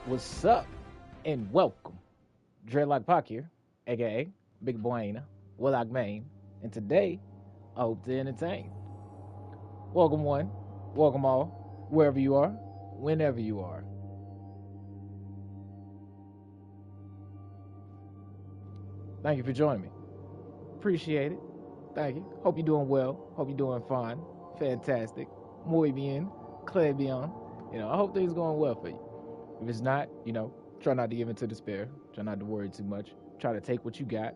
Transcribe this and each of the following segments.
What's up? And welcome. Dreadlock Pac here, aka Big Buena, Warlock Main, and today I hope to entertain. Welcome one, welcome all, wherever you are, whenever you are. Thank you for joining me. Appreciate it. Thank you. Hope you're doing well. Hope you're doing fine. Fantastic. Muy bien. Clay bien. I hope things going well for you. If it's not, try not to give into despair. Try not to worry too much. Try to take what you got,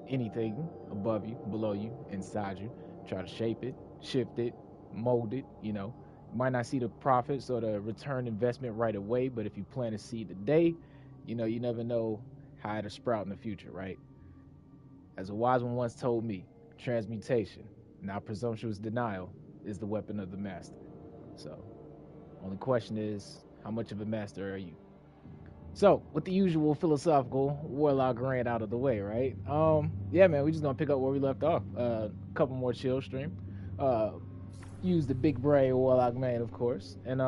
anything above you, below you, inside you. Try to shape it, shift it, mold it. You might not see the profits or the return investment right away, but if you plant a seed today, you never know how it'll sprout in the future, right? As a wise one once told me, transmutation, not presumptuous denial, is the weapon of the master. So, only question is, how much of a master are you? So, with the usual philosophical warlock rant out of the way, right? Yeah, man, we just gonna pick up where we left off. A couple more ChillStream. Use the big brain warlock man, of course, and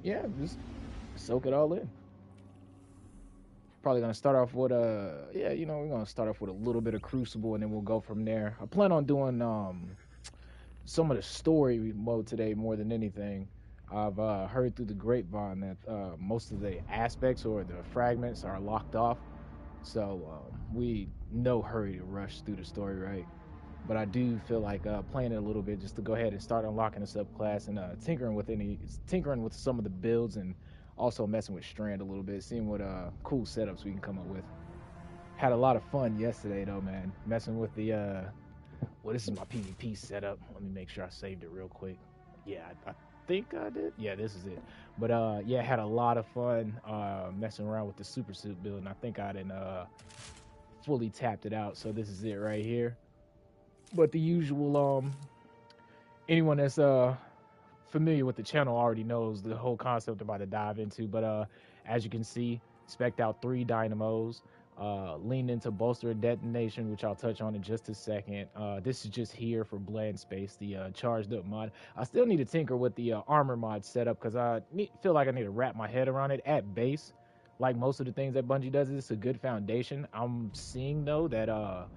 yeah, just soak it all in. Probably gonna start off with we're gonna start off with a little bit of Crucible, and then we'll go from there. I plan on doing some of the story mode today more than anything. I've heard through the grapevine that most of the aspects or the fragments are locked off, so we no hurry to rush through the story, right? But I do feel like playing it a little bit just to go ahead and start unlocking a subclass and tinkering with some of the builds, and also messing with Strand a little bit, seeing what cool setups we can come up with. Had a lot of fun yesterday though, man, messing with the this is my PvP setup. Let me make sure I saved it real quick. Yeah, I think I did. Yeah, this is it. But yeah, had a lot of fun messing around with the super suit build, and I think I didn't fully tapped it out, so this is it right here. But the usual anyone that's familiar with the channel already knows the whole concept I'm about to dive into. But as you can see, spec'd out 3 dynamos, leaned into bolster and detonation, which I'll touch on in just a second. This is just here for blend space, the charged up mod. I still need to tinker with the armor mod setup, because I feel like I need to wrap my head around it. At base, like most of the things that Bungie does, it's a good foundation. I'm seeing though that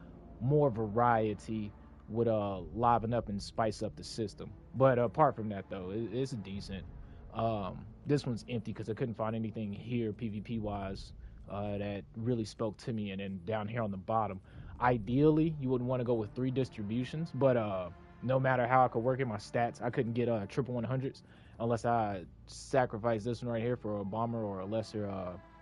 more variety would liven up and spice up the system. But apart from that though, it's decent. This one's empty because I couldn't find anything here PvP wise that really spoke to me. And then down here on the bottom, ideally you wouldn't want to go with 3 distributions, but no matter how I could work in my stats, I couldn't get triple 100s unless I sacrifice this one right here for a bomber or a lesser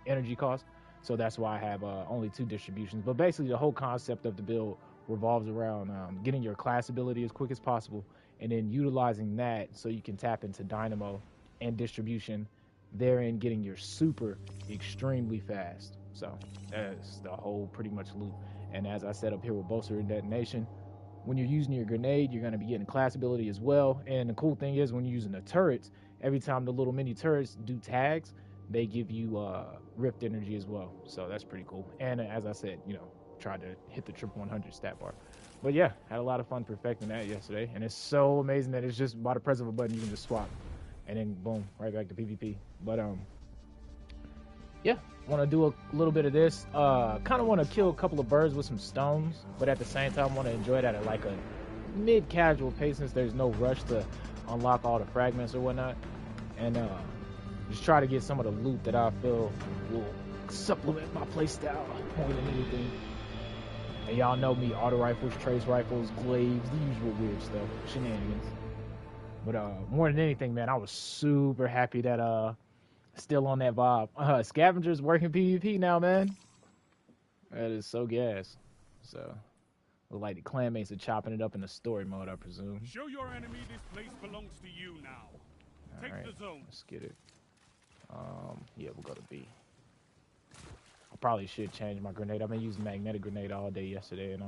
energy cost. So that's why I have only 2 distributions. But basically the whole concept of the build revolves around getting your class ability as quick as possible, and then utilizing that so you can tap into dynamo and distribution, therein getting your super extremely fast. So that's the whole pretty much loop. And as I said up here with bolster and detonation, when you're using your grenade, you're going to be getting class ability as well. And the cool thing is, when you're using the turrets, every time the little mini turrets do tags, they give you rift energy as well. So that's pretty cool. And as I said, tried to hit the triple 100 stat bar. But yeah, had a lot of fun perfecting that yesterday, and it's so amazing that it's just by the press of a button you can just swap, and then boom, right back to PvP. But yeah, want to do a little bit of this. Kind of want to kill a couple of birds with some stones, but at the same time want to enjoy that at like a mid-casual pace, since there's no rush to unlock all the fragments or whatnot, and just try to get some of the loot that I feel will supplement my playstyle more than anything. And y'all know me, auto rifles, trace rifles, glaives, the usual weird stuff, shenanigans. But more than anything, man, I was super happy that still on that vibe. Scavengers working PvP now, man. That is so gas. So look like the clanmates are chopping it up in the story mode, I presume. Show your enemy this place belongs to you now. Take the zone. Let's get it. Yeah, we'll go to B. I probably should change my grenade. I've been using magnetic grenade all day yesterday, and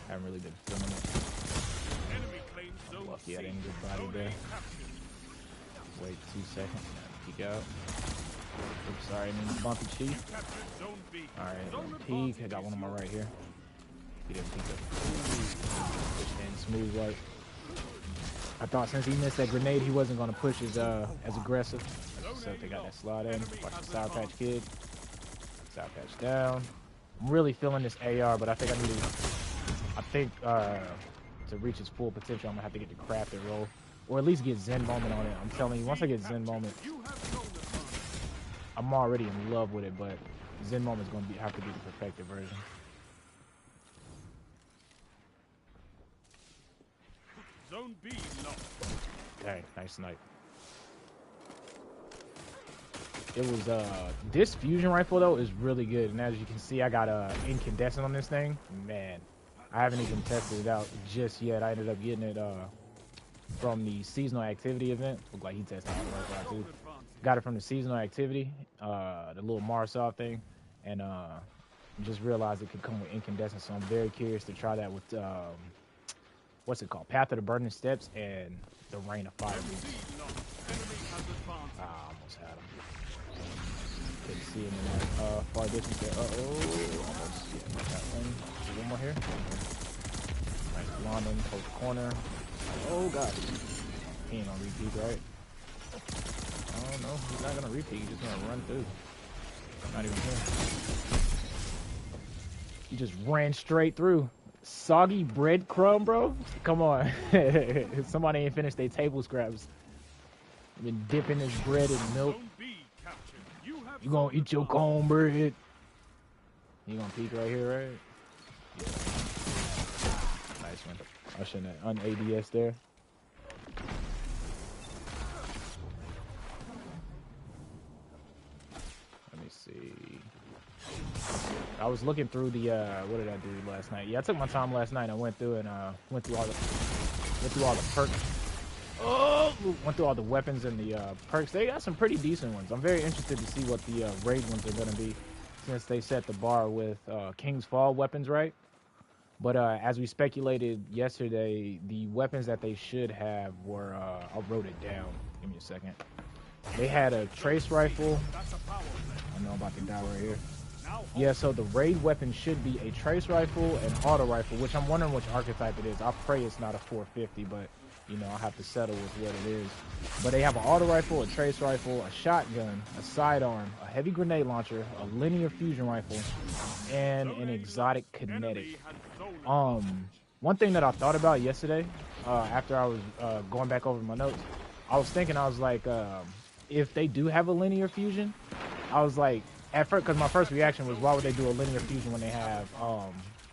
haven't really been feeling it. Enemy claims zone Lucky I didn't get body there. Wait 2 seconds. Peek out. Oops, sorry, I mean bumpy chief. Alright, peek. I got one on my right here. He didn't peek up. And smooth work. I thought since he missed that grenade, he wasn't going to push as aggressive. So they got that slot in. Watch the Sour Patch Kid. Sour Patch down. I'm really feeling this AR, but I think to reach its full potential, I'm going to have to get the crafted roll. Or at least get Zen Moment on it. I'm telling you, once I get Zen Moment, I'm already in love with it, but Zen Moment is going to have to be the perfected version. Zone B locked. Dang, nice snipe. It was this fusion rifle though is really good, and as you can see, I got incandescent on this thing. Man, I haven't even tested it out just yet. I ended up getting it from the seasonal activity event. Looked like he tested it out too. Got it from the seasonal activity, the little Marsoft thing, and just realized it could come with incandescent. So I'm very curious to try that with what's it called? Path of the Burning Steps and the Rain of Fire boots. I almost had him. Couldn't see him in that far distance there. Almost. Yeah, got one more here. Nice London, close corner. Oh god. He ain't gonna repeat, right? Oh no, he's not gonna repeat. He's just gonna run through. Not even here. He just ran straight through. Soggy breadcrumb, bro? Come on. Somebody ain't finished their table scraps. Been dipping his bread in milk. You gonna eat your cornbread. You gonna peek right here, right? Yeah. Nice one. I shouldn't have un-ADS there. Let me see. I was looking through the what did I do last night? Yeah, I took my time last night. I went through and went through all the perks. Oh, went through all the weapons and the perks. They got some pretty decent ones. I'm very interested to see what the raid ones are going to be, since they set the bar with King's Fall weapons, right? But as we speculated yesterday, the weapons that they should have were I wrote it down. Give me a second. They had a trace rifle. I know I'm about to die right here. Yeah, so the raid weapon should be a trace rifle and auto rifle, which I'm wondering which archetype it is. I pray it's not a 450, but you know, I'll have to settle with what it is. But they have an auto rifle, a trace rifle, a shotgun, a sidearm, a heavy grenade launcher, a linear fusion rifle, and an exotic kinetic. One thing that I thought about yesterday, after I was going back over my notes, I was thinking, I was like, if they do have a linear fusion, I was like, at first, because my first reaction was, why would they do a linear fusion when they have,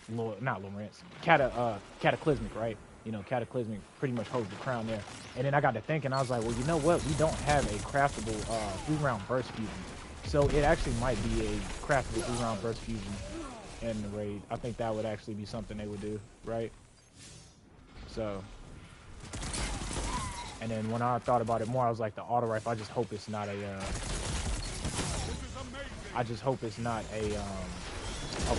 not Lawrence, Cataclysmic, right? You know, Cataclysmic pretty much holds the crown there. And then I got to thinking, I was like, well, you know what? We don't have a craftable 3-round burst fusion. So it actually might be a craftable 3-round burst fusion in the raid. I think that would actually be something they would do, right? So, and then when I thought about it more, I was like, the auto rifle, I just hope it's not a, I just hope it's not a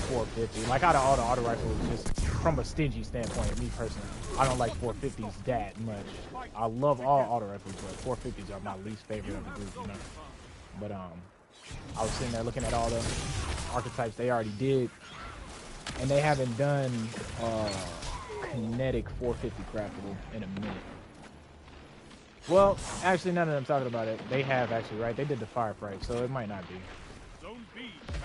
450. Like, out of all the auto rifles, just from a stingy standpoint, me personally, I don't like 450s that much. I love all auto rifles, but 450s are my least favorite of the group, you know. But I was sitting there looking at all the archetypes they already did, and they haven't done kinetic 450 craftable in a minute. Well, actually, now that I'm talking about it, they have actually, right? They did the Firefight, so it might not be.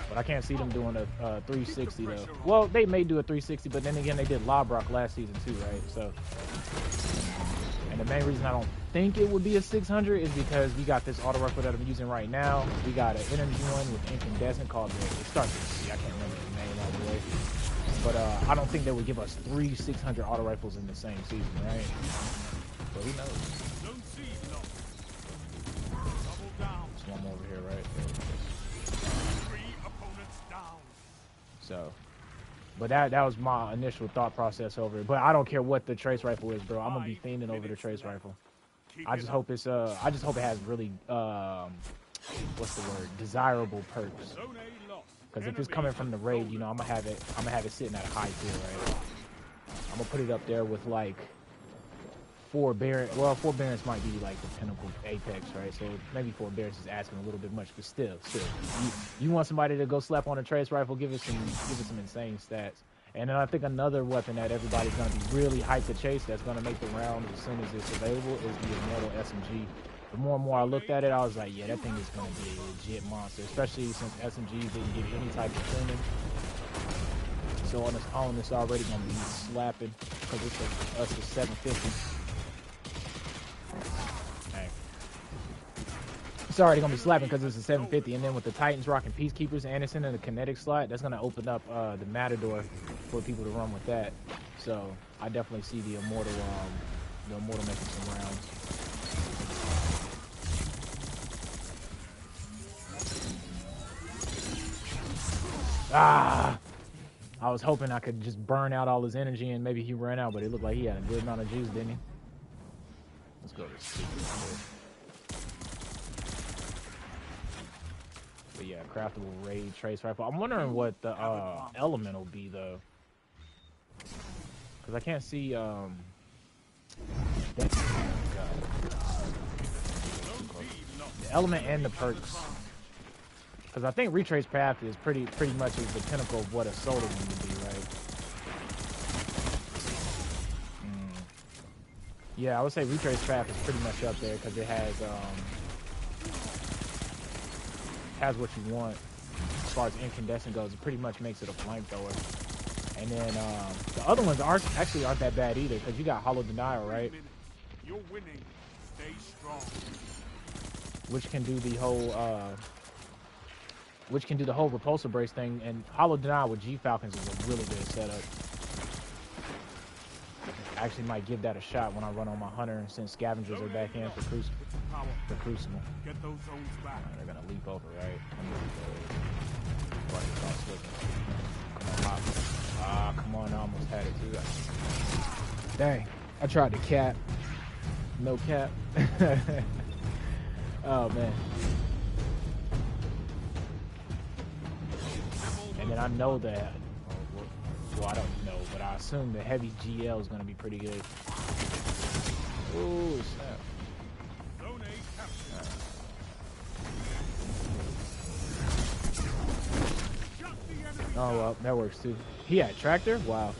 But I can't see them doing a 360 though. Well, they may do a 360, but then again, they did Lobrock last season too, right? So, and the main reason I don't think it would be a 600 is because we got this auto rifle that I'm using right now. We got an energy one with incandescent called it starts with C. I can't remember the name all the way. But I don't think they would give us 3 600 auto rifles in the same season, right? But who knows? There's one more over here, right? So, but that was my initial thought process over it. But I don't care what the trace rifle is, bro. I'm gonna be fiending over the trace rifle. I just hope it's I just hope it has really what's the word, desirable perks. Because if it's coming from the raid, you know, I'm gonna have it sitting at a high tier, right? I'm gonna put it up there with like 4 Barons. Well, 4 Barons might be like the pinnacle apex, right? So maybe 4 Barons is asking a little bit much, but still, you want somebody to go slap on a trace rifle, give it some insane stats. And then I think another weapon that everybody's going to be really hyped to chase that's going to make the round as soon as it's available is the Immortal SMG. The more and more I looked at it, I was like, yeah, that thing is going to be a legit monster, especially since SMGs didn't get any type of tuning. So on its own, it's already going to be slapping because it's us to 750. Dang. It's already going to be slapping because it's a 750, and then with the Titans rocking Peacekeepers and it's in the kinetic slot, that's going to open up the Matador for people to run with that. So I definitely see the Immortal making some rounds. Ah! I was hoping I could just burn out all his energy and maybe he ran out, but it looked like he had a good amount of juice, didn't he? Let's go to sleep. But yeah, craftable raid trace rifle. I'm wondering what the element will be though, because I can't see the element and the perks. Because I think Retrace Path is pretty much is the pinnacle of what a solar would be, right? Yeah, I would say Retrace Path is pretty much up there because it has what you want as far as incandescent goes. It pretty much makes it a flamethrower. And then the other ones aren't that bad either because you got Hollow Denial, right? You're winning. Stay strong. Which can do the whole repulsor brace thing, and Hollow Denial with G Falcons is a really good setup. I actually might give that a shot when I run on my hunter since scavengers are back in for Crucible. Get those zones back. They're gonna leap over, right? Come on, ah, come on! I almost had it too. Dang! I tried to cap. No cap. Oh man. And then I know that, well, I don't know, but I assume the heavy GL is going to be pretty good. Ooh, snap. Oh, well, that works too. He had tractor? Wow.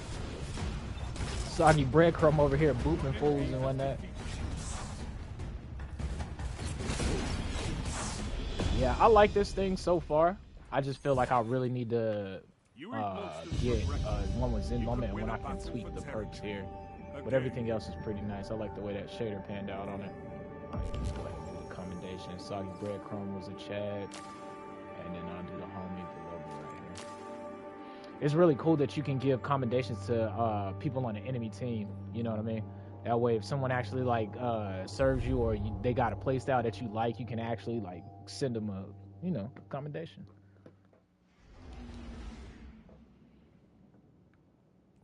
Soggy breadcrumb over here booping fools and whatnot. Yeah, I like this thing so far. I just feel like I really need to get one with Zen Moment and when I can tweak the perks here. But everything else is pretty nice. I like the way that shader panned out on it. Commendation. Soggy breadcrumb was a Chad. And then I'll do the homie below me right here. It's really cool that you can give commendations to people on the enemy team. You know what I mean? That way, if someone actually like serves you or they got a playstyle that you like, you can actually like send them a commendation.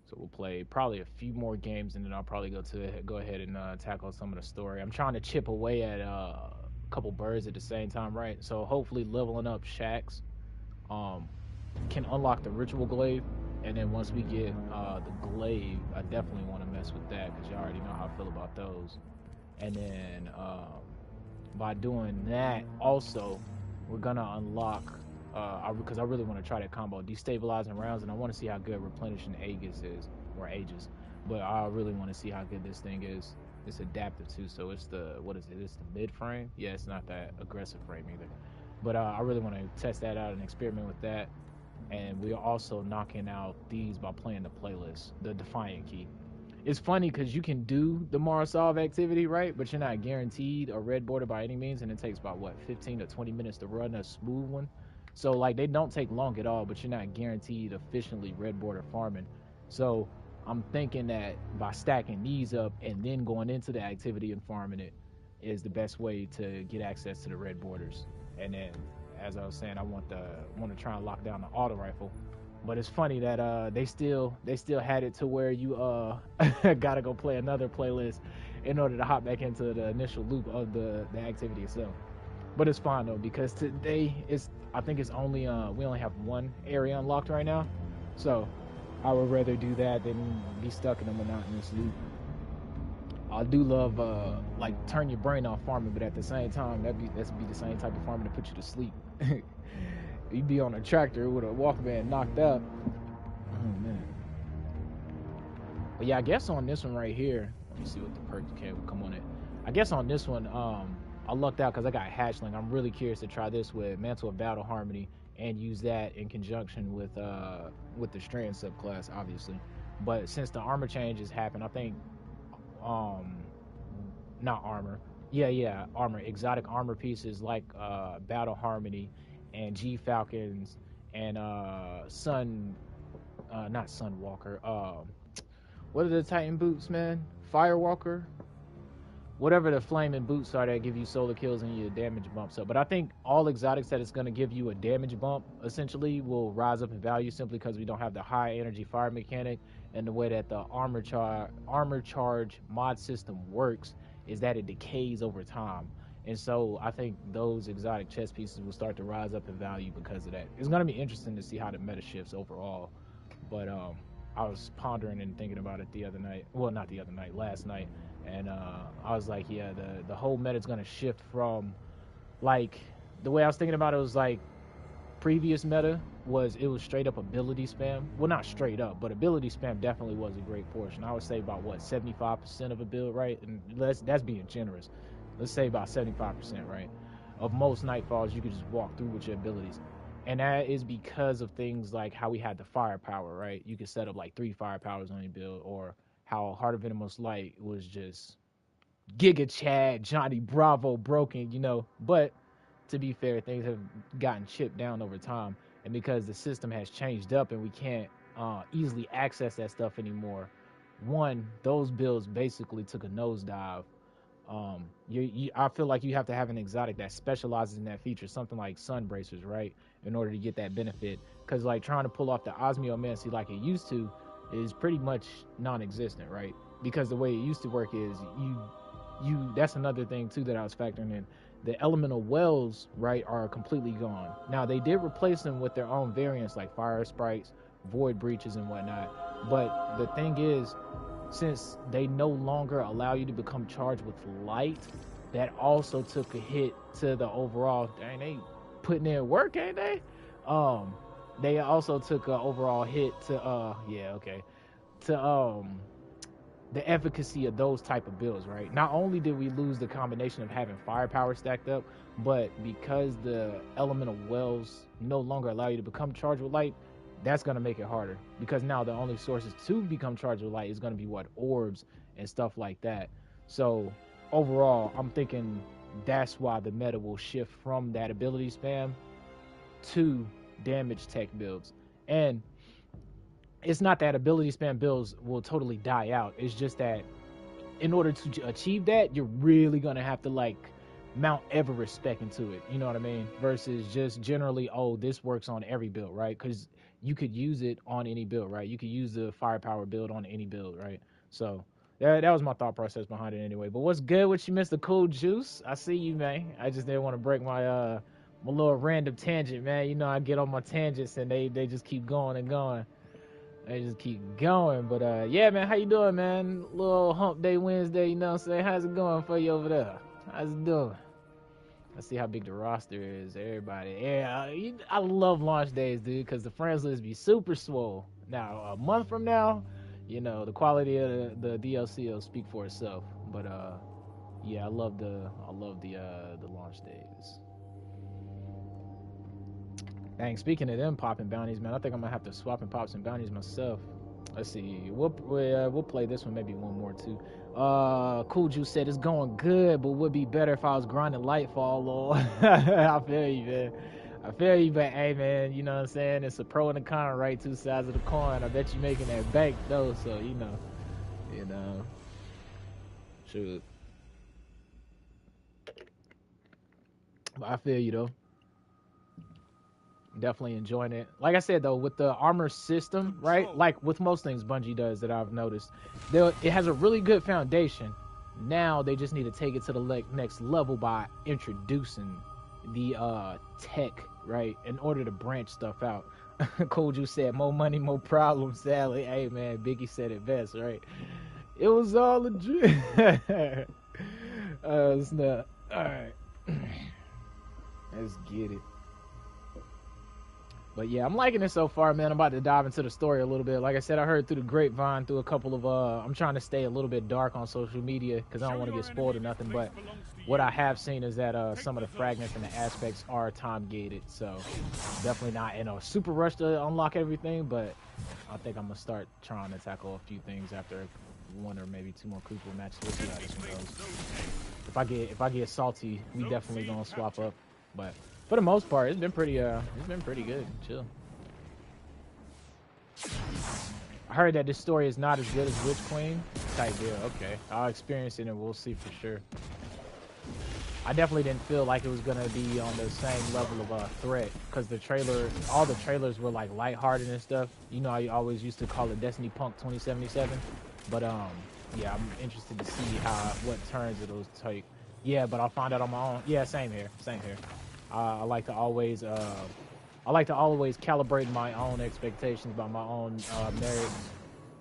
So we'll play probably a few more games, and then I'll probably go ahead and tackle some of the story. I'm trying to chip away at a couple birds at the same time, right? So hopefully leveling up Shax can unlock the Ritual Glaive, and then once we get the Glaive, I definitely want to mess with that because you already know how I feel about those. And then by doing that, also we're gonna unlock. Because I really want to try that combo, destabilizing rounds, and I want to see how good replenishing Aegis is, or Aegis. But I really want to see how good this thing is. It's adaptive too, so it's the, what is it? It's the mid frame. Yeah, it's not that aggressive frame either. But I really want to test that out and experiment with that. And we're also knocking out these by playing the playlist, the Defiant key. It's funny because you can do the Marasov activity, right? But you're not guaranteed a red border by any means, and it takes about, what, 15 to 20 minutes to run a smooth one. So, like, they don't take long at all, but you're not guaranteed efficiently red border farming. So, I'm thinking that by stacking these up and then going into the activity and farming it is the best way to get access to the red borders. And then, as I was saying, I want to try and lock down the auto rifle. But it's funny that they still had it to where you gotta go play another playlist in order to hop back into the initial loop of the activity itself. But it's fine though, because today I think it's only we only have one area unlocked right now, so I would rather do that than be stuck in a monotonous loop. I do love like turn your brain off farming, but at the same time that'd be the same type of farming to put you to sleep. You'd be on a tractor with a Walkman knocked up. Oh man. But yeah, I guess on this one right here, let me see what the perk can come on it. I guess on this one, I lucked out because I got Hatchling. I'm really curious to try this with Mantle of Battle Harmony and use that in conjunction with the Strand subclass, obviously. But since the armor changes happen, I think um not armor. Yeah, armor. Exotic armor pieces like Battle Harmony and G Falcons and Sun not Sunwalker. What are the Titan boots, man? Firewalker? Whatever the flaming boots are that give you solar kills and your damage bumps up. But I think all exotics that it's going to give you a damage bump essentially will rise up in value simply because we don't have the high energy fire mechanic, and the way that the armor charge mod system works is that it decays over time. And so I think those exotic chest pieces will start to rise up in value because of that. It's going to be interesting to see how the meta shifts overall. But I was pondering and thinking about it the other night. Well, not the other night, last night. And I was like, yeah, the whole meta is going to shift from, like, the way I was thinking about it was like, previous meta was, it was straight up ability spam. Well, not straight up, but ability spam definitely was a great portion. I would say about, what, 75% of a build, right? And that's being generous. Let's say about 75%, right? Of most Nightfalls, you could just walk through with your abilities. And that is because of things like how we had the firepower, right? You could set up like 3 firepowers on your build, or how Heart of Venomous Light was just Giga Chad, Johnny Bravo broken, you know. But to be fair, things have gotten chipped down over time. And because the system has changed up and we can't easily access that stuff anymore, one, those builds basically took a nosedive. I feel like you have to have an exotic that specializes in that feature, something like Sun Bracers, right, in order to get that benefit. Because like trying to pull off the Osmiomancy like it used to is pretty much non-existent, right? Because the way it used to work is you that's another thing too that I was factoring in. The elemental wells, right, are completely gone. Now they did replace them with their own variants like fire sprites, void breaches, and whatnot. But the thing is, since they no longer allow you to become charged with light, that also took a hit to the overall. Dang, they putting in work, ain't they? They also took an overall hit to the efficacy of those type of builds, right? Not only did we lose the combination of having firepower stacked up, but because the elemental wells no longer allow you to become charged with light, that's going to make it harder, because now the only sources to become charged with light is going to be what, orbs and stuff like that. So overall, I'm thinking that's why the meta will shift from that ability spam to damage tech builds. And it's not that ability spam builds will totally die out. It's just that in order to achieve that, you're really going to have to like Mount Everest spec into it. You know what I mean? Versus just generally, oh, this works on every build, right? Because you could use it on any build, right? You could use the firepower build on any build, right? So that was my thought process behind it anyway. But what's good with you, Mr. Cool Juice? I see you, man. I just didn't want to break my my little random tangent, man. You know, I get on my tangents and they just keep going and going. They just keep going. But yeah, man, how you doing, man? Little hump day Wednesday, you know what I'm saying? How's it going for you over there? How's it doing? Let's see how big the roster is. Everybody. Yeah, I love launch days, dude, because the friends list be super swole. Now, a month from now, you know, the quality of the DLC will speak for itself. But yeah, I love the launch days. Dang, speaking of them popping bounties, man, I think I'm gonna have to swap and pop some bounties myself. Let's see. We'll play this one, maybe one more too. Cool Juice said it's going good, but would be better if I was grinding Lightfall, lol. I feel you, man. I feel you, but hey, man, you know what I'm saying? It's a pro and a con, right? Two sides of the coin. I bet you making that bank though, so you know. Shoot. But I feel you though. Definitely enjoying it. Like I said though, with the armor system, right? Like with most things Bungie does that I've noticed, it has a really good foundation. Now they just need to take it to the next level by introducing the tech, right? In order to branch stuff out. Koju said, "More money, more problems." Sally, hey man, Biggie said it best, right? It was all a dream. It's not. All right, let's get it. But yeah, I'm liking it so far, man. I'm about to dive into the story a little bit. Like I said, I heard through the grapevine, through a couple of I'm trying to stay a little bit dark on social media because I don't want to get spoiled or nothing. But what I have seen is that some of the fragments and the aspects are time gated, so definitely not in a super rush to unlock everything. But I think I'm gonna start trying to tackle a few things after one or maybe two more Crucible matches. We'll see how this one goes. If I get salty, we definitely gonna swap up. But for the most part, it's been pretty good. Chill. I heard that this story is not as good as Witch Queen. Type deal. Okay, I'll experience it and we'll see for sure. I definitely didn't feel like it was gonna be on the same level of threat because all the trailers were like lighthearted and stuff. You know, I always used to call it Destiny Punk 2077, but yeah, I'm interested to see what turns it'll take. Yeah, but I'll find out on my own. Yeah, same here. I like to always calibrate my own expectations by my own merit.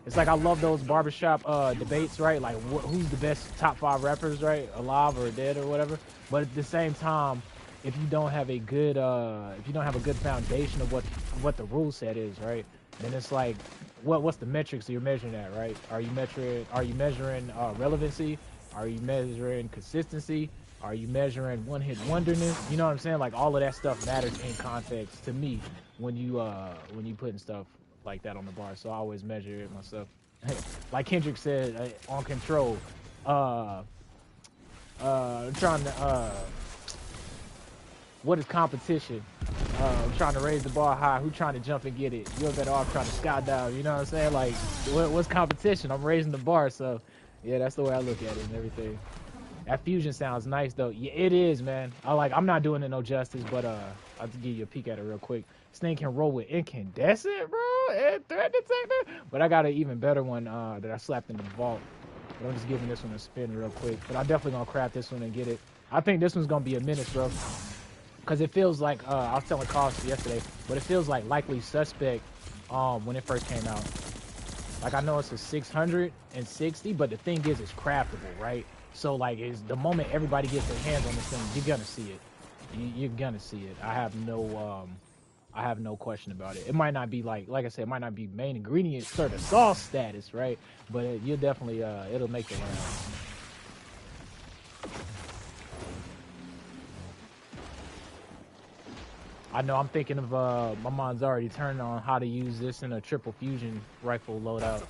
It's like I love those barbershop debates, right? Like who's the best top 5 rappers, right? Alive or dead or whatever. But at the same time, if you don't have a good foundation of what the rule set is, right? Then it's like what's the metrics you're measuring at, right? Are you measuring relevancy? Are you measuring consistency? Are you measuring one-hit wonderness? You know what I'm saying? Like all of that stuff matters in context to me when you putting stuff like that on the bar. So I always measure it myself. Like Kendrick said on Control, trying to what is competition? Trying to raise the bar high. Who trying to jump and get it? You're better off trying to skydive. You know what I'm saying? Like what's competition? I'm raising the bar. So yeah, that's the way I look at it and everything. That fusion sounds nice though. Yeah, it is, man. I'm not doing it no justice, but I'll give you a peek at it real quick. This thing can roll with incandescent, bro, and threat detector. But I got an even better one that I slapped in the vault. But I'm just giving this one a spin real quick. But I'm definitely gonna craft this one and get it. I think this one's gonna be a menace, bro. Cause it feels like I was telling Cost yesterday, but it feels like Likely Suspect when it first came out. Like I know it's a 660, but the thing is it's craftable, right? So like is the moment everybody gets their hands on this thing, you're gonna see it. You're gonna see it. I have no question about it. It might not be like I said, it might not be main ingredient sort of sauce status, right? But you'll definitely it'll make it round. I know I'm thinking of my mind's already turned on how to use this in a triple fusion rifle loadout.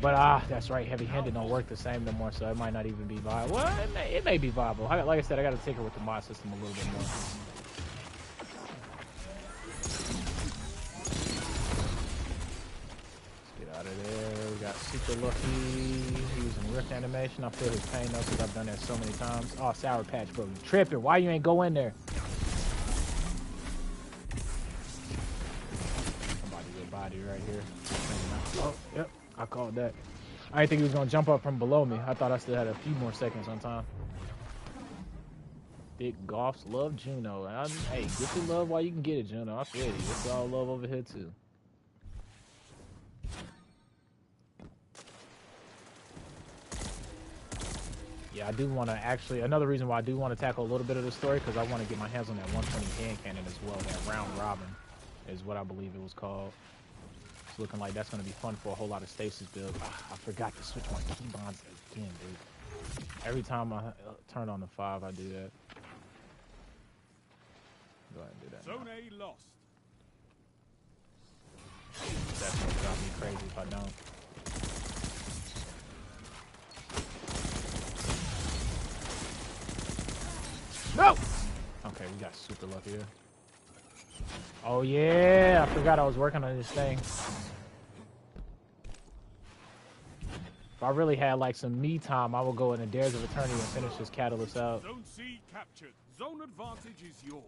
But that's right, heavy-handed don't work the same no more, so it might not even be viable. Well, it may be viable. Like I said, I got to tinker with the mod system a little bit more. Let's get out of there. We got Super Lucky using Rift animation. I feel his pain though, because I've done that so many times. Oh, Sour Patch, bro, you tripping. Why you ain't go in there? Somebody with body right here. Oh, yep. I called that. I didn't think he was gonna jump up from below me. I thought I still had a few more seconds on time. Thick Goffs love Juno. Hey, get your love while you can get it, Juno. I feel you. It's all love over here too. Yeah, I do want to actually. Another reason why I do want to tackle a little bit of the story because I want to get my hands on that 120 hand cannon as well. That round robin is what I believe it was called. It's looking like that's going to be fun for a whole lot of stasis builds. I forgot to switch my keybinds again, dude. Every time I turn on the 5, I do that. Go ahead and do that. Zone A lost. That's going to drive me crazy if I don't. No! Okay, we got super lucky here. Oh yeah, I forgot I was working on this thing. If I really had like some me time, I would go in the Dares of Eternity and finish this catalyst out. Zone C captured. Zone advantage is yours.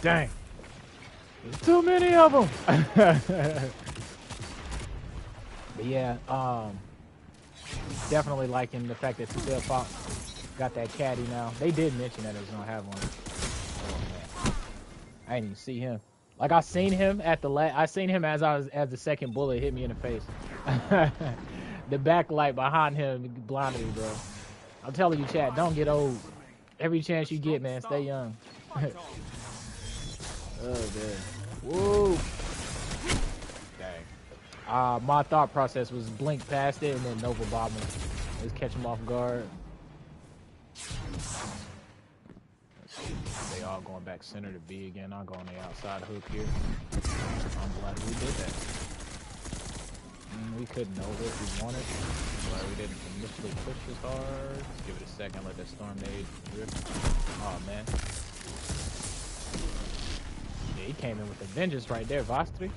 Dang. There's too many of them. But yeah, definitely liking the fact that Tuzel Fox got that caddy now. They did mention that it was gonna have one. I didn't even see him. Like I seen him at the I seen him as the second bullet hit me in the face. The backlight behind him blinded me, bro. I'm telling you, chat, don't get old. Every chance you get, man, stay young. Oh man. Whoa. Dang. My thought process was blink past it and then Nova bomb him. Just catch him off guard. They all going back center to B again. I'll go on the outside hook here. I'm glad we did that. We couldn't Nova if we wanted, but we didn't initially push as hard. Let's give it a second, let that storm nade drip. Oh man. Yeah, he came in with the vengeance right there, Vostri.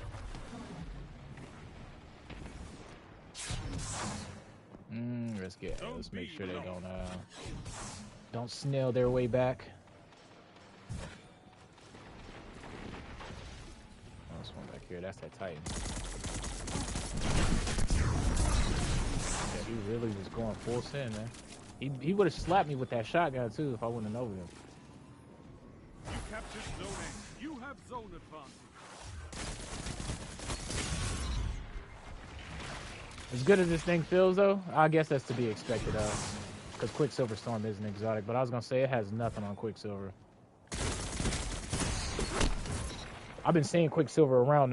Let's make sure they don't snail their way back. Oh, this one back here, that's that Titan. Yeah, he really was going full send, man. He would have slapped me with that shotgun too if I wouldn't have known him. You captured zone A. You have zone advantage. As good as this thing feels, though, I guess that's to be expected of. Because Quicksilver Storm is an exotic, but I was going to say it has nothing on Quicksilver. I've been seeing Quicksilver around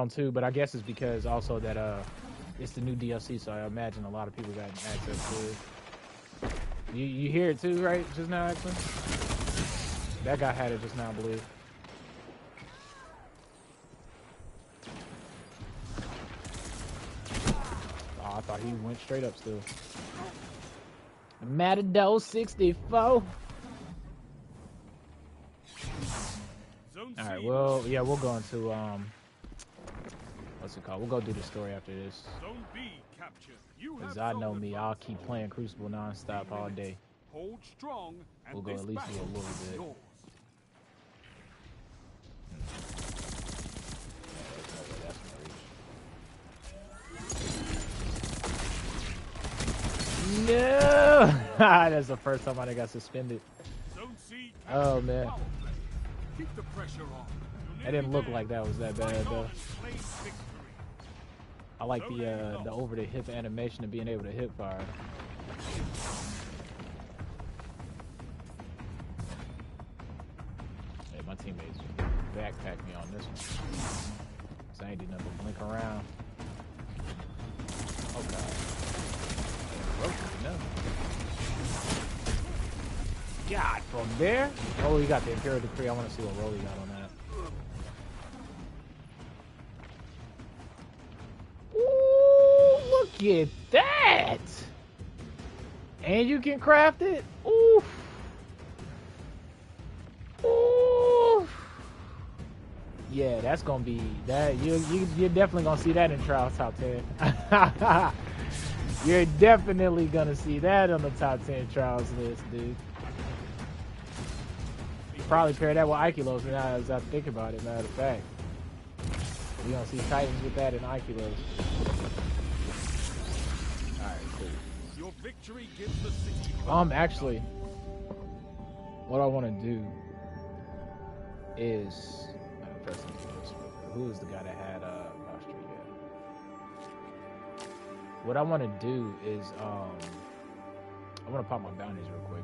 too, but I guess it's because also that it's the new DLC, so I imagine a lot of people got access to it. You hear it too, right? Just now, actually? That guy had it just now, I believe. I thought he went straight up still. Matador 64. Alright, well, yeah, we'll go into, what's it called? We'll go do the story after this. Zone B captured. Because I know me, I'll keep playing Crucible non-stop all day. Hold strong, and we'll go at least do a little bit. No! That's the first time I got suspended. Oh man. Keep the pressure on. That didn't look like that was that bad though. I like the over the hip animation of being able to hip fire. Hey, my teammates backpacked me on this one. So I ain't do nothing but blink around. Oh god. No. God, from there? Oh, he got the Imperial Decree. I want to see what roll he got on that. Ooh, look at that! And you can craft it? Oof. Oof. Yeah, that's gonna be that. You're definitely gonna see that in Trials Top 10. You're definitely gonna see that on the top 10 trials list, dude. You probably pair that with Ikelos now as I think about it, matter of fact. You're gonna see Titans with that in Ikelos. Alright, cool. Your victory gives the city. Actually, what I wanna do is who is the guy that had what I want to do is I want to pop my bounties real quick.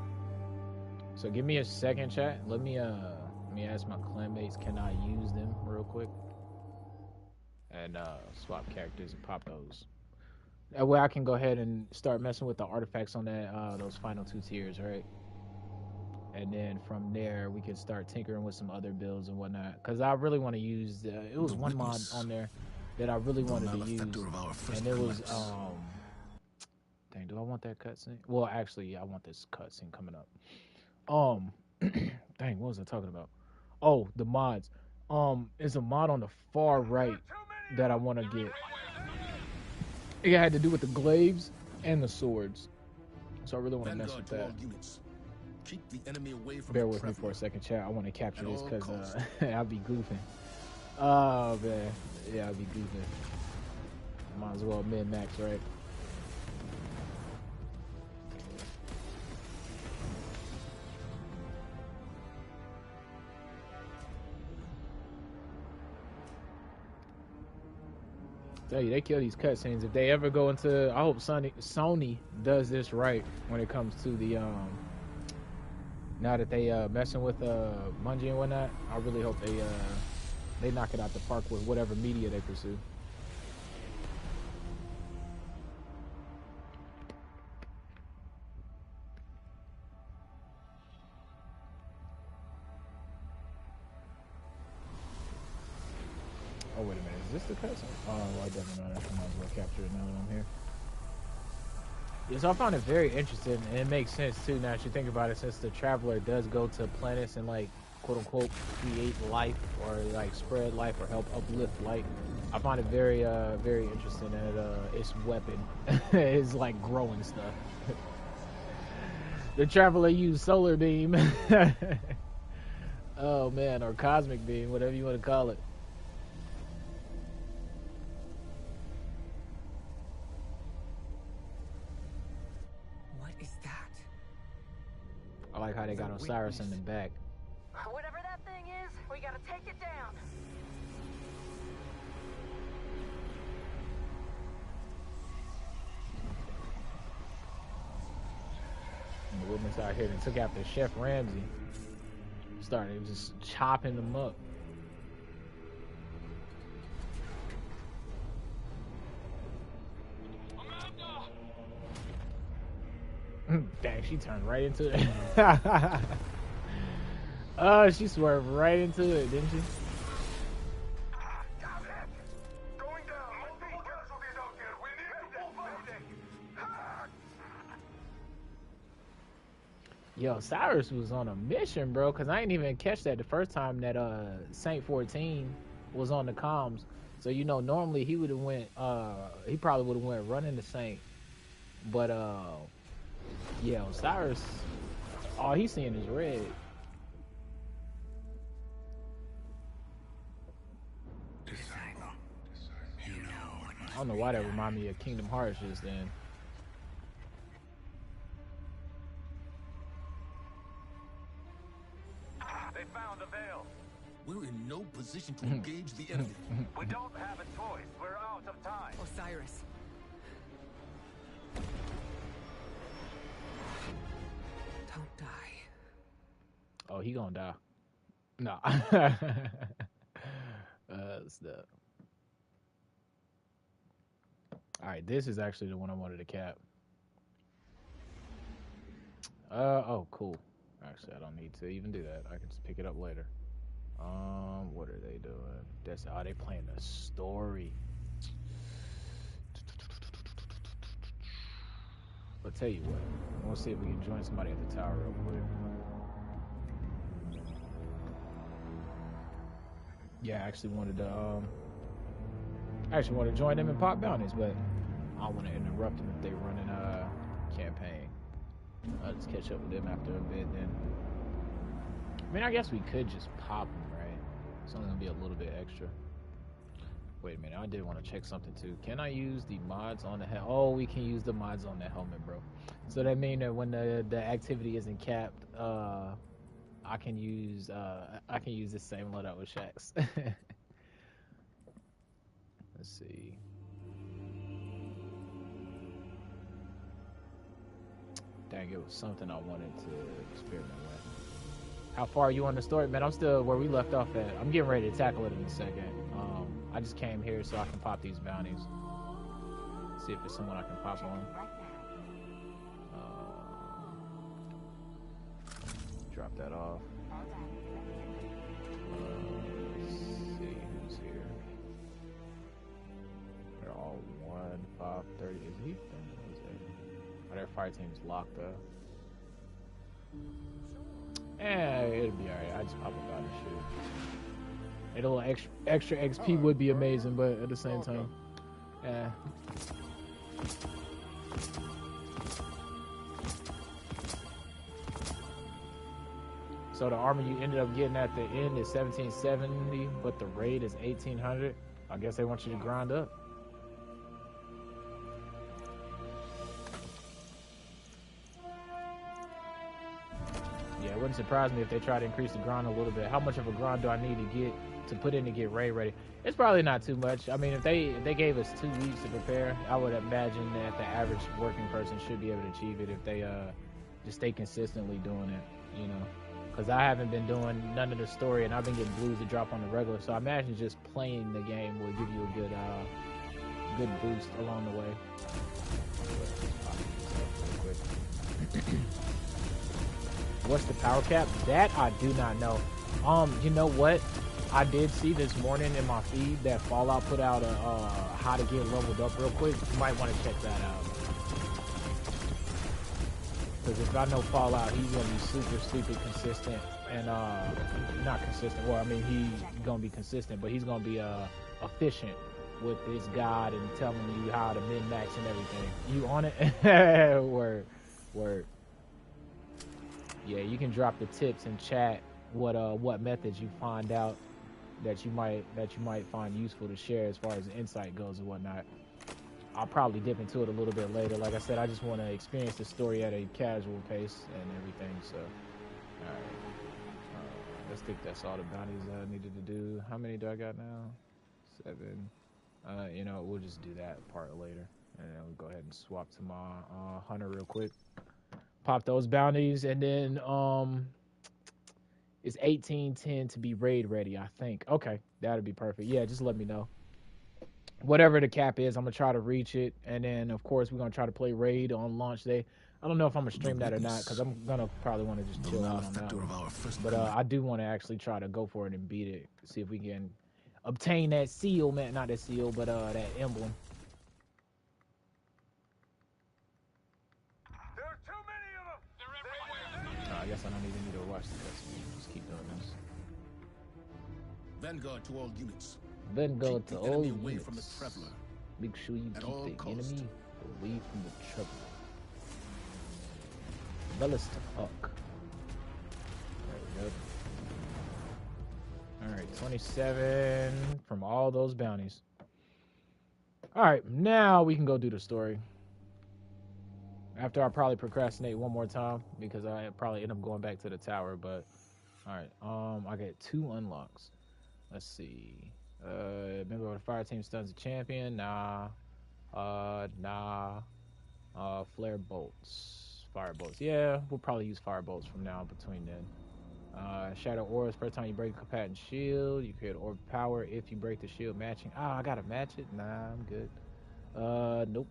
So give me a second, chat. Let me ask my clanmates, can I use them real quick? And swap characters and pop those. That way I can go ahead and start messing with the artifacts on that those final 2 tiers, right? And then from there we can start tinkering with some other builds and whatnot. Cause I really want to use it was one mod on there that I really wanted to use, and it was dang, do I want that cutscene? Well, actually, yeah, I want this cutscene coming up. Dang, what was I talking about? Oh, the mods. It's a mod on the far right that I want to get. It had to do with the glaives and the swords, so I really want to mess with that. Keep the enemy away from Bear with me for a second, chat. I want to capture this because I'll be goofing. Oh man, yeah, I'll be goofing. Might as well min-max, right? Tell you, they kill these cutscenes. If they ever go into, I hope Sony does this right when it comes to the now that they messing with Bungie and whatnot. I really hope they knock it out the park with whatever media they pursue. Oh, wait a minute. Is this the cutscene? Oh, well, it doesn't matter. I might as well capture it now that I'm here. Yeah, so I found it very interesting, and it makes sense, too, now that you think about it, since the Traveler does go to planets and, like, quote-unquote, create life, or, like, spread life, or help uplift life. I find it very, very interesting that its weapon is, like, growing stuff. The Traveler used Solar Beam. Oh, man, or Cosmic Beam, whatever you want to call it. I like how they got Osiris in the back. Whatever that thing is, we gotta take it down. And the women's out here that took after Chef Ramsay. Started just chopping them up. Dang, she turned right into it. Oh, she swerved right into it, didn't she? Going down. Multiple casualties out here. We need to pull back. Yo, Cyrus was on a mission, bro, because I didn't even catch that the first time that Saint 14 was on the comms. So, you know, normally he would have went, he probably would have went running to Saint. But, yeah, Osiris, all he's seeing is red. I don't know why that reminded me of Kingdom Hearts just then. They found the veil. We're in no position to engage the enemy. We don't have a choice. We're out of time. Osiris. Don't die. Oh, he gonna die. Nah. Stuff. Alright, this is actually the one I wanted to cap. Oh, cool. Actually, I don't need to even do that. I can just pick it up later. What are they doing? That's how they playing the story. But tell you what, I want to see if we can join somebody at the tower real quick. Yeah, I actually wanted to join them and pop bounties, but I don't want to interrupt them if they running a campaign. I'll just catch up with them after a bit then. I mean, I guess we could just pop them, right? It's only gonna be a little bit extra. Wait a minute, I did want to check something too. Can I use the mods on the helmet? Oh, we can use the mods on the helmet, bro. So that means that when the activity isn't capped, I can use the same loadout with Shax. Let's see. Dang, it was something I wanted to experiment with. How far are you on the story? Man, I'm still where we left off at. I'm getting ready to tackle it in a second. I just came here so I can pop these bounties. See if there's someone I can pop on. Drop that off. Let's see who's here. They're all 1, 5, 30. Is he? Oh, their fire team's locked up. It'll be alright. I just pop about and shoot. A little extra XP would be amazing, but at the same time, So the armor you ended up getting at the end is 1770, but the raid is 1800. I guess they want you to grind up. Yeah, it wouldn't surprise me if they try to increase the grind a little bit. How much of a grind do I need to get to put in to get raid ready. It's probably not too much. I mean, if they gave us 2 weeks to prepare, I would imagine that the average working person should be able to achieve it if they just stay consistently doing it, you know. Because I haven't been doing none of the story, and I've been getting blues to drop on the regular. So I imagine just playing the game will give you a good boost along the way. What's the power cap? That I do not know. You know what? I did see this morning in my feed that Fallout put out a how to get leveled up real quick. You might want to check that out. Because if I know Fallout, he's gonna be super consistent and not consistent. Well, I mean he's gonna be consistent, but he's gonna be efficient with his guide and telling you how to min max and everything. You on it? Word. Yeah, you can drop the tips in chat. What methods you find out that you might find useful to share as far as insight goes and whatnot. I'll probably dip into it a little bit later. Like I said, I just want to experience the story at a casual pace and everything. So, all right. I think that's all the bounties I needed to do. How many do I got now? 7. You know, we'll just do that part later, and then we'll go ahead and swap to my hunter real quick. Pop those bounties, and then it's 18:10 to be raid ready, I think. Okay, that'd be perfect. Yeah, just let me know. Whatever the cap is, I'm gonna try to reach it, and then of course we're gonna try to play raid on launch day. I don't know if I'm gonna stream that or not, because I'm gonna probably want to just chill out on that one. But I do want to actually try to go for it and beat it. See if we can obtain that seal, man. Not that seal, but that emblem. There are too many of them. They're everywhere. I guess I don't even need to watch the cutscene. Just keep doing this. Vanguard to all units. Then go Keep to the all enemy units. away from the traveler. Make sure you At all keep the cost. enemy away from the traveler. Bellis to fuck. There we go. Alright, 27 from all those bounties. Alright, now we can go do the story. After I probably procrastinate one more time, because I probably end up going back to the tower, but alright, I got 2 unlocks. Let's see. Member of the fire team stuns a champion. Nah. Flare bolts. Fire bolts. Yeah, we'll probably use fire bolts from now between then. Shadow auras. First time you break a combatant shield, you create orb power if you break the shield matching. I gotta match it? Nah, I'm good. Nope.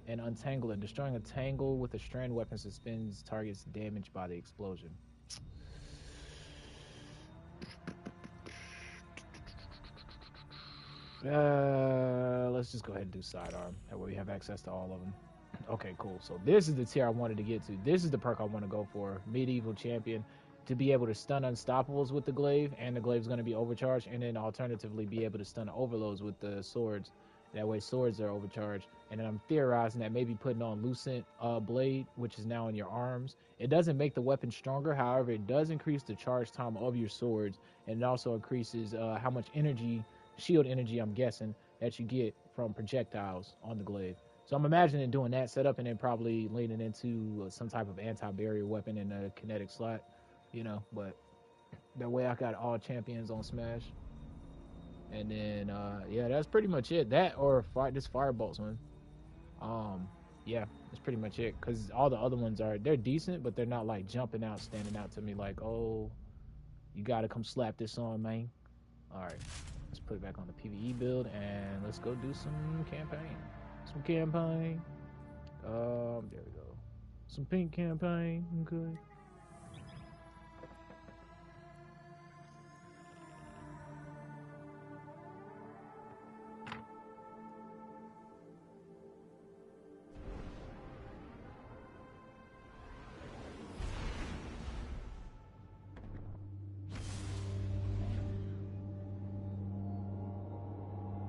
And untangle it. Destroying a tangle with a strand weapon suspends targets damaged by the explosion. Let's just go ahead and do sidearm. That way we have access to all of them. Okay, cool. So this is the tier I wanted to get to. This is the perk I want to go for. Medieval champion. To be able to stun unstoppables with the glaive, and the glaive is going to be overcharged, and then alternatively be able to stun overloads with the swords. That way swords are overcharged. And then I'm theorizing that maybe putting on Lucent blade, which is now in your arms. It doesn't make the weapon stronger. However, it does increase the charge time of your swords, and it also increases how much energy, shield energy, I'm guessing, that you get from projectiles on the glaive. So I'm imagining doing that setup and then probably leaning into some type of anti-barrier weapon in a kinetic slot, you know. But that way I got all champions on Smash. And then yeah, that's pretty much it. That or this firebolts one. Yeah, that's pretty much it. Cause all the other ones they're decent, but they're not like jumping out, standing out to me like, oh, you gotta come slap this on, man. All right, let's put it back on the PvE build and let's go do some campaign. There we go. Some pink campaign. Okay.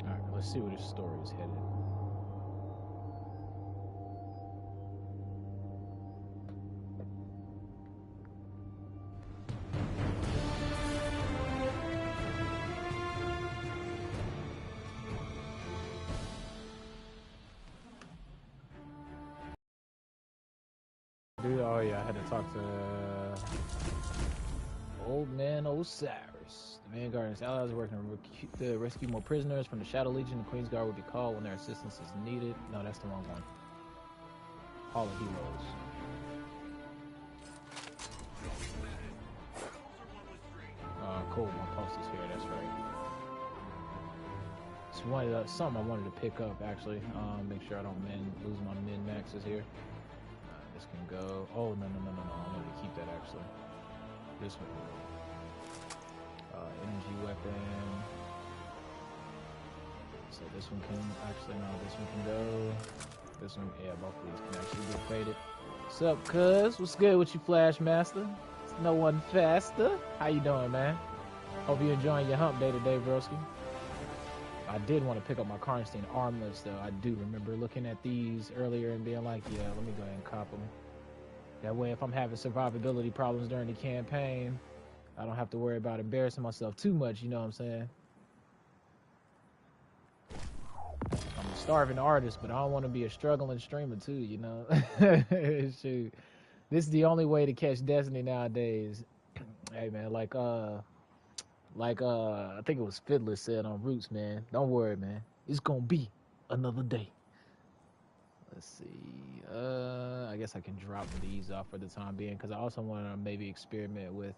All right, let's see where this story is headed. Dude, oh yeah, I had to talk to old man Osiris to Vanguard and his allies are working to rescue more prisoners from the Shadow Legion. The Queen's Guard will be called when their assistance is needed. No, that's the wrong one. Hall of Heroes. Cool, my post is here, that's right. It's something I wanted to pick up, actually. Make sure I don't lose my min-maxes here. This can go... Oh, no. I wanted to keep that, actually. This one. Energy weapon. So this one can... Actually, no, this one can go. This one, yeah, both of these can actually get faded. What's up, cuz? What's good with you, Flash Master? It's no one faster. How you doing, man? Hope you're enjoying your hump day today, broski. I did want to pick up my Karnstein armlets, though. I do remember looking at these earlier and being like, yeah, let me go ahead and cop them. That way, if I'm having survivability problems during the campaign, I don't have to worry about embarrassing myself too much, you know what I'm saying? I'm a starving artist, but I don't want to be a struggling streamer, too, you know? Shoot. This is the only way to catch Destiny nowadays. Hey, man, I think it was Fiddler said on Roots, man. Don't worry, man. It's gonna be another day. Let's see. I guess I can drop these off for the time being because I also want to maybe experiment with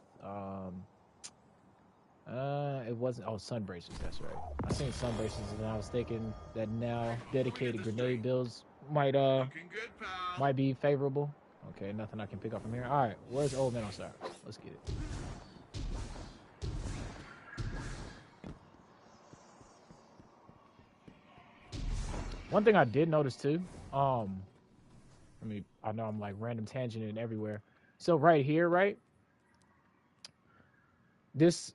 it wasn't sun braces, that's right. I seen sun braces and I was thinking that now dedicated grenade builds might be favorable. Okay, nothing I can pick up from here. Alright, where's Old Man Osiris? Let's get it. One thing I did notice too, I know I'm like random tangenting everywhere. So right here, right? This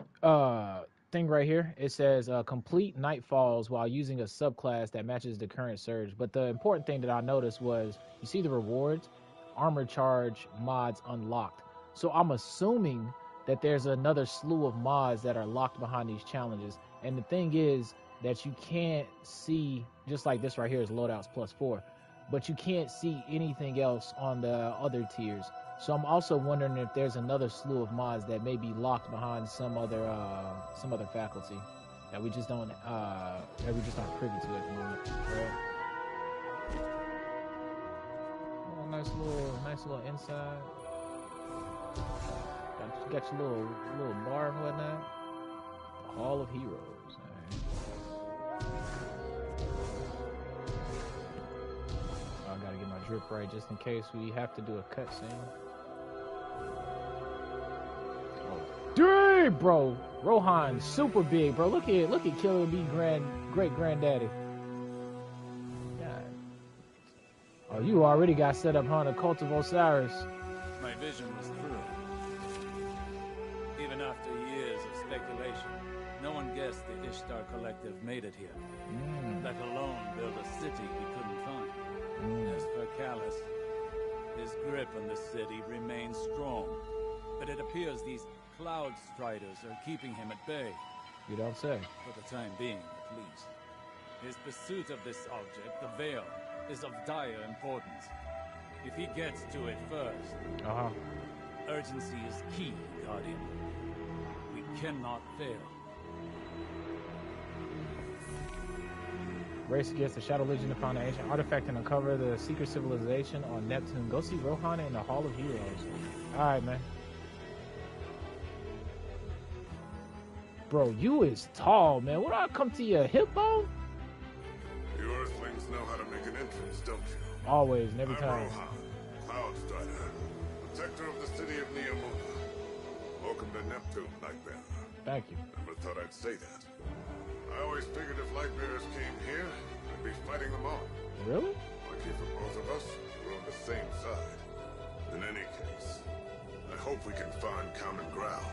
thing right here, it says complete Nightfalls while using a subclass that matches the current surge. But the important thing that I noticed was, you see the rewards? Armor charge mods unlocked. So I'm assuming that there's another slew of mods that are locked behind these challenges. And the thing is that you can't see, just like this right here is loadouts +4, but you can't see anything else on the other tiers. So I'm also wondering if there's another slew of mods that may be locked behind some other faculty that we just don't aren't privy to at the moment. Right? Oh, nice little inside. Got your little bar and whatnot. Hall of Heroes. I gotta get my drip right just in case we have to do a cutscene. Oh, dang, bro! Rohan, super big, bro. Look at Killer B great granddaddy. God. Oh, you already got set up, huh? The Cult of Osiris. My vision was through. Even after years of speculation, no one guessed the Ishtar Collective made it here. Let alone build a city we couldn't find. As for Callus, his grip on the city remains strong. But it appears these Cloud Striders are keeping him at bay. You don't say. For the time being, at least. His pursuit of this object, the Veil, is of dire importance. If he gets to it first, urgency is key, Guardian. We cannot fail. Race against the Shadow Legion to find an ancient artifact and uncover the secret civilization on Neptune. Go see Rohan in the Hall of Heroes. Alright, man. Bro, you is tall, man. Would I come to your hip bone? You Earthlings know how to make an entrance, don't you? Always and every time. Rohan, Cloud Strider, protector of the city of Neomuna. Welcome to Neptune, Nightbearer. Thank you. Never thought I'd say that. I always figured if Lightbearers came here, I'd be fighting them on. Really? Lucky for both of us, we're on the same side. In any case, I hope we can find common ground.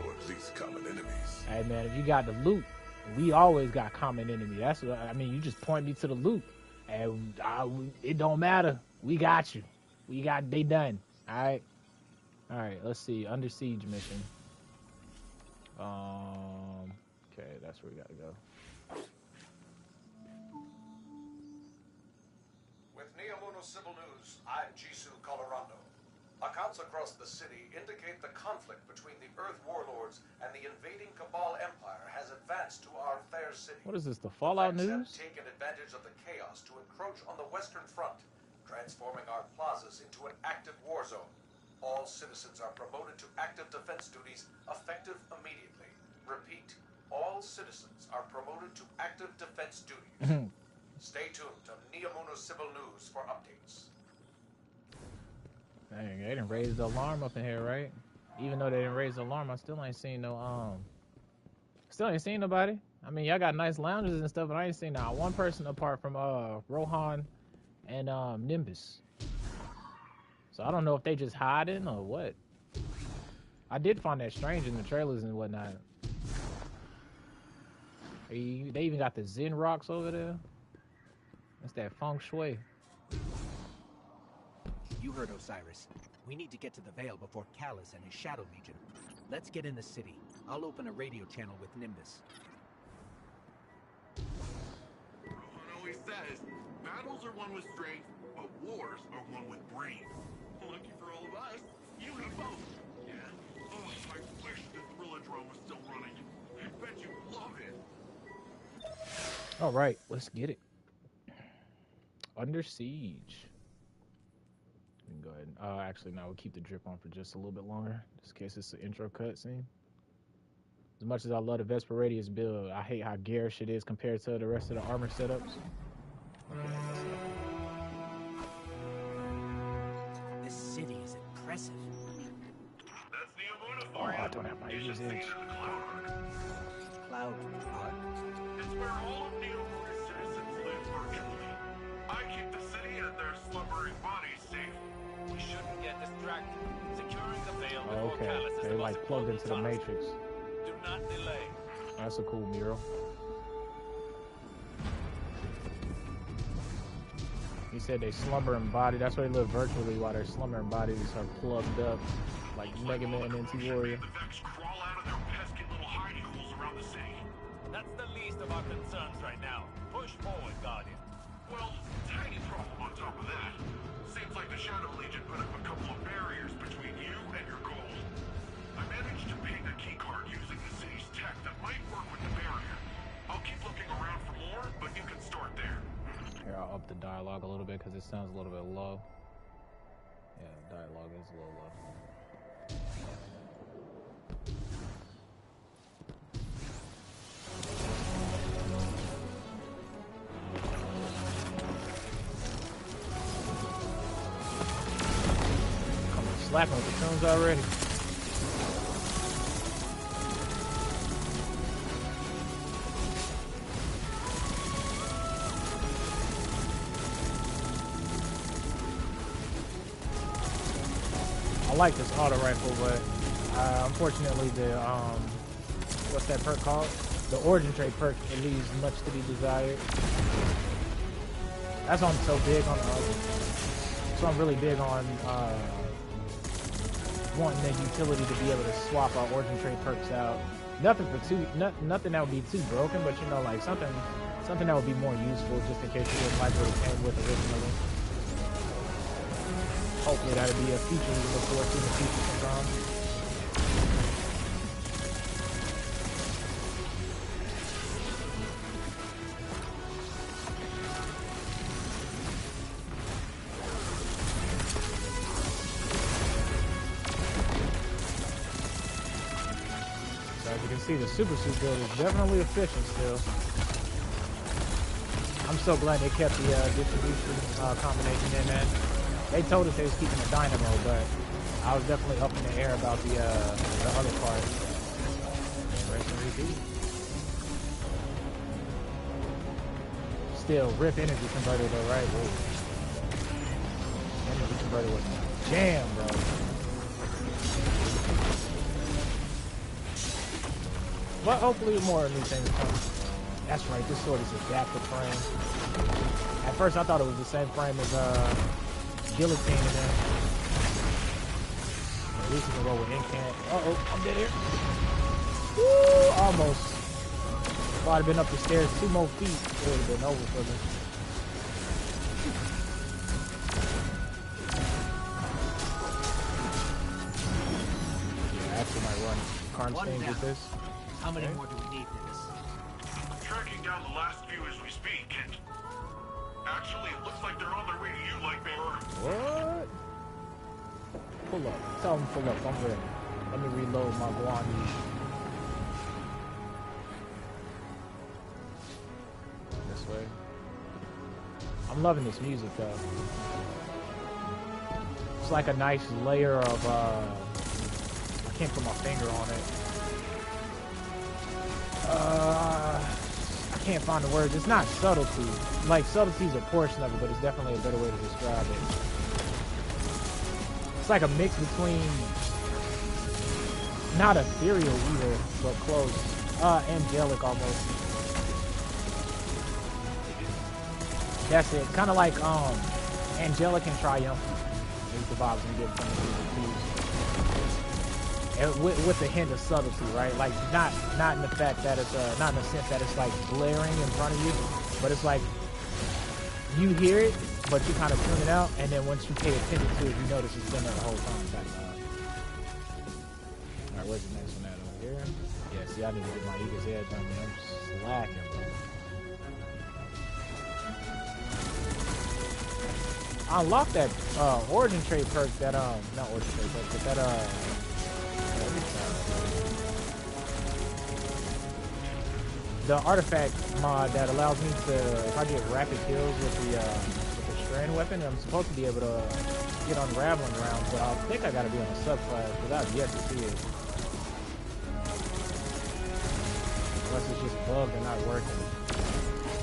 Or at least common enemies. Hey, man, if you got the loot, we always got common enemy. That's what I mean. You just point me to the loot, and it don't matter. We got you. They done. All right. Let's see. Under Siege mission. Okay, that's where we gotta go. With Neomuna Civil News, I'm Jisoo Colorado. Accounts across the city indicate the conflict between the Earth Warlords and the invading Cabal Empire has advanced to our fair city. What is this, the Fallout The news? Vex have taken advantage of the chaos to encroach on the Western Front, transforming our plazas into an active war zone. All citizens are promoted to active defense duties effective immediately. Repeat, all citizens are promoted to active defense duties. Stay tuned to Neomuno Civil News for updates. Dang, they didn't raise the alarm up in here, right? Even though they didn't raise the alarm, I still ain't seen no still ain't seen nobody. I mean, y'all got nice lounges and stuff, but I ain't seen not one person apart from Rohan and Nimbus. So I don't know if they just hiding or what. I did find that strange in the trailers and whatnot. They even got the Zen rocks over there. That's that feng shui. You heard Osiris. We need to get to the Veil before Callus and his Shadow Legion. Let's get in the city. I'll open a radio channel with Nimbus. Rohan always says, battles are won with strength, but wars are won with brains. Lucky for all of us, you have both. Yeah. Oh, I wish the Thrillodrome was still running. I bet you love it. All right, let's get it. Under Siege. We can go ahead and, actually, no, we'll keep the drip on for just a little bit longer, just in case it's an intro cutscene. As much as I love the Vesper Radius build, I hate how garish it is compared to the rest of the armor setups. This city is impressive. That's Neomuno Oh, for you. I don't have my You should see it usage. in the Cloud Arc. Cloud Arc. It's where all of Neomuno's citizens live virtually. I keep the city and their slumbering bodies safe. We shouldn't get distracted. Securing the veil Oh, before okay, Callus is they the like most plugged important into the task. Matrix. Do not delay. That's a cool mural. He said they slumber in body. That's why they live virtually while their slumbering bodies are plugged up, like Mega Man and NT Warrior. The Vex crawl out of their pesky little hidey holes around the city. That's the least of our concerns right now. Push forward, Guardian. Well, tiny problem on top of that. Seems like the Shadow Legion put up a couple of barriers between you and your goal. I managed to ping a keycard using the city's tech that might work with the barrier. I'll keep looking around for more, but you can start there. Here, I'll up the dialogue a little bit because it sounds a little bit low. Yeah, dialogue is a little low. Slapping with the tunes already. I like this auto rifle, but unfortunately the what's that perk called? The origin trait perk, it leaves much to be desired. That's why I'm so big on so I'm really big on wanting the utility to be able to swap our origin trait perks out. Nothing that would be too broken, but you know, like something that would be more useful just in case you didn't like what it came with originally. Hopefully that'll be a feature we look forward to in the future sometime. So as you can see, the super suit build is definitely efficient still. I'm so glad they kept the distribution combination in, man. They told us they was keeping the dynamo, but I was definitely up in the air about the other part. Rest and repeat. Still, Rift energy converter though, right? Whoa. Energy converter was jam, bro. But hopefully more new things come. That's right, this sword is adaptive frame. At first I thought it was the same frame as Guillotine in there. At least you can roll with Incant. Uh-oh, I'm dead here. Woo! Almost. If I'd have been up the stairs 2 more feet, it would have been over for me. run carnage things with this. How many more do we need for this? I'm tracking down the last few as we speak, and actually, it looks like they're on their way to you, Lightbearer. What? Pull up. Tell them pull up. I'm ready. Let me reload my Bounties. This way. I'm loving this music though. It's like a nice layer of I can't put my finger on it. I can't find the words. It's not subtlety. Like subtlety is a portion of it, but it's definitely a better way to describe it. It's like a mix between not ethereal either, but close. Angelic almost. That's it. Kind of like angelic and triumphant. Is the vibes I'm getting from the music. With a hint of subtlety, right? Like not in the fact that it's not in the sense that it's like blaring in front of you, but it's like you hear it, but you kind of tune it out, and then once you pay attention to it, you notice it's been there the whole time. All right, where's the next one at? Over here? Yeah, see, I need to get my Eagle's Edge on me. I'm slacking, bro. I unlocked that origin trait perk that not origin trait perk, but that the artifact mod that allows me to, if I get rapid kills with the strand weapon, I'm supposed to be able to get unraveling rounds, but I think I gotta be on a subclass because I've yet to see it. Unless it's just bugged and not working.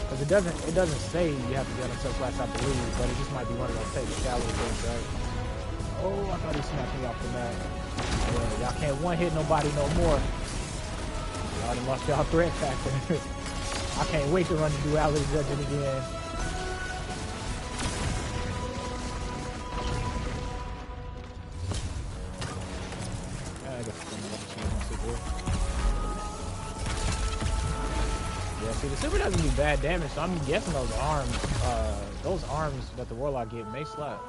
Because it doesn't say you have to be on a subclass, I believe, but it just might be one of those take shallow things, right? Oh, I thought he smacked me off the map. Yeah, y'all can't one hit nobody no more. Y'all done lost y'all threat factor. I can't wait to run the duality judging again. I guess yeah, see, the super doesn't do bad damage, so I'm guessing those arms that the Warlock get may slap.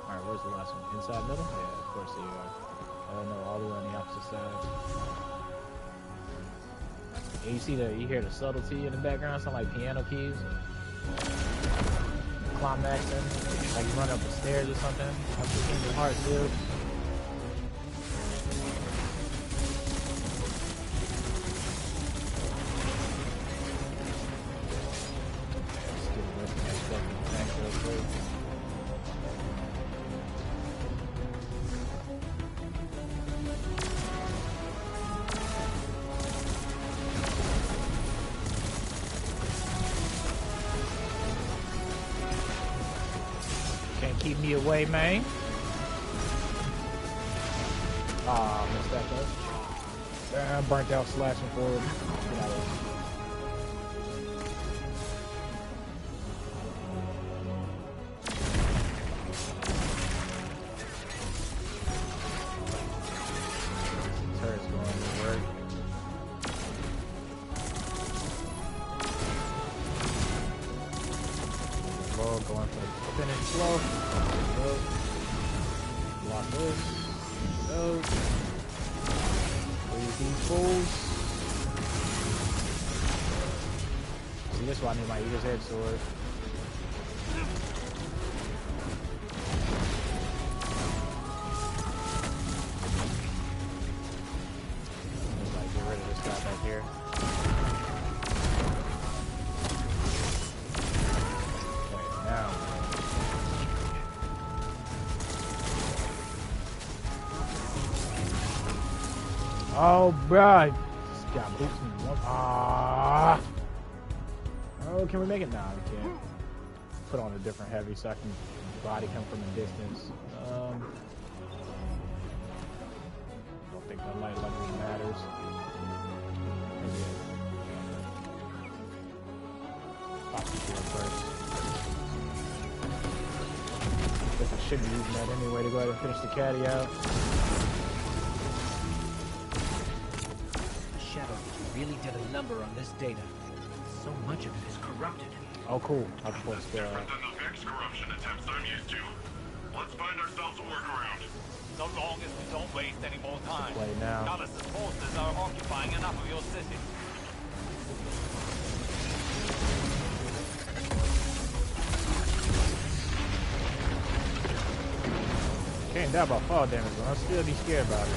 Alright, where's the last one? Inside middle? Yeah, of course they are. Oh no, all the way on the opposite side. And you hear the subtlety in the background, sound like piano keys. Climaxing, like you run up the stairs or something. Up the Kingdom Hearts dude. Keep me away, man. Ah, missed that though. Burnt out slashing forward. Get out of here. Turret's going to work. Low, going for the finish slow. Block this. Go. Freeze these fools. See, this is why I need my Eagle's Edge sword. Like, get rid of this guy back here. Okay, now. Oh, bruh. This guy boots me one. Ah. Oh, can we make it? Nah, we can't. Put on a different heavy so I can body him from a distance. Don't think the light level matters. Pop the shield first. Guess I should be using that anyway to go ahead and finish the caddy out. Shadow really did a number on this data. So much of it is corrupted. Oh, cool. I'll post Different than the Vex corruption attempts I'm used to. Let's find ourselves a workaround. So long as we don't waste any more time. Play now. Callus's forces are occupying enough of your city. Can't die by fall damage, but I'll still be scared about it.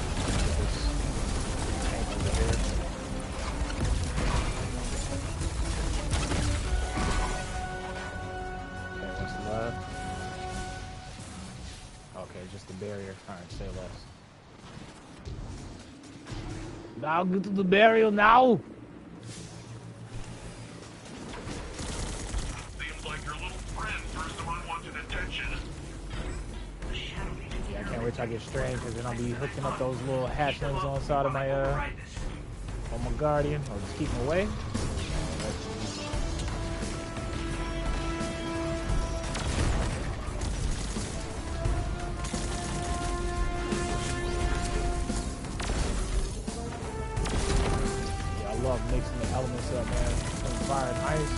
Okay, what's left? Okay, just the barrier. Alright, say less. Now get to the barrier now! Seems like your little friend threw some unwanted attention. Yeah, I can't wait till I get strange, because then I'll be hooking up those little hatchlings on the side of my, on my guardian. I'll just keep them away. Mixing the elements up, man. Between fire and ice.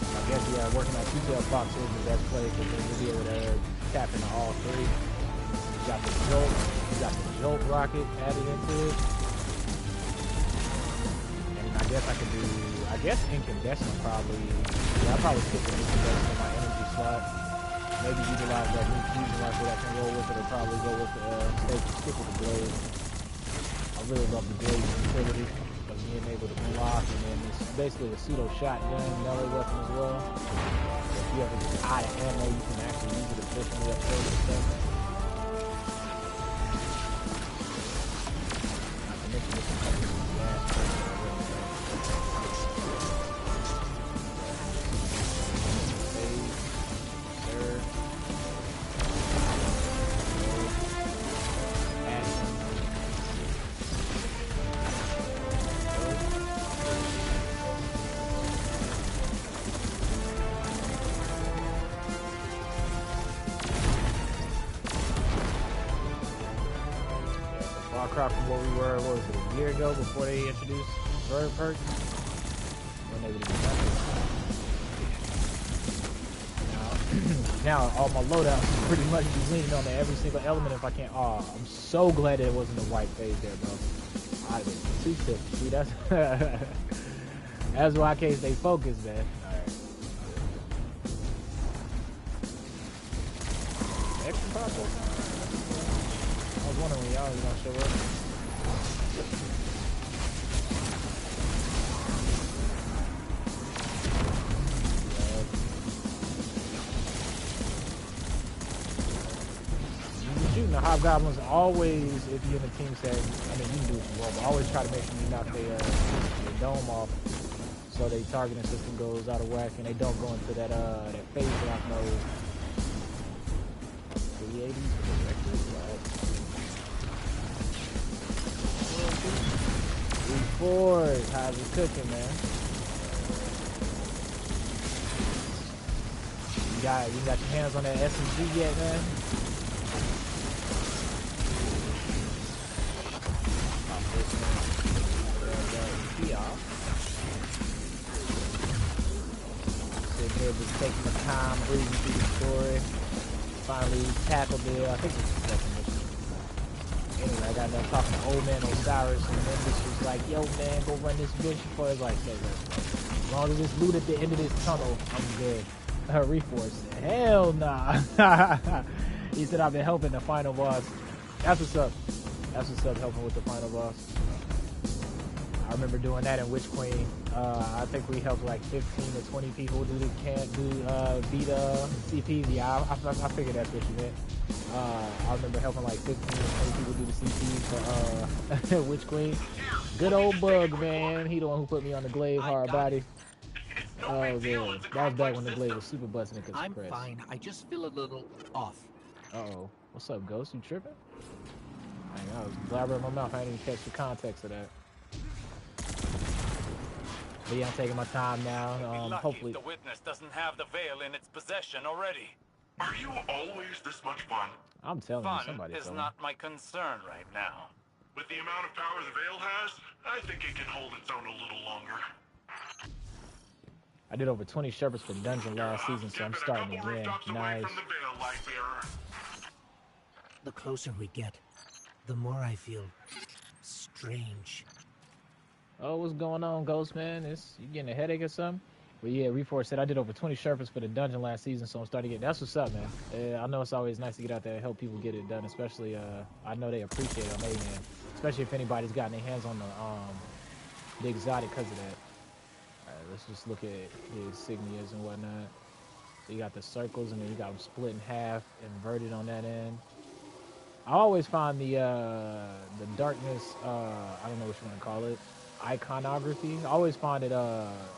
I guess, yeah, working on detail box is the best play because then you'll be able to tap into all three. You got the jolt rocket added into it. And I guess I could do, incandescent probably. Yeah, I'll probably stick with incandescent in my energy slot. Maybe utilize that new fusion rocket that can roll with it, or probably go with the, stick with the blade. I really love the blade's utility of being able to block, and then it's basically a pseudo shotgun melee weapon as well. So if you ever get out of ammo, you can actually use it efficiently up close and stuff. Not to mention this one has some gas. From where we were, what was it, a year ago before they introduced bird perks? When they would do nothing. Now all my loadouts pretty much be leaning on every single element if I can. Oh, I'm so glad that it wasn't a white phase there, bro. I'd have been too tipped. See, that's why I can't stay focused, man. Alright. Extra process? I was wondering when y'all was gonna show up. Shooting the hobgoblins always, if you're in a team setting, I mean you can do it as well, but always try to make sure you knock their dome off so their targeting system goes out of whack and they don't go into that phase lock mode. 380s for the record, right? 3-4, how's it cooking, man? You got your hands on that SMG yet, man? Sitting here just taking the time, breathing through the story. Finally tackled it. I think it's the second mission. Anyway, I got done talking to old man Osiris, and then this was like, yo man, go run this mission for us. Like, say less, bro. As long as it's loot at the end of this tunnel, I'm good. Reforce. Hell nah. He said I've been helping the final boss. That's what's up. That's what's up, helping with the final boss. I remember doing that in Witch Queen. I think we helped like 15 to 20 people beat CPs. Yeah, I figured that's what you meant. I remember helping like 15 to 20 people do the CPs for Witch Queen. Good old Bug, man. He the one who put me on the glaive hard body. Oh man, that was back when the glaive was super busting and could I'm suppress. fine. I just feel a little off. Uh-oh. What's up, Ghost? You tripping? Dang, I was blabbering in my mouth. I didn't even catch the context of that. But yeah, I'm taking my time now. Hopefully the witness doesn't have the veil in its possession already. Are you always this much fun? I'm telling you, Fun somebody is told me. not my concern right now. With the amount of power the veil has, I think it can hold its own a little longer. I did over 20 Shepherd's for Dungeon last season, so I'm starting again. Nice. The closer we get, the more I feel strange. Oh, what's going on, Ghost Man? You getting a headache or something? But yeah, Reforce said I did over 20 Shepherd's for the dungeon last season, so I'm starting to get. That's what's up, man. I know it's always nice to get out there and help people get it done, especially I know they appreciate it on A-Man, especially if anybody's gotten their hands on the exotic because of that. All right, let's just look at his insignias and whatnot. So you got the circles, and then you got them split in half, inverted on that end. I always find the darkness, I don't know what you want to call it, iconography. I always find it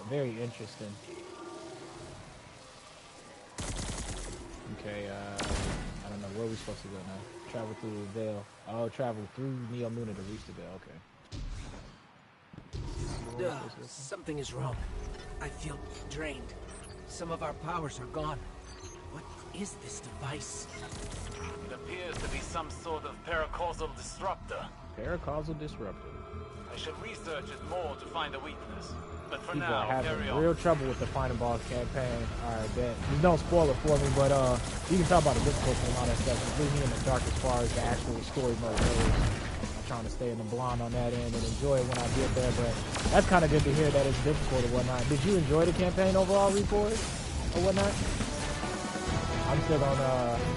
very interesting. Okay, I don't know where we're supposed to go now. Travel through the veil. Oh, travel through Neo Luna to reach the veil. Okay. Something is wrong. I feel drained. Some of our powers are gone. What is this device? It appears to be some sort of paracausal disruptor. Paracausal disruptor. I should research it more to find a weakness. But for People now, are having carry on. real trouble with the Final Boss campaign. Alright, bet. Just don't spoil it for me, but you can talk about the difficulty and all that stuff. It's leaving me in the dark as far as the actual story mode goes. I'm trying to stay in the blonde on that end and enjoy it when I get there, but that's kind of good to hear that it's difficult or whatnot. Did you enjoy the campaign overall, Reforce, or whatnot? I'm still on,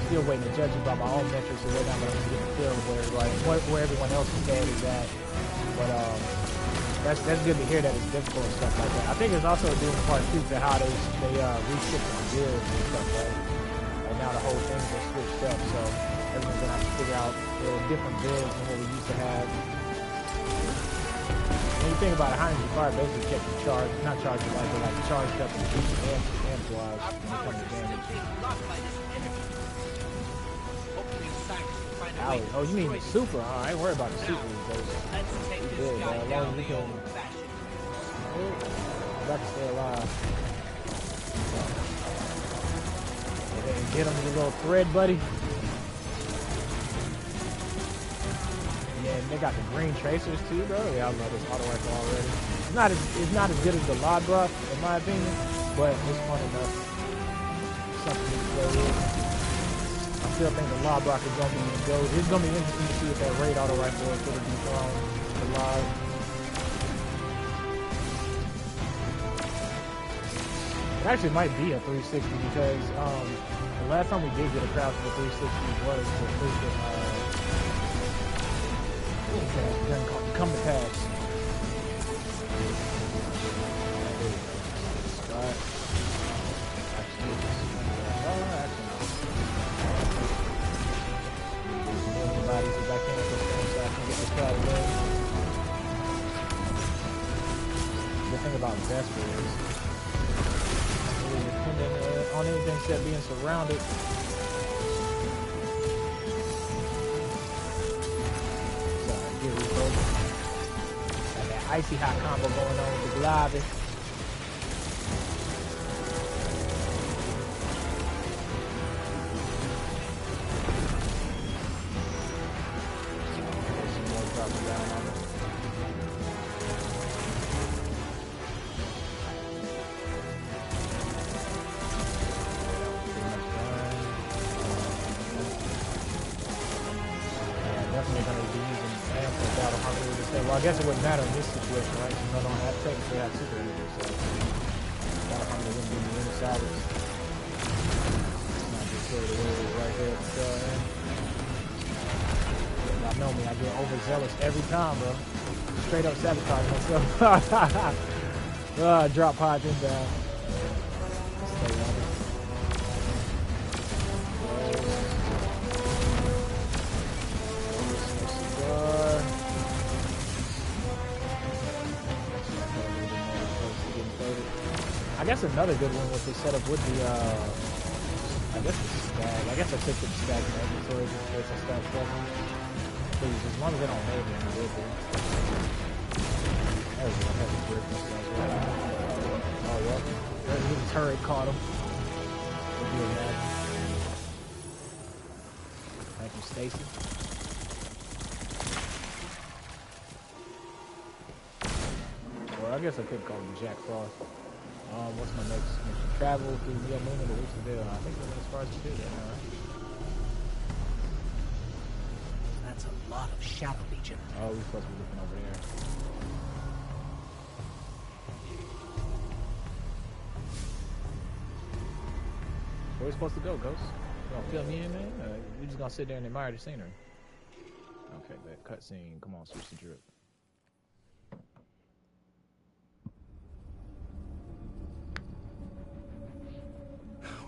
still waiting to judge it by my own metrics or whatnot, but I'm just getting a feel of where everyone else is at is at. But that's good to hear that it's difficult and stuff like that. I think it's also due in part too to how they reshift the builds and stuff, right? And now the whole things are switched up, so everyone's gonna have to figure out different builds than what we used to have. When you think about it, High Energy Fire basically kept you charged, not charged your life, but like charged up and decent amp-wise when it comes to damage. Owie. Oh, you mean the super? Oh, I ain't worried about the super. It's good, as long as we can. Oh, I'm about to stay alive. Okay, get him with a little thread, buddy. Yeah, and they got the green tracers too, bro. Yeah, I love this auto rifle already. It's not as good as the Lod buff, in my opinion, but it's fun enough. Something to play with. I still think the Lob Rock is going to be go. It's going to be interesting to see if that raid auto rifle is going to be thrown the Lob. It actually might be a 360 because the last time we did get a crowd for 360 was the freaking come to pass. Bodies as I can so I can get this crowd away. The thing about Vesper is really dependent on anything except being surrounded. Sorry, get refocused. Got that icy hot combo going on with the Glavin. I guess it wouldn't matter in this situation, right? You don't have to technically have super energy, so Battle Hunter wouldn't give me any salvage. Not just throw it away right here at the tail end. Y'all know me, I get overzealous every time, bro. Straight up sabotage myself. Drop pod thing down. Stay on it. I guess another good one with this setup would be, I guess the stag. I guess I took the stag in inventory just in case I start struggling. Please, as long as they don't hate me, I'm good there. There's one heavy grip and stuff. Oh, well. The turret caught him. What do you imagine? Thank you, Stacy. Or I guess I could call him Jack Frost. What's my next mission? Travel through Neo Moon to reach the Veil. I think we're as far as we did that now, right? That's a lot of Shadow Legion. Oh, we're supposed to be looking over there. Where we supposed to go, Ghost? You gonna fill me in, man? We just gonna sit there and admire the scenery. Okay, that cutscene. Come on, switch the drip.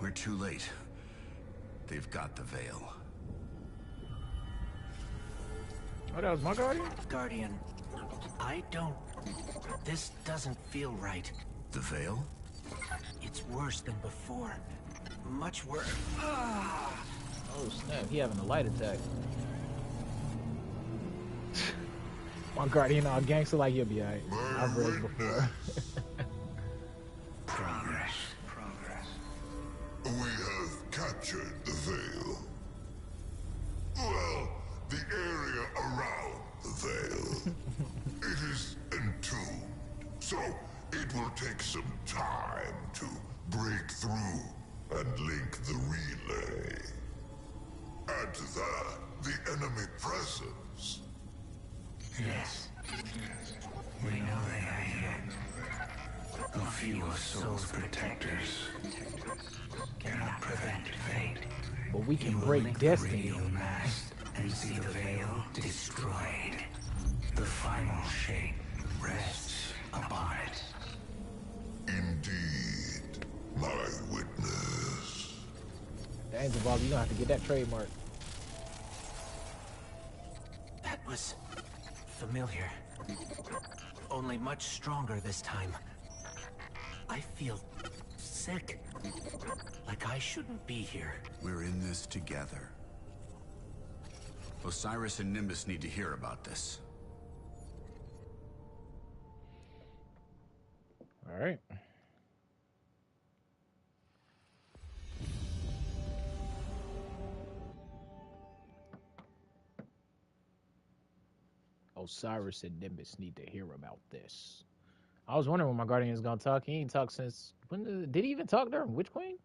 We're too late. They've got the veil. Oh, that was my guardian? Guardian, I don't... This doesn't feel right. The veil? It's worse than before. Much worse. Oh, snap. He having a light attack. My guardian all gangster like you'll be alright. I've read it before. Progress. We have captured the veil. Well, the area around the veil. It is entombed, so it will take some time to break through and link the relay. Add to that the enemy presence. Yes. We know they are here. A few of Soul's protectors cannot prevent fate. But we can You will break link destiny. the radio mast and see the veil destroyed. The final shape rests upon it. Indeed, my witness. Dang, Zavala, you gonna have to get that trademark. That was... familiar. Only much stronger this time. I feel... sick. Like I shouldn't be here. We're in this together. Osiris and Nimbus need to hear about this. All right. Osiris and Nimbus need to hear about this. I was wondering when my guardian is gonna talk. He ain't talked since when? Did he even talk during Witch Queen?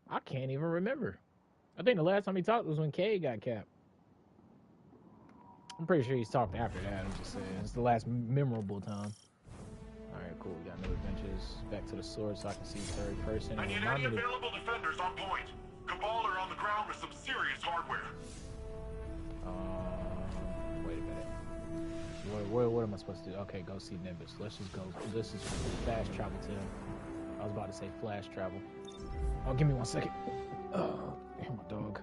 I can't even remember. I think the last time he talked was when Kay got capped. I'm pretty sure he's talked after that. I'm just saying it's the last memorable time. All right, cool. We got new adventures. Back to the sword so I can see third person. I need any available defenders on point. Cabal are on the ground with some serious hardware. Wait a minute. What am I supposed to do? Okay, go see Nimbus. Let's just go. This is fast travel to him. I was about to say flash travel. Oh, give me 1 second. Oh, here's my dog.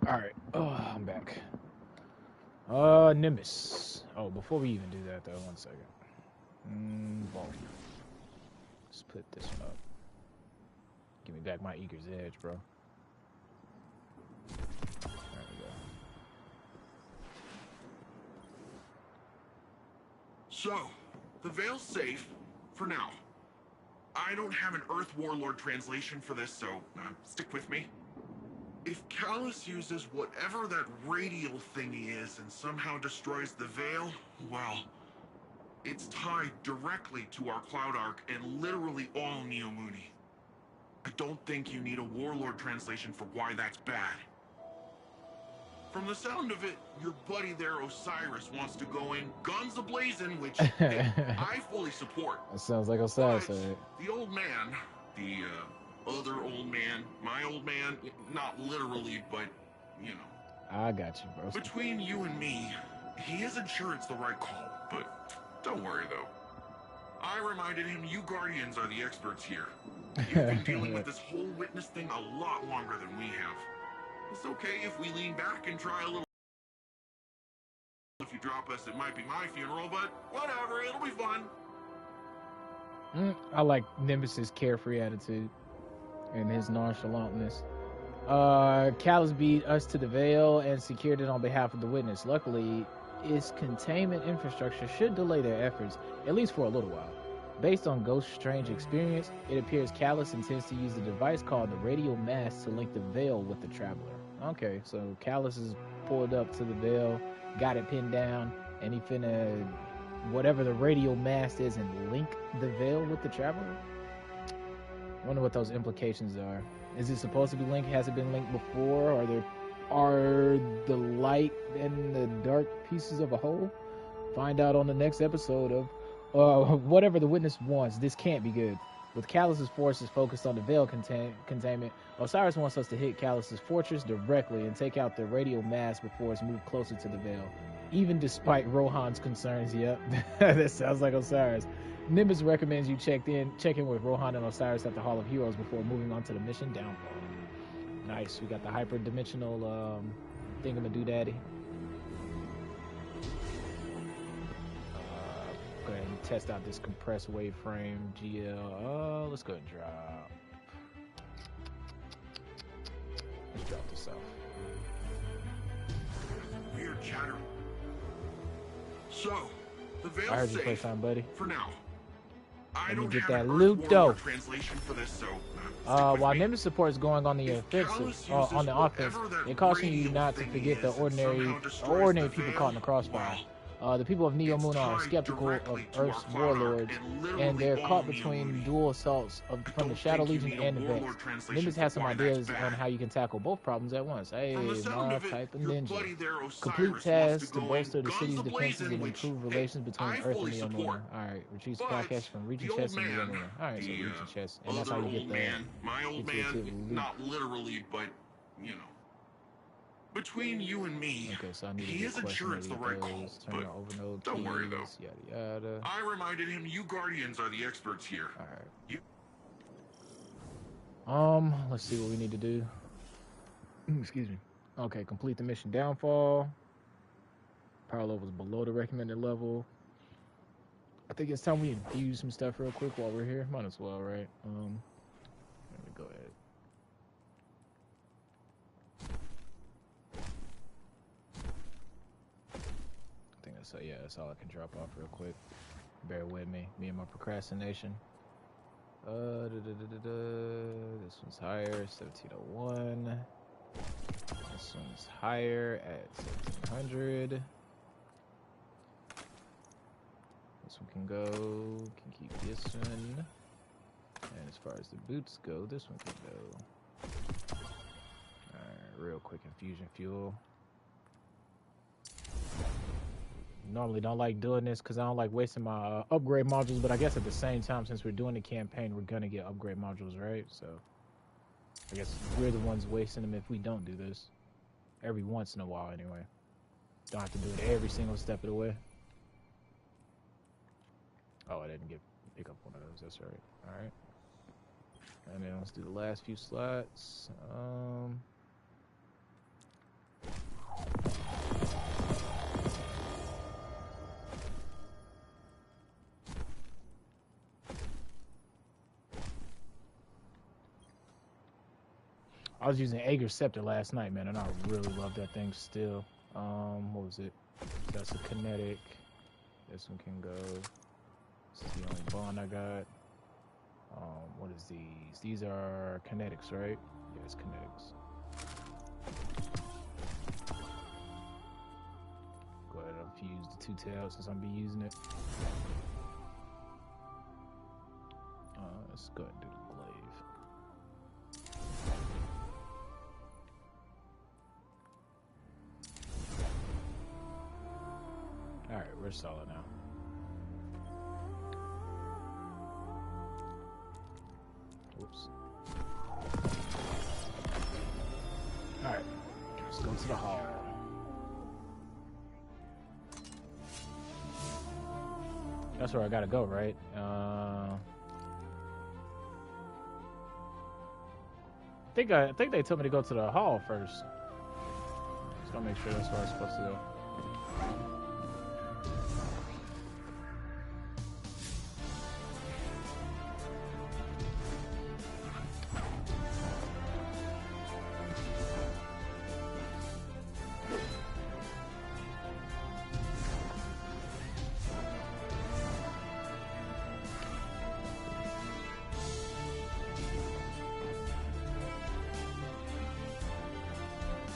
All right. Oh, I'm back. Nimbus. Oh, before we even do that, though, 1 second. Vault. Let's put this one up. Give me back my Eager's Edge, bro. There we go. So, the Veil's safe for now. I don't have an Earth Warlord translation for this, so stick with me. If Callus uses whatever that radial thingy is and somehow destroys the Veil, well, it's tied directly to our Cloud Arc and literally all Neomuni. I don't think you need a Warlord translation for why that's bad. From the sound of it, your buddy there, Osiris, wants to go in guns a-blazing, which hey, I fully support. That sounds like Osiris. But the old man, the other old man, my old man, not literally, but, you know. I got you, bro. Between you and me, he isn't sure it's the right call, but don't worry, though. I reminded him you Guardians are the experts here. You've been dealing with this whole witness thing a lot longer than we have. It's okay if we lean back and try a little. If you drop us, it might be my funeral, but whatever, it'll be fun. I like Nimbus's carefree attitude and his nonchalantness. Callus beat us to the Veil and secured it on behalf of the witness. Luckily, its containment infrastructure should delay their efforts, at least for a little while. Based on Ghost's strange experience, it appears Callus intends to use the device called the radio mast to link the Veil with the Traveler. Okay, so Callus is pulled up to the Veil, got it pinned down, and he finna whatever the radio mast is and link the Veil with the Traveler? I wonder what those implications are. Is it supposed to be linked? Has it been linked before? Are the light and the dark pieces of a whole? Find out on the next episode of whatever the witness wants. This can't be good. With Callus's forces focused on the Veil containment, Osiris wants us to hit Callus's fortress directly and take out the radio mast before it's moved closer to the Veil. Even despite Rohan's concerns, yep, that sounds like Osiris. Nimbus recommends you check in with Rohan and Osiris at the Hall of Heroes before moving on to the mission Downfall. Nice, we got the hyper-dimensional thingamadoo-daddy. Go ahead and test out this compressed waveframe GL. Let's go ahead and drop. Let's drop this off. Weird chatter. So, the Veil's I heard you safe first time, buddy. for now. Let me get that loot, though. Translation for this, so while Nimbus support is going on the offensive, on the offense, they caution you not to forget the ordinary people caught in the crossfire. The people of Neo Moon are skeptical of Earth's warlords, and they're caught between dual assaults from the Shadow Legion and the Vex. Nimbus has some ideas on how you can tackle both problems at once. Hey, my type of ninja. Complete tasks to bolster the city's defenses and improve relations between Earth and Neo Moon. Alright, retrieve supply cache from Region Chest and Neo Moon. Alright, so Region Chest. And that's how you get my old man, not literally, but, you know. Between you and me, okay, so I need he isn't sure it's the right call, but don't worry though. Yada, yada. I reminded him you Guardians are the experts here. Alright. Let's see what we need to do. Excuse me. Okay, complete the mission Downfall. Power level is below the recommended level. I think it's time we infuse some stuff real quick while we're here. Might as well, right? Let me go ahead. So yeah, that's all I can drop off real quick. Bear with me and my procrastination. This one's higher, 1701. This one's higher at 1700. This one can go, can keep this one. And as far as the boots go, this one can go. Alright, real quick infusion fuel. Normally don't like doing this because I don't like wasting my upgrade modules, but I guess at the same time, since we're doing the campaign, we're gonna get upgrade modules, right? So I guess we're the ones wasting them if we don't do this. Every once in a while anyway. Don't have to do it every single step of the way. Oh, I didn't pick up one of those, that's right. Alright. And then let's do the last few slots. I was using Ager's Scepter last night, man, and I really love that thing still. What was it? That's a kinetic. This one can go. This is the only bond I got. What is these? These are kinetics, right? Yeah, it's kinetics. Go ahead and fuse the two tails since I'm be using it. Let's go ahead and do the glaive. Alright, we're solid now. Whoops. Alright, let's go to the hall. That's where I gotta go, right? I think they told me to go to the hall first. Just gotta make sure that's where I'm supposed to go.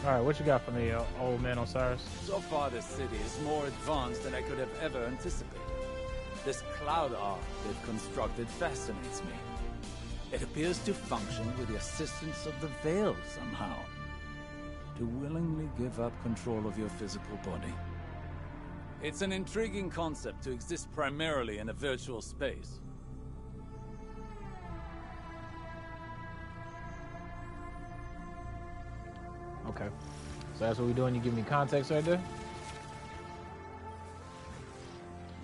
Alright, what you got for me, old man Osiris? So far, this city is more advanced than I could have ever anticipated. This cloud ark they've constructed fascinates me. It appears to function with the assistance of the veil somehow. To willingly give up control of your physical body. It's an intriguing concept to exist primarily in a virtual space. Okay. So that's what we're doing. You give me context right there?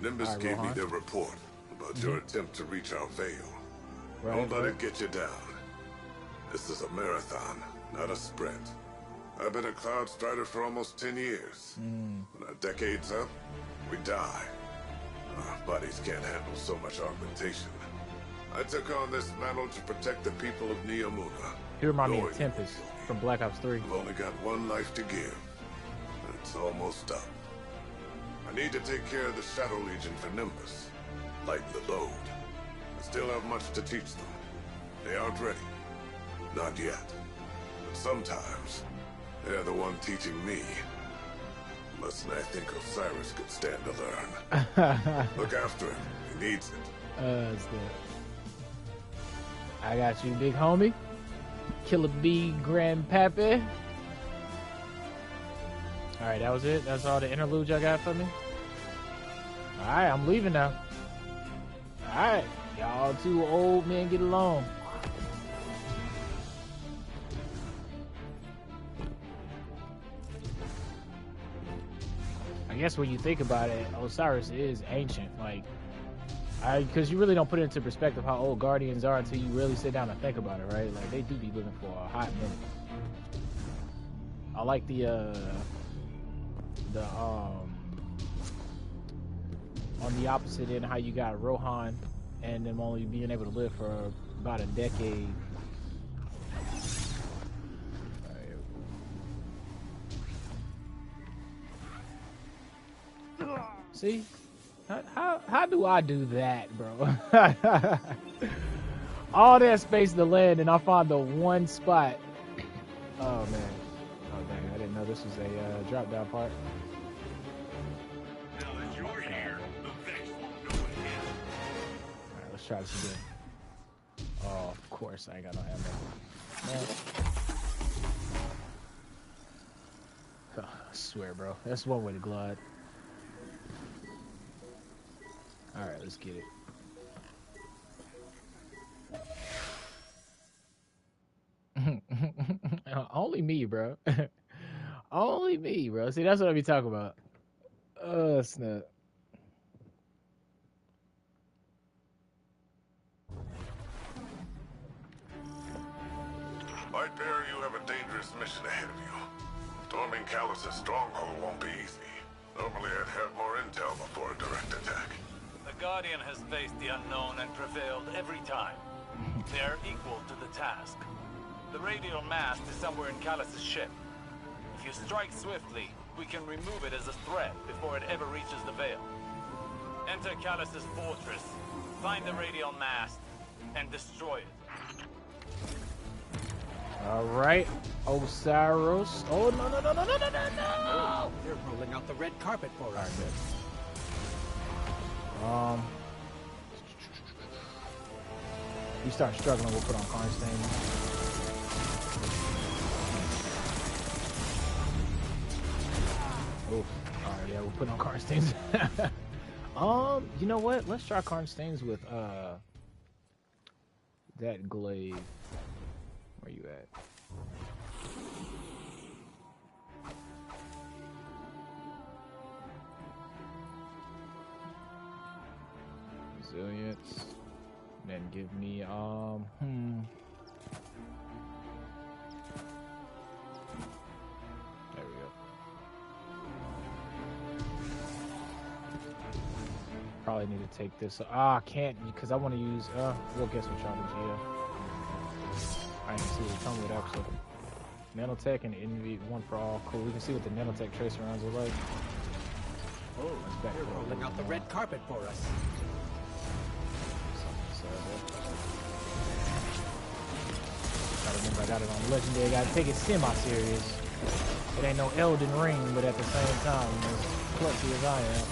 Nimbus All right, gave me Rohan. their report about your attempt to reach our veil. Right, Don't let right. it get you down. This is a marathon, not a sprint. I've been a Cloud Strider for almost 10 years. When our decade's up, we die. Our bodies can't handle so much augmentation. I took on this mantle to protect the people of Neomuna. He remind me of knowing Tempest from Black Ops 3. I've only got one life to give. And it's almost up. I need to take care of the Shadow Legion for Nimbus. Lighten the load. I still have much to teach them. They aren't ready. Not yet. But sometimes, they're the one teaching me. Less than I think Osiris could stand to learn. Look after him. He needs it. It's good. I got you, big homie. Killer B, Grandpappy. Alright, that was it. That's all the interludes y'all got for me. Alright, I'm leaving now. Alright, y'all two old men get along. I guess when you think about it, Osiris is ancient. Like, because you really don't put it into perspective how old Guardians are until you really sit down and think about it, right? Like, they do be living for a hot minute. I like the on the opposite end, how you got Rohan and them only being able to live for about a decade. See? How do I do that, bro? All that space to land, and I found the one spot. Oh, man. Oh, dang. I didn't know this was a drop-down part. Now that you're here, the Vex won't know it yet. Alright, let's try this again. Oh, of course. I ain't got no ammo. Man. Oh, I swear, bro. That's one way to glide. Alright, let's get it. Only me, bro. Only me, bro. See, that's what I be talking about. Snap. Lightbearer, you have a dangerous mission ahead of you. Storming Callus's stronghold won't be easy. Normally I'd have more intel before a direct attack. The Guardian has faced the unknown and prevailed every time. They are equal to the task. The radial mast is somewhere in Callus's ship. If you strike swiftly, we can remove it as a threat before it ever reaches the Veil. Enter Callus's fortress, find the radial mast, and destroy it. Alright, Osiris. Oh, no. They're rolling out the red carpet for us. We start struggling, we'll put on Karnstein. Oh, alright, yeah, we'll put on Karnsteins. You know what? Let's try Karnsteins with that glaive. Where you at? resilience. Then give me There we go. Probably need to take this. I can't because I want to use. We'll guess what y'all do. Yeah. I didn't see what come with actually. Nanotech and Envy, one for all. Cool. We can see what the nanotech tracer rounds are like. Oh, they're rolling out the red carpet for us. Gotta remember I got it on Legendary. Gotta take it semi-serious. It ain't no Elden Ring, but at the same time, as clutchy as I am.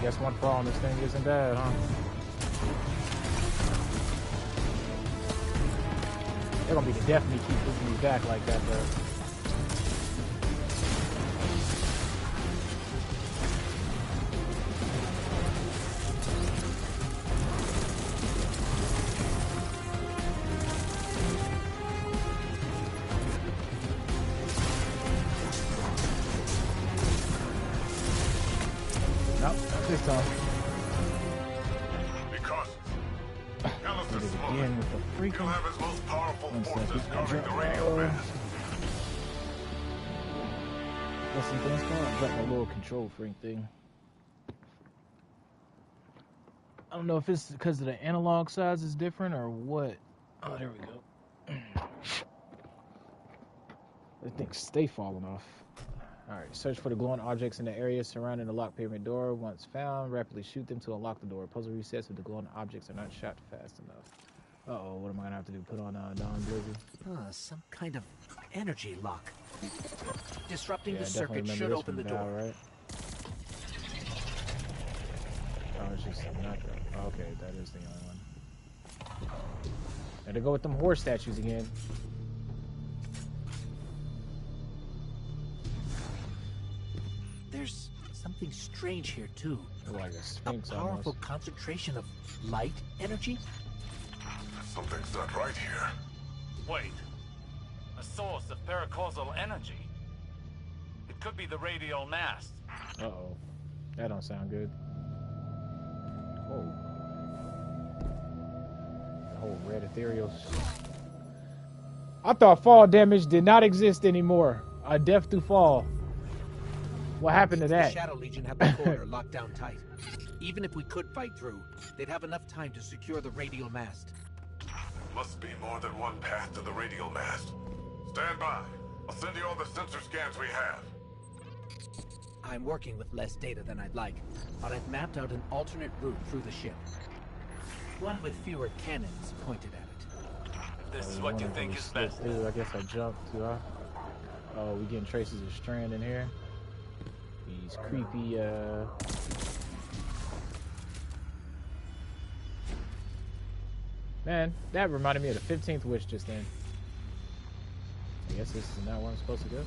Guess one for all on this thing isn't bad, huh? They're gonna be the death me keep pushing me back like that, though. Control freak thing. I don't know if it's because of the analog size is different or what. Oh, there we go. The things stay falling off. Alright, search for the glowing objects in the area surrounding the locked pyramid door. Once found, rapidly shoot them to unlock the door. Puzzle resets if the glowing objects are not shot fast enough. Uh-oh, what am I gonna have to do? Put on Dawn Blizzard? Some kind of energy lock. Disrupting the circuit should open the door. Right? Oh, it's just not. Oh, okay, that is the only one. And to go with them horse statues again. There's something strange here too. Like a sphinx, a powerful almost. Concentration of light energy. Something's not right here. Wait. A source of paracausal energy. It could be the radial mast. Uh-oh. That don't sound good. Whoa. The whole red ethereal. I thought fall damage did not exist anymore. A death through fall. What happened to that? The Shadow Legion have the corner locked down tight. Even if we could fight through, they'd have enough time to secure the radial mast. Must be more than one path to the radial mast. Stand by. I'll send you all the sensor scans we have. I'm working with less data than I'd like, but I've mapped out an alternate route through the ship. One with fewer cannons pointed at it. If this is what you think is best. I guess I jumped too high. Oh, we getting traces of Strand in here. These creepy, Man, that reminded me of the 15th wish just then. I guess this is not where I'm supposed to go.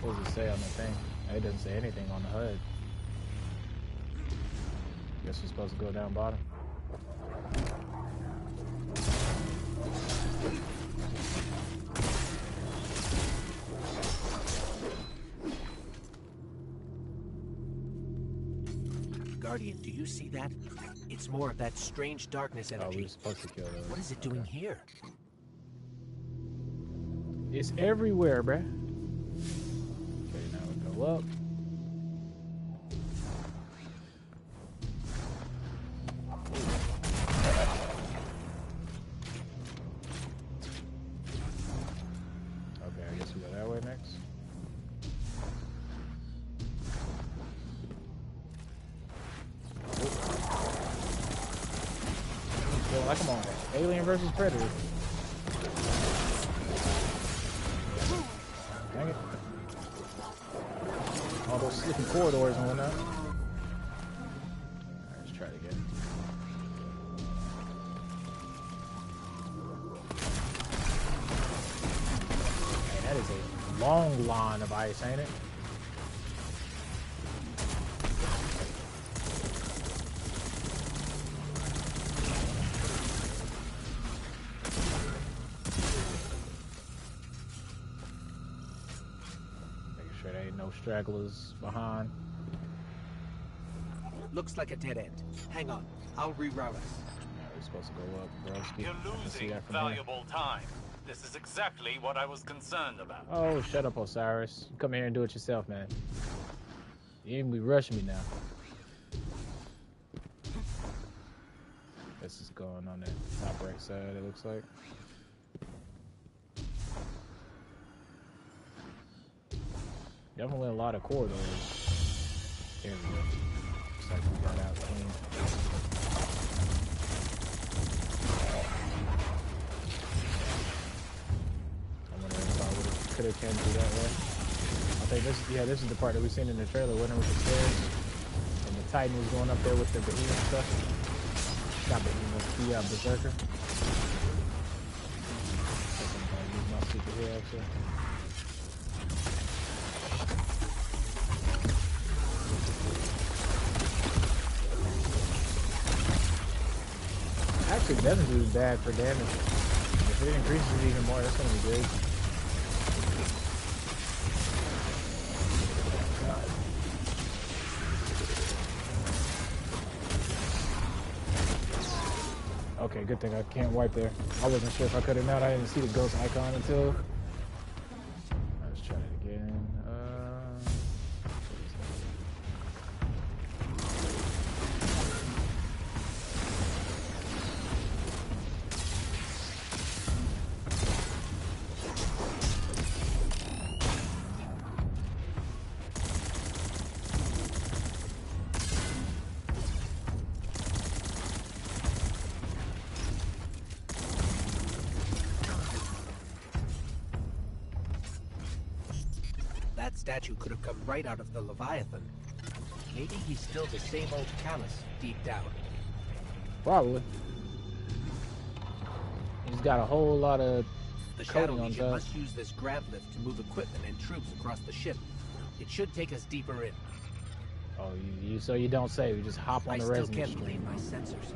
What does it say on the thing? It doesn't say anything on the HUD. Guess we're supposed to go down bottom. Guardian, do you see that? It's more of that strange darkness Oh, energy. we were supposed to kill those. What is it doing here? It's everywhere, bruh. Okay, now we go up. Okay, I guess we go that way next. Yo, like, come on, Alien versus Predator. Dang it. All those slippy corridors and whatnot. Alright, let's try it again. Man, that is a long line of ice, ain't it? No stragglers behind. Looks like a dead end. Hang on, I'll reroute us. Yeah, we're supposed to go up, broski. You're losing valuable time. This is exactly what I was concerned about. Oh, shut up, Osiris. Come here and do it yourself, man. You ain't be rushing me now. This is going on that top right side, it looks like. Definitely a lot of corridors. There we go. Looks like we got out clean. I wonder if I could have came through that way. I think this is the part that we seen in the trailer, wasn't it, with the stairs? And the Titan was going up there with the behemoth stuff. Not behemoth, the berserker. I'm gonna use my secret here actually. Actually, doesn't do bad for damage. If it increases it even more, that's gonna be good. Okay, good thing I can't wipe there. I wasn't sure if I could or not. I didn't see the ghost icon until. Let's try it again. That statue could have come right out of the Leviathan. Maybe he's still the same old Callus deep down. Probably. He's got a whole lot of The Shadow coating on Legion top. must use this grav lift to move equipment and troops across the ship. It should take us deeper in. Oh, so you don't say. We just hop on I the still resonance can't stream. believe my sensors.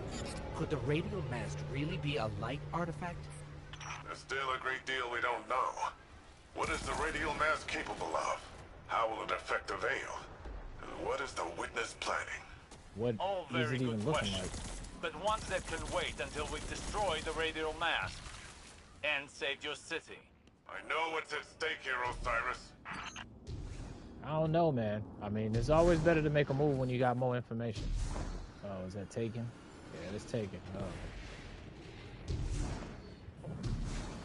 Could the radial mast really be a light artifact? There's still a great deal we don't know. What is the radial mass capable of? How will it affect the Veil? And what is the Witness planning? What All is very it even good looking questions, like? but ones that can wait until we destroy the radial mass and save your city. I know what's at stake here, Osiris. I don't know, man. I mean, it's always better to make a move when you got more information. Oh, is that taken? Yeah, it's taken. Oh.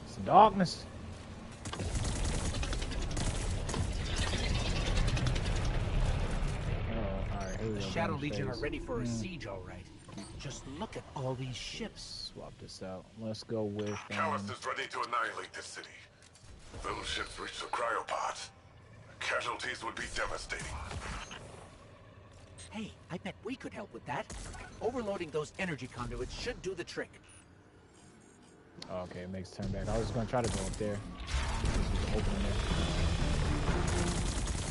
Some darkness. Oh, all right. Here we The go. Shadow Damage Legion are phase. ready for a siege, all right. Just look at all these ships. Swap this out. Let's go with. Callus is ready to annihilate this city. Those ships reach the cryopods. The casualties would be devastating. Hey, I bet we could help with that. Overloading those energy conduits should do the trick. Oh, okay, it makes turn back. I was gonna try to go up there. This is open there.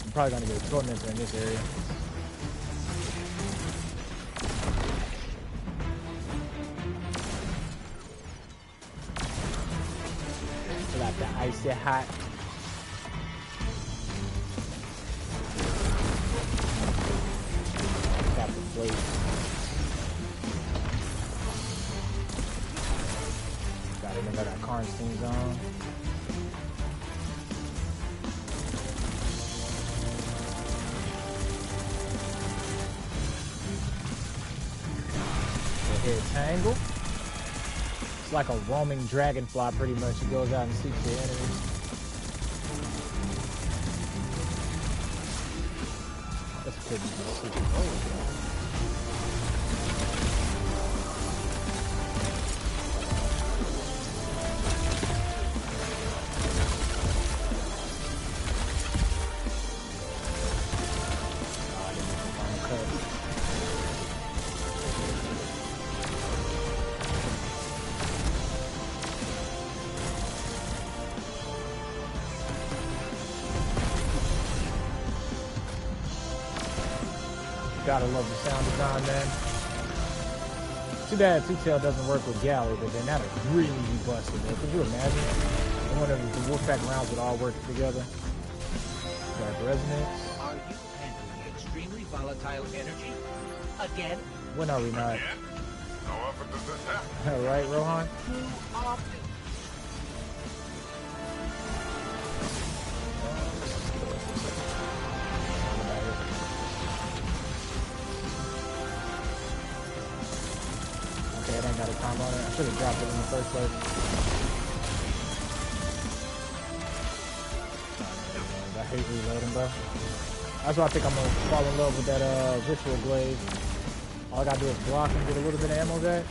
I'm probably gonna get a tormentor in this area. Got the icy hot. Got the plate. Got it. Got Karnstein's on. Here, Tangle. It's like a roaming dragonfly, pretty much. It goes out and seeks the enemies. That's pretty good. Gotta love the sound design, man. Too bad Two-Tail doesn't work with Galley, but then that'd really be busted, though. Could you imagine? I wonder if the Wolfpack rounds would all work together. Dark Resonance. Are you handling extremely volatile energy? Again? When are we not? Again? How often does this happen? Alright, Rohan? Too often. Okay, it ain't got a time on it. I should have dropped it in the first place. I hate reloading, bro. That's why I think I'm gonna fall in love with that Ritual Glaive. All I gotta do is block and get a little bit of ammo back.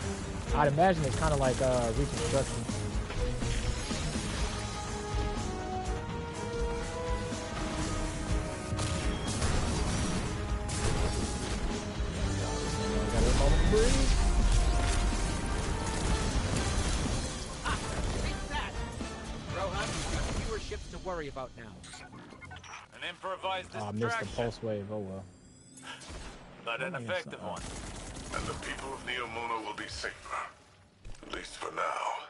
I'd imagine it's kind of like Reconstruction. Got a moment to breathe. Rohan, you've got fewer ships to worry about now. An improvised Oh, I distraction. missed the pulse wave. Oh well. But an effective one. And the people of Neomuna will be safer. At least for now.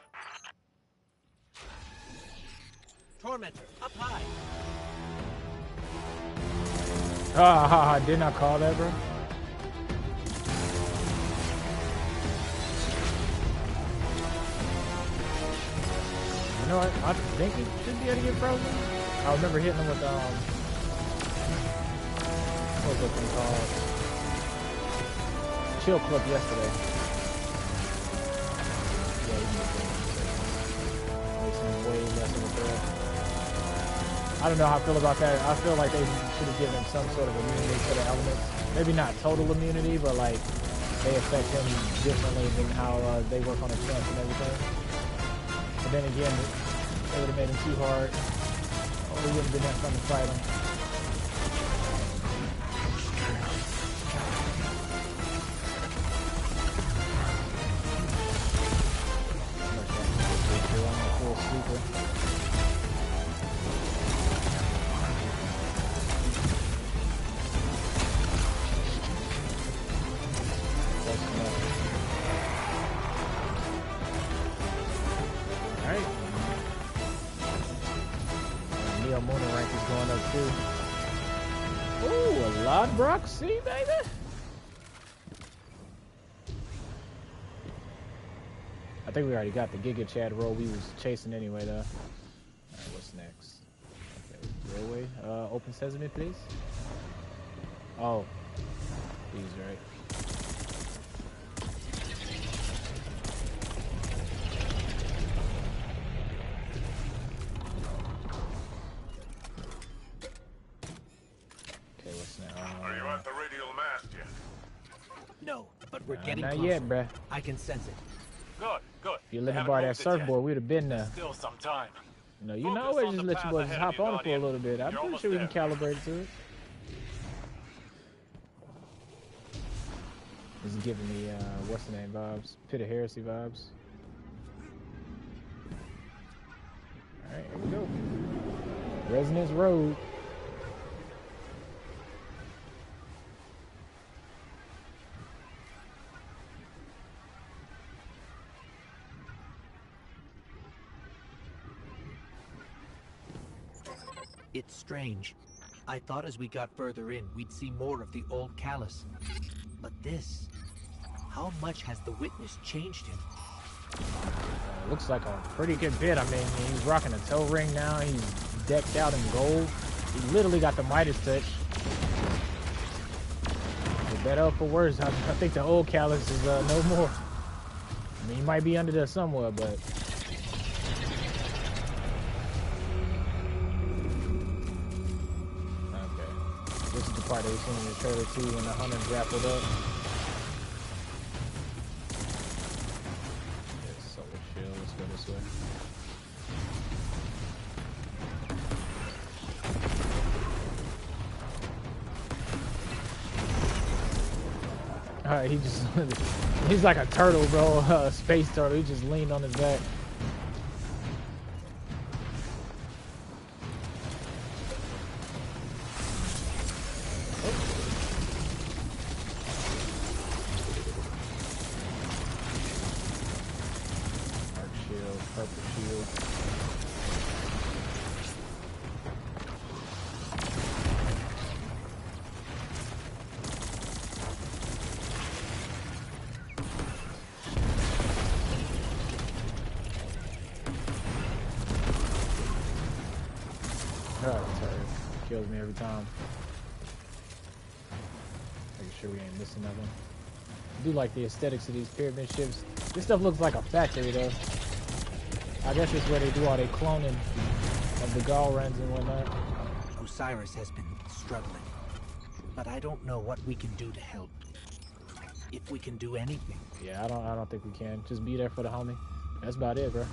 Tormentor, up high. Ah, didn't I call that, bro? You know what? I think he should be able to get frozen. I remember hitting him with what's that thing called? Chill Clip yesterday. Yeah, he can get wasting way less of a threat. I don't know how I feel about that. I feel like they should have given him some sort of immunity to the elements. Maybe not total immunity, but like they affect him differently than how they work on his stance and everything. But then again, they would have made him too hard. Or we wouldn't have been that fun to fight him. See, baby. I think we already got the Giga Chad roll we was chasing anyway, though. Alright, what's next? Okay, railway. Open sesame, please. Oh, these right. No, but we're getting not closer. yet, bruh. I can sense it. Good, good. If you let me borrow that surfboard, we'd have been there. Still some time. You can always just let you boys just hop on it for a little bit. I'm pretty sure we can calibrate it to it. This is giving me, what's the name vibes? Pit of Heresy vibes. Alright, here we go. Resonance Road. It's strange. I thought as we got further in, we'd see more of the old Callus. But this... How much has the witness changed him? Looks like a pretty good bit. I mean, he's rocking a toe ring now. He's decked out in gold. He literally got the Midas touch. For better or for worse, I think the old Callus is no more. I mean, he might be under there somewhere, but... Okay. This is the part that we seen in the trailer too when the hunter grappled up. Let's go this way. Alright, he's like a turtle, bro, space turtle. He just leaned on his back. Purple shield. Kills me every time. Making sure we ain't missing nothing. I do like the aesthetics of these pyramid ships. This stuff looks like a factory though. I guess it's where they do all their cloning of the Galrans and whatnot. Osiris has been struggling, but I don't know what we can do to help. If we can do anything. Yeah, I don't think we can. Just be there for the homie. That's about it, bro.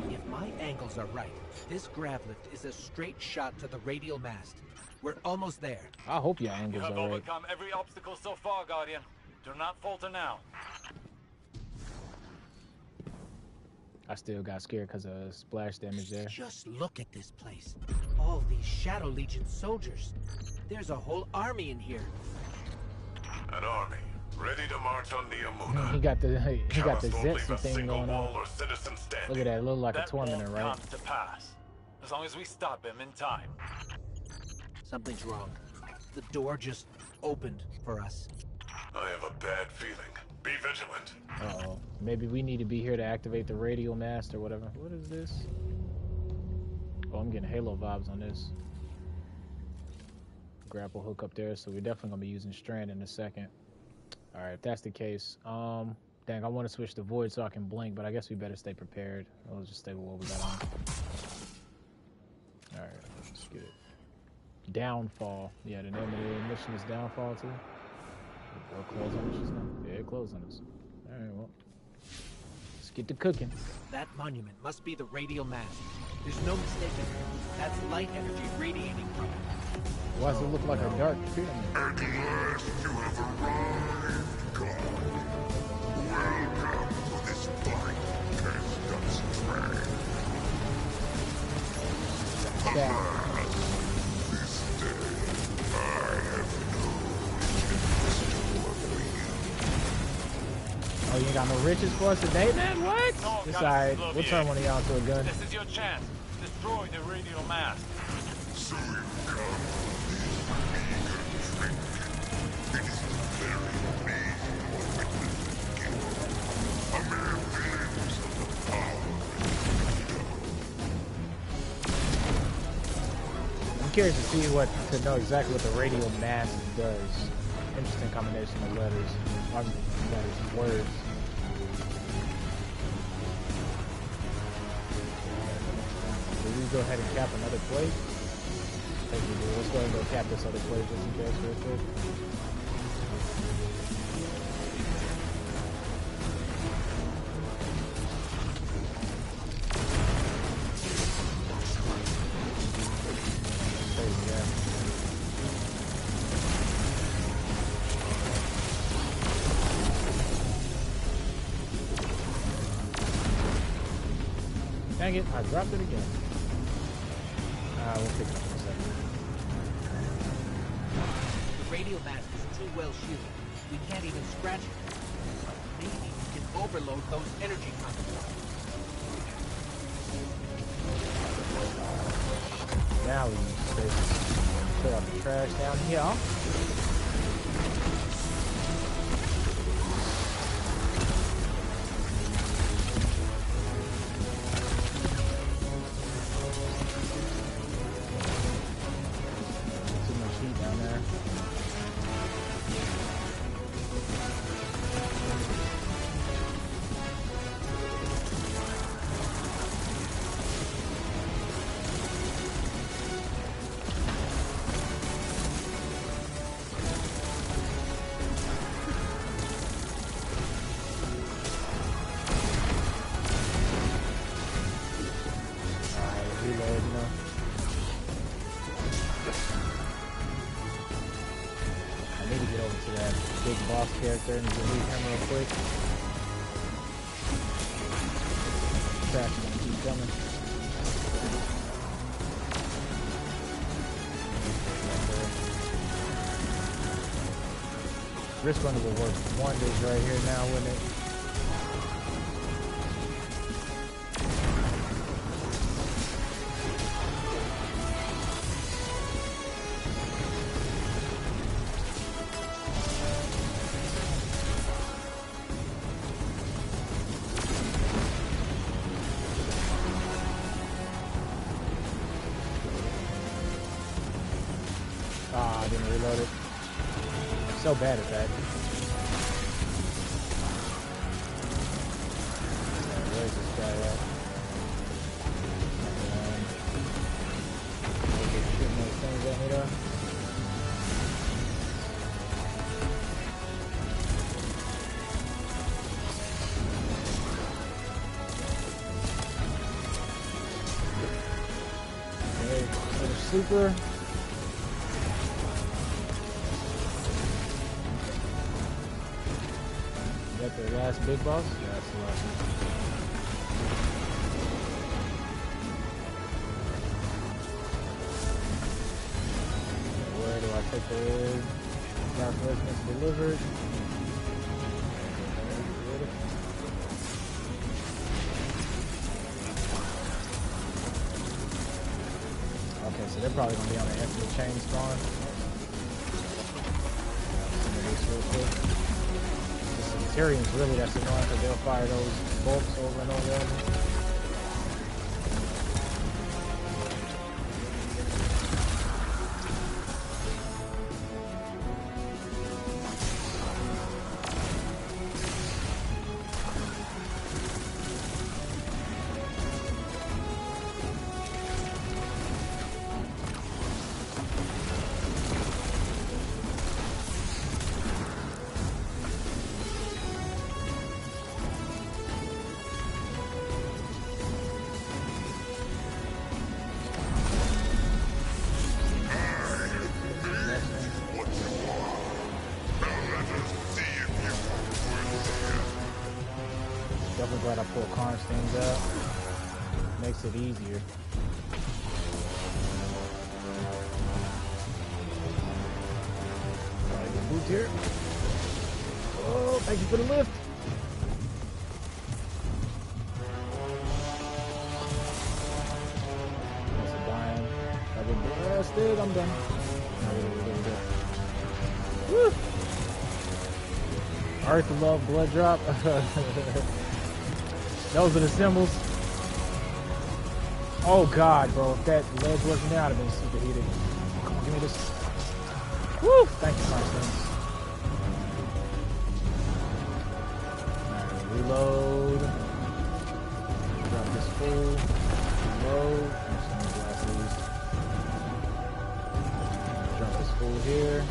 If my angles are right, this grav lift is a straight shot to the radial mast. We're almost there. I hope your angles You have are right. overcome every obstacle so far, Guardian. Do not falter now. I still got scared because of splash damage there. Just look at this place. All these Shadow Legion soldiers. There's a whole army in here. An army ready to march on Niamuna. He got the Zetsu thing going on. Or citizen standing. Look at that, it looked like That a tormentor, won't right? come to pass, as long as we stop him in time. Something's wrong. The door just opened for us. I have a bad feeling. Be vigilant. Uh-oh. Maybe we need to be here to activate the radial mast or whatever. What is this? Oh, I'm getting Halo vibes on this. Grapple hook up there, so we're definitely gonna be using Strand in a second. Alright, if that's the case, dang, I want to switch to Void so I can blink, but I guess we better stay prepared. We'll just stay with what we got on. Alright, let's get it. Downfall. Yeah, the name of the mission is Downfall too. Or close on us just now? Yeah, it closed on us. Alright, well. Let's get to cooking. That monument must be the radial mast. There's no mistaking. That's light energy radiating from it. Why does it look like a dark pyramid? At last you have arrived, God. Welcome to this fine cast of strength. Yeah. This day, I have no riches Oh, you ain't got no riches for us today, man? What? No, It's God, alright. love We'll you. turn one of y'all to a gun. This is your chance. Destroy the radial mast. So you come for this meager drink. It is very amazing what witness can give. A man dreams of the power of I'm curious to see to know exactly what the radial mast does. Interesting combination of letters. Words. Will we go ahead and cap another plate? I think we do. Let's go ahead and go cap this other plate just in case real quick. Crazy, yeah. Dang it, I dropped it again. We'll pick it up in a second. The radial mast is too well shielded. We can't even scratch it. Maybe we can overload those energy conduits. now we just throw out the trash down here. Too much heat down there. Character and delete him real quick. Trash is gonna keep coming. Risk runner will work wonders right here now, wouldn't it? So bad at that. Where's this guy at? Shooting those things at me though. Okay, little sleeper. The last big boss? Yeah, that's the last one. Where do I take the wood? Dark Resonance delivered. Okay, so they're probably going to be on the infinite chain spawn. Real quick. Tyrian's really that's annoying because they'll fire those bolts over and over at me. Glad I pulled Karn's things out. Makes it easier. Alright, get boots here. Oh, thank you for the lift. That's a dime. I get blasted. I'm done. Woo! Earth, love, blood drop. Those are the symbols. Oh god, bro. If that ledge wasn't there, I'd have been super heated. Come on, give me this. Woo! Thank you, Constance. Alright, reload. Drop this full. Reload. Drop this full here.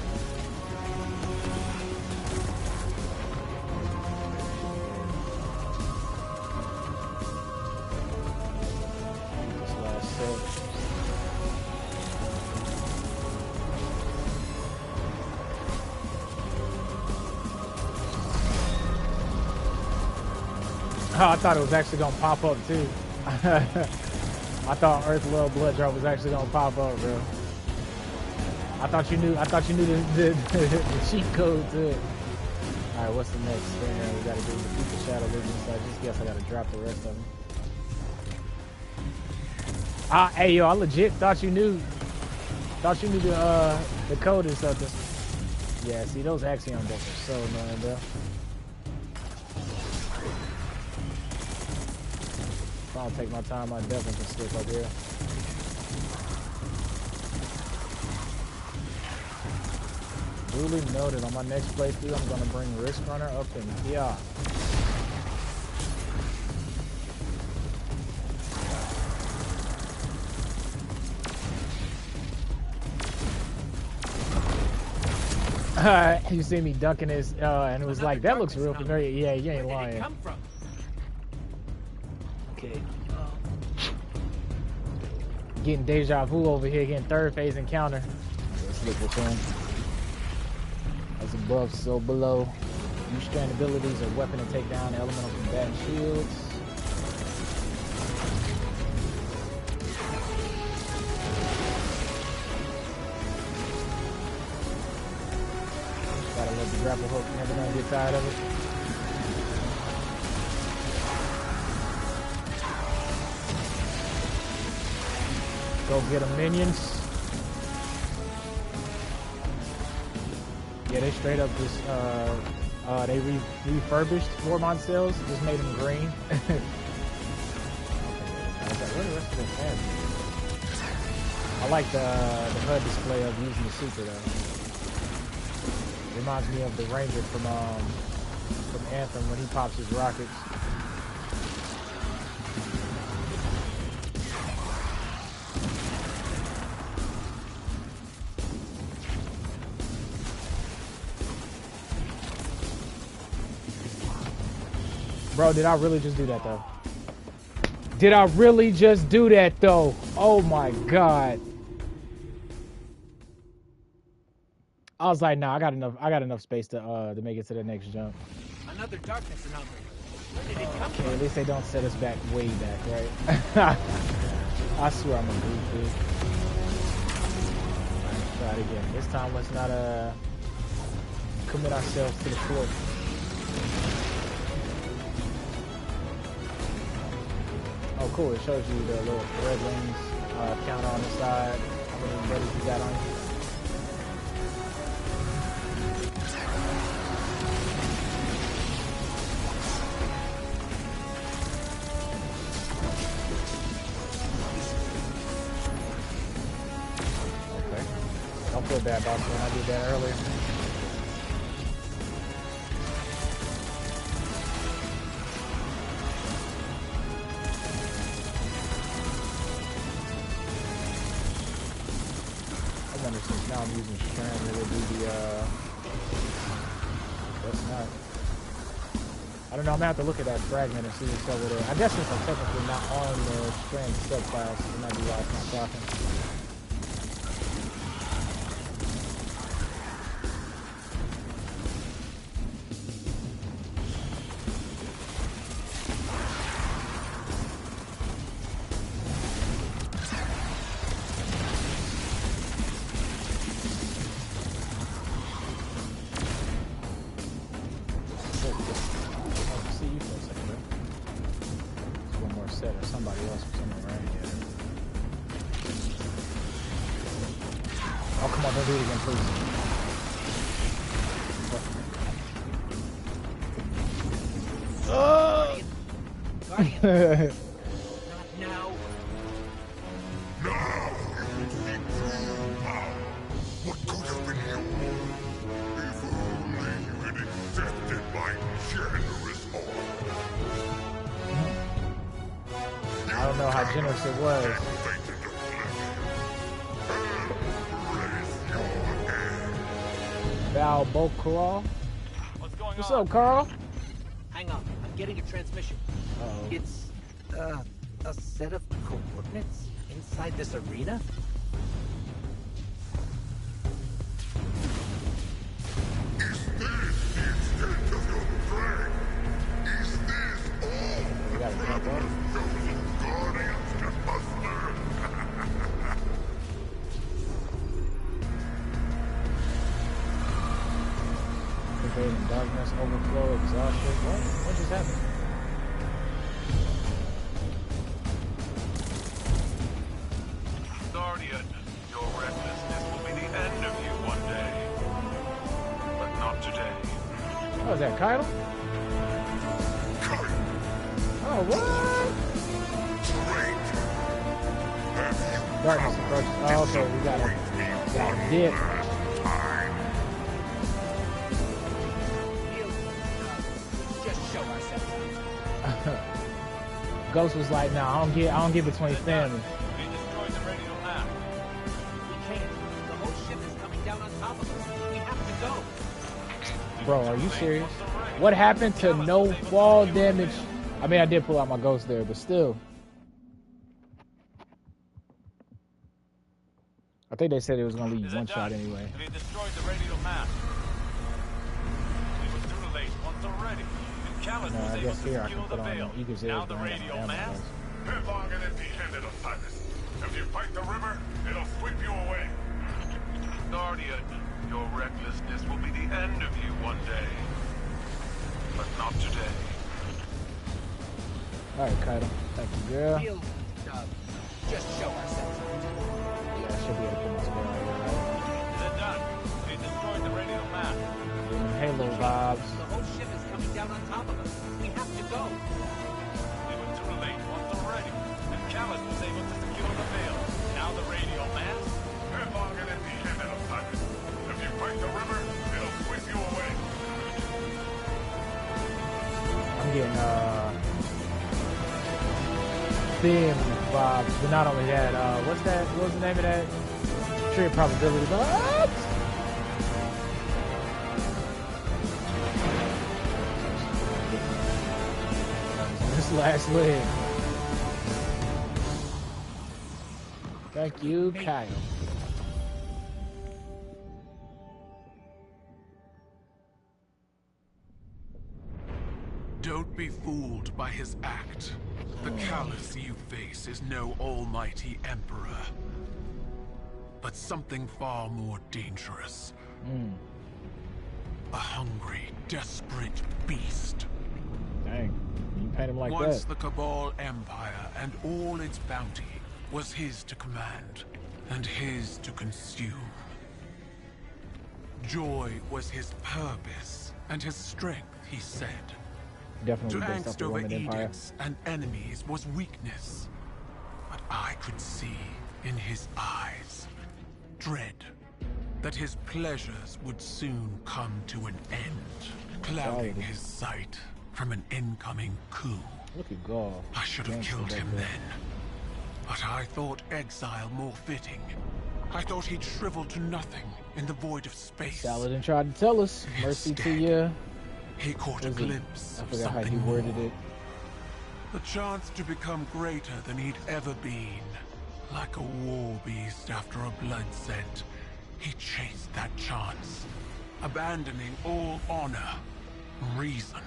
Oh, I thought it was actually gonna pop up too. I thought Earth Love Blood Drop was actually gonna pop up, bro. I thought you knew the cheat code to it. Alright, what's the next thing we gotta do? Defeat the Shadow Legion, so I just guess I gotta drop the rest of them. Hey yo, I legit thought you knew Thought you knew the code or something. Yeah, see, those Axiom buffs are so annoying, bro. If I don't take my time, I definitely can slip up here. Duly noted. On my next playthrough, I'm gonna bring Risk Runner up in here. You see me dunking his, and it was like, that looks real familiar. Yeah, you ain't lying. Okay. Getting deja vu over here, getting third phase encounter. Let's look what's on. As above, so below. Use strand abilities or weapon to take down elemental combatant shields. Gotta let the grapple hook, never gonna get tired of it. Go get them minions. Yeah, they straight up just, they refurbished Vormont cells, just made them green. Okay, where the rest of this have? I like the HUD display of using the super though. Reminds me of the Ranger from Anthem when he pops his rockets. Bro, did I really just do that though? Did I really just do that though? Oh my god. I was like, nah, I got enough space to make it to the next jump. Another darkness anomaly. Where did it come Okay, from? at least they don't set us back way back, right? I swear I'm a goofy. Alright, try it again. This time let's not commit ourselves to the fort. Oh cool, it shows you the little red rings counter on the side. How many buddies you got on you? Okay. Don't feel bad about when I did that earlier. Since now I'm using strand, it would be the that's not. I don't know, I'm gonna have to look at that fragment and see what's over there. I guess since I'm technically not on the strand subclass, it might be why it's not talking. Not now. Now you see true power. What could have been you? If only you had accepted my generous offer. I don't know how generous it was. Val Carl. What's up, Carl? Hang on, I'm getting a transmission. Uh-oh. It's a set of coordinates inside this arena? Is this the extent of your strength? Is this all that Brother's chosen guardians can muster? Invading darkness, overflow, exhaustion. What just happened? Guardian, your recklessness today. Oh, is that Kyle? Oh, what? Darkness approaches. Oh, okay, we got a dip. Just show ourselves. Ghost was like, "Nah, I don't get between family." We destroyed the radio map. We can't. The whole ship is coming down on top of us. We have to go. Bro, are you serious? What happened to no fall damage? I mean, I did pull out my ghost there, but still. I think they said it was gonna leave one shot anyway. We destroyed the radio map. We were too late once already. And Callus was I able guess to here I secure can the put on veil. Eagle's Now Edge the brand radio on map. Amazon. Headlong and empty-handed, Osiris. If you fight the river, it'll sweep you away. Guardian, your recklessness will be the end of you one day. But not today. Alright, Kaido. Thank you, girl. We'll just show ourselves. Yeah, I should be able to put my spell on here, right? They're done. We destroyed the radio map. Halo vibes. The whole ship is coming down on top of us. We have to go. We were too late once already. And Callus was able to secure the veil. Now the radio map. Headlong and empty-handed, Osiris. If you fight the river, it'll sweep you away. I'm getting thin vibes, but not only that, what's that? What was the name of that? Tree of probability vibes. This last leg. Thank you, Kyle. Don't be fooled by his act. The callous you face is no almighty emperor, but something far more dangerous. A hungry, desperate beast. Dang, you paint him like Once that. the Cabal Empire and all its bounty was his to command and his to consume. Joy was his purpose and his strength, he said. Definitely To based off angst the over Roman Empire. edicts and enemies was weakness. But I could see in his eyes dread that his pleasures would soon come to an end, clouding his sight from an incoming coup. Look at God. I should have killed him then, but I thought exile more fitting. I thought he'd shrivel to nothing in the void of space. Saladin tried to tell us. Mercy to you. He caught a glimpse I of forgot how he something worded more. it. The chance to become greater than he'd ever been. Like a war beast after a blood scent, he chased that chance, abandoning all honor, reason.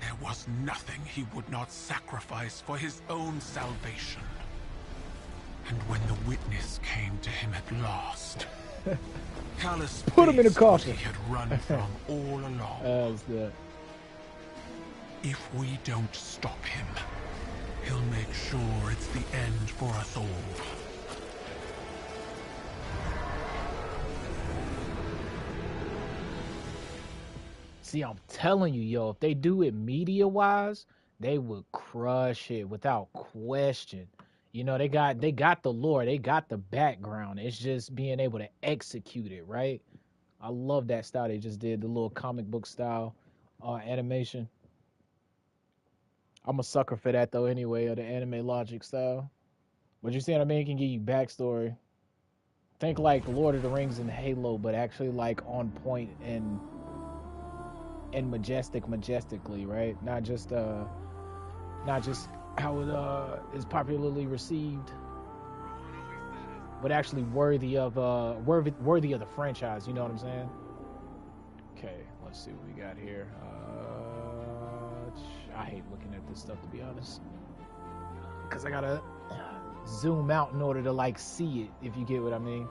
There was nothing he would not sacrifice for his own salvation. And when the witness came to him at last, Callus Put him in a faced what coffin. he had run from all along. If we don't stop him, he'll make sure it's the end for us all. See, I'm telling you, yo, if they do it media-wise, they would crush it without question. You know, they got the lore, they got the background. It's just being able to execute it, right? I love that style they just did, the little comic book style animation. I'm a sucker for that though anyway, of the anime logic style. But you see what I mean? It can give you backstory. Think like Lord of the Rings and Halo, but actually like on point and majestically, right? Not just how it is popularly received, but actually worthy of the franchise. You know what I'm saying? Okay, let's see what we got here. I hate looking at this stuff, to be honest, because I gotta zoom out in order to like see it, if you get what I mean.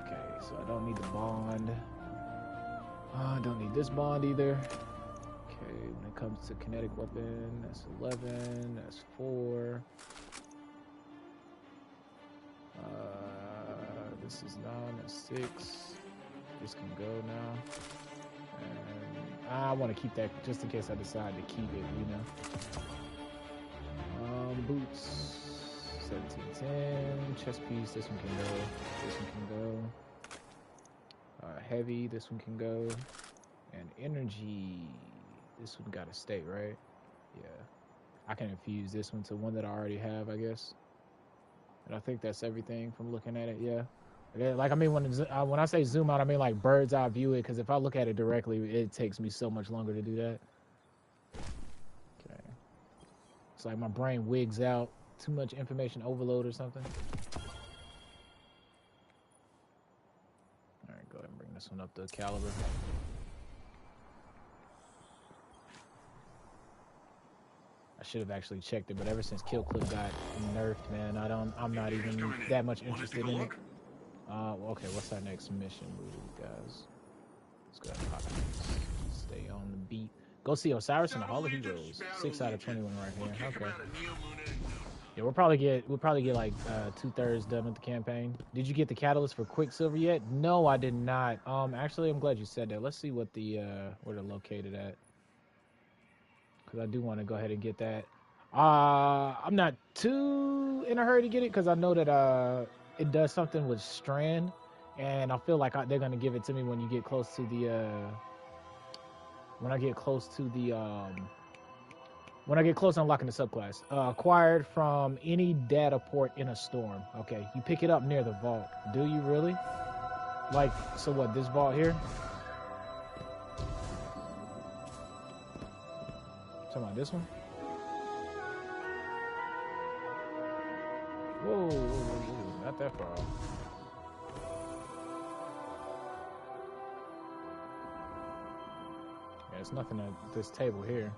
Okay, so I don't need the bond. I don't need this bond either. Okay, when it comes to kinetic weapon, that's 11, that's 4. This is 9, that's 6. This can go now. I want to keep that just in case I decide to keep it, you know. Boots, 1710. Chest piece, this one can go. This one can go. Heavy, this one can go. And energy, this one gotta stay, right? Yeah. I can infuse this one to one that I already have, I guess. And I think that's everything from looking at it, yeah. Like, I mean, when I say zoom out, I mean like bird's eye view it, because if I look at it directly, it takes me so much longer to do that. Okay. It's like my brain wigs out. Too much information overload or something. All right, go ahead and bring this one up to caliber. I should have actually checked it, but ever since Kill Clip got nerfed, man, I'm not even that much interested in it. Okay, what's our next mission, guys? Let's go ahead and pop these. Stay on the beat. Go see Osiris and the Hall of Heroes. 6 out of 21 right here. Okay. Yeah, we'll probably get like 2/3 done with the campaign. Did you get the catalyst for Quicksilver yet? No, I did not. Actually, I'm glad you said that. Let's see what the where they're located at, because I do want to go ahead and get that. I'm not too in a hurry to get it, because I know that it does something with Strand, and I feel like they're gonna give it to me when you get close to the when I get close to unlocking the subclass. Acquired from any data port in a storm. Okay, you pick it up near the vault. Do you really? Like, so what, this vault here? Talking about this one? Whoa, not that far off. Yeah, there's nothing at this table here.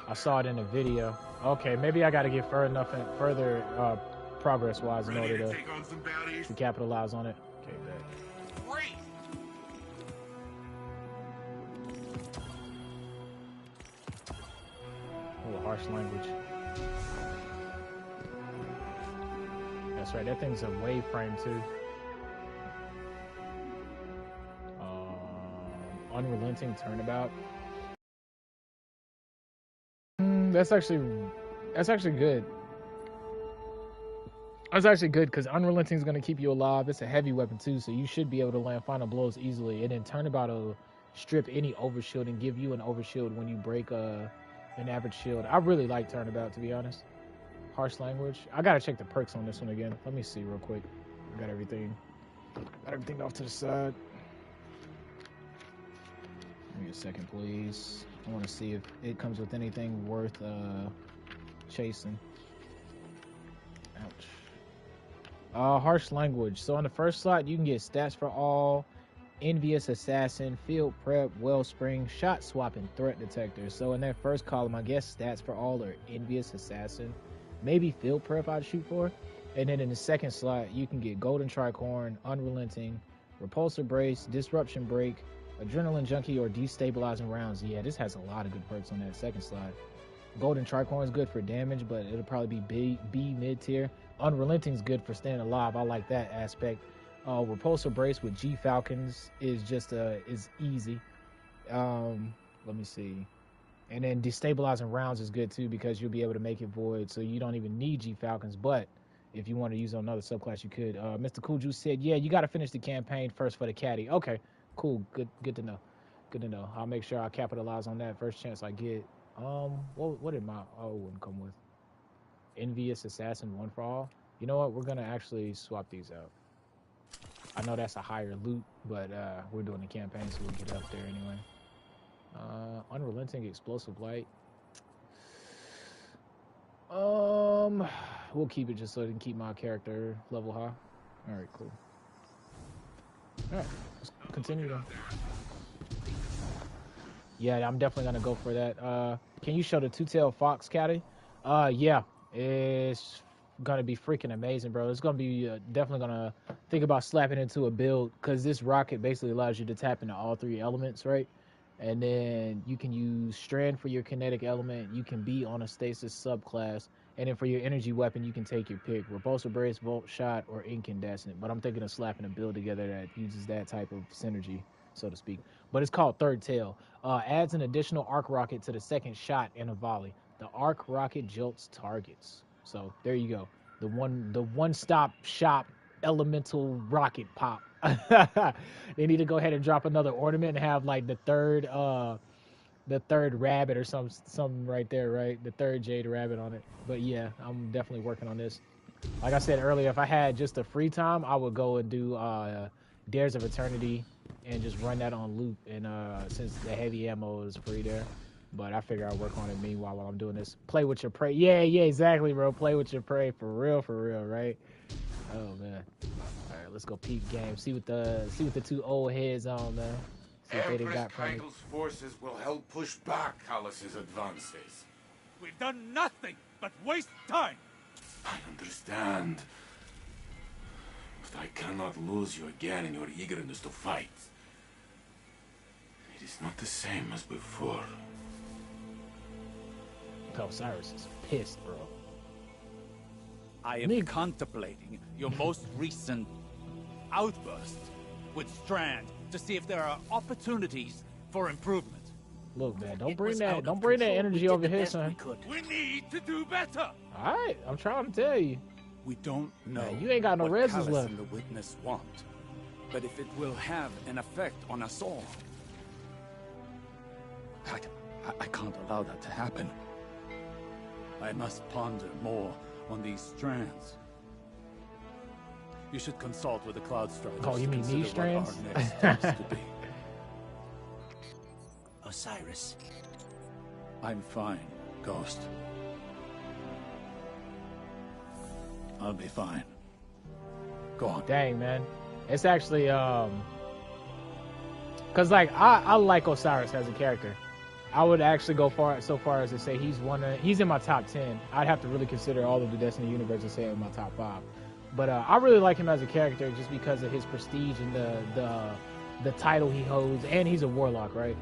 I saw it in a video. Okay, maybe I got to get further progress-wise in order to capitalize on it. Okay, bet. Oh, harsh language. That's right. That thing's a wave frame too. Unrelenting turnabout. That's actually good. That's actually good, because Unrelenting is going to keep you alive. It's a heavy weapon too, so you should be able to land final blows easily. And then Turnabout will strip any overshield and give you an overshield when you break an average shield. I really like Turnabout, to be honest. Harsh language. I gotta check the perks on this one again. Let me see real quick. I got everything off to the side. Give me a second, please. I want to see if it comes with anything worth chasing. Ouch. Harsh language. So on the first slot, you can get stats for all, envious assassin, field prep, wellspring, shot swap, and threat detector. So in that first column, I guess stats for all are envious assassin, maybe field prep I'd shoot for. And then in the second slot, you can get golden tricorn, unrelenting, repulsor brace, disruption break, adrenaline junkie, or destabilizing rounds. Yeah, this has a lot of good perks on that second slide. Golden tricorn is good for damage, but it'll probably be B mid tier. Unrelenting is good for staying alive. I like that aspect. Repulsor brace with G Falcons is just is easy. Let me see. And then destabilizing rounds is good too, because you'll be able to make it void, so you don't even need G Falcons. But if you want to use on another subclass, you could. Mr. Cool Juice said, yeah, you got to finish the campaign first for the caddy. Okay. Cool, good to know. Good to know. I'll make sure I capitalize on that first chance I get. What did my wouldn't come with? Envious Assassin 1 for all. You know what? We're gonna actually swap these out. I know that's a higher loot, but we're doing the campaign, so we'll get up there anyway. Unrelenting Explosive Light. We'll keep it just so I can keep my character level high. All right, cool. All right, let's continue then. Yeah, I'm definitely gonna go for that. Can you show the two-tailed fox, caddy? Yeah, it's gonna be freaking amazing, bro. It's gonna be definitely gonna think about slapping into a build, because this rocket basically allows you to tap into all 3 elements, right? And then you can use Strand for your kinetic element. You can be on a stasis subclass. And then for your energy weapon, you can take your pick. Repulsor Brace, Volt Shot, or Incandescent. But I'm thinking of slapping a build together that uses that type of synergy, so to speak. But it's called Third Tail. Adds an additional arc rocket to the second shot in a volley. The arc rocket jolts targets. So there you go. The one-stop shop elemental rocket pop. They need to go ahead and drop another ornament and have like the third rabbit or something right there, right? The third Jade rabbit on it. But yeah, I'm definitely working on this. Like I said earlier, if I had just a free time, I would go and do Dares of Eternity and just run that on loop. And since the heavy ammo is free there, but I figure I'll work on it meanwhile while I'm doing this. Play with your prey. Yeah, exactly, bro. Play with your prey for real, right? Oh man. All right, let's go peep game. See what the two old heads on, man. See what they got from Keigel's forces will help push back Callus's advances. We've done nothing but waste time. I understand. But I cannot lose you again in your eagerness to fight. It is not the same as before. Osiris is pissed, bro. I am contemplating your most recent outburst with Strand to see if there are opportunities for improvement. Look, man, don't bring that energy over here, son. We need to do better. All right, I'm trying to tell you. We don't know. Man, you ain't got no reses left. And the witness want, but if it will have an effect on us all, I can't allow that to happen. I must ponder more on these strands. You should consult with the Cloud Strategist. Oh, you mean these strands? Our next steps to be. Osiris. I'm fine, Ghost. I'll be fine. Go on. Dang, man. It's actually cause like I like Osiris as a character. I would actually go so far as to say he's in my top 10. I'd have to really consider all of the Destiny universe and say in my top 5. But I really like him as a character just because of his prestige and the title he holds, and he's a warlock, right?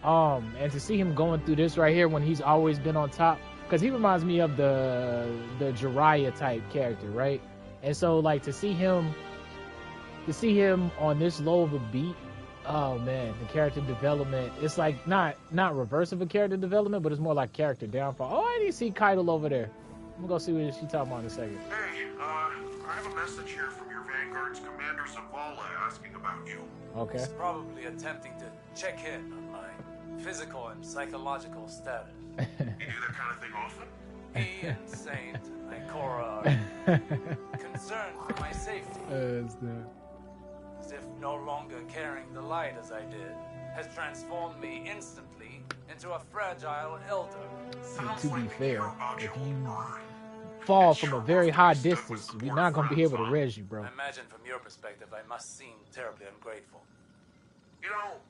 And to see him going through this right here when he's always been on top, because he reminds me of the Jiraiya type character, right? And so like to see him on this low of a beat, oh man, the character development, it's like not reverse of a character development, but it's more like character downfall. Oh, I didn't see Keitel over there. I'm gonna go see what she's talking about in a second. Hey, I have a message here from your Vanguard's Commander Zavala asking about you. Okay. He's probably attempting to check in on my physical and psychological status. You do that kind of thing often? He and Saint and Ikora are concerned for my safety. As if no longer carrying the light as I did has transformed me instantly into a fragile elder. To be fair, if you fall from a very high distance, we're not going to be able to res you, bro. I imagine from your perspective, I must seem terribly ungrateful. You know,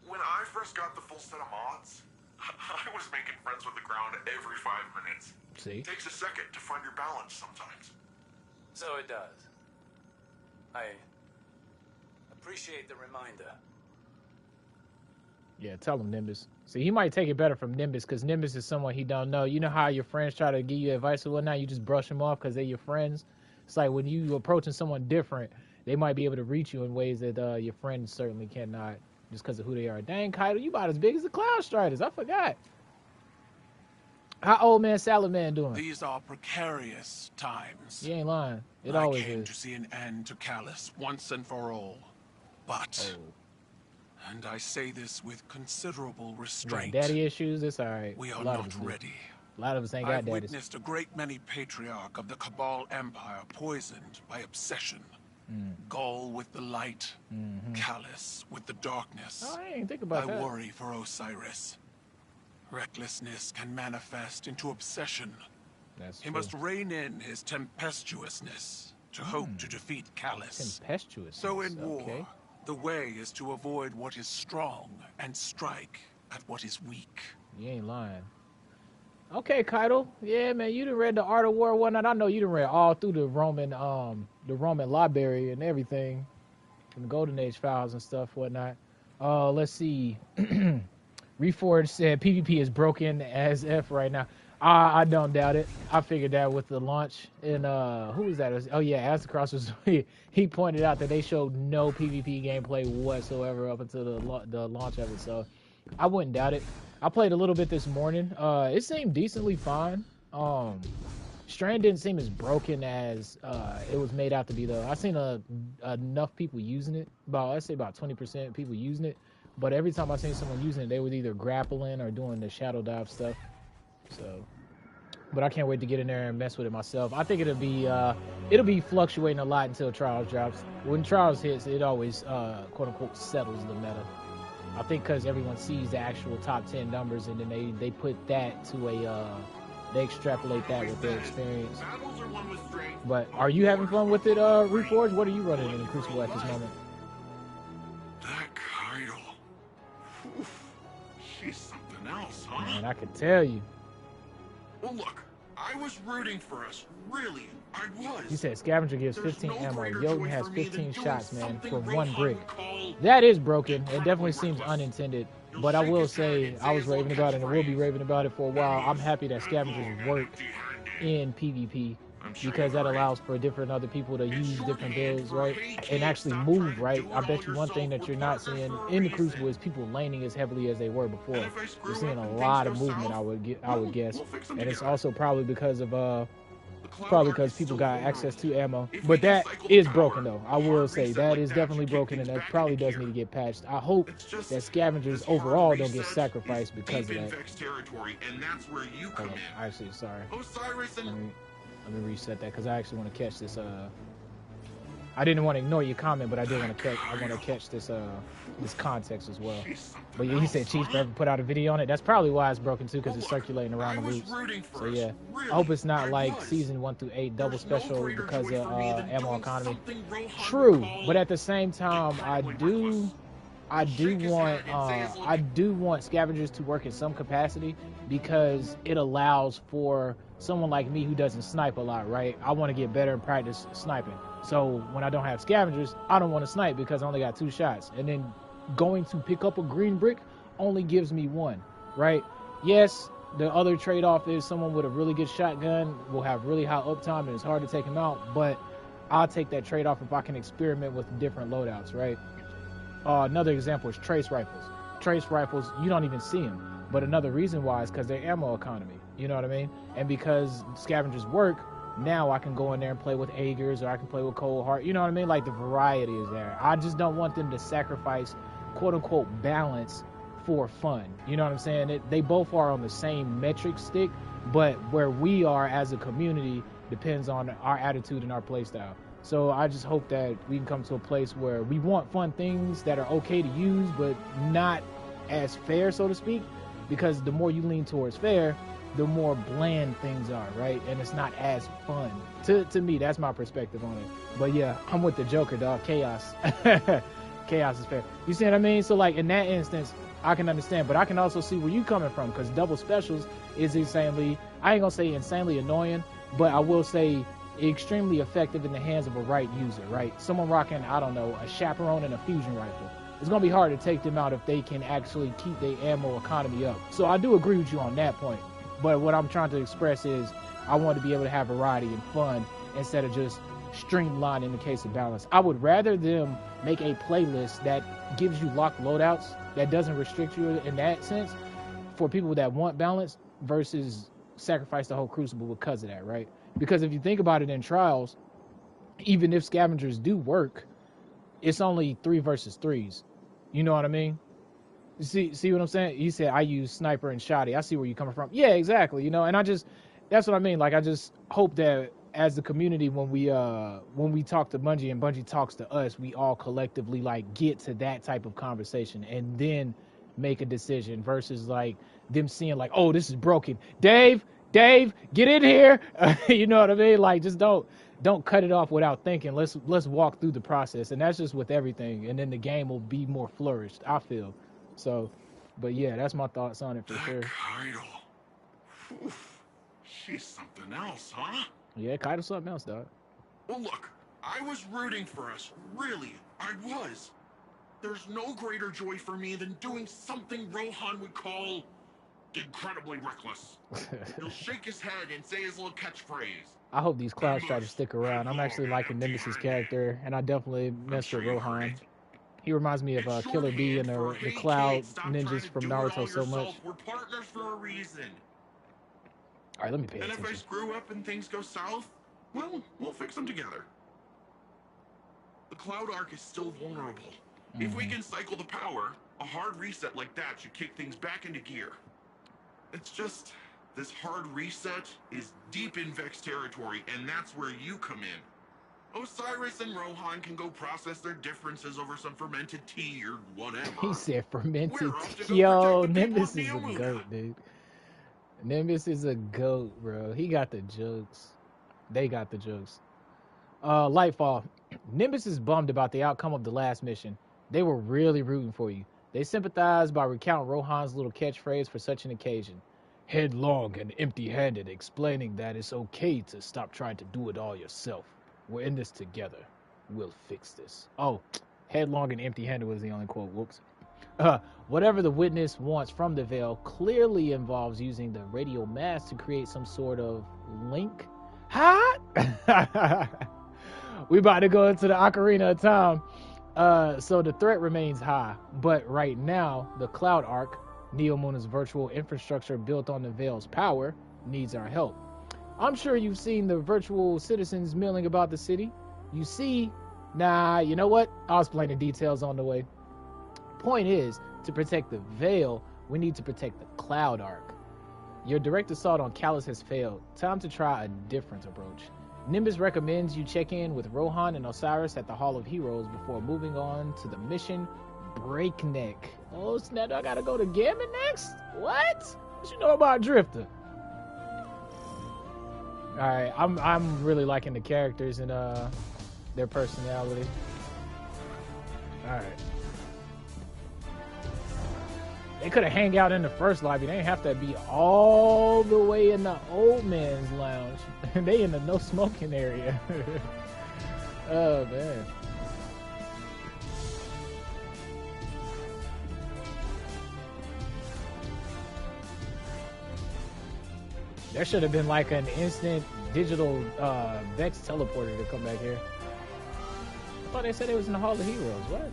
when I first got the full set of mods, I was making friends with the ground every 5 minutes. See? It takes a second to find your balance sometimes. So it does. I appreciate the reminder. Yeah, tell him, Nimbus. See, he might take it better from Nimbus, because Nimbus is someone he don't know. You know how your friends try to give you advice or whatnot, you just brush them off because they're your friends? It's like when you approaching someone different, they might be able to reach you in ways that your friends certainly cannot, just because of who they are. Dang, Keitel, you about as big as the Cloud Striders. I forgot. How old man Salad Man doing? These are precarious times. You ain't lying. It I always came is. to see an end to Callus once and for all. But, and I say this with considerable restraint, daddy issues, it's alright. we are not ready. A lot of us ain't got I've daddies. witnessed a great many patriarch of the Cabal Empire poisoned by obsession. Gaul with the light, Callus with the darkness. Oh, I didn't think about that. I worry for Osiris. Recklessness can manifest into obsession. That's He true. must rein in his tempestuousness to hope to defeat Callus. Tempestuous. So in war, okay. the way is to avoid what is strong and strike at what is weak. You ain't lying. Okay, Keitel. Yeah, man, you done read the Art of War and whatnot. I know you done read all through the Roman library and everything, from the Golden Age files and stuff, whatnot. Let's see. Reforged said PvP is broken as F right now. I don't doubt it. I figured that with the launch. And who was that? Oh yeah, Aztecross was. He pointed out that they showed no PvP gameplay whatsoever up until the launch of it. So I wouldn't doubt it. I played a little bit this morning. It seemed decently fine. Strand didn't seem as broken as it was made out to be though. I seen enough people using it. I'd say about 20% people using it. But every time I seen someone using it, they was either grappling or doing the shadow dive stuff. So, but I can't wait to get in there and mess with it myself. I think it'll be fluctuating a lot until Trials drops. When Trials hits, it always quote unquote settles the meta. I think because everyone sees the actual top 10 numbers and then they put that to a they extrapolate that with their experience. But are you having fun with it, Reforged? What are you running in Crucible at this moment? That Kaido. She's something else, huh? Man, I can tell you. Well, look, I was rooting for us. Really, I was. He said Scavenger gives 15 ammo. Jotun has 15 shots, man, for 1 brick. That is broken. It definitely seems unintended. But I will say, I was raving about it and will be raving about it for a while. I'm happy that Scavengers work in PvP because that allows for different other people to use different builds, right? And actually move, right? I bet you one thing that you're not seeing in the Crucible is people laning as heavily as they were before. You're seeing a lot of movement, I would guess. And it's also probably because of people got access to ammo. But that is broken though. I will say that is definitely broken and that probably does need to get patched. I hope that Scavengers overall don't get sacrificed because of that. Hold on. Actually, sorry. Let me reset that because I actually want to catch this. I didn't want to ignore your comment, but I did want to catch. I want to catch this this context as well. But yeah, he said Chiefs never put out a video on it. That's probably why it's broken too, because it's circulating around the loops. So yeah, I hope it's not like season 1 through 8 double special because of ammo economy. True, but at the same time, I do want Scavengers to work in some capacity because it allows for someone like me who doesn't snipe a lot, right? I want to get better and practice sniping. So when I don't have Scavengers, I don't want to snipe because I only got 2 shots. And then going to pick up a green brick only gives me 1, right? Yes, the other trade-off is someone with a really good shotgun will have really high uptime and it's hard to take him out, but I'll take that trade-off if I can experiment with different loadouts, right? Another example is trace rifles. Trace rifles, you don't even see them. But another reason why is because they're ammo economy. You know what I mean? And because Scavengers work, now I can go in there and play with Agers or I can play with Cold Heart. You know what I mean? Like the variety is there. I just don't want them to sacrifice quote unquote balance for fun. You know what I'm saying? They both are on the same metric stick, but where we are as a community depends on our attitude and our play style. So I just hope that we can come to a place where we want fun things that are okay to use, but not as fair, so to speak, because the more you lean towards fair, the more bland things are, right? And it's not as fun. To me, that's my perspective on it. But yeah, I'm with the Joker, dog. Chaos. Chaos is fair. You see what I mean? So like in that instance, I can understand, but I can also see where you coming from because double specials is insanely, I ain't gonna say insanely annoying, but I will say extremely effective in the hands of a right user, right? Someone rocking, I don't know, a chaperone and a fusion rifle. It's gonna be hard to take them out if they can actually keep their ammo economy up. So I do agree with you on that point. But what I'm trying to express is I want to be able to have variety and fun instead of just streamlined in the case of balance. I would rather them make a playlist that gives you locked loadouts, that doesn't restrict you in that sense, for people that want balance versus sacrifice the whole Crucible because of that, right? Because if you think about it in Trials, even if Scavengers do work, it's only 3 versus 3s. You know what I mean? See what I'm saying? You said I use sniper and shotty. I see where you're coming from. Yeah, exactly. You know, and that's what I mean. Like I just hope that as the community, when we talk to Bungie and Bungie talks to us, we all collectively like get to that type of conversation and then make a decision versus like them seeing like, oh, this is broken. Dave, get in here. You know what I mean? Like just don't cut it off without thinking. Let's walk through the process, and that's just with everything. And then the game will be more flourished, I feel. So, but yeah, that's my thoughts on it for sure. Kaido. She's something else, huh? Yeah, Kaido's something else, dog. Well, look, I was rooting for us. Really, I was. There's no greater joy for me than doing something Rohan would call incredibly reckless. He'll shake his head and say his little catchphrase. I hope these clouds try to stick around. I'm actually liking Nimbus's character, and I definitely mess with Rohan. He reminds me of Killer B and the Cloud ninjas from Naruto so much. We're partners for a reason. All right, let me pay attention. And if I screw up and things go south, well, we'll fix them together. The Cloud Arc is still vulnerable. If we can cycle the power, a hard reset like that should kick things back into gear. It's just, this hard reset is deep in Vex territory, and that's where you come in. Osiris and Rohan can go process their differences over some fermented tea or whatever. He said fermented tea. Yo, Nimbus is a goat, dude. Nimbus is a goat, bro. He got the jokes. They got the jokes. Lightfall. Nimbus is bummed about the outcome of the last mission. They were really rooting for you. They sympathized by recounting Rohan's little catchphrase for such an occasion. Headlong and empty-handed, explaining that it's okay to stop trying to do it all yourself. We're in this together. We'll fix this. Oh, headlong and empty-handed was the only quote. Whoops. Whatever the witness wants from the Veil clearly involves using the radio mass to create some sort of link. Huh? We about to go into the Ocarina of Time. So the threat remains high. But right now, the Cloud Arc, Neomuna's virtual infrastructure built on the Veil's power, needs our help. I'm sure you've seen the virtual citizens milling about the city. You see, nah, you know what? I'll explain the details on the way. Point is, to protect the Veil, we need to protect the Cloud Arc. Your direct assault on Callus has failed. Time to try a different approach. Nimbus recommends you check in with Rohan and Osiris at the Hall of Heroes before moving on to the mission Breakneck. Oh snap, I gotta go to Gambit next? What? What you know about Drifter? Alright, I'm really liking the characters and their personality. Alright. They could have hang out in the first lobby. They didn't have to be all the way in the old man's lounge. They in the no smoking area. Oh man. There should have been like an instant digital Vex teleporter to come back here. I thought they said it was in the Hall of Heroes. What?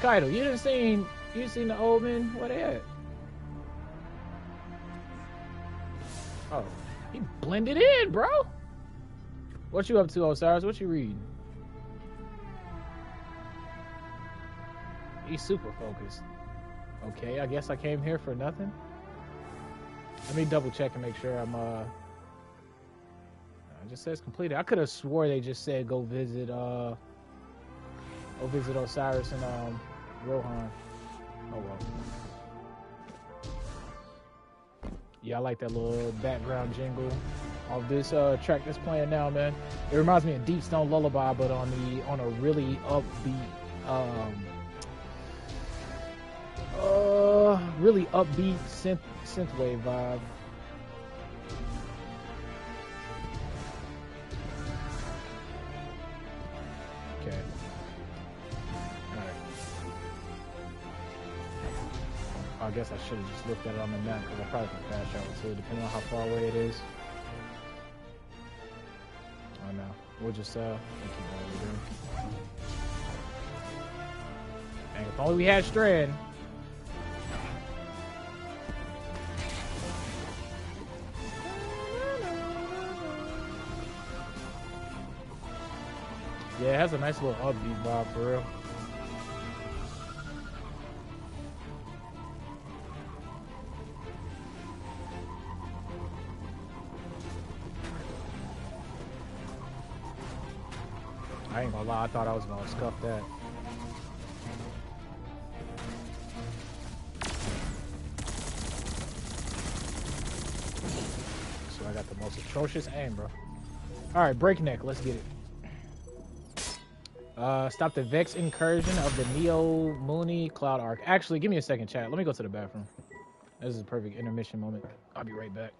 Kaido, you seen the old men? Where they at? Oh, he blended in, bro. What you up to, Osiris? What you reading? He's super focused. Okay, I guess I came here for nothing. Let me double check and make sure I'm it just says completed. I could have swore they just said go visit Osiris and Rohan. Oh well. Yeah, I like that little background jingle of this track that's playing now, man. It reminds me of Deep Stone Lullaby, but on a really upbeat, really upbeat synthwave vibe. Okay. I guess I should have just looked at it on the map because I probably can fast travel to it depending on how far away it is. Oh no, we'll just keep going what we're doing. And if only we had Strand. Yeah, it has a nice little upbeat vibe for real. I ain't gonna lie, I thought I was gonna scuff that. So I got the most atrocious aim, bro. Alright, Breakneck, let's get it. Stop the Vex incursion of the Neo Mooney Cloud Arc. Actually, give me a second, chat. Let me go to the bathroom. This is a perfect intermission moment. I'll be right back.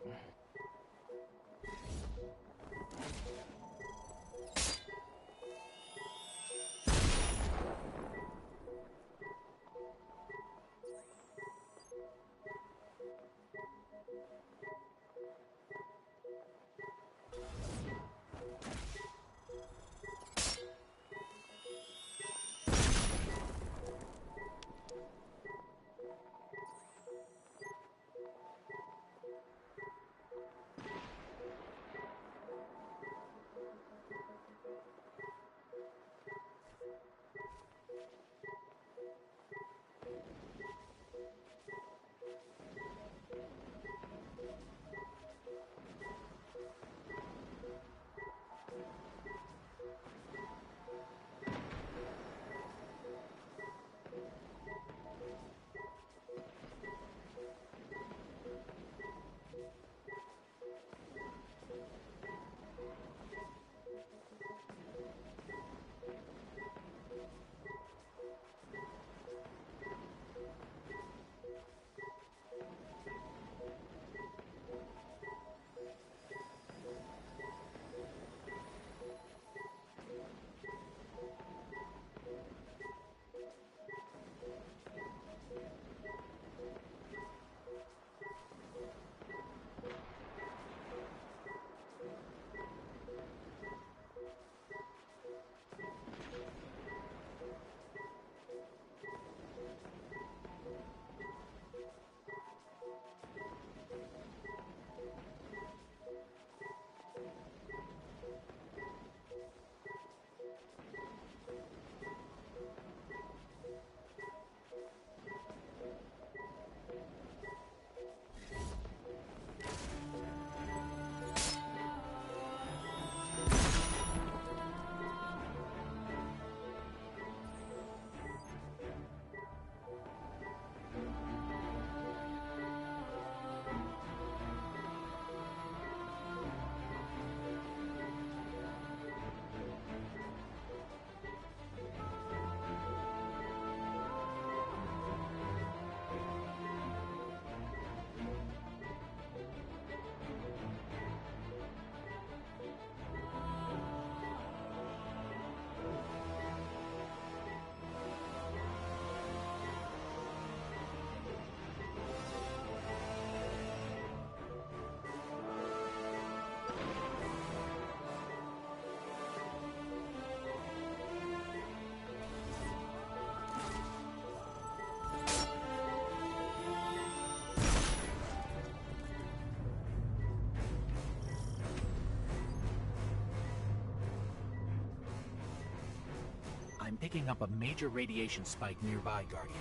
I'm picking up a major radiation spike nearby, Guardian.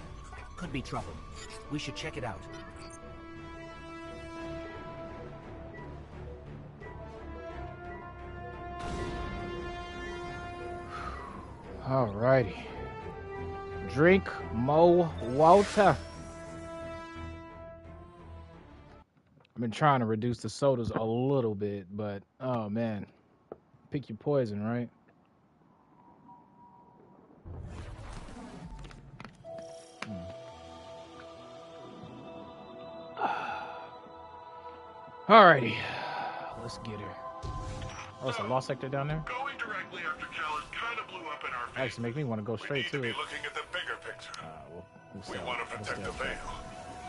Could be trouble. We should check it out. Alrighty. Drink more water. I've been trying to reduce the sodas a little bit, but oh man. Pick your poison, right? Alrighty. Let's get her. Oh, it's a lost sector down there? Going directly after Callus kind of blew up in our face. Actually, make me want to go straight to it. We need to be looking at the bigger picture. We want to protect the Veil.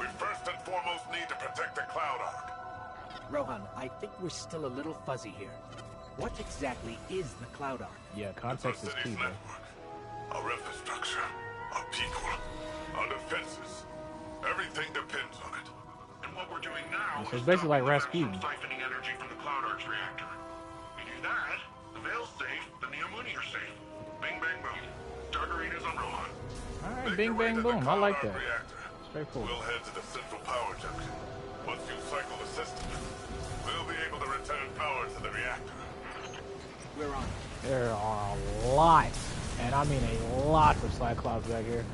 We first and foremost need to protect the Cloud Ark. Rohan, I think we're still a little fuzzy here. What exactly is the Cloud Ark? Yeah, context is key, bro. Our infrastructure, our people, our defenses. Everything depends on it. And what we're doing now so it's basically like Rasputin. Siphoning energy from the Cloud Ark's reactor. We do that, the Veil's safe, the Neomuni are safe. Bing, bang, boom. Start arenas on Rohan. Alright, bing, bang, boom. I like that. Straightforward. We'll head to the central power junction. Once you cycle the system, we'll be able to return power to the reactor. We're on. There are a lot, and I mean a lot of Cyclops back here.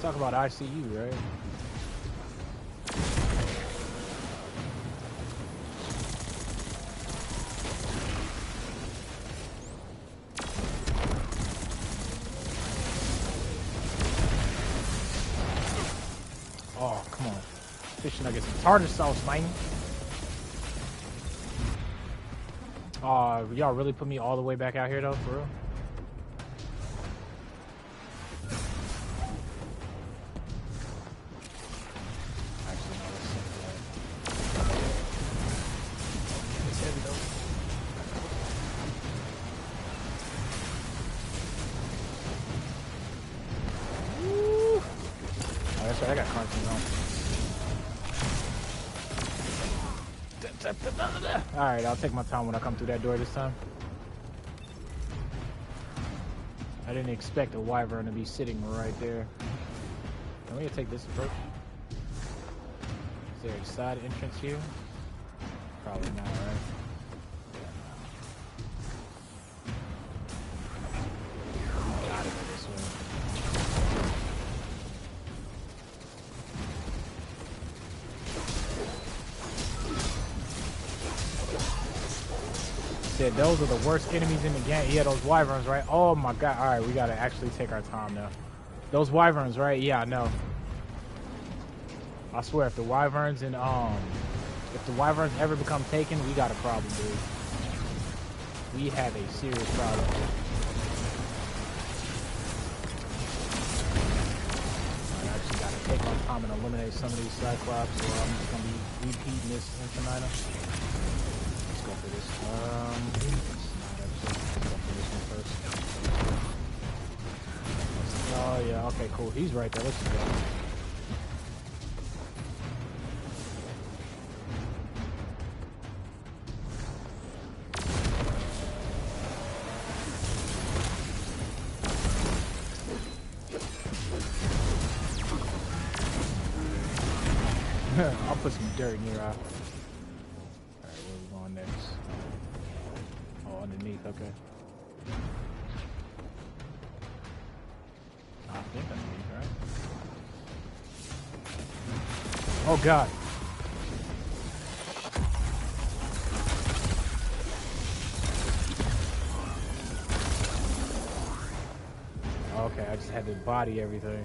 Talk about ICU, right? Oh, come on. Fish nuggets and tartar sauce, man. Y'all really put me all the way back out here, though, for real? Actually, no, let's save that. It's heavy, though. Woo! Oh, that's right, I got cartoons on. Alright, I'll take my time when I come through that door this time. I didn't expect a wyvern to be sitting right there. Can we take this approach? Is there a side entrance here? Probably not, right? Gotta go this way. Said those are the worst enemies in the game. Yeah, those wyverns, right? Oh my god. Alright, we gotta actually take our time now. Those wyverns, right? Yeah, I know. I swear, if the wyverns and if the wyverns ever become taken, we got a problem, dude. We have a serious problem. I actually gotta take my time and eliminate some of these Cyclops, or I'm just gonna be repeating this infinitum. Let's go for this. Let's go for this one first. Oh yeah, okay, cool. He's right there. Let's just go. I'll put some dirt in your eye. Alright, where are we going next? Oh, underneath, okay. I think underneath, right? Oh god. Okay, I just had to body everything.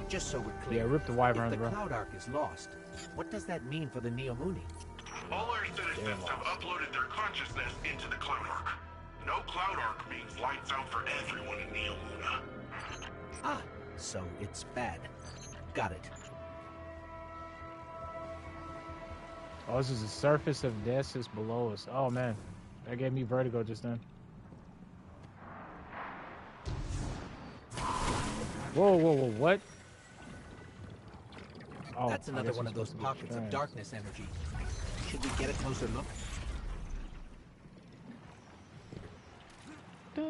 Just so we're clear, yeah, rip the wyverns, if the bro. Cloud Ark is lost, what does that mean for the Neomuni? All our citizens have uploaded their consciousness into the Cloud Ark. No Cloud Ark means lights out for everyone in Neomuna. Ah, so it's bad. Got it. Oh, this is the surface of Dessus below us. Oh man, that gave me vertigo just then. Whoa, whoa, whoa, what? Oh, that's another one of those pockets of darkness energy. Should we get a closer look? Da,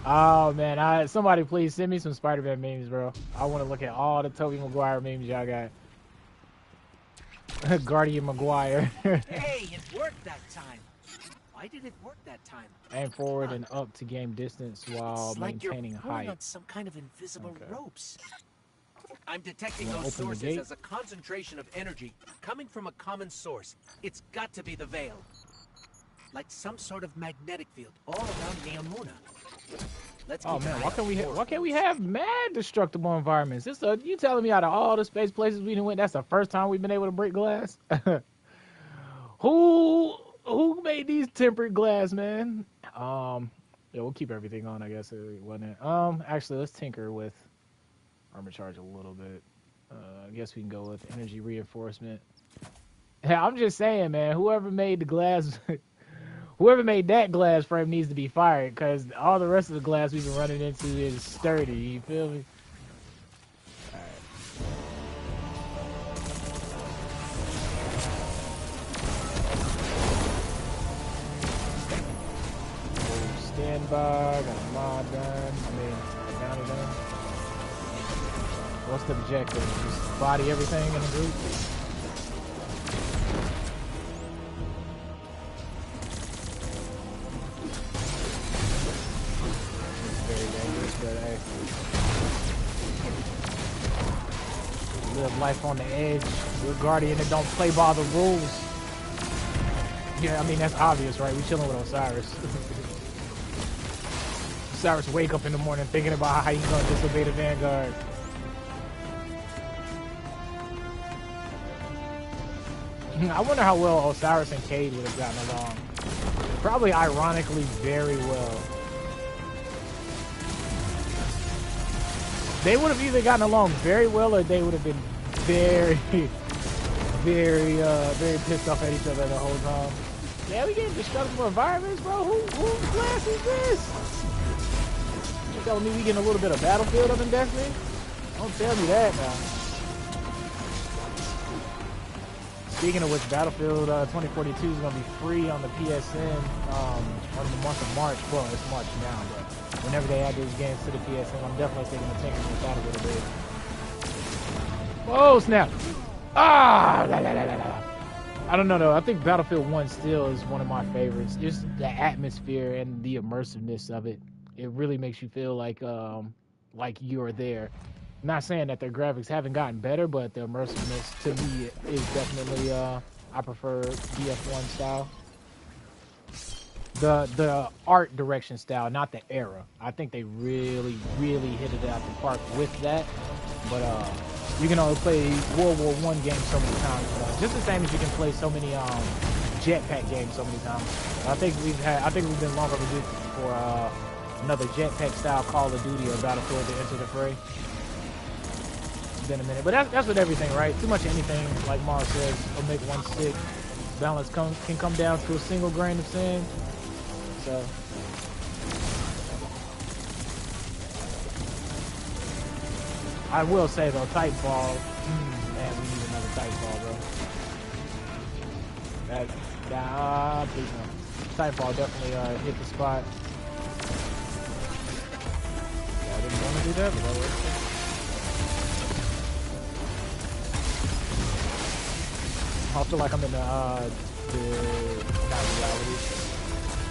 Oh man, somebody please send me some Spider-Man memes, bro. I want to look at all the Tobey Maguire memes y'all got. Guardian Maguire. Hey, it worked that time. Why did it work that time? Aim forward and up to gain distance while it's like maintaining you're pulling height. on some kind of invisible ropes. I'm detecting Wanna those open the sources gate? as a concentration of energy coming from a common source. It's got to be the Veil. Like some sort of magnetic field all around Neomuna. Let's Oh keep man, an eye why out can't we for have mad destructible environments? You telling me out of all the space places we done went, that's the first time we've been able to break glass? Who made these tempered glass, man? Yeah, we'll keep everything on, I guess it wasn't. Actually, let's tinker with armor charge a little bit. I guess we can go with energy reinforcement. Yeah, I'm just saying, man. Whoever made the glass, whoever made that glass frame needs to be fired, because all the rest of the glass we've been running into is sturdy. You feel me? All right. Stand by, got a mod done. I mean, bounty done. What's the objective? Just body everything in the group? It's very dangerous, but hey. Live life on the edge. We're a guardian that don't play by the rules. Yeah, I mean, that's obvious, right? We chilling with Osiris. Osiris wake up in the morning thinking about how he's gonna disobey the Vanguard. I wonder how well Osiris and Cade would have gotten along. Probably, ironically, very well. They would have either gotten along very well, or they would have been very, very pissed off at each other the whole time. Yeah, we getting destructible environments, bro. Whose class is this? You telling me we getting a little bit of Battlefield up in Destiny? Don't tell me that now. Speaking of which, Battlefield 2042 is going to be free on the PSN on the month of March. Well, it's March now, but whenever they add these games to the PSN, I'm definitely taking a tinker with that a little bit. Whoa, snap! Ah! La, la, la, la, la. I don't know, though. I think Battlefield 1 still is one of my favorites. Just the atmosphere and the immersiveness of it. It really makes you feel like you're there. I'm not saying that their graphics haven't gotten better, but the immersiveness to me is definitely I prefer BF1 style. The art direction style, not the era. I think they really hit it out the park with that. But you can only play World War I games so many times. Just the same as you can play so many jetpack games so many times. I think we've been long overdue for another jetpack style Call of Duty or Battlefield to enter the fray. Been a minute, but that's with everything, right? Too much of anything, like Mars says, will make one stick. Balance can come down to a single grain of sand. So I will say though, Titanfall, man, we need another Titanfall, bro. Please no. Titanfall definitely hit the spot. Yeah, I didn't want to do that, but that worked. I feel like I'm in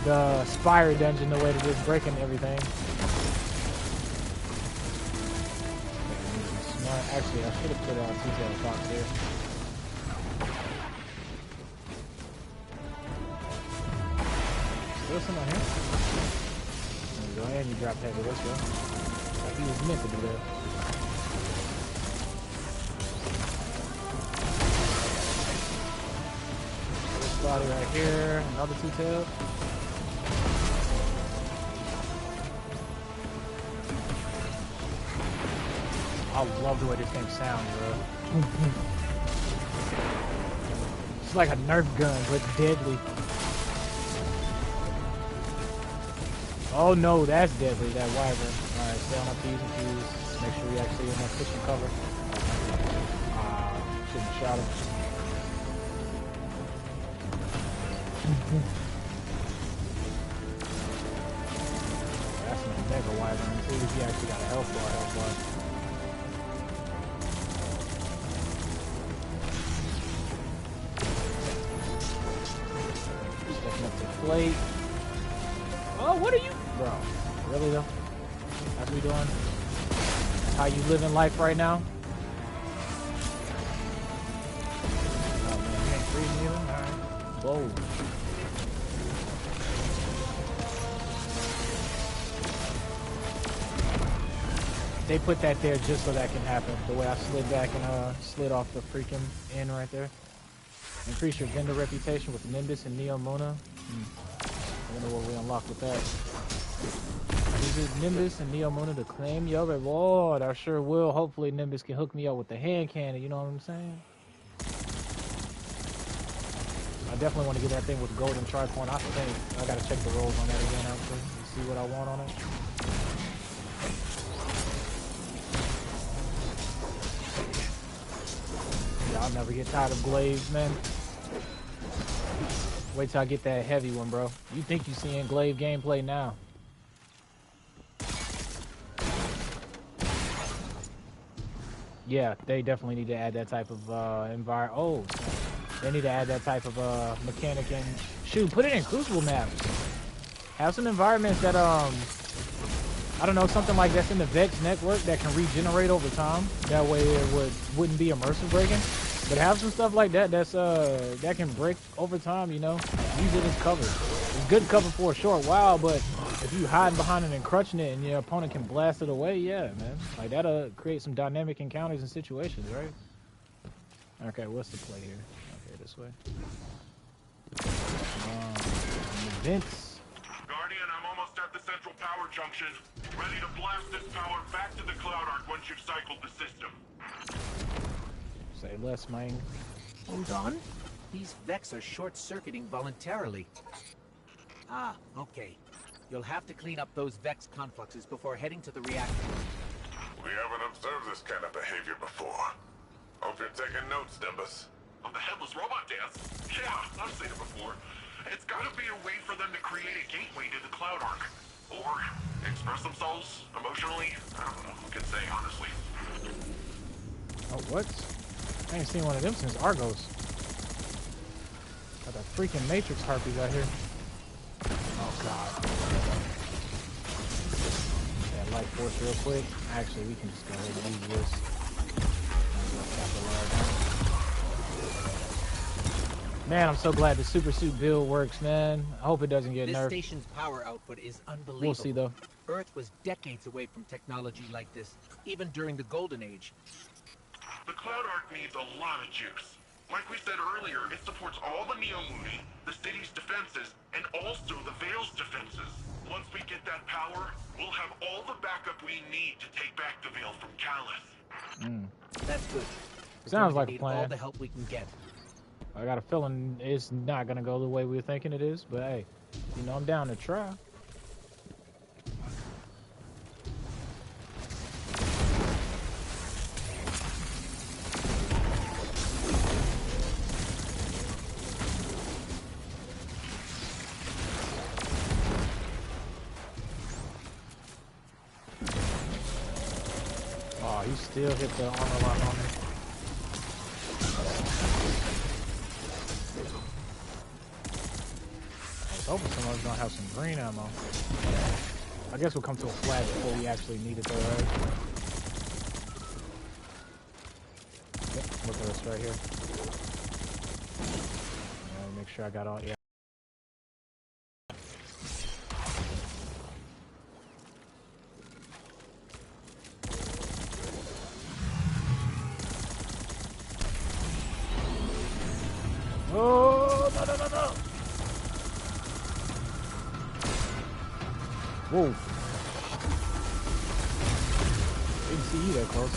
the Spire dungeon, the way that it's breaking everything. Smart. Actually, I should have put out two-tailed fox here. Still someone here? There we go, and you dropped heavy. Let's go. Like he was meant to do that. Body right here, another two-tailed. I love the way this thing sounds, bro. It's like a Nerf gun, but deadly. Oh no, that's deadly, that wyvern. Alright, stay on our P's and Q's. Make sure we actually in that cushion cover. Shouldn't have shot him. That's an Omega Wyvern too. He actually got a health bar. Stepping up to the plate. Oh, what are you? Bro, really though? That's what we doing? That's how you living life right now? Oh man, you ain't freezing either? Alright. Whoa. They put that there just so that can happen. The way I slid back and slid off the freaking end right there. Increase your vendor reputation with Nimbus and Neomuna. I wonder what we unlock with that. Use it Nimbus and Neomuna to claim your reward. I sure will. Hopefully Nimbus can hook me up with the hand cannon, you know what I'm saying? I definitely want to get that thing with golden tricorn. I think I gotta check the rolls on that again actually. See what I want on it. I'll never get tired of glaives, man. Wait till I get that heavy one, bro. You think you seeing glaive gameplay now? Yeah, they definitely need to add that type of environment. Oh, they need to add that type of mechanic and shoot, put it in Crucible maps. Have some environments that I don't know, something like that's in the Vex network that can regenerate over time. That way it wouldn't be immersive breaking. But have some stuff like that that's that can break over time, you know. Use it as cover. It's good cover for a short while, but if you hide behind it and crutching it and your opponent can blast it away, yeah, man. Like that'll create some dynamic encounters and situations, right? Okay, what's the play here? Okay, this way. Events. Guardian, I'm almost at the central power junction. Ready to blast this power back to the Cloud Arc once you've cycled the system. Say less, man. Hold on. These Vex are short-circuiting voluntarily. Ah, okay. You'll have to clean up those Vex confluxes before heading to the reactor. We haven't observed this kind of behavior before. Hope you're taking notes, Nimbus. On the headless robot dance? Yeah, I've seen it before. It's gotta be a way for them to create a gateway to the Cloud Arc. Or express themselves emotionally. I don't know who can say, honestly. Oh, what? I ain't seen one of them since Argos. Got that freaking Matrix harpies out here. Oh, God. Yeah, light force real quick. Actually, we can just go ahead and use this. Man, I'm so glad the super suit build works, man. I hope it doesn't get nerfed. This station's power output is unbelievable. We'll see, though. Earth was decades away from technology like this, even during the Golden Age. The Cloud Arc needs a lot of juice. Like we said earlier, it supports all the Neomuni, the city's defenses, and also the Veil's defenses. Once we get that power, we'll have all the backup we need to take back the Veil from Callus. That's good. Sounds like a need plan. all the help we can get. I got a feeling it's not gonna go the way we were thinking it is, but hey, you know I'm down to try. Oh, he still hit the armor lock on me. Hoping someone's gonna have some green ammo. I guess we'll come to a flag before we actually need it though, right? Yep, look at this right here. Yeah, make sure I got all, yeah. Oh, no, no, no, no! Whoa. Didn't see you that close.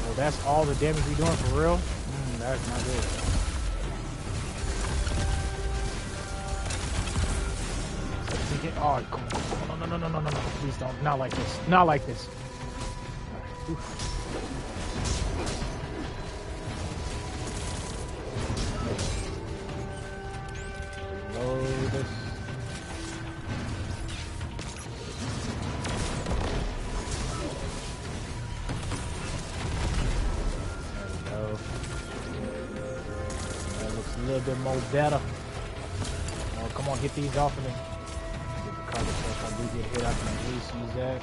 Well, that's all the damage we doing for real? That's not good. Oh, no. Please don't. Not like this. Not like this. Load this. A little bit more better. Oh, come on, get these off of me. Get the cover so if I do get hit, I can at least use that.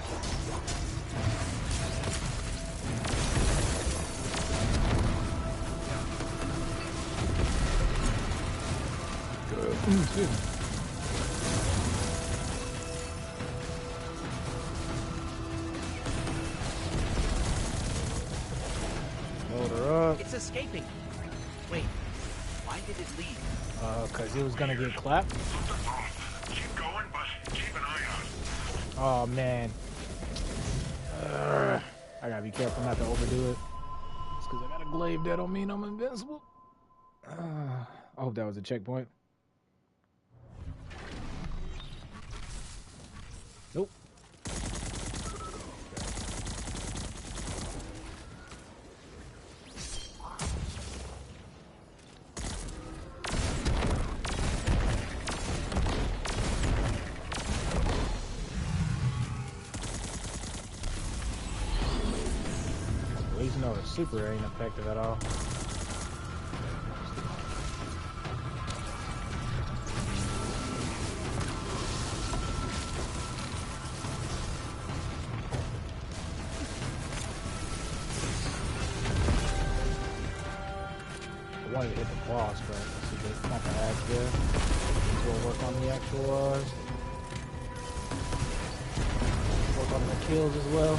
Excuse me. Load her up. It's escaping. Wait. Why did it leave? Cause it was gonna get clapped. Keep going, but keep an eye out. Oh man. I gotta be careful not to overdo it. It's cause I got a glaive that don't mean I'm invincible. I hope that was a checkpoint. Nope. At least know the super ain't effective at all. I wanted to hit the boss, but let's see, there's not the axe there. We'll work on the actual, work on the kills as well.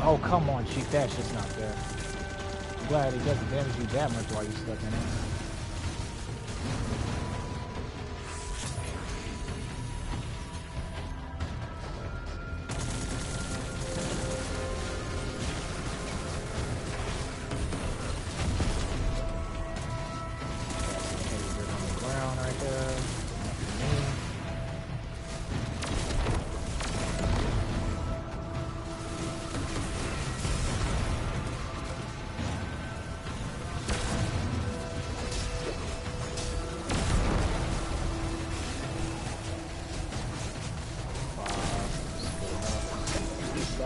Oh, come on, Chief, that's just not fair. I'm glad it doesn't damage you that much while you're stuck in it.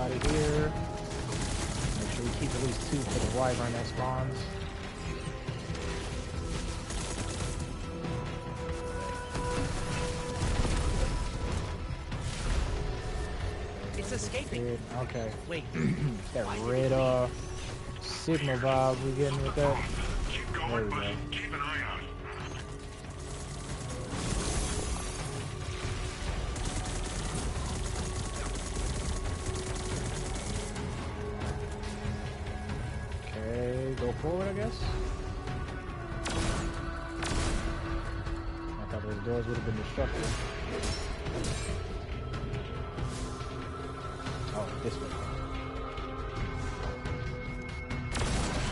Here. Make sure we keep at least 2 for the wyvern that spawns. It's escaping. Okay. Wait. That red Sigma vibe we getting with that. There we go. Keep an eye out. Go forward, I guess. I thought those doors would have been destructive. Oh, this way.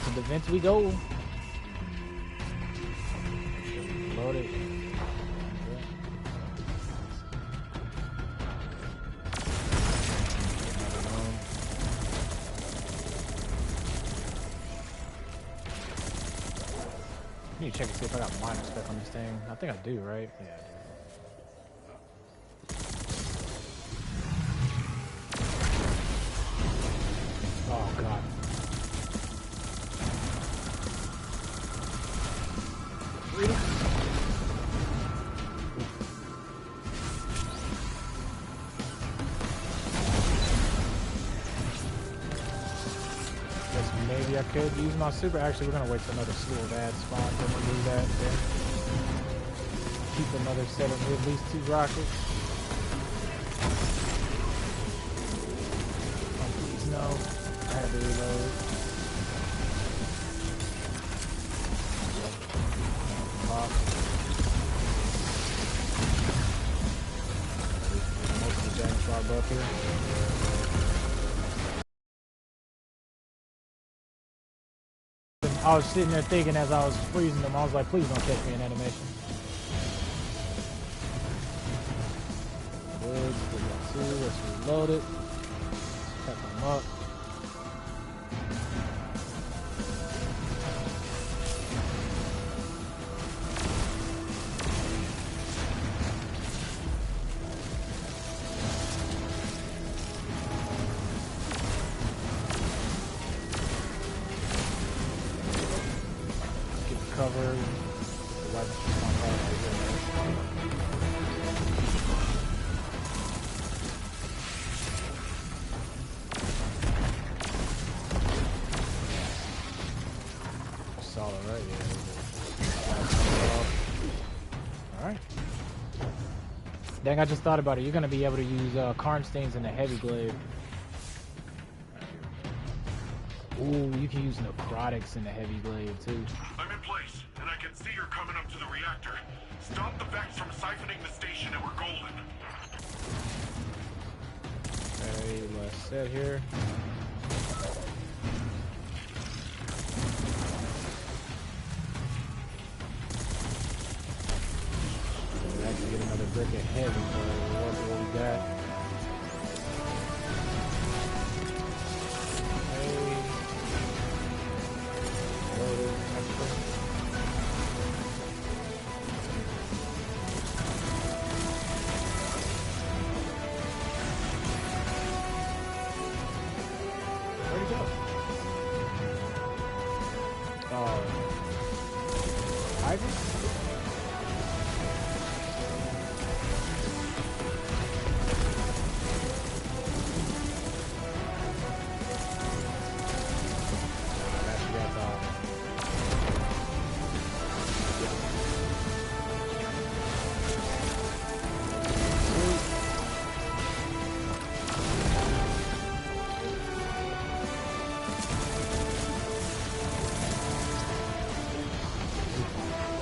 To the vents we go. Load it. I need to check and see if I got minor spec on this thing. I think I do, right? Yeah, I do. Oh, God. Freedom. Maybe I could use my super. Actually, we're gonna wait for another slew of ads spawn, then we'll do that. Then keep another set of at least 2 rockets. Oh, please no. I had to reload. Pop. Most of the damage bar above here. I was sitting there thinking as I was freezing them, I was like, please don't catch me in animation. Good, let's reload it. Cut them up. cover. The weapons spawn right here. Solid, right? Yeah. Alright. Dang, I just thought about it. You're gonna be able to use Karnsteins in the heavy glaive. Ooh, you can use necrotics in the heavy glaive too. I'm in place, and I can see you're coming up to the reactor. Stop the Vex from siphoning the station and we're golden. Okay, let's set here. Actually get another brick of heavy for what we got. Where'd he go? Ivy?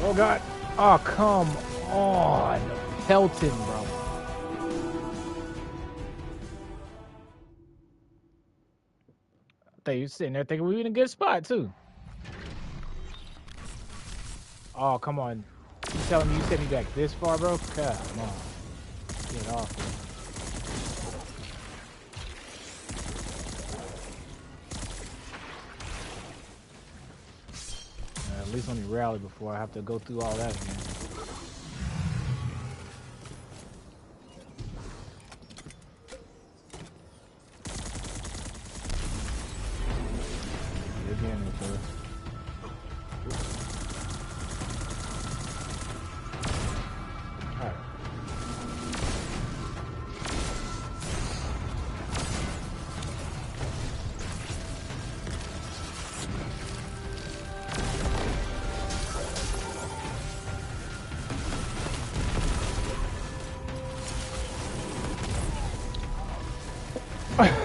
Oh god. Oh, come on. Pelton, bro. I thought you were sitting there thinking we were in a good spot, too. Oh, come on. You telling me you sent me back this far, bro? Come on. Get off me. At least let me rally before I have to go through all that again. Again,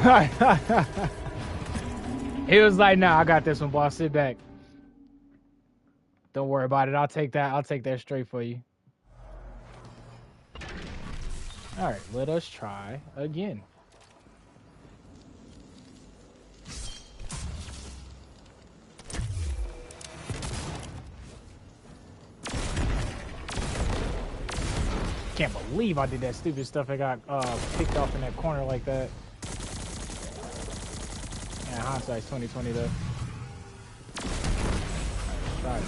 alright. He was like, nah, I got this one, boss. Sit back. Don't worry about it. I'll take that. I'll take that straight for you. All right, let us try again. Can't believe I did that stupid stuff. I got picked off in that corner like that. Yeah, hindsight's 20/20 though. Right.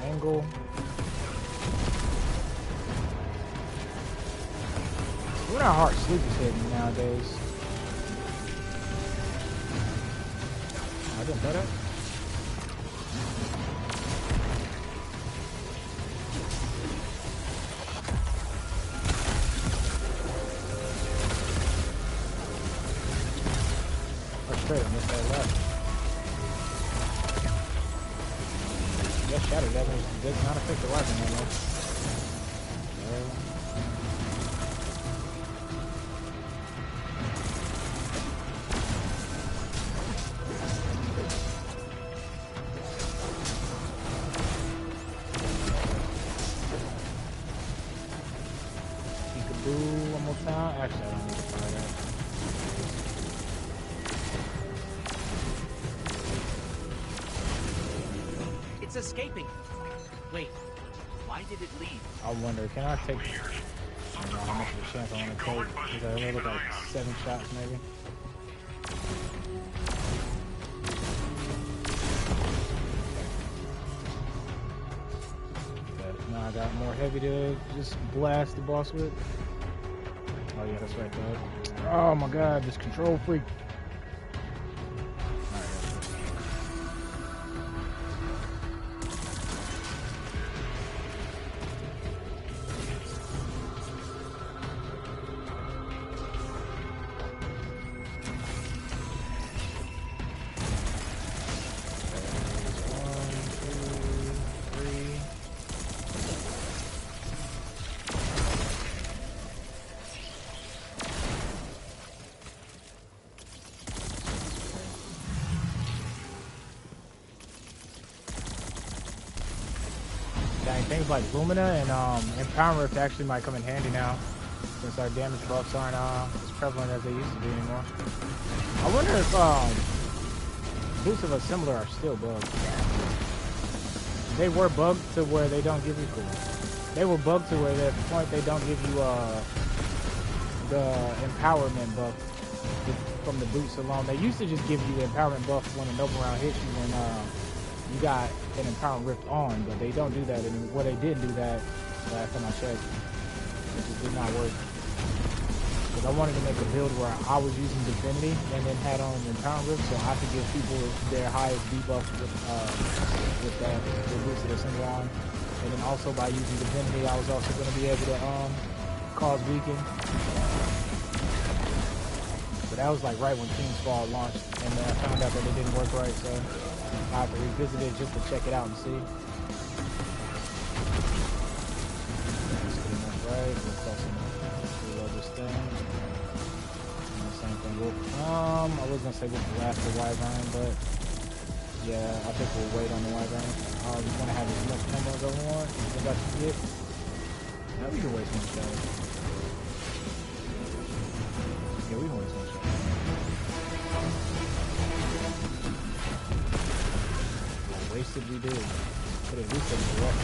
Angle. What our heart sleep is hitting nowadays. I didn't know that. Oh, straight, I missed that left. Yes, shatter damage does not affect the weapon anymore. One more time. Actually, I don't need to try that. It's escaping. Wait, why did it leave? I wonder, can I take... don't know how much of a chance I want to take, because I only look like 7 shots maybe. But now I got more heavy to just blast the boss with. Oh yeah, that's right, dog. Oh my god, this control freak. Things like Lumina and Power Rift actually might come in handy now, since our damage buffs aren't as prevalent as they used to be anymore. I wonder if boosts of Assembler are still bugged. They were bugged to where they don't give you They were bugged to where at the point they don't give you the empowerment buff from the boots alone. They used to just give you the empowerment buff when an open round hits you when you got an Empower Rift on, but they don't do that. And well, they didn't do that last time I checked. It just did not work. Because I wanted to make a build where I was using Divinity and then had on Empower Rift, so I could give people their highest debuff with that, the boosted Assembler on. And then also by using Divinity, I was also going to be able to cause weaken. But that was like right when King's Fall launched, and then I found out that it didn't work right, so I have to revisit it just to check it out and see. Right, let's also reload this thing. And the same thing with I was gonna say with the last the Wyvern, but yeah, I think we'll wait on the Wyvern. We wanna have as much ammo as I want, as I can get. Now we can waste one shot. Yeah, we can waste one shot. Wasted we did, but at least it was rough.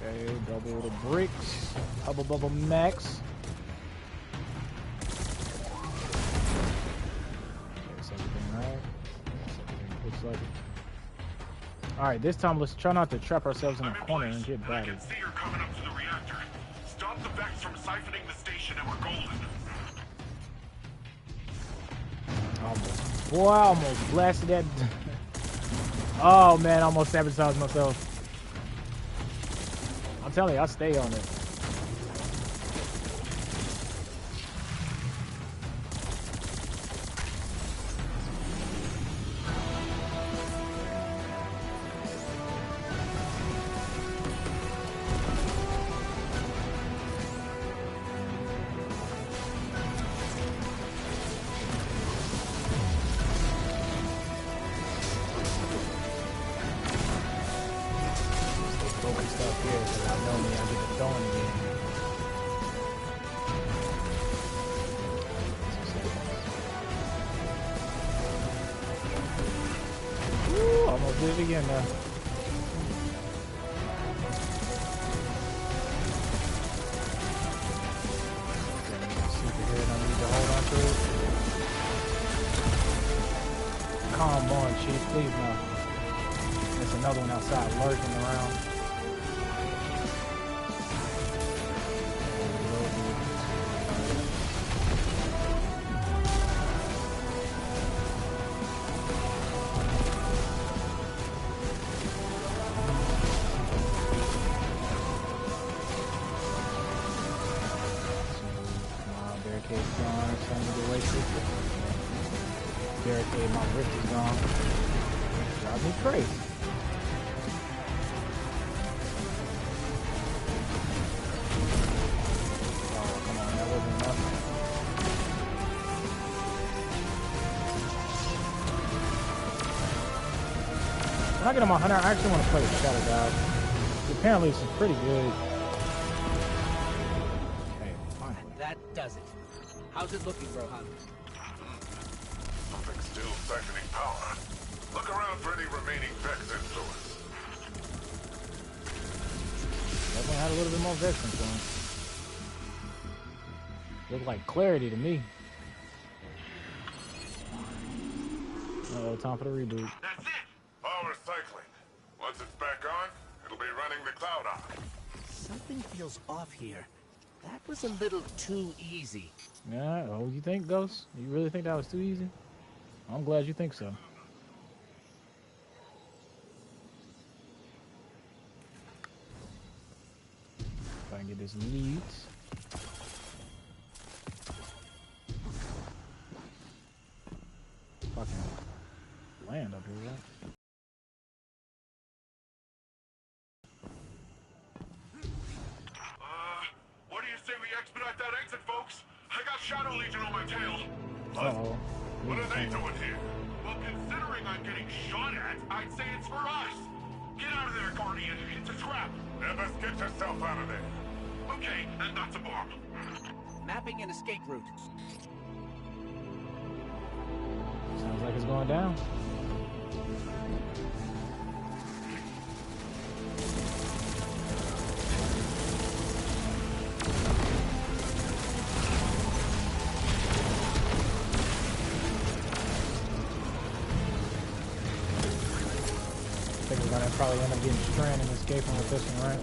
Okay, double the bricks, bubble max. Okay, so everything right. Everything looks like it. All right, this time let's try not to trap ourselves in a corner and get battered. I can see you're coming up to the reactor. Stop the Vex from siphoning the station and we're golden. Almost. Boy, I almost blasted that. Oh man, I almost sabotaged myself. I'm telling you, I stay on it. Again now. Come on, Chief, please no. There's another one outside lurking around. Barricade, my rift is gone. Drive me crazy. Oh, come on, that wasn't enough. When I get on my hunter, I actually want to play with Shadow God. Apparently, it's pretty good. Okay, finally. That does it. How's it looking, Rohan? Something's still siphoning power. Look around for any remaining Vex influence. Definitely had a little bit more Vex influence. Looked like clarity to me. Uh-oh, time for the reboot. That's it! Power cycling. Once it's back on, it'll be running the cloud on. Something feels off here. That was a little too easy. Yeah, oh, you think, Ghost? You really think that was too easy? I'm glad you think so. If I can get this lead. Fucking land up here, right? What do you say we expedite that exit, folks? I got Shadow Legion on my tail. Uh-oh. What are they doing here? Well, considering I'm getting shot at, I'd say it's for us. Get out of there, Guardian. It's a trap. Never get yourself out of there. Okay, and that's a bomb. Mapping an escape route. Sounds like it's going down. I think we're gonna probably end up getting stranded and escaping with this one, right?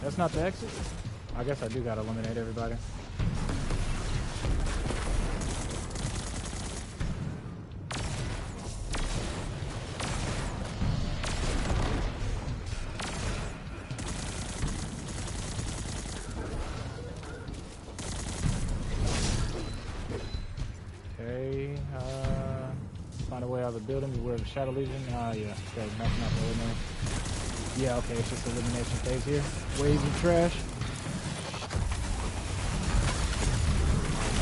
That's not the exit? I guess I do gotta eliminate everybody. Okay, find a way out of the building. Beware of the Shadow Legion. Yeah, okay, nothing out to eliminate. Yeah, okay, it's just elimination phase here. Waves of trash.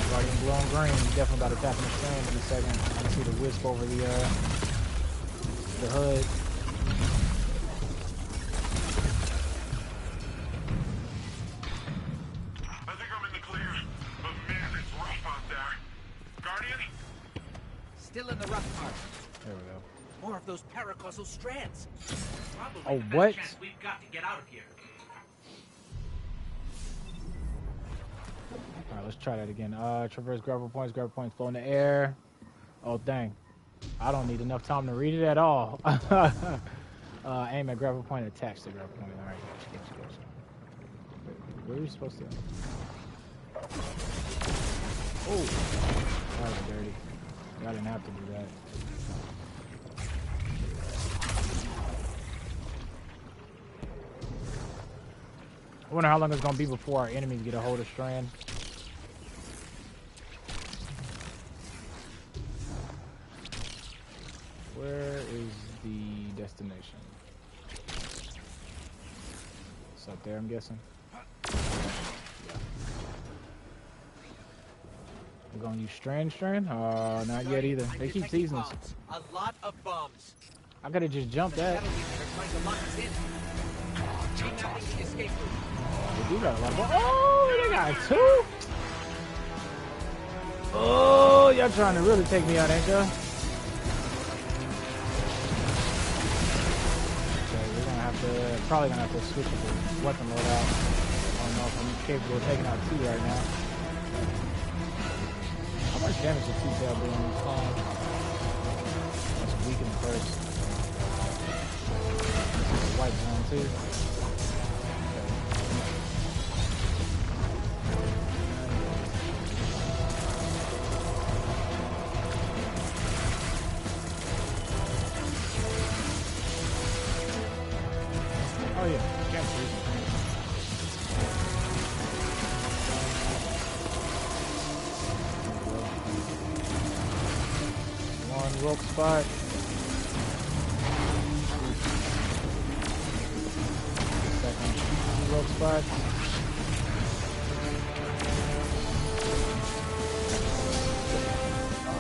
Guardian glowing green. Definitely about to tap in the strand in a second. I can see the wisp over the hood. I think I'm in the clear, but man, it's rough out there. Guardian? Still in the rough part. There we go. More of those paracausal strands. Probably oh, the best what? chance we've got to get out of here. Alright, let's try that again. Traverse grapple points flow in the air. Oh, dang. I don't need enough time to read it at all. Aim at grapple point, attach to grapple point. Alright, gotcha. Where are you supposed to? Oh, that was dirty. I didn't have to do that. I wonder how long it's gonna be before our enemies get a hold of Strand. Where is the destination? It's up there, I'm guessing. Yeah. We're gonna use Strand? Not yet either. They keep teasing us. A lot of bombs. I gotta just jump that. Escape route. They do got a lot of bombs. Oh, they got two? Oh, y'all trying to really take me out, ain't y'all? Probably gonna have to switch the weapon loadout. I don't know if I'm capable of taking out two right now. How much damage does two-tail do on this phone? That's weak in the first. This is a white zone too. Oh yeah, can't see. One rogue spot. Second broke spots.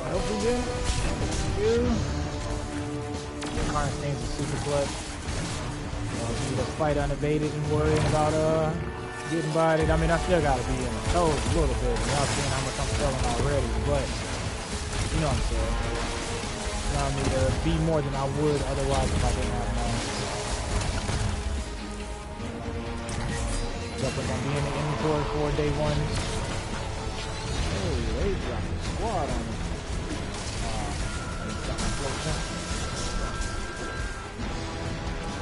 Help again. Karnstein's a super clutch. You to fight unabated and worrying about getting bodied. I mean, I still gotta be in the toes a little bit. Y'all seeing how much I'm selling already, but you know what I'm saying. I need to be more than I would otherwise if I didn't have mine. Definitely gonna be in the inventory for day one. Oh, they dropped a squad on me.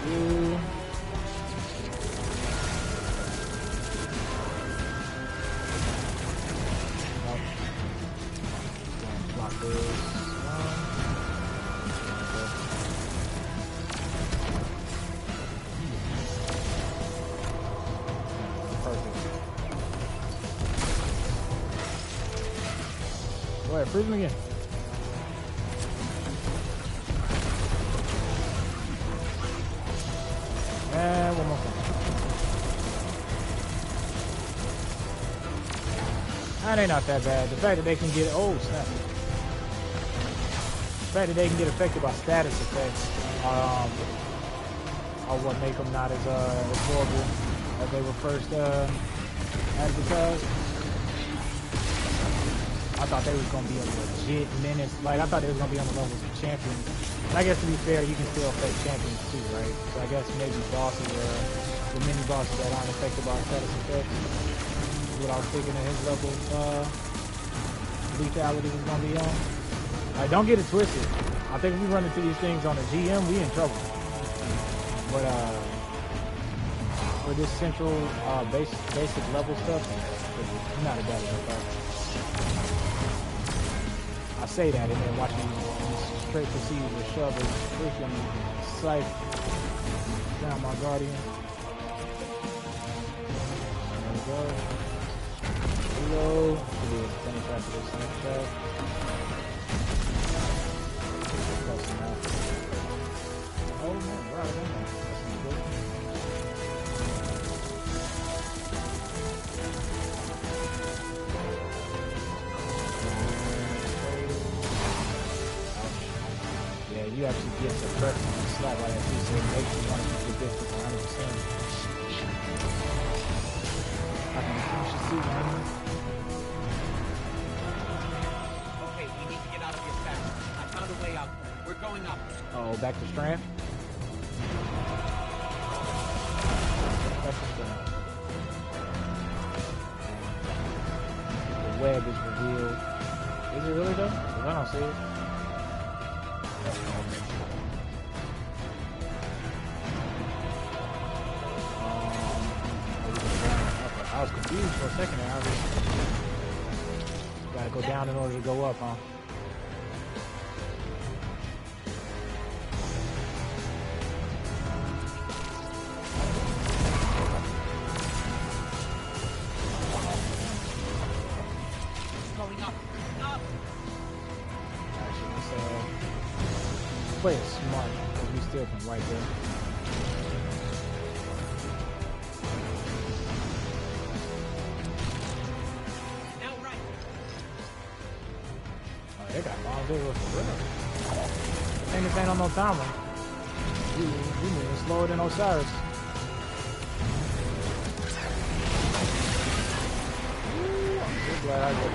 You. Block this. Go ahead, freeze him again. And one more thing. That ain't not that bad. The fact that they can get snap. The fact that they can get affected by status effects are what make them not as horrible as they were first advertised. I thought they was gonna be a legit menace. Like I thought they was gonna be on the levels of champions. And I guess to be fair, you can still affect champions too, right? So I guess maybe bosses or the mini bosses that aren't affected by status effects is what I was thinking of his level of lethality was gonna be on. Like, don't get it twisted. I think if we run into these things on the GM, we in trouble. But for this central basic level stuff, it's not a bad enough. I say that and then watch me straight proceed to shove a freaking scythe down my guardian. There we go. Reload. Should be able to finish after this next shot. Oh no, right, that's not good. You actually get the press on the slap like that too, so it makes you want to keep your distance 100%. I can finish the suit, man. Okay, we need to get out of here fast. I found a way out. We're going up. Oh, back to Strand? Back to Strand. The web is revealed. Is it really though? Because I don't see it. I was confused for a second there. Gotta go down in order to go up, huh? Going up. Up. Actually, let's play it smart because we still can right there. They got bombs everywhere for real. This ain't on no timer. We moving slower than Osiris. I'm so glad I got it.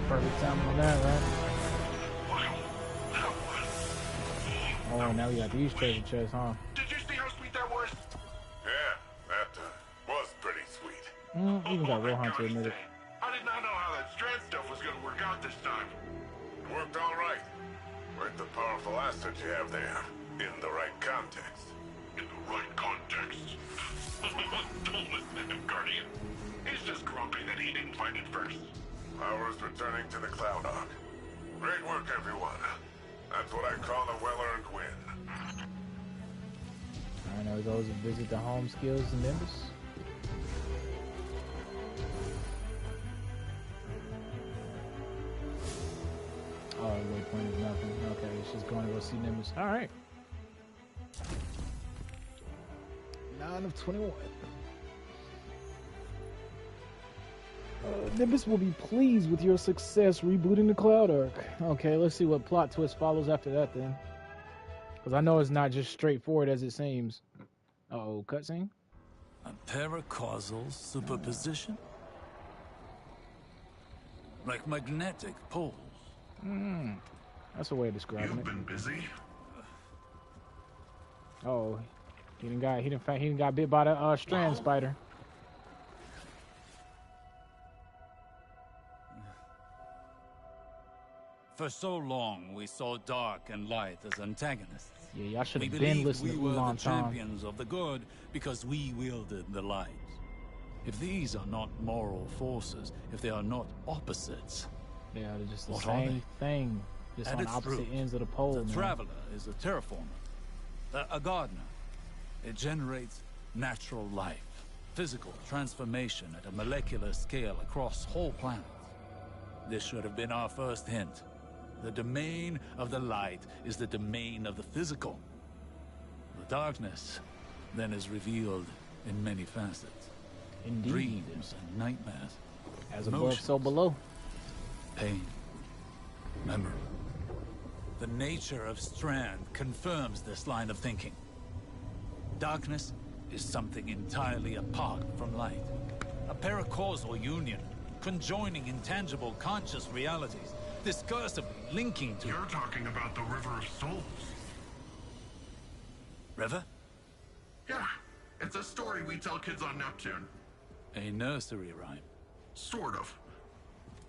Perfect timing on that, right? Oh, now we got these treasure chests, huh? Did you see how sweet that was? Yeah, that was pretty sweet. Even got Real Hunter admitted. I did not know how that Strand stuff was going to work out this time. It worked all right. With the powerful asset you have there, in the right context. In the right context. Don't listen to him, Guardian. He's just grumpy that he didn't find it first. Power's returning to the Cloud Ark. Great work, everyone. That's what I call a well-earned win. Alright, now we go visit the home skills and members. Oh, waypoint. point is nothing. Okay, she's going to go see Nimbus. All right. 9 of 21. Nimbus will be pleased with your success rebooting the Cloud Arc. Okay, let's see what plot twist follows after that then. Because I know it's not just straightforward as it seems. Uh-oh, cutscene? A paracausal superposition? Like magnetic poles. That's a way of describing it. You've been busy. Oh, he done got bit by the strand spider. For so long, we saw dark and light as antagonists. Yeah, y'all should We have been believed listening we to were the Oolong Tom. champions of the good because we wielded the light. If these are not moral forces, if they are not opposites, Yeah, they're just the what are same thing, just At on its opposite root, ends of the pole, the man. traveler is a terraformer, a gardener. It generates natural life, physical transformation at a molecular scale across whole planets. This should have been our first hint. The domain of the light is the domain of the physical. The darkness then is revealed in many facets. Indeed. Dreams and nightmares. As above, emotions, so below. pain, memory. The nature of Strand confirms this line of thinking. Darkness is something entirely apart from light. A paracausal union, conjoining intangible conscious realities, discursively linking to... You're talking about the River of Souls. River? Yeah, it's a story we tell kids on Neptune. A nursery rhyme. Sort of.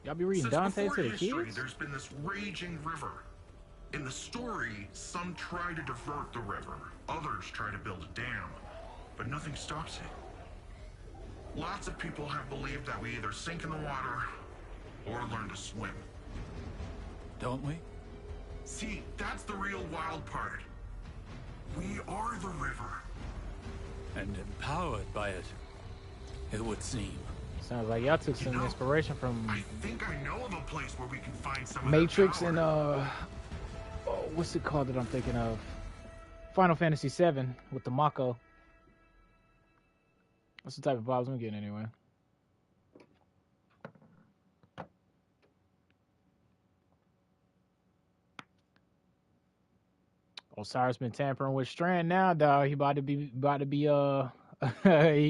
Y'all be reading Since Dante before to the history, kids? there's been this raging river. In the story, some try to divert the river, others try to build a dam, but nothing stops it. Lots of people have believed that we either sink in the water or learn to swim. Don't we? See, that's the real wild part. We are the river. And empowered by it, it would seem. Sounds like y'all took some inspiration from I think I know of a place where we can find some Matrix of that and power. what's it called that I'm thinking of? Final Fantasy VII with the Mako. That's the type of vibes I'm getting anyway. Osiris been tampering with Strand now, dog. He about to be he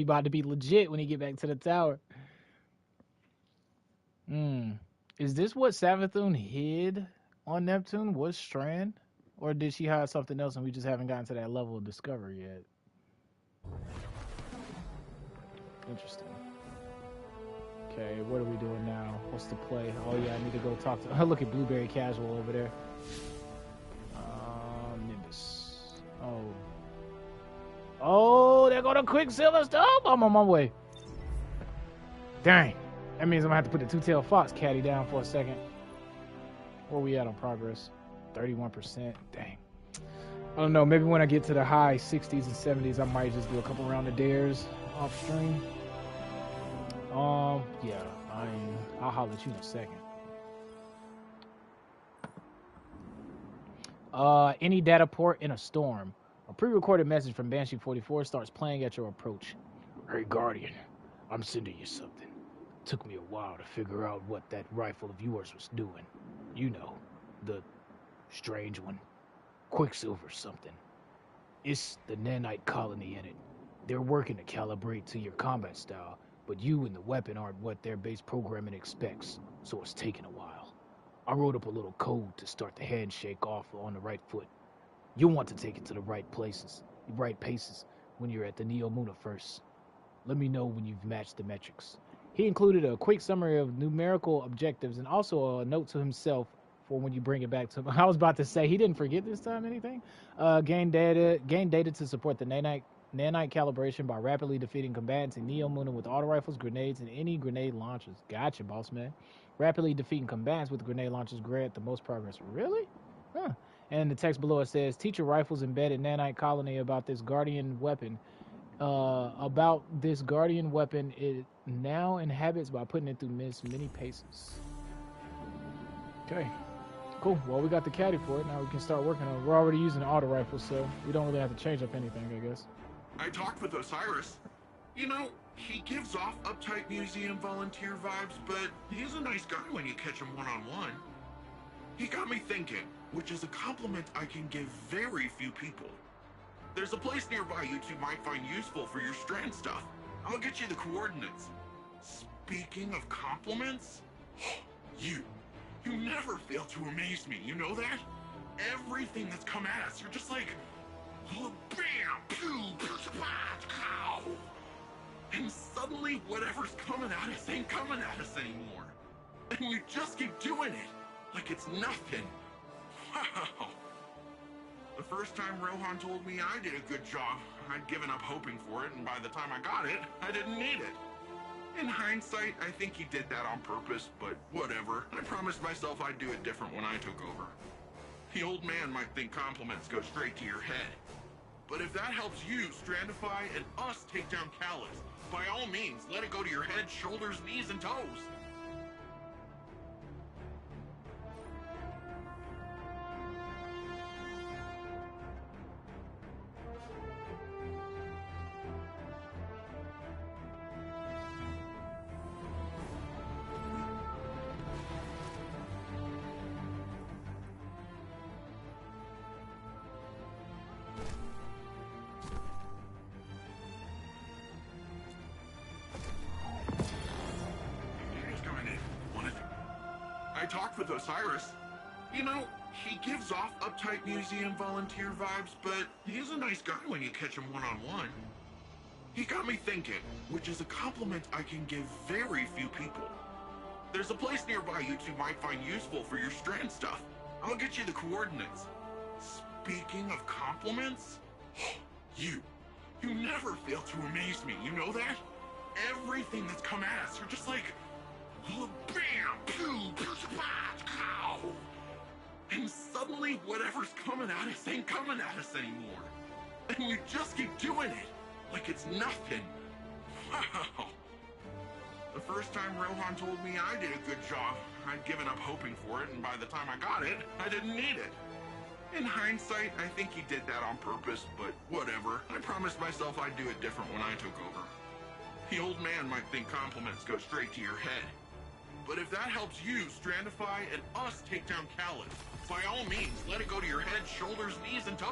about to be legit when he get back to the tower. Is this what Savathun hid on Neptune? Was Strand? Or did she hide something else and we just haven't gotten to that level of discovery yet? Interesting. Okay, what are we doing now? What's the play? Oh yeah, I need to go talk to... Look at Blueberry Casual over there. Nimbus. Oh, they're going to Quicksilver stuff. I'm on my way. Dang. That means I'm going to have to put the two-tailed fox caddy down for a second. Where we at on progress? 31%. Dang. I don't know. Maybe when I get to the high 60s and 70s, I might just do a couple round of dares off stream. Yeah. I'll holler at you in a second. Any data port in a storm. A pre-recorded message from Banshee44 starts playing at your approach. Hey, Guardian. I'm sending you something. Took me a while to figure out what that rifle of yours was doing. You know, the strange one. Quicksilver something. It's the nanite colony in it. They're working to calibrate to your combat style, but you and the weapon aren't what their base programming expects, so it's taking a while. I wrote up a little code to start the handshake off on the right foot. You'll want to take it to the right places, right paces, when you're at the Neo Muna first. Let me know when you've matched the metrics. He included a quick summary of numerical objectives and also a note to himself for when you bring it back to him. I was about to say, he didn't forget this time anything. Gain data to support the nanite calibration by rapidly defeating combatants in Neo Muna with auto rifles, grenades, and any grenade launchers. Gotcha, boss man. Rapidly defeating combatants with grenade launchers grant the most progress. Really? Huh. And the text below it says, teach your rifles embedded nanite colony about this guardian weapon. It now inhabits by putting it through many paces. Okay. Cool. Well, we got the caddy for it. Now we can start working on it. We're already using the auto rifle, so we don't really have to change up anything, I guess. I talked with Osiris. You know, he gives off uptight museum volunteer vibes, but he's a nice guy when you catch him one-on-one. He got me thinking, which is a compliment I can give very few people. There's a place nearby you two might find useful for your strand stuff. I'll get you the coordinates. Speaking of compliments, you never fail to amaze me, you know that? Everything that's come at us, you're just like, oh, bam, pew, pow. And suddenly whatever's coming at us ain't coming at us anymore. And you just keep doing it, like it's nothing. Wow. The first time Rohan told me I did a good job, I'd given up hoping for it, and by the time I got it, I didn't need it. In hindsight, I think he did that on purpose, but whatever. I promised myself I'd do it different when I took over. The old man might think compliments go straight to your head. But if that helps you Strandify and us take down Callus, by all means, let it go to your head, shoulders, knees, and toes. I talked with Osiris. You know, he gives off uptight museum volunteer vibes, but he's a nice guy when you catch him one-on-one. He got me thinking, which is a compliment I can give very few people. There's a place nearby you two might find useful for your strand stuff. I'll get you the coordinates. Speaking of compliments, you never fail to amaze me, you know that? Everything that's come at us, you're just like, oh, bam, pew, pow. And suddenly whatever's coming at us ain't coming at us anymore. And you just keep doing it, like it's nothing. Wow. The first time Rohan told me I did a good job, I'd given up hoping for it, and by the time I got it, I didn't need it. In hindsight, I think he did that on purpose, but whatever. I promised myself I'd do it different when I took over. The old man might think compliments go straight to your head. But if that helps you Strandify and us take down Callus, by all means, let it go to your head, shoulders, knees, and toes.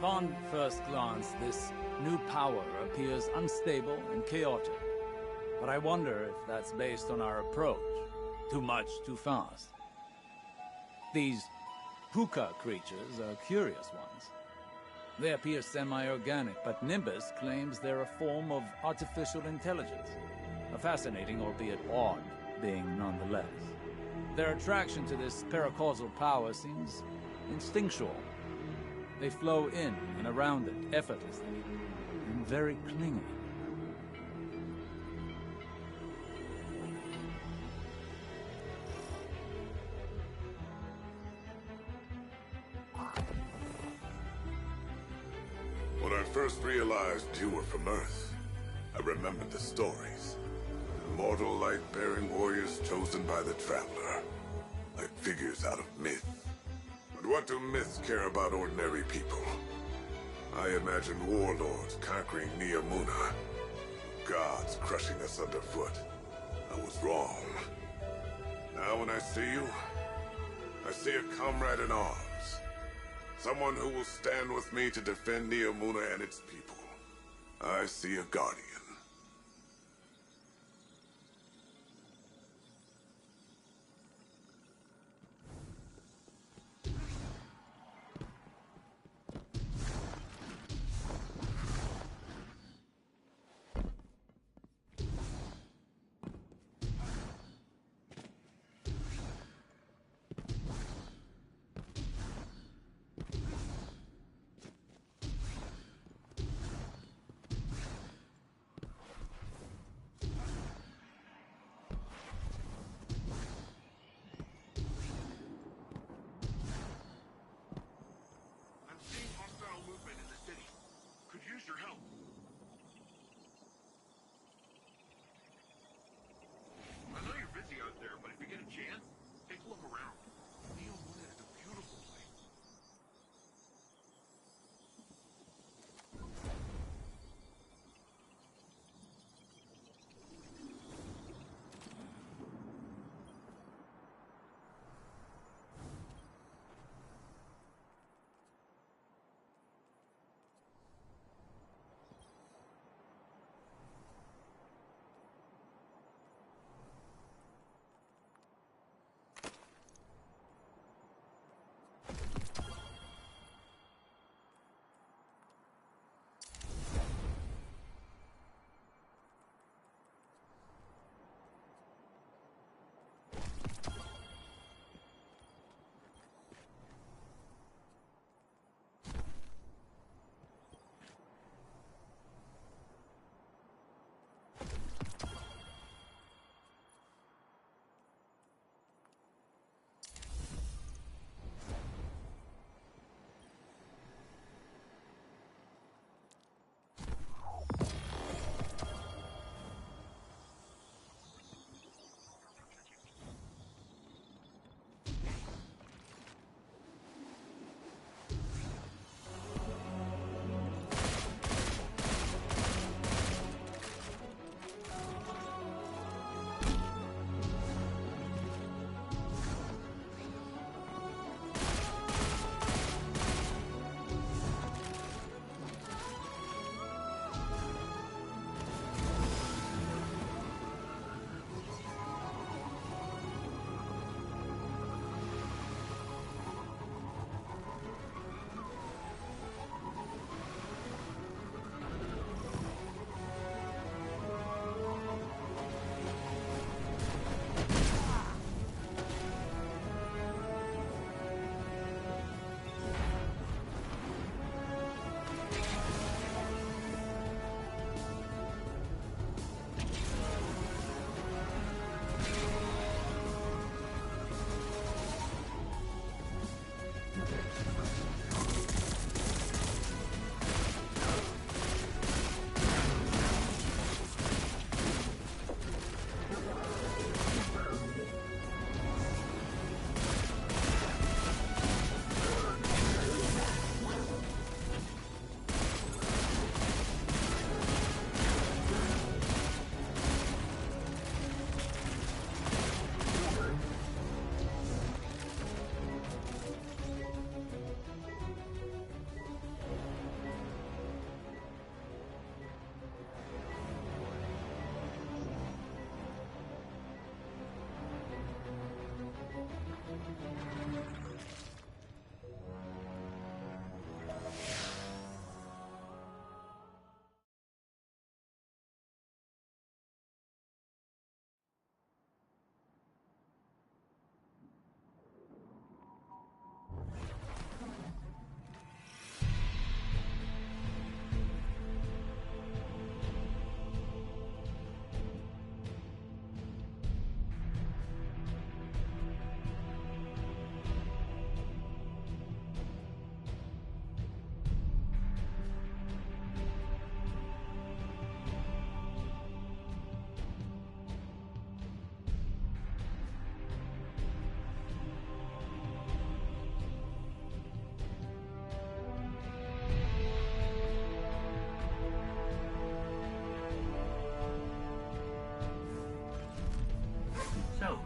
Upon first glance, this new power appears unstable and chaotic. But I wonder if that's based on our approach. Too much, too fast. These puka creatures are curious ones. They appear semi-organic, but Nimbus claims they're a form of artificial intelligence. A fascinating, albeit odd, being nonetheless. Their attraction to this paracausal power seems instinctual. They flow in and around it effortlessly, and very clingy. When I first realized you were from Earth, I remembered the stories. Immortal light-bearing warriors chosen by the Traveler, like figures out of myth. But what do myths care about ordinary people? I imagined warlords conquering Neomuna, gods crushing us underfoot. I was wrong. Now when I see you, I see a comrade in arms. Someone who will stand with me to defend Neomuna and its people. I see a guardian.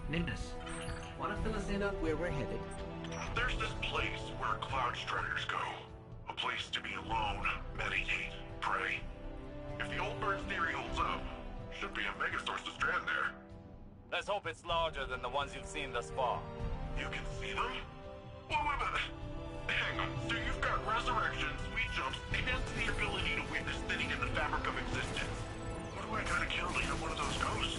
Nimbus, want to fill us in on where we're headed? There's this place where Cloud Striders go. A place to be alone, meditate, pray. If the old bird's theory holds up, should be a megasource to strand there. Let's hope it's larger than the ones you've seen thus far. You can see them? Wait a minute. Hang on. So you've got resurrection, sweet jumps, and the ability to witness thinning in the fabric of existence. What do I gotta kill to hit one of those ghosts?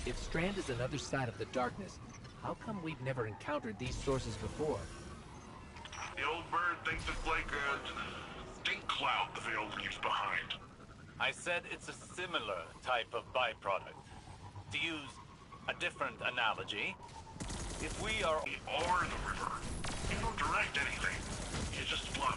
If Strand is another side of the darkness, how come we've never encountered these sources before? The old bird thinks it's like a stink cloud the veil leaves behind. I said it's a similar type of byproduct. To use a different analogy, if we are the river, you don't direct anything. You just flow.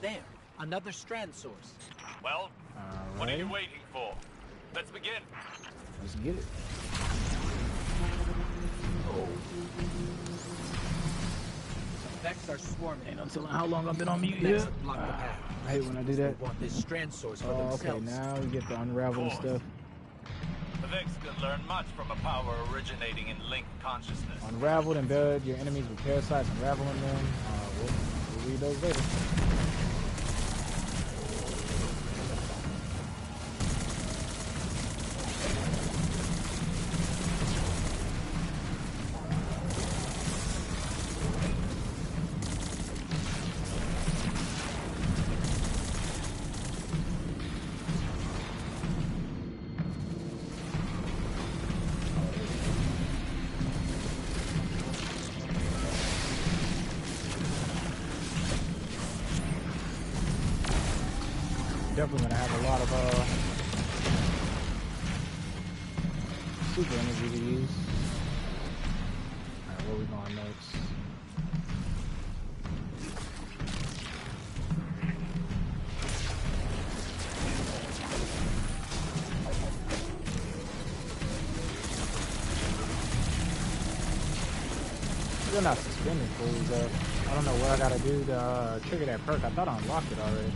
There, another Strand source. Well, what are you waiting for? Let's begin. Let's get it. Vex are swarming. Ain't no telling how long I've been on mute. Vex block the path. I hate when I do that. They want this Strand source for Oh, themselves. okay, now we get the unraveling stuff. The Vex could learn much from a power originating in Link consciousness. Unraveled, embed your enemies with parasites, unraveling them. We'll read those later. Definitely gonna have a lot of super energy to use. Alright, where we going next? Still not suspending fully though. I don't know what I gotta do to trigger that perk. I thought I unlocked it already.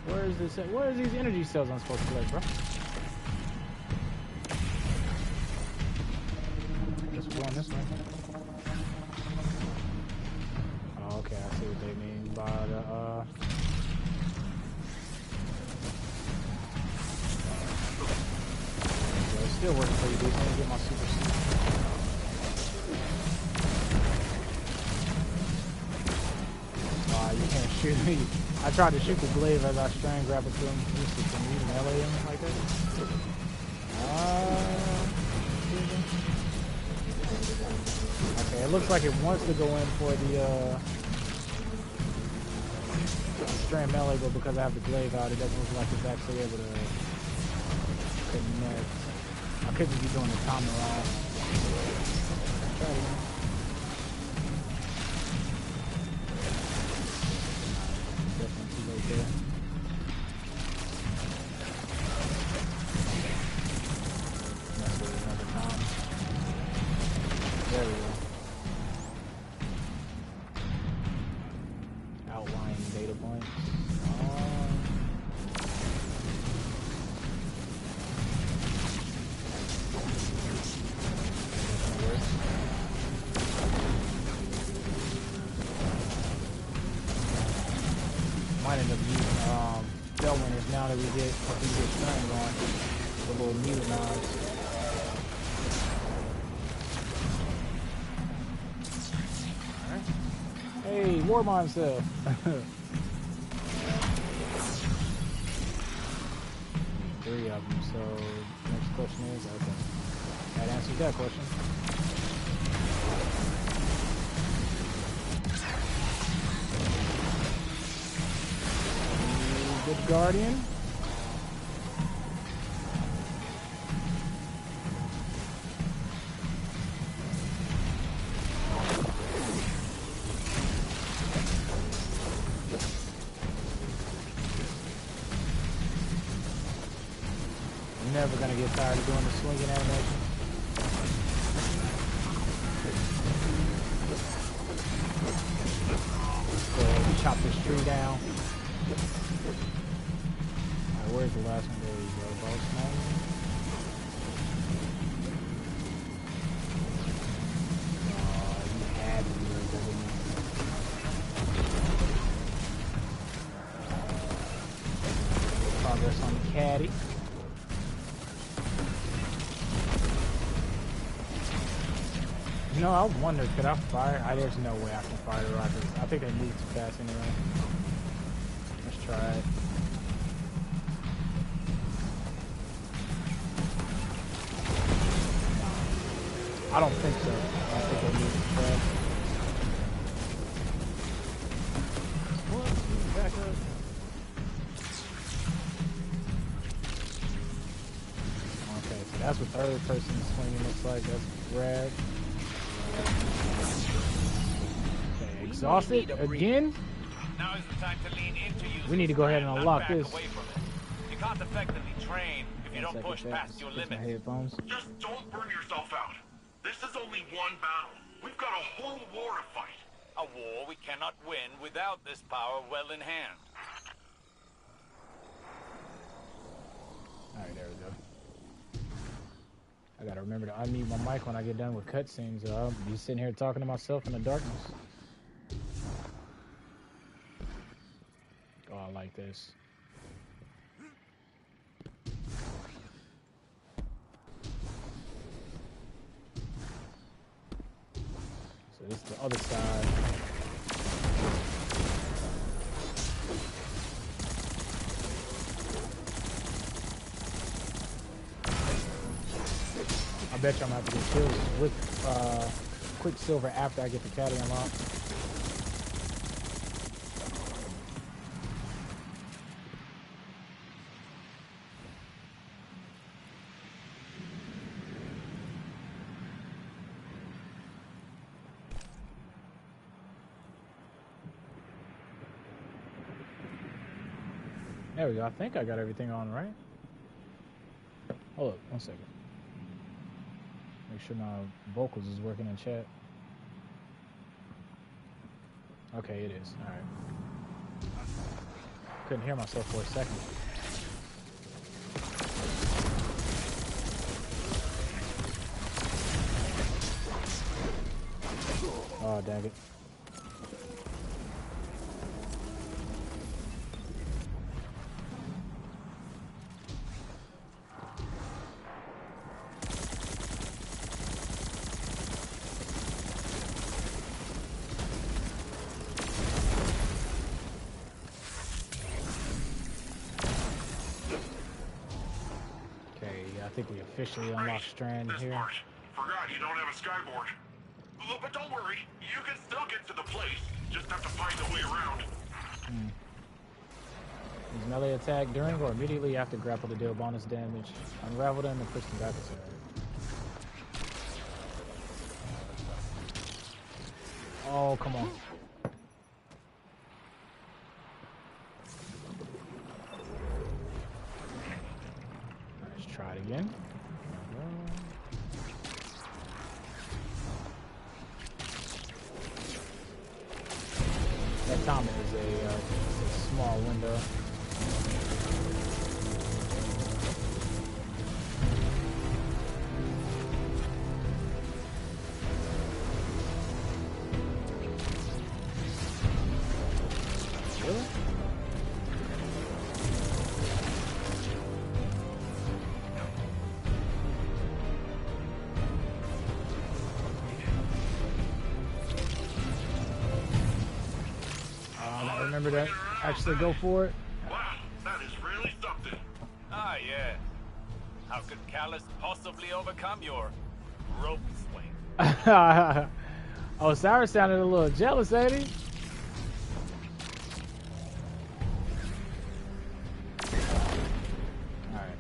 Where is this? Where is these energy cells I'm supposed to collect, bro? Guess we're going this way. Oh, okay, I see what they mean by the it's still working pretty decent. Let me get my super suit. You can't shoot me. I tried to shoot the glaive as I strand grab it to him. Can you melee him like that? Okay, it looks like it wants to go in for the strand melee, but because I have the glaive out, it doesn't look like it's actually able to connect. I could just be doing the timer wrong. Try it again. There. That's it, another time. There we go. Outline data points. Might end up using bell winners now that we get strand going. The little mute knives. Alright. Hey, war myself. Three of them, so next question is okay. That answers that question. Good Guardian. I'm never gonna get tired of doing the swinging animation. Go ahead and chop this tree down. Where's the last one? There you go, boss man. You had to be right there, didn't you? Progress on the caddy. You know, I wonder, could I fire? There's no way I can fire the rockets. I think they move too fast anyway. Let's try it. I don't think so. I think they need to try. What? Back up. Okay, so that's what third person swinging looks like. That's rad. Okay, exhausted again? Now is the time to lean into you. We need to go ahead and unlock this. You can't effectively train if you don't push past your limits. Headphones. Just don't burn yourself out. This is only one battle. We've got a whole war to fight. A war we cannot win without this power well in hand. Alright, there we go. I gotta remember to unmute my mic when I get done with cutscenes, or I'll be sitting here talking to myself in the darkness. Oh, I like this. So this is the other side. I bet you I'm gonna have to get kills with Quicksilver after I get the caddy unlocked. There we go. I think I got everything on, right? Hold up, 1 second. Make sure my vocals is working in chat. Okay, it is. All right. Couldn't hear myself for a second. Oh, dang it. I think we officially unlocked Strand here. Part. Forgot you don't have a skyboard. But don't worry, you can still get to the place. Just have to find a way around. Use melee attack during or immediately after grapple to deal bonus damage. Unravel them and push them back inside. Oh, come on. Try it again. That time is a small window. Really? Remember that? Actually go for it. Wow, that is really something. Ah, yeah. How could Callus possibly overcome your rope swing? Oh, Sour sounded a little jealous, ain't he? Alright.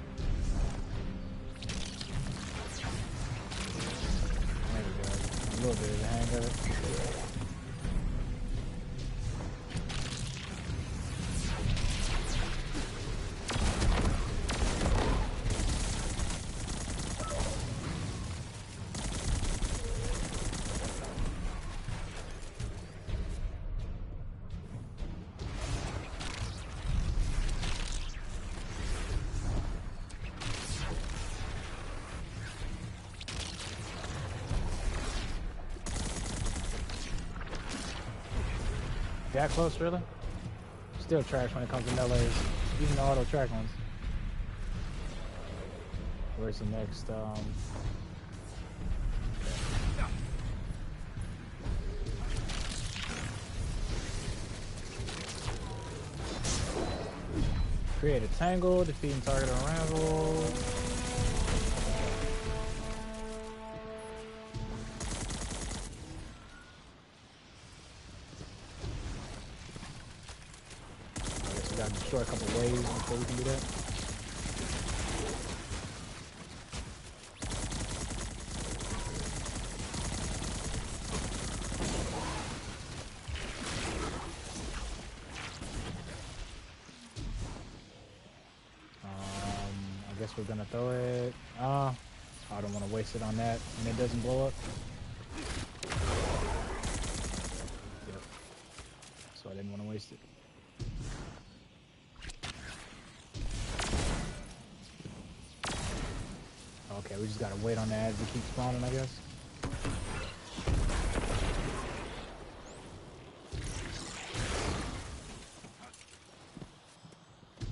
There we go. A little bit of the hang of it. That close, really? Still trash when it comes to melees, even the auto track ones. Where's the next? Create a tangle, defeating target unravel. Destroy a couple waves before we can do that. I guess we're gonna throw it. I don't want to waste it on that, and it doesn't blow up. Yep. So I didn't want to waste it. Okay, we just gotta wait on that as it keeps spawning, I guess.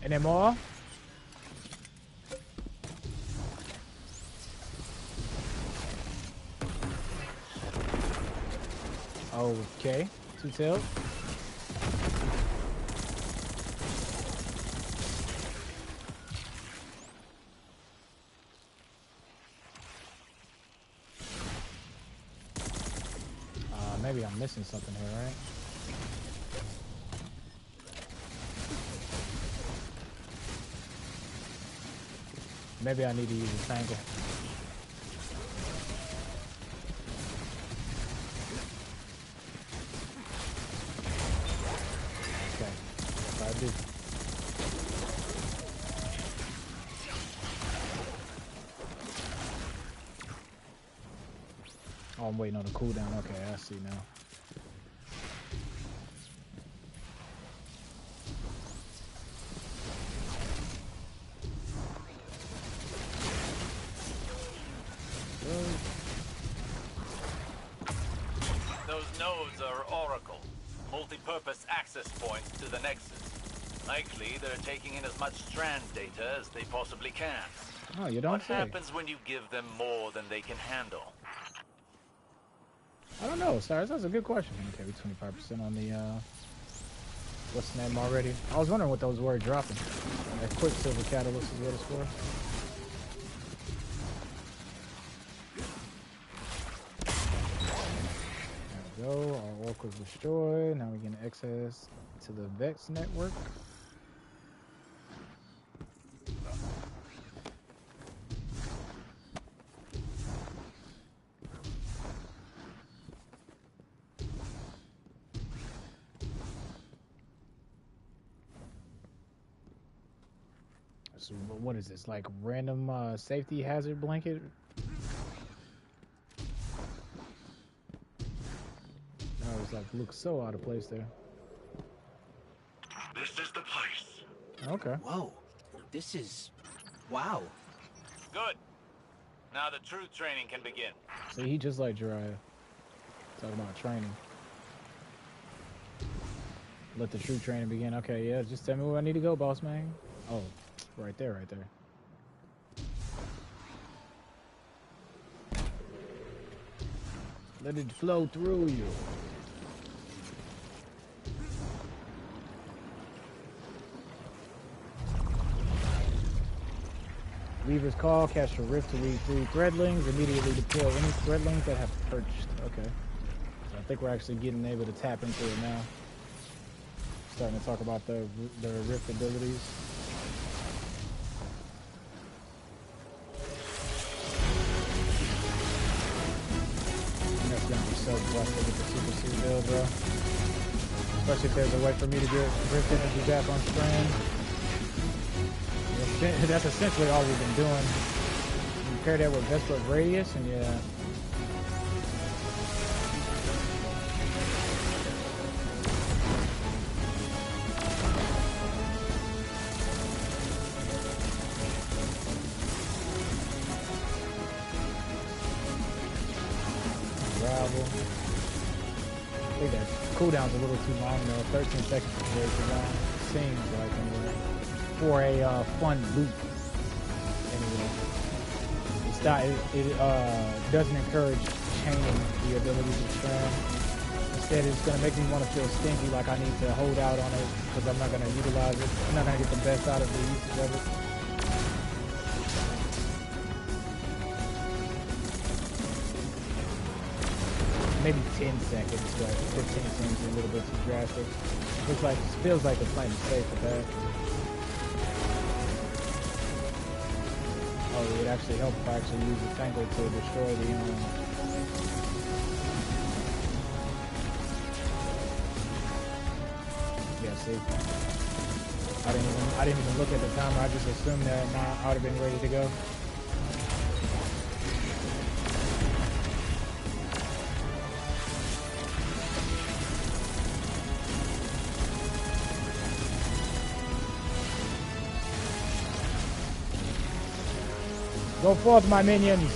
Any more? Okay, two-tailed. Maybe I'm missing something here, right? Maybe I need to use a tangle. Okay, yes I do. Oh, I'm waiting on the cooldown. Okay, I see now. Those nodes are Oracle, multi-purpose access points to the Nexus. Likely they're taking in as much strand data as they possibly can. Oh, you don't say. What happens when you give them more than they can handle? I don't know, Stars. That's a good question. Okay, we 25% on the, what's the name already? I was wondering what those were dropping. That Quicksilver Catalyst is what it's for. There we go. Our Oracle's destroyed. Now we get access to the Vex network. So what is this, like random safety hazard blanket? That was like, looks so out of place there. This is the place. Okay. Whoa, this is... wow. Good. Now the true training can begin. See, he just like Jiraiya. Talking about training. Let the true training begin. Okay, yeah, just tell me where I need to go, boss man. Oh, right there, right there. Let it flow through you. Weaver's Call, cast a rift to lead 3 threadlings, immediately deploy any threadlings that have perched. Okay. So I think we're actually getting able to tap into it now. Starting to talk about the rift abilities. And that's gonna be so blessed to get the super suit build, bro. Especially if there's a way for me to get rift energy back on strand. That's essentially all we've been doing. You pair that with Vesper Radius, and yeah. Gravel. I think that cooldown's a little too long though. 13 seconds is way too long. Seems like anyway. For a fun loop. Anyway. It doesn't encourage chaining the abilities of strand. Instead, it's going to make me want to feel stingy, like I need to hold out on it because I'm not going to utilize it. I'm not going to get the best out of the usage of it. Maybe 10 seconds, but 15 seems a little bit too drastic. Looks like, feels like they're playing safe with that. Oh, it would actually help if I actually use the tangle to destroy the yeah, see? I didn't even look at the timer, I just assumed that I would have been ready to go. Go forth, my minions.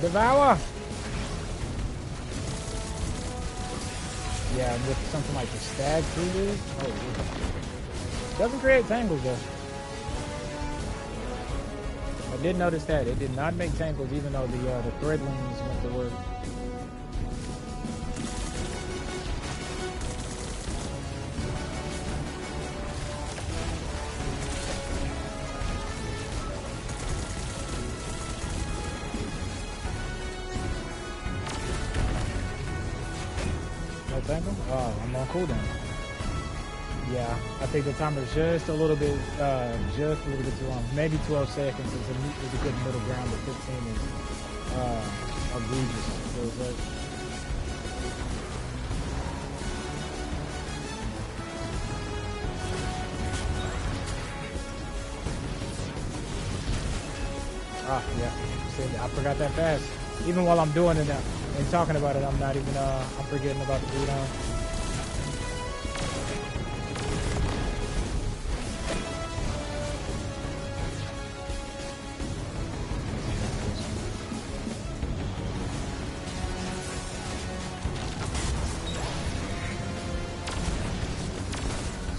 Devour. Yeah, with something like the stag through this. Oh, yeah. Doesn't create tangles though. I did notice that it did not make tangles, even though the threadlings went to work. Oh, I'm on cooldown. Yeah, I think the timer's just a little bit too long. Maybe 12 seconds is a good middle ground, but 15 is egregious. Feels like. Ah, yeah. I forgot that fast. Even while I'm doing it and talking about it, I'm not even, I'm forgetting about the cooldown.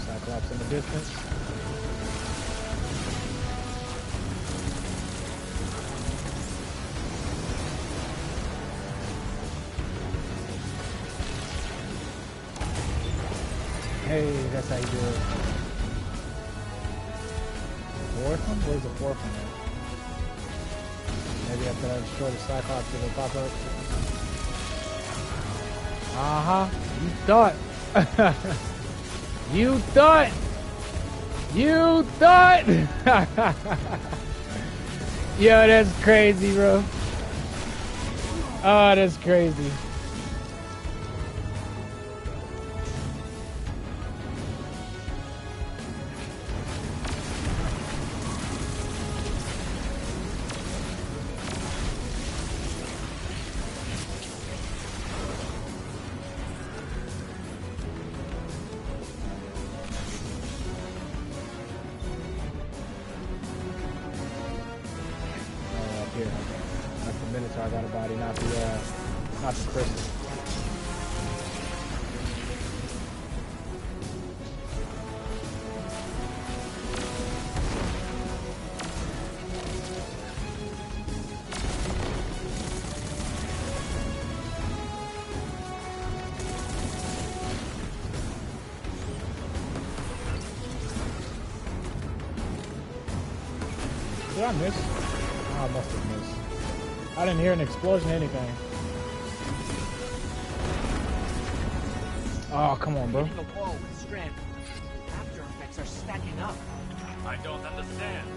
Cyclops in the distance. Hey, that's how you do it. Fourth one? Where's the fourth one at? Maybe after I destroy the Cyclops, it'll pop up. You thought. You thought. You thought. Yo, that's crazy, bro. Oh, that's crazy. Did I miss? Oh, I must have missed. I didn't hear an explosion or anything. Oh, come on, bro. The wall with strand. After effects are stacking up. I don't understand.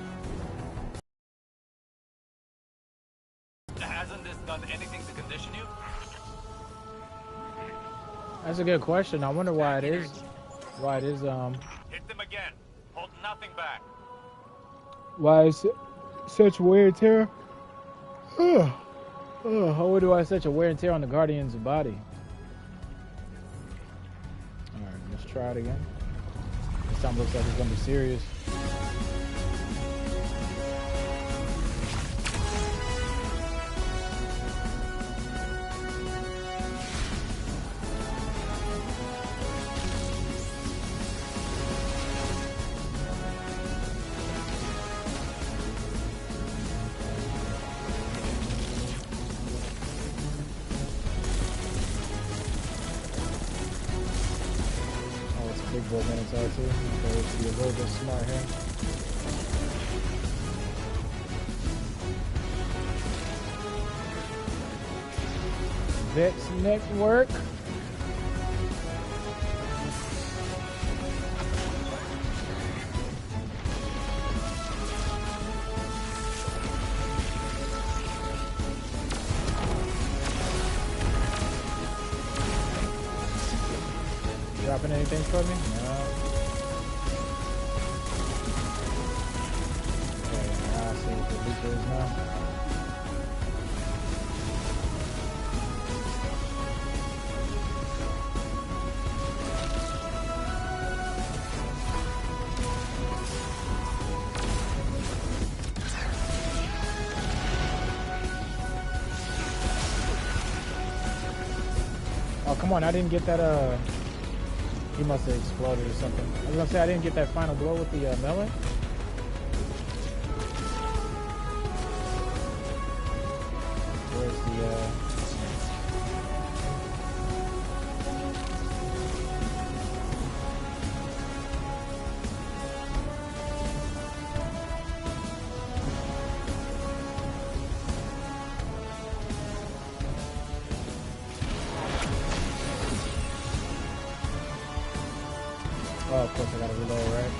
Hasn't this done anything to condition you? That's a good question. I wonder why it is. Why it is, Hit them again. Hold nothing back. Why is it such wear and tear? How do I such a wear and tear on the Guardian's body? Alright, let's try it again. This time looks like it's gonna be serious. Minutes out too, so let's be a little bit smart here. Vex Network. Dropping anything for me? No. Okay, I'll see what the loot is now. Oh, come on, I didn't get that, he must have exploded or something. I was gonna say I didn't get that final blow with the melee. Where's the Oh, of course I gotta reload, right?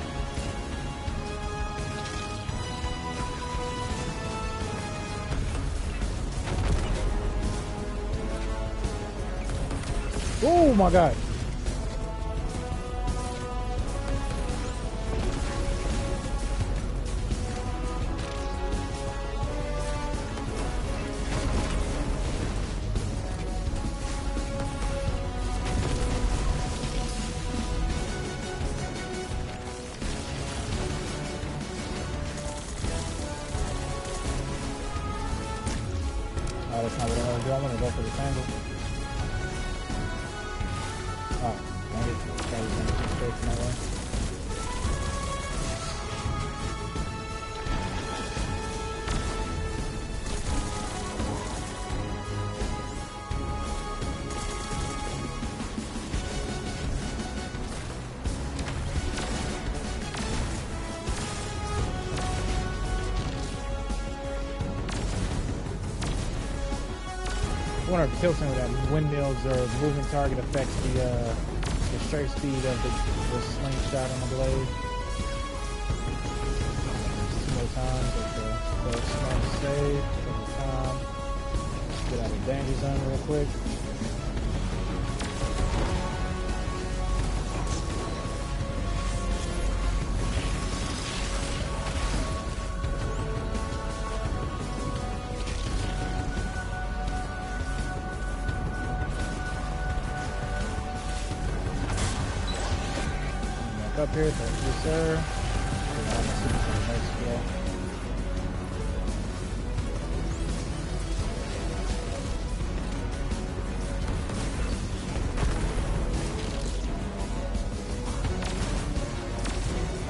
Oh my god. Oh, that's not what I want to do. I want to go for the tangle. Oh, dang it. Probably going to keep straight from that way. I wonder if tilting with that windmills or moving target affects the straight speed of the slingshot on the blade. Two more times at the smash save. Take time. Get out of the danger zone real quick. Up here, thank you, sir.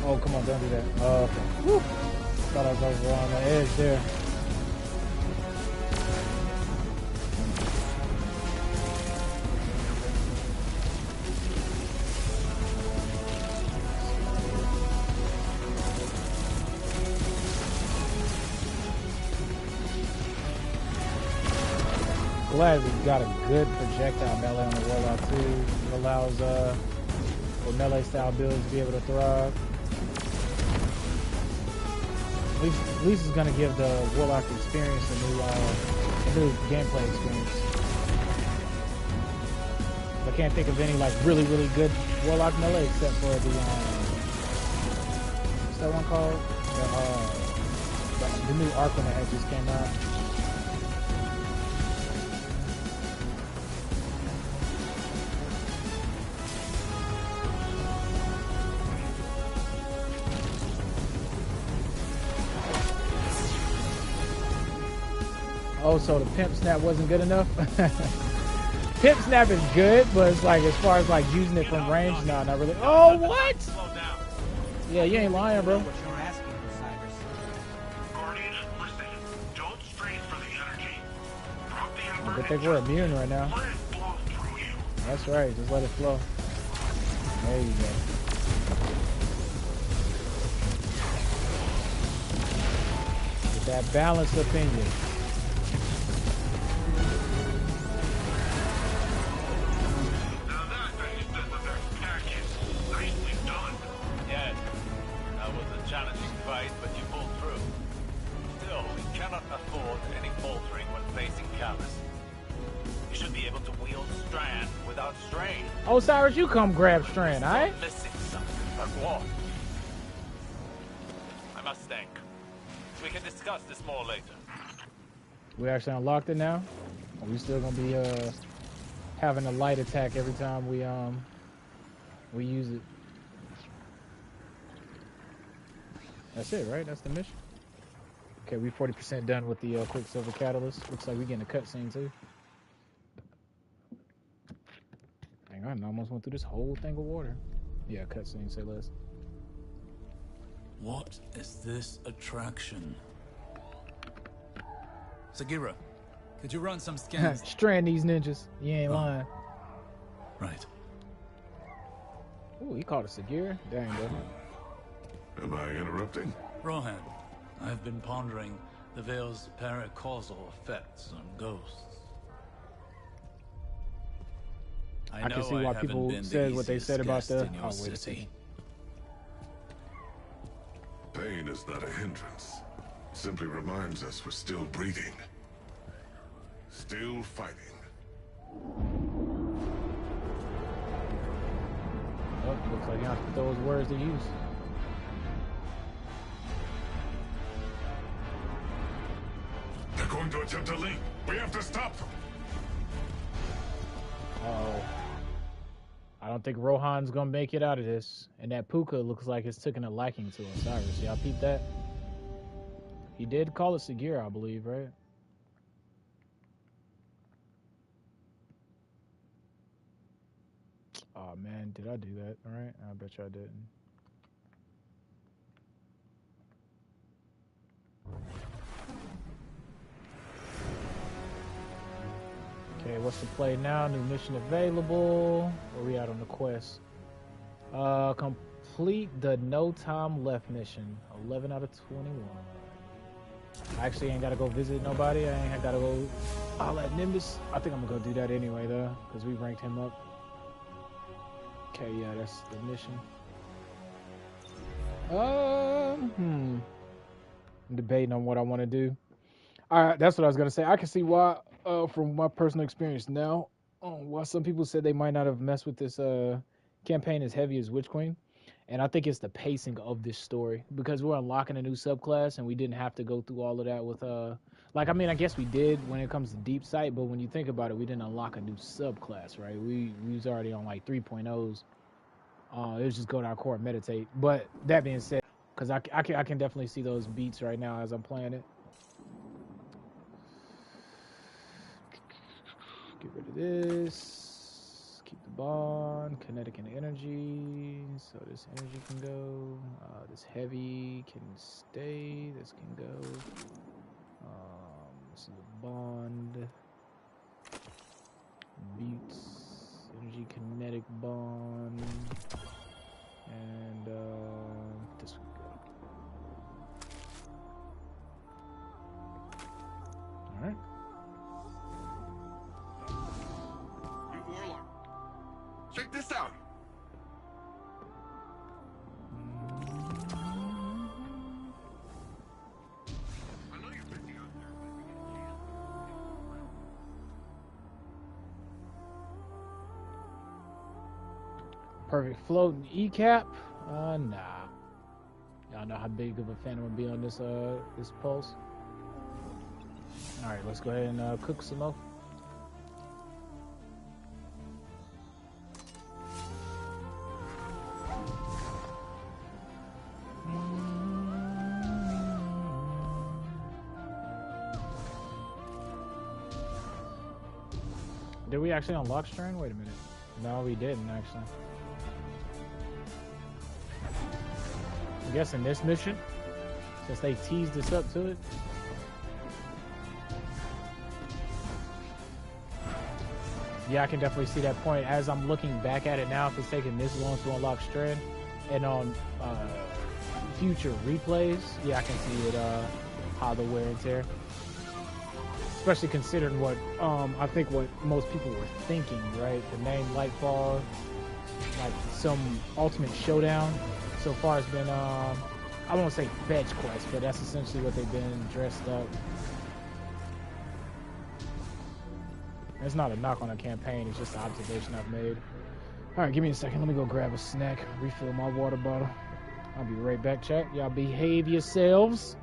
Oh, come on, don't do that. Oh, okay. Woo. Thought I was over on the edge there. Glad we got a good projectile melee on the Warlock too. It allows for melee style builds to be able to thrive. At least it's gonna give the Warlock experience a new gameplay experience. I can't think of any like really good Warlock melee except for the what's that one called? The new arc one that just came out. Oh, so the pimp snap wasn't good enough? Pimp snap is good, but it's like as far as like using it from range, no, not really. Oh, what? Yeah, you ain't lying, bro. Guardian, listen. Don't strain for the energy. Drop the effort. I think we're immune right now. Let it flow through you. That's right, just let it flow. There you go. Get that balance up in you. Oh, Cyrus, you come grab Strand, alright? Missing something, but what? I must think. We can discuss this more later. We actually unlocked it now. We still gonna be having a light attack every time we use it. That's it, right? That's the mission. Okay, we 40% done with the Quicksilver Catalyst. Looks like we getting a cutscene too. Dang, I almost went through this whole thing of water. Yeah, cutscene, say less. What is this attraction? Sagira, could you run some scans? Strand these ninjas. You ain't lying. Right. Ooh, he called it Sagira. Dang, bro. Am I interrupting? Rohan, I've been pondering the Veil's paracausal effects on ghosts. I can see why people said what they said about the... Oh, wait a second. Pain is not a hindrance. It simply reminds us we're still breathing. Still fighting. Oh, looks like you have to put those words to use. They're going to attempt to leap. We have to stop them. Uh-oh. I don't think Rohan's gonna make it out of this. And that Puka looks like it's taking a liking to Osiris. Y'all peep that? He did call it Sagira, I believe, right? Oh man, did I do that? All right, I bet you I didn't. Okay, what's the play now? New mission available. Where we at on the quest? Complete the no time left mission. 11 out of 21. I actually ain't gotta go visit nobody. I ain't gotta go holla at Nimbus. I think I'm gonna go do that anyway though, because we ranked him up. Okay, yeah, that's the mission. I'm debating on what I want to do. Alright, that's what I was gonna say. I can see why, from my personal experience now, why some people said they might not have messed with this campaign as heavy as Witch Queen. And I think it's the pacing of this story, because we're unlocking a new subclass and we didn't have to go through all of that with like, I mean, I guess we did when it comes to deep sight, but when you think about it, we didn't unlock a new subclass, right? We was already on like 3.0s. It was just go to our core and meditate. But that being said, because I can definitely see those beats right now as I'm playing it. Get rid of this. Keep the bond, kinetic and energy. So this energy can go. This heavy can stay. This can go. This is a bond. Beats. Energy kinetic bond. And this would go. Alright. Check this out. I know you're busy out there, but we get a chance. Perfect floating E-cap? Nah. Y'all know how big of a fan I'm gonna be on this this pulse. Alright, let's go ahead and cook some more. Did we actually unlock Strain? Wait a minute. No, we didn't actually. I guess in this mission, since they teased us up to it. Yeah, I can definitely see that point. As I'm looking back at it now, if it's taking this long to unlock Strand, and on future replays, yeah, I can see it, how the wear and tear. Especially considering what, I think what most people were thinking, right? The name Lightfall, like some ultimate showdown, so far has been, I won't say fetch quest, but that's essentially what they've been dressed up. It's not a knock on a campaign, it's just an observation I've made. Alright, give me a second, let me go grab a snack, refill my water bottle. I'll be right back, chat. Y'all behave yourselves.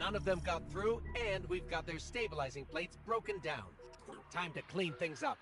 None of them got through, and we've got their stabilizing plates broken down. Time to clean things up.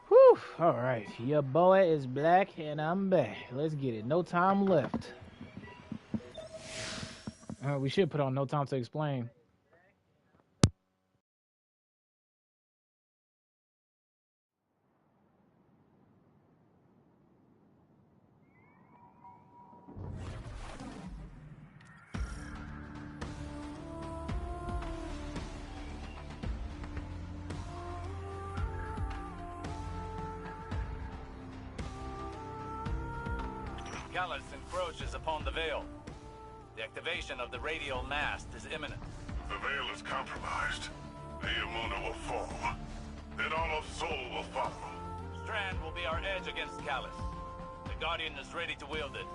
Whew, all right. Your boy is black and I'm back. Let's get it. No time left. We should put on No Time to Explain. Callus encroaches upon the Veil. The activation of the radial mast is imminent. The Veil is compromised. The Neomuna will fall. Then all of Sol will follow. Strand will be our edge against Callus. The Guardian is ready to wield it.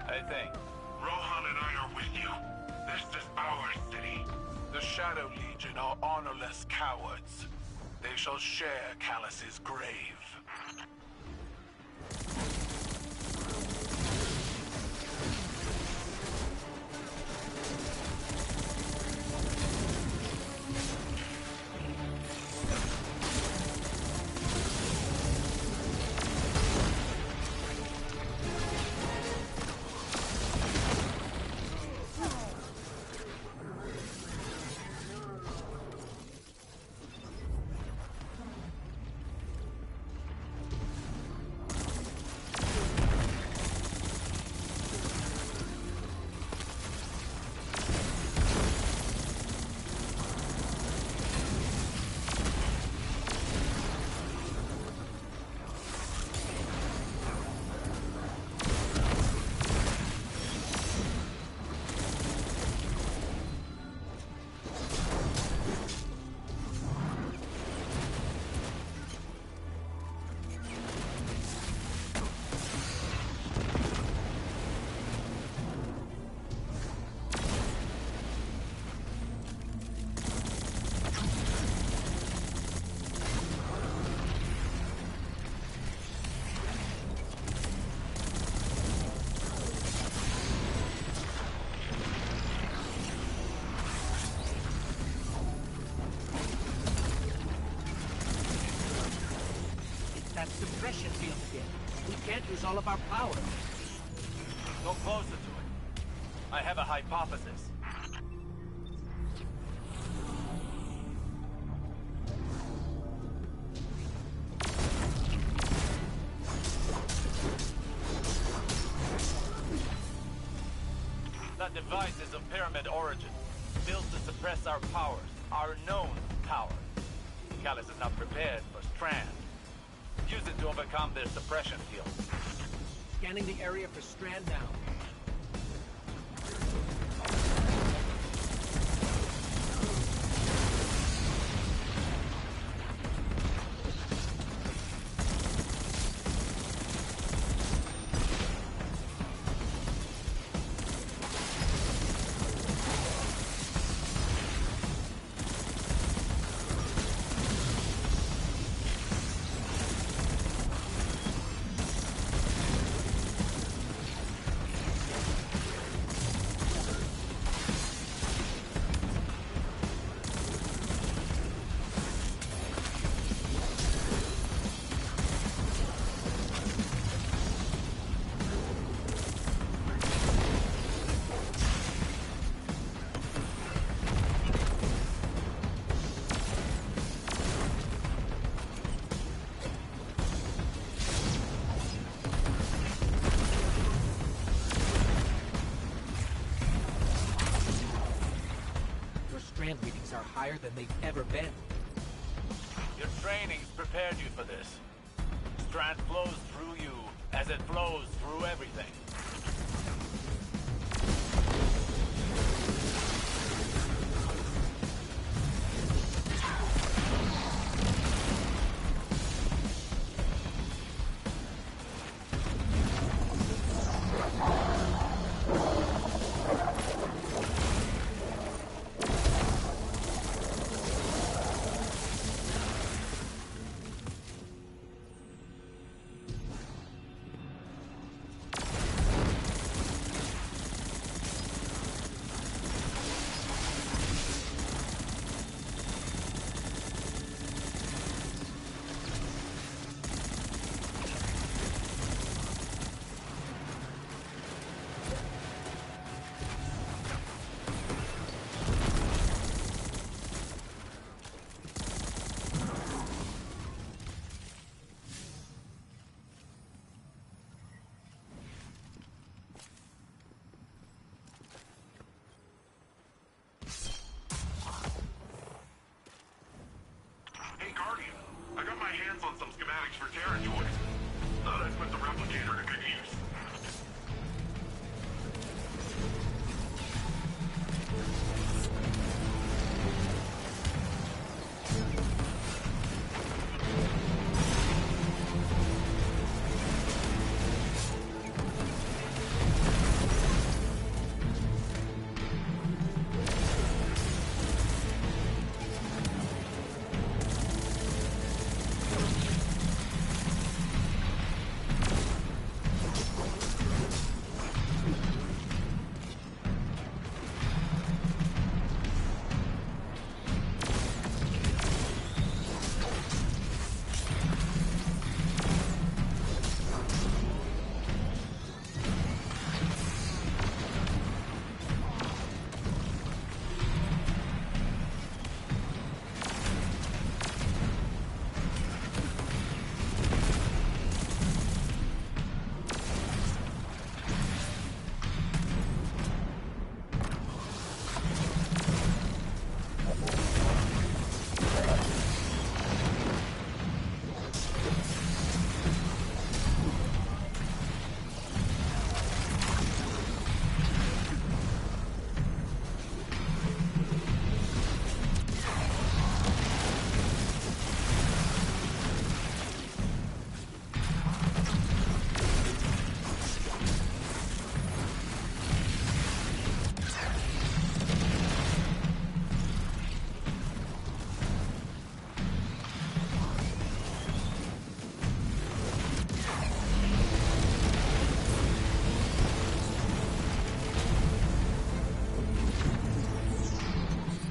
I think. Rohan and I are with you. This is our city. The Shadow Legion are honorless cowards. They shall share Callus's grave. Suppression field again. We can't use all of our power. Go closer to it. I have a hypothesis. That device is of pyramid origin, built to suppress our powers, our known powers. Callus is not prepared for Strand. Use it to overcome their suppression field. Scanning the area for Strand now. are higher than they've ever been. Your training's prepared you for this. Strength flows through you as it flows through everything. For territory. Thought I'd put the replicator to good use.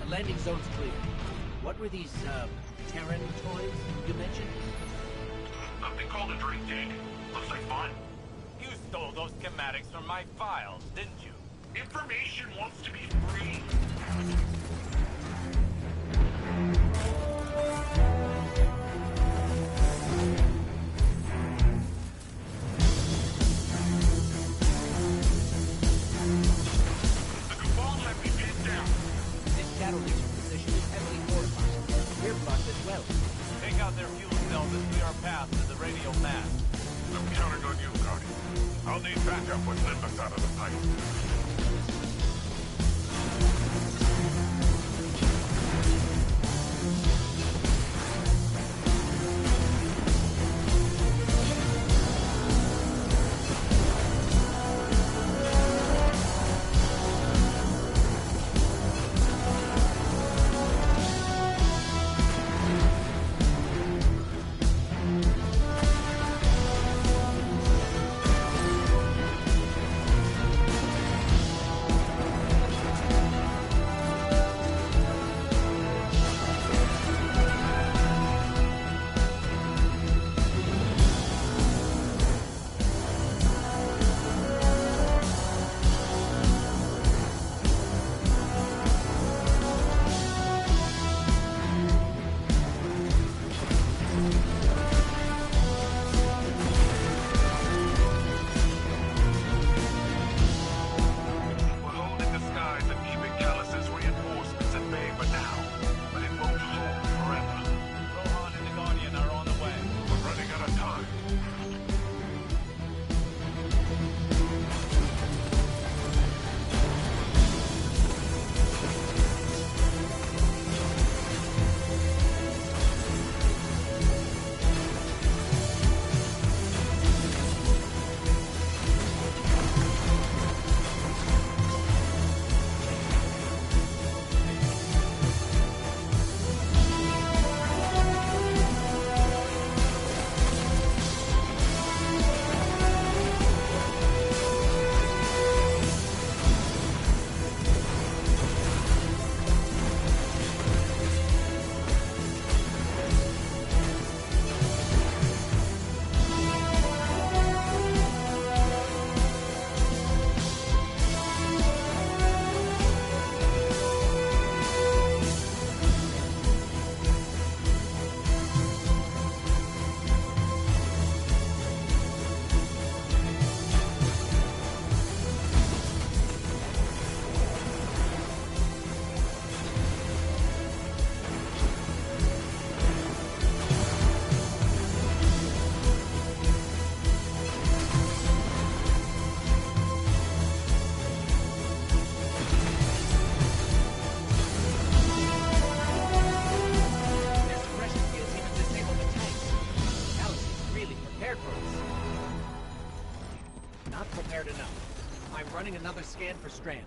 Landing zone's clear. What were these, Terran toys you mentioned? Something called a drink tank. Looks like fun. You stole those schematics from my files, didn't you? Information wants to be free. Take out their fuel cells and clear our path to the radio mast. I'm counting on you, Guardian. I'll need backup when Limbus out of the pipe. running another scan for Strand.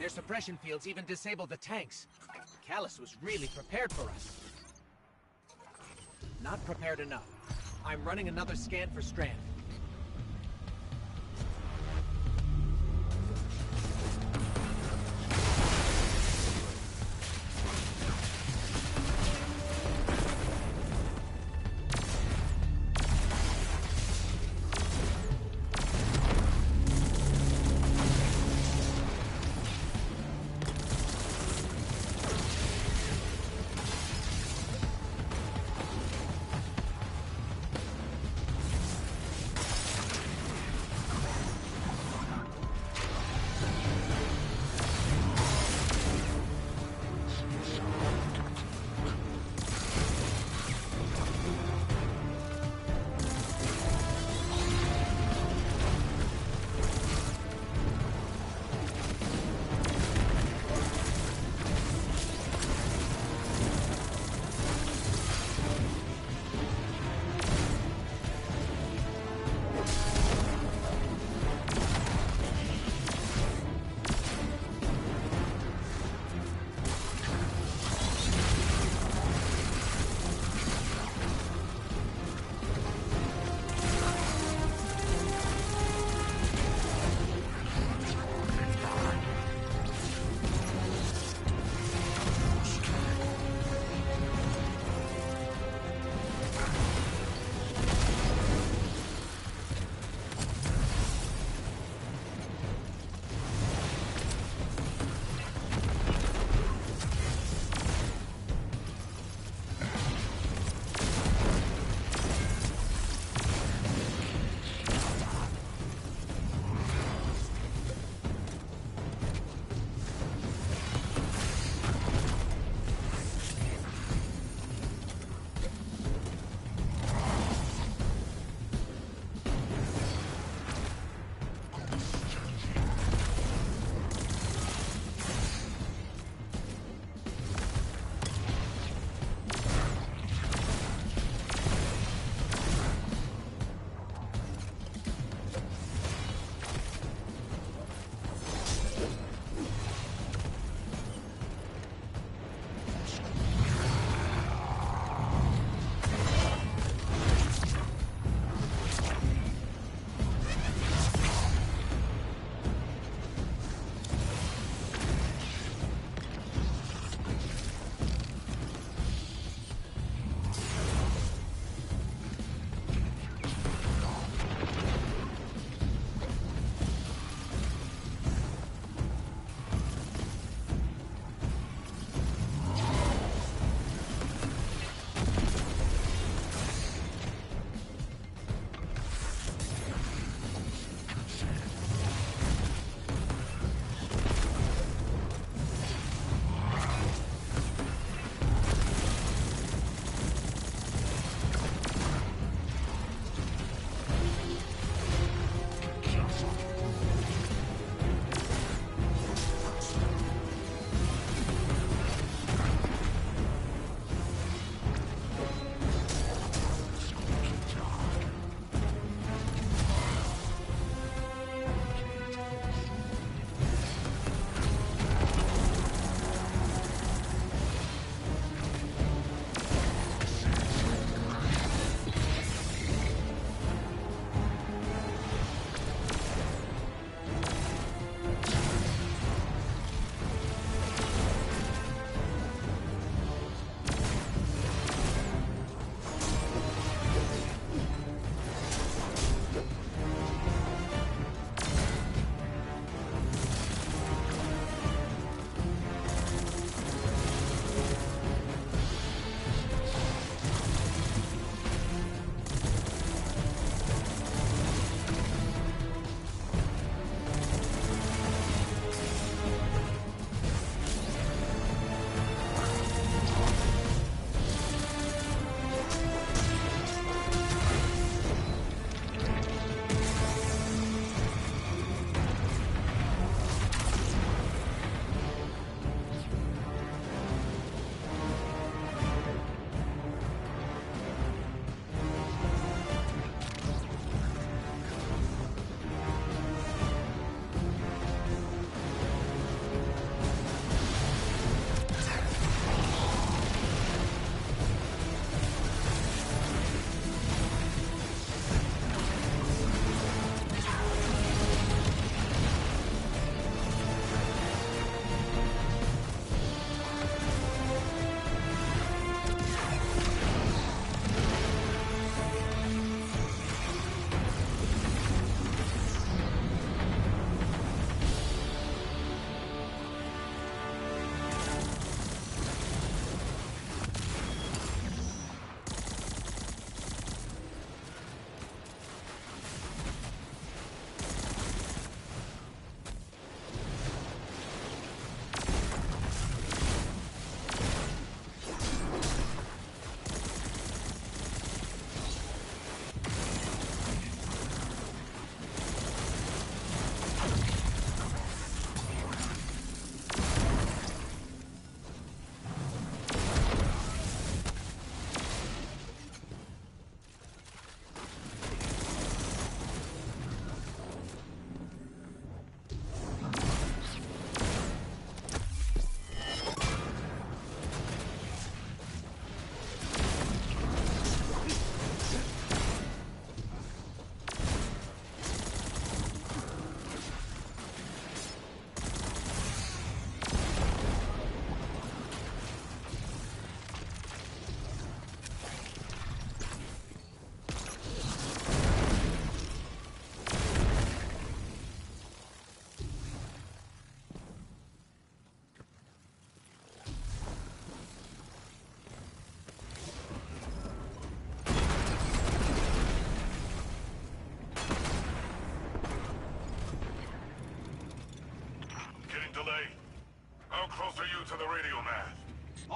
Their suppression fields even disabled the tanks. Callus was really prepared for us. Not prepared enough. I'm running another scan for Strand.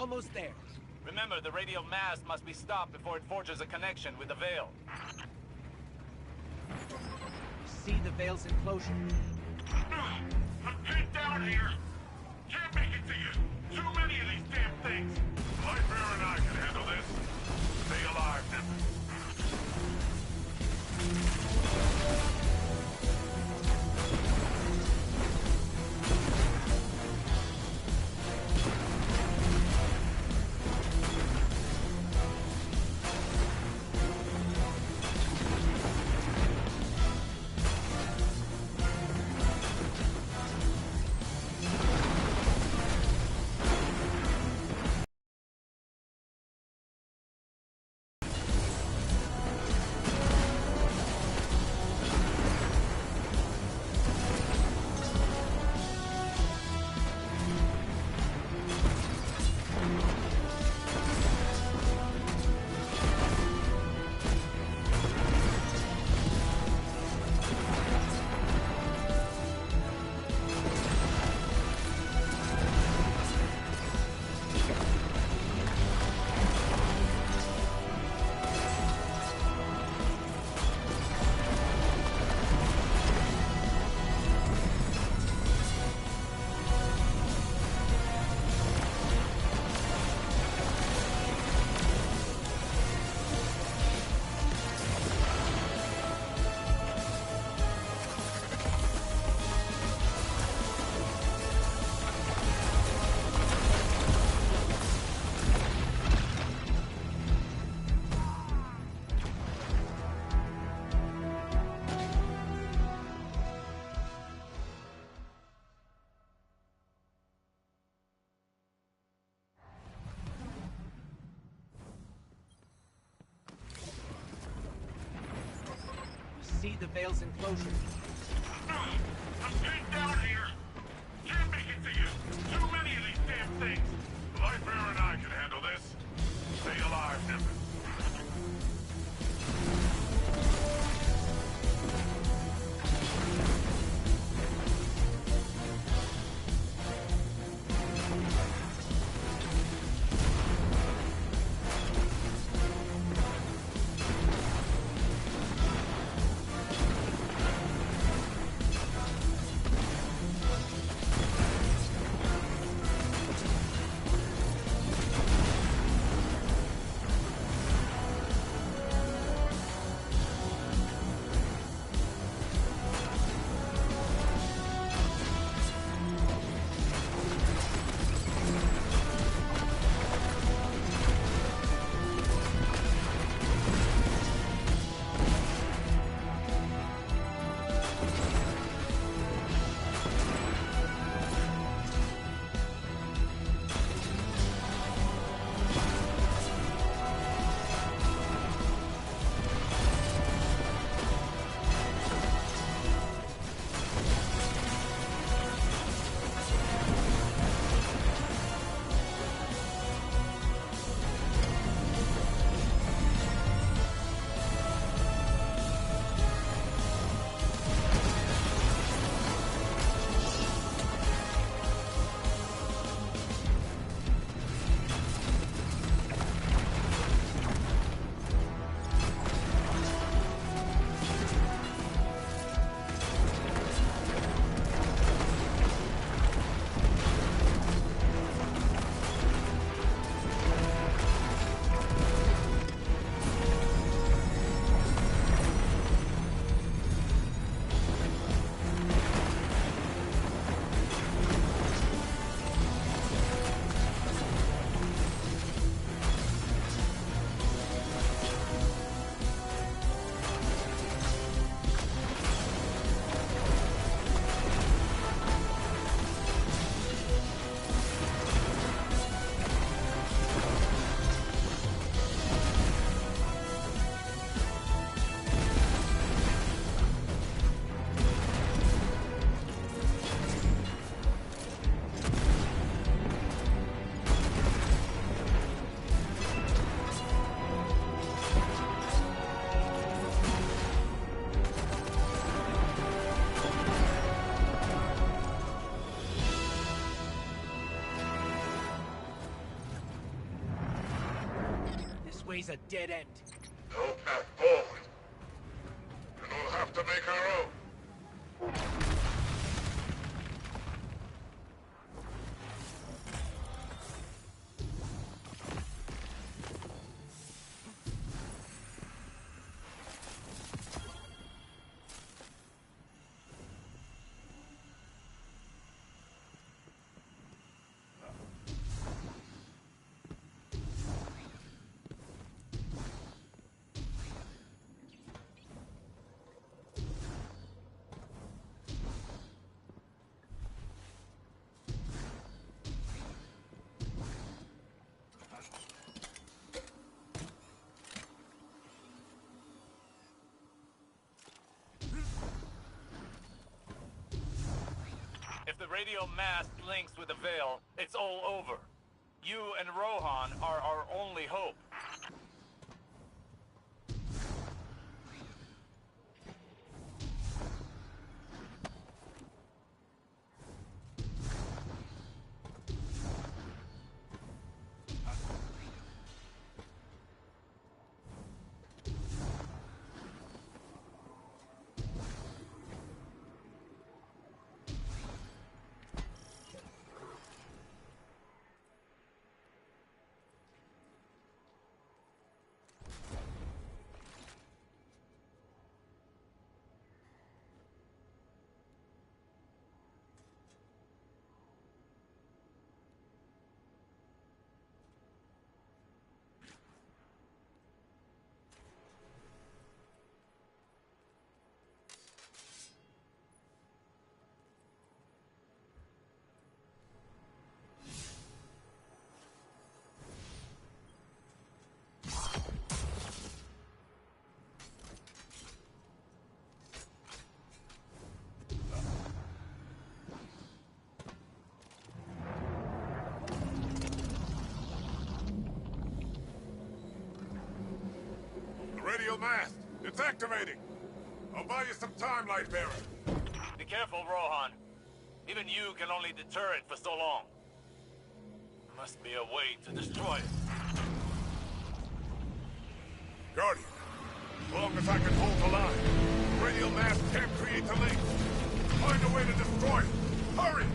Almost there. Remember, the radial mass must be stopped before it forges a connection with the Veil. See the Veil's enclosure. I'm pinned down here. Can't make it to you. Too many of these damn things. Lightbearer and I can handle this. Stay alive, Nimbus. See the Veil's enclosure. I'm pinned down here. Can't make it to you. Too many of these damn things. Lightbearer and I can handle this. Stay alive, Nimbus. always a dead end. No path forward. And we'll have to make our own. If the radio mast links with the Veil, it's all over. You and Rohan are our only hope. Radio mast! It's activating! I'll buy you some time, Lightbearer. Be careful, Rohan. Even you can only deter it for so long. There must be a way to destroy it. Guardian, as long as I can hold the line, the radio mast can't create the link. Find a way to destroy it. Hurry!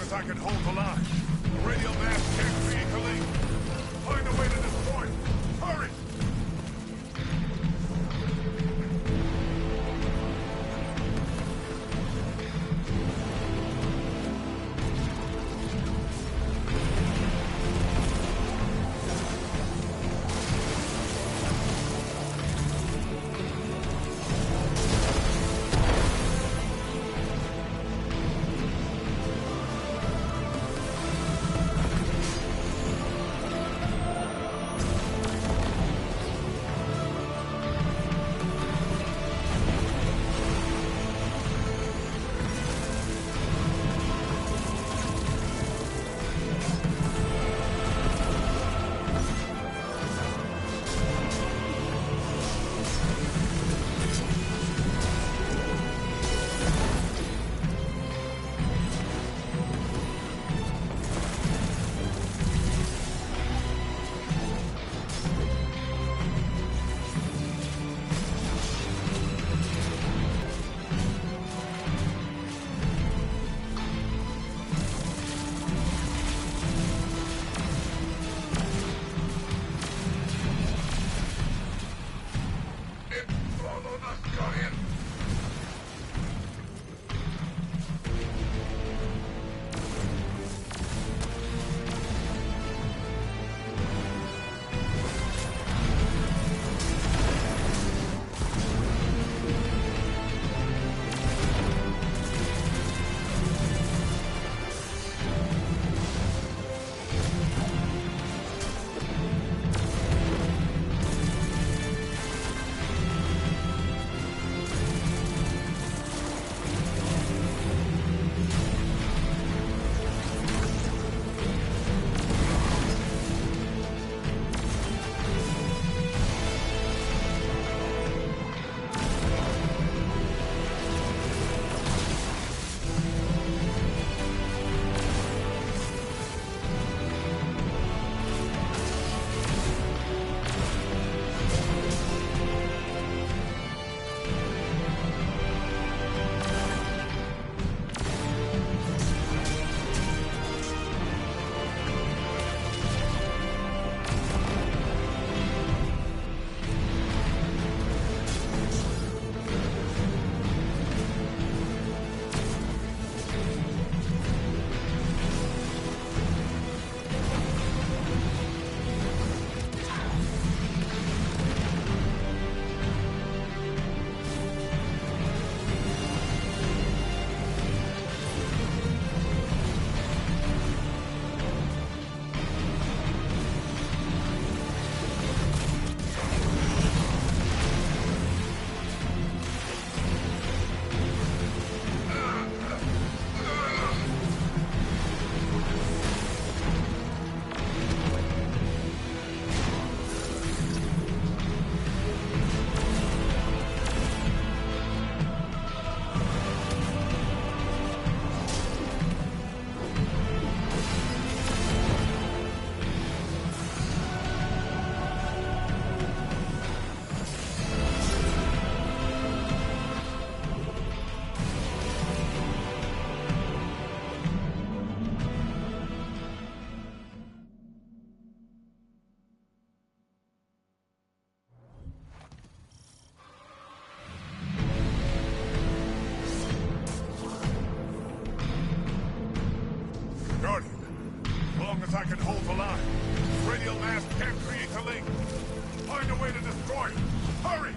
as I can hold the line. The radial mass can't create the link. Find a way to destroy it. Hurry! I can hold the line. Radial mass can't create a link. Find a way to destroy it. Hurry!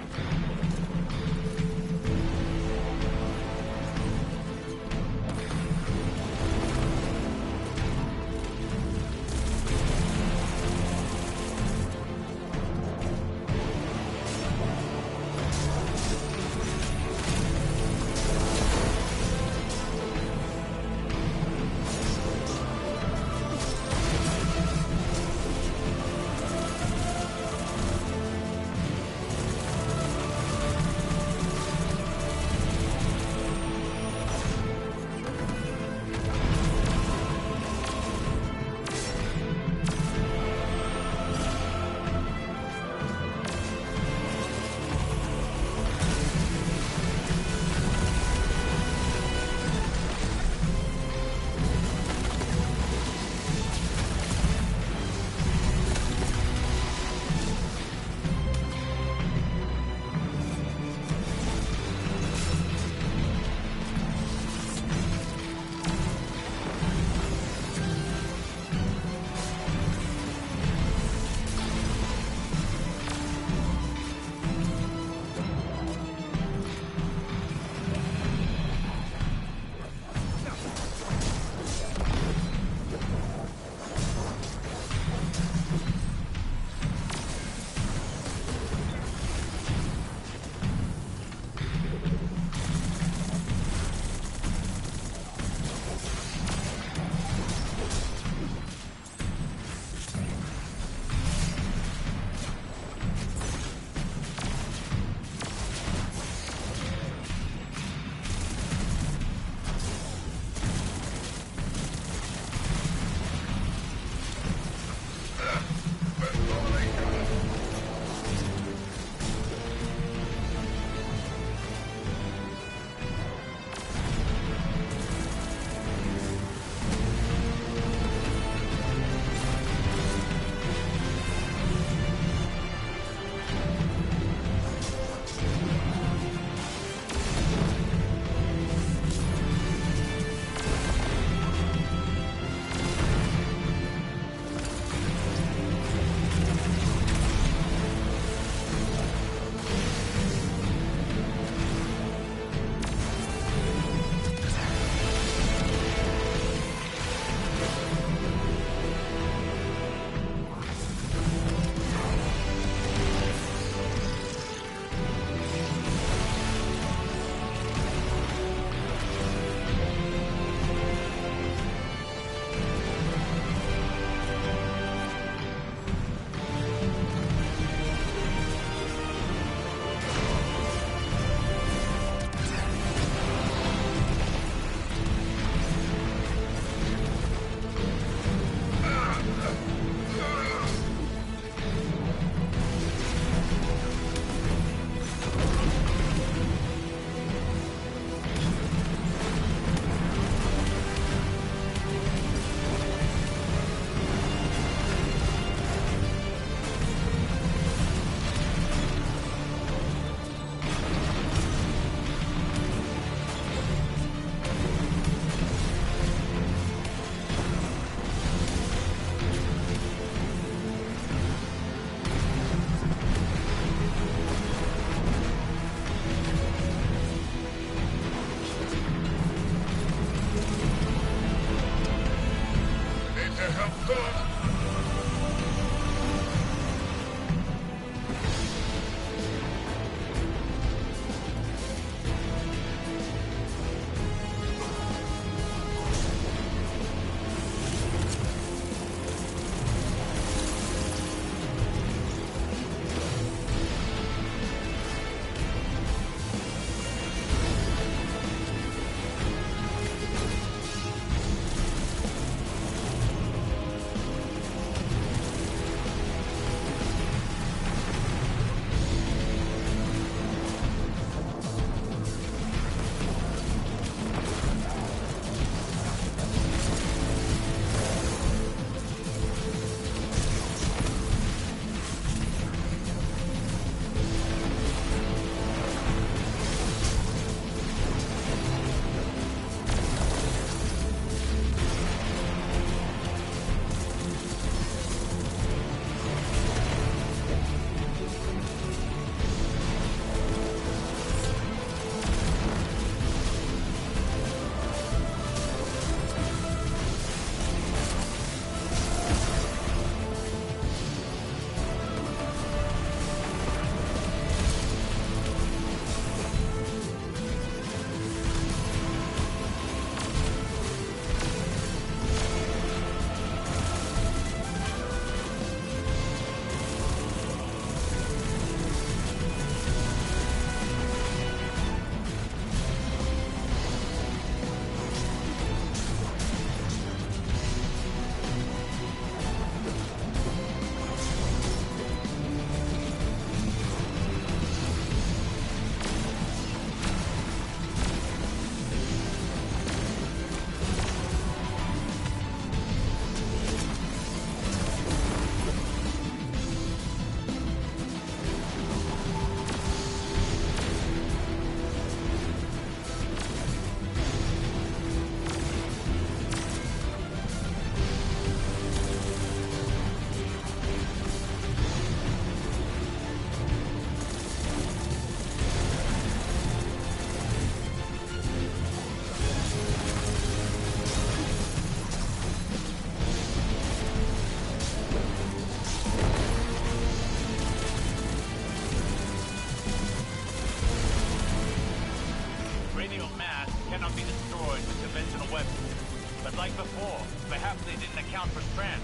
like before. Perhaps they didn't account for strand.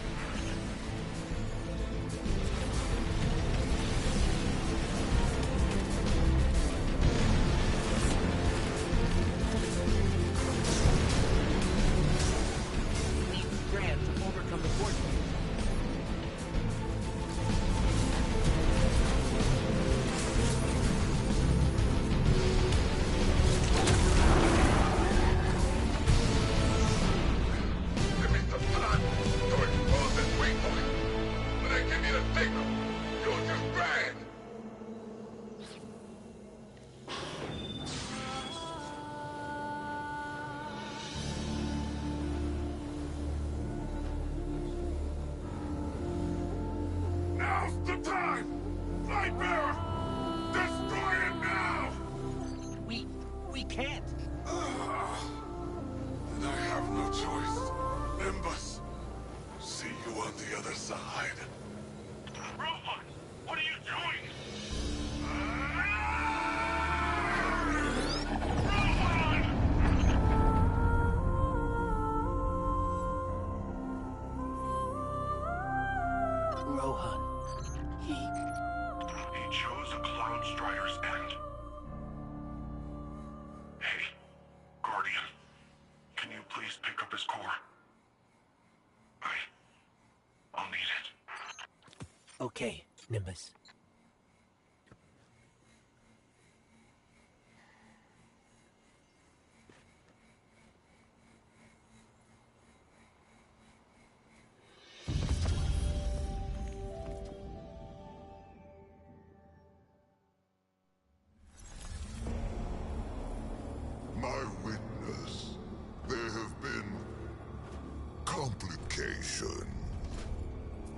Need strand to overcome the force field. Now's the time! Nightmare! Destroy it now! We can't. Then I have no choice. Nimbus, see you on the other side. Rohan, what are you doing? Rohan. He chose a Cloud Strider's end. Hey, Guardian, can you please pick up his core? I'll need it. Okay, Nimbus. My witness, there have been complication.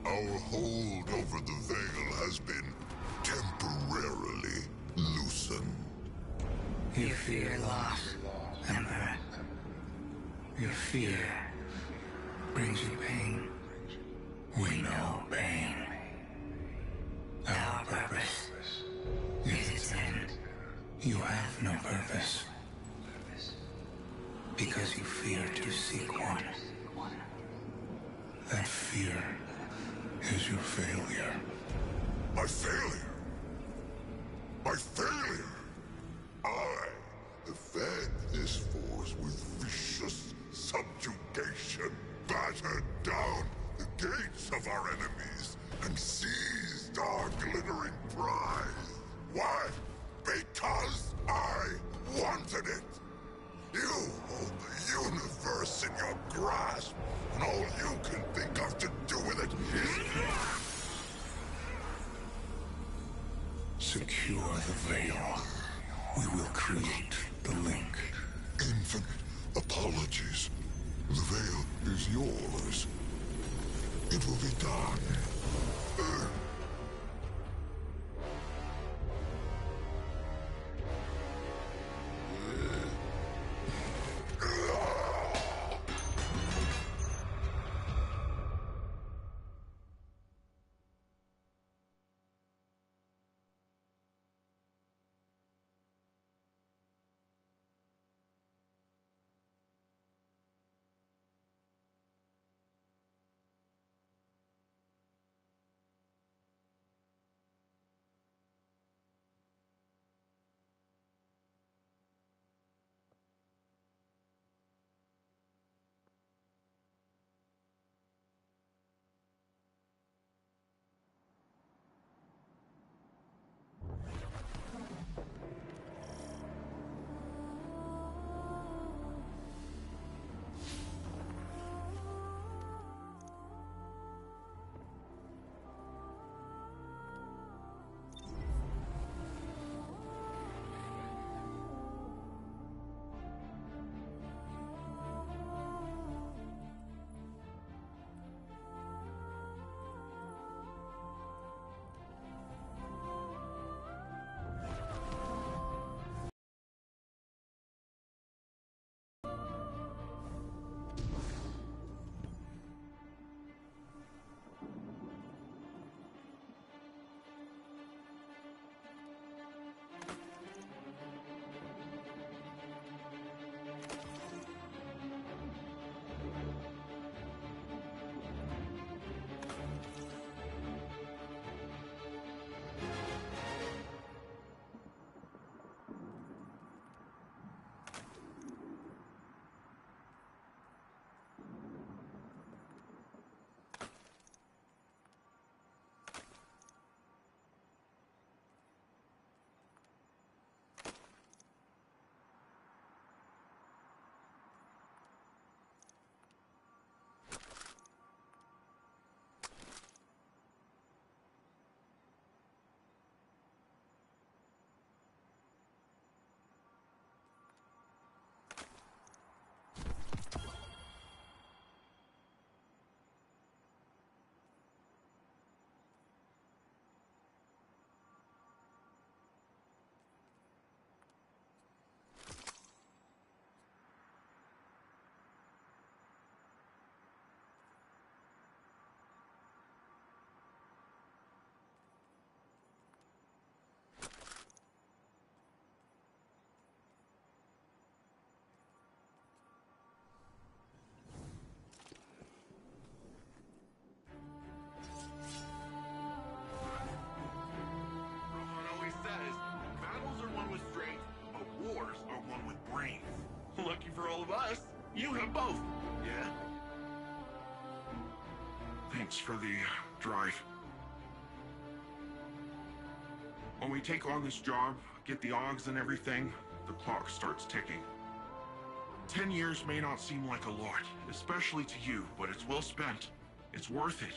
Our hold over the veil has been temporarily loosened. You fear loss, Emperor. Your fear brings you pain. We know pain. Our purpose is its end. You have no purpose. Because you fear to seek one. That fear is your failure. My failure? My failure? I have fed this force with vicious subjugation, battered down the gates of our enemies, and seized our glittering prize. Why? Because I wanted it. You hold the universe in your grasp, and all you can think of to do with it is... Secure the veil. We will create the link. Infinite apologies. The veil is yours. It will be done. Lucky for all of us, you have both. Yeah? Thanks for the drive. When we take on this job, get the Augs and everything, the clock starts ticking. 10 years may not seem like a lot, especially to you, but it's well spent. It's worth it.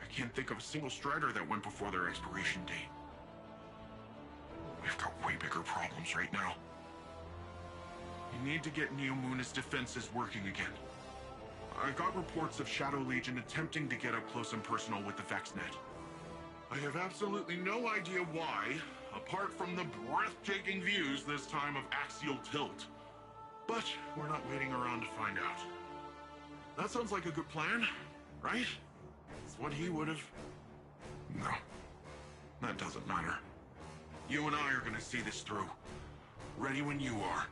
I can't think of a single Strider that went before their expiration date. We've got way bigger problems right now. You need to get Neomuna's defenses working again. I got reports of Shadow Legion attempting to get up close and personal with the VexNet. I have absolutely no idea why, apart from the breathtaking views this time of axial tilt. But we're not waiting around to find out. That sounds like a good plan, right? What he would have? No. That doesn't matter. You and I are gonna see this through. Ready when you are.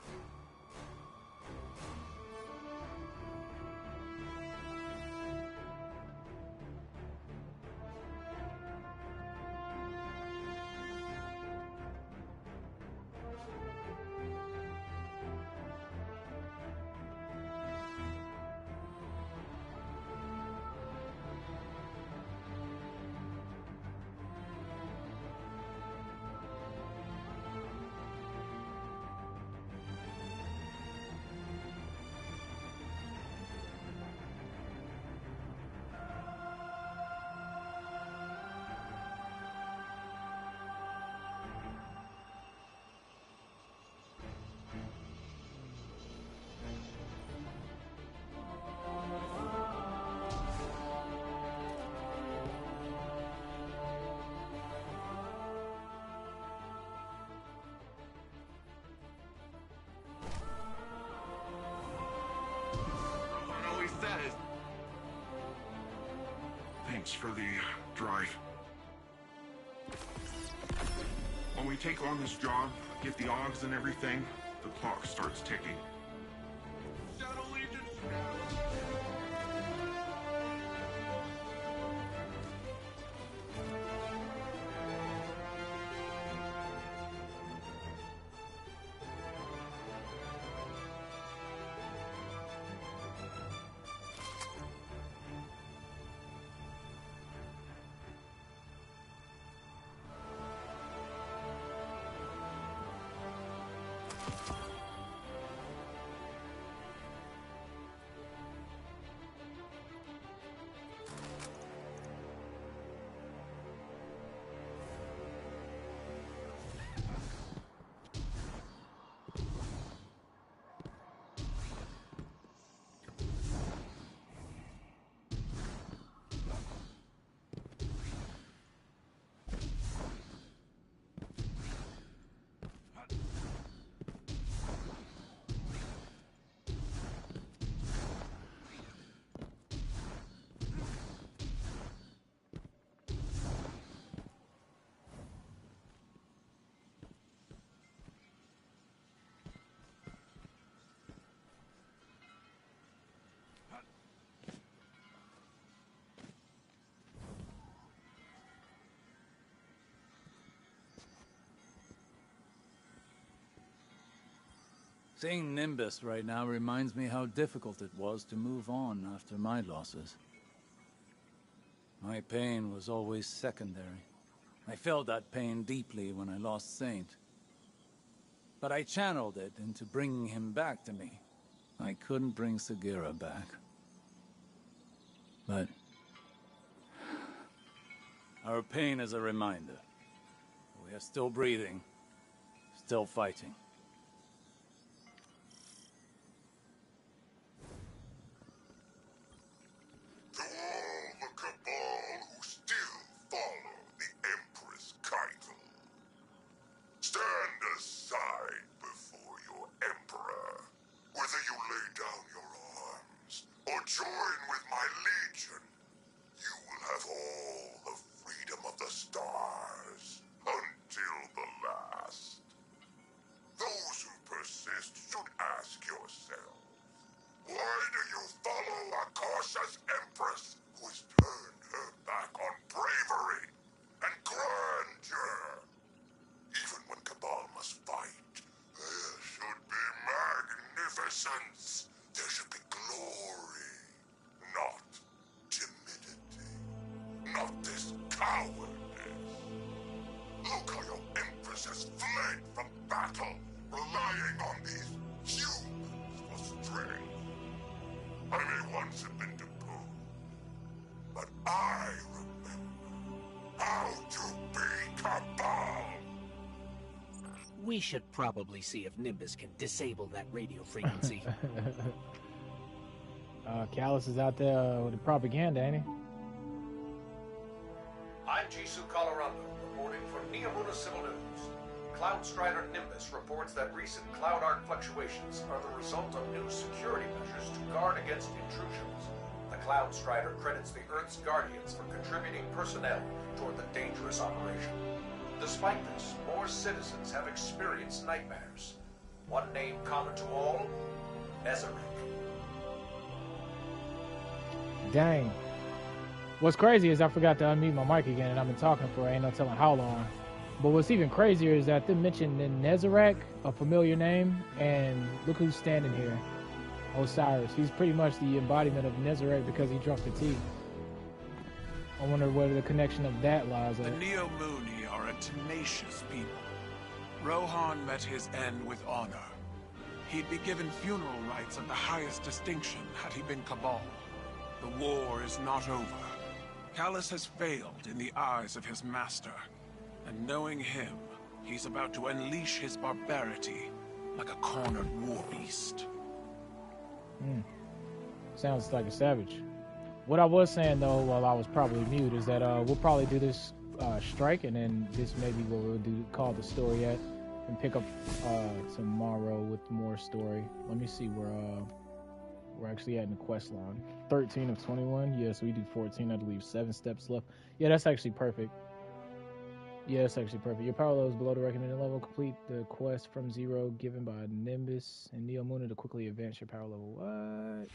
Thanks for the drive. When we take on this job, get the odds and everything, the clock starts ticking. Shadow Legion! Seeing Nimbus right now reminds me how difficult it was to move on after my losses. My pain was always secondary. I felt that pain deeply when I lost Saint. But I channeled it into bringing him back to me. I couldn't bring Sagira back. But our pain is a reminder. We are still breathing, still fighting. To all the Cabal who still follow the Empress Keitel, stand aside before your Emperor. Whether you lay down your arms or join with my Legion, you will have all the freedom of the stars until the last. Those who persist should ask yourselves, why do you follow a cautious Empress who has turned her back on bravery and grandeur? Even when Cabal must fight, there should be magnificence. There should be glory, not timidity, not this cowardice. Look how your Empress has fled from battle, relying on these humans for strength. I may once have been deposed, but I remember how to be Cabal. We should probably see if Nimbus can disable that radio frequency. Callus is out there with the propaganda, ain't he? I'm Jisoo Colorado, reporting for Neomuna Civil News. Cloud Strider Nimbus reports that recent cloud arc fluctuations are the result of new security measures to guard against intrusions. The Cloudstrider credits the Earth's Guardians for contributing personnel toward the dangerous operation. Despite this, more citizens have experienced nightmares. One name common to all, Nezarec. Dang. What's crazy is I forgot to unmute my mic again, and I've been talking for ain't no telling how long. But what's even crazier is that they mentioned the Nezarec, a familiar name, and look who's standing here. Osiris. He's pretty much the embodiment of Nezarec because he drunk the tea. I wonder where the connection of that lies at. The Neomuni are a tenacious people. Rohan met his end with honor. He'd be given funeral rites of the highest distinction had he been Cabal. The war is not over. Callus has failed in the eyes of his master. And knowing him, he's about to unleash his barbarity like a cornered war beast. Sounds like a savage. What I was saying though, while I was probably mute, is that we'll probably do this strike, and then this may be what we'll do, call the story at, and pick up tomorrow with more story. Let me see where we're actually at in the quest line. 13 of 21. Yeah, so we do 14. I believe 7 steps left. Yeah, that's actually perfect. Yeah, that's actually perfect. Your power level is below the recommended level. Complete the quest from 0 given by Nimbus and Neomuna to quickly advance your power level. What?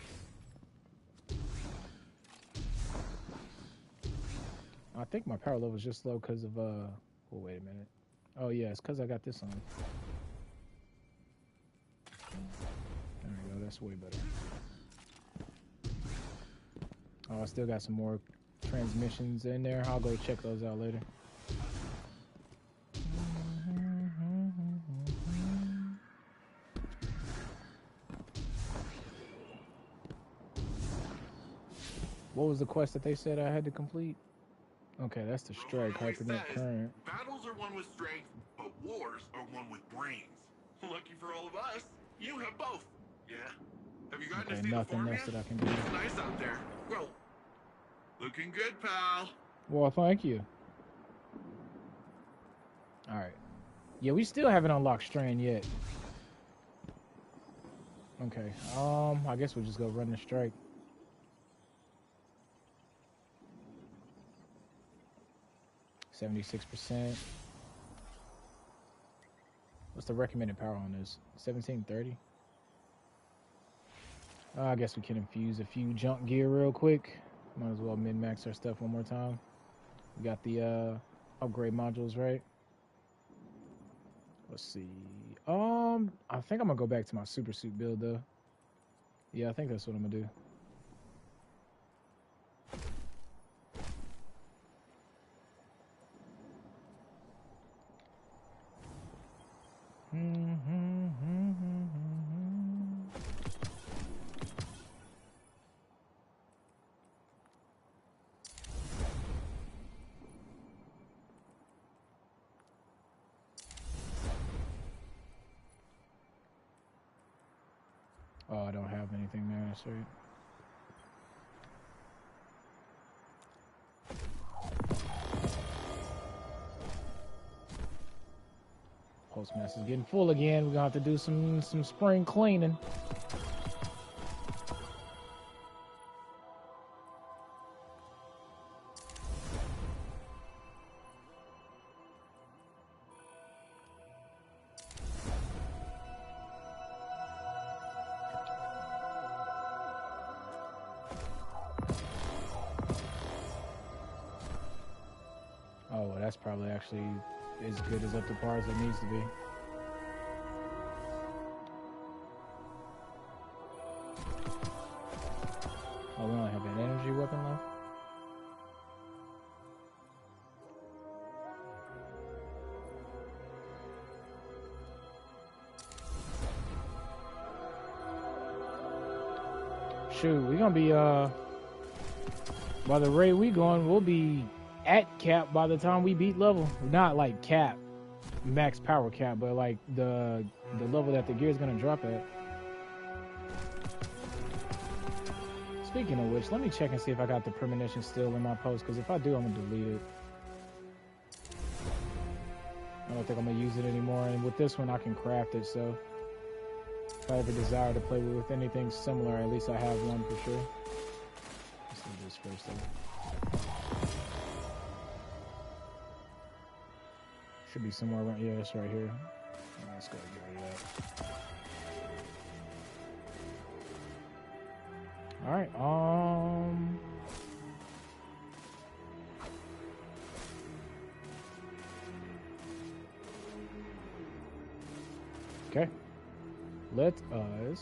I think my power level is just low because of oh, wait a minute. Oh yeah, it's because I got this on. There we go. That's way better. Oh, I still got some more transmissions in there. I'll go check those out later. What was the quest that they said I had to complete? Okay, that's the strike, hypernet current. Battles are won with strength, but wars are won with brains. Lucky for all of us, you have both. Yeah. Have you gotten to see the farm yet? That I can do. It's nice out there. Well, looking good, pal. Well, thank you. All right. Yeah, we still haven't unlocked Strain yet. Okay. I guess we'll just go run the strike. %. What's the recommended power on this? 1730. I guess we can infuse a few junk gear real quick. Might as well min-max our stuff one more time. We got the upgrade modules, right? Let's see. I think I'm gonna go back to my super suit build though. Yeah, I think that's what I'm gonna do. Oh, I don't have anything there, that's right. Postmaster's getting full again. We're gonna have to do some spring cleaning. Oh, well, that's probably actually as good as up to par as it needs to be. Oh, we only have an energy weapon left? Shoot, we're gonna be, by the rate we going, we'll be at cap by the time we beat level. Not like cap, max power cap, but like the level that the gear is gonna drop at. Speaking of which, let me check and see if I got the premonition still in my post, because if I do, I'm gonna delete it. I don't think I'm gonna use it anymore, and with this one I can craft it, so if I ever desire to play with anything similar, at least I have one for sure. do this first though. Should be somewhere around. Yeah, it's right here. Let's go get rid of that. All right. Okay. Let us.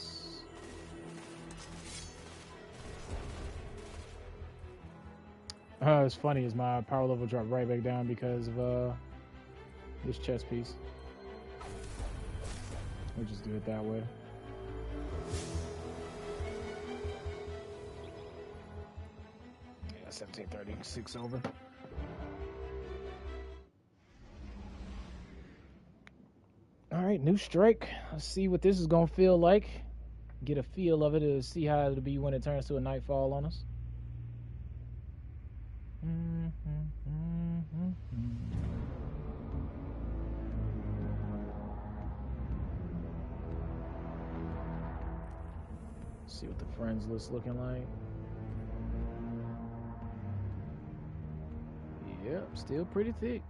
It's funny, is my power level dropped right back down because of this chest piece. We'll just do it that way. Yeah, 1736 over. All right, new strike. Let's see what this is gonna feel like. Get a feel of it to see how it'll be when it turns to a nightfall on us. See what the friends list looking like. Yep, still pretty thick.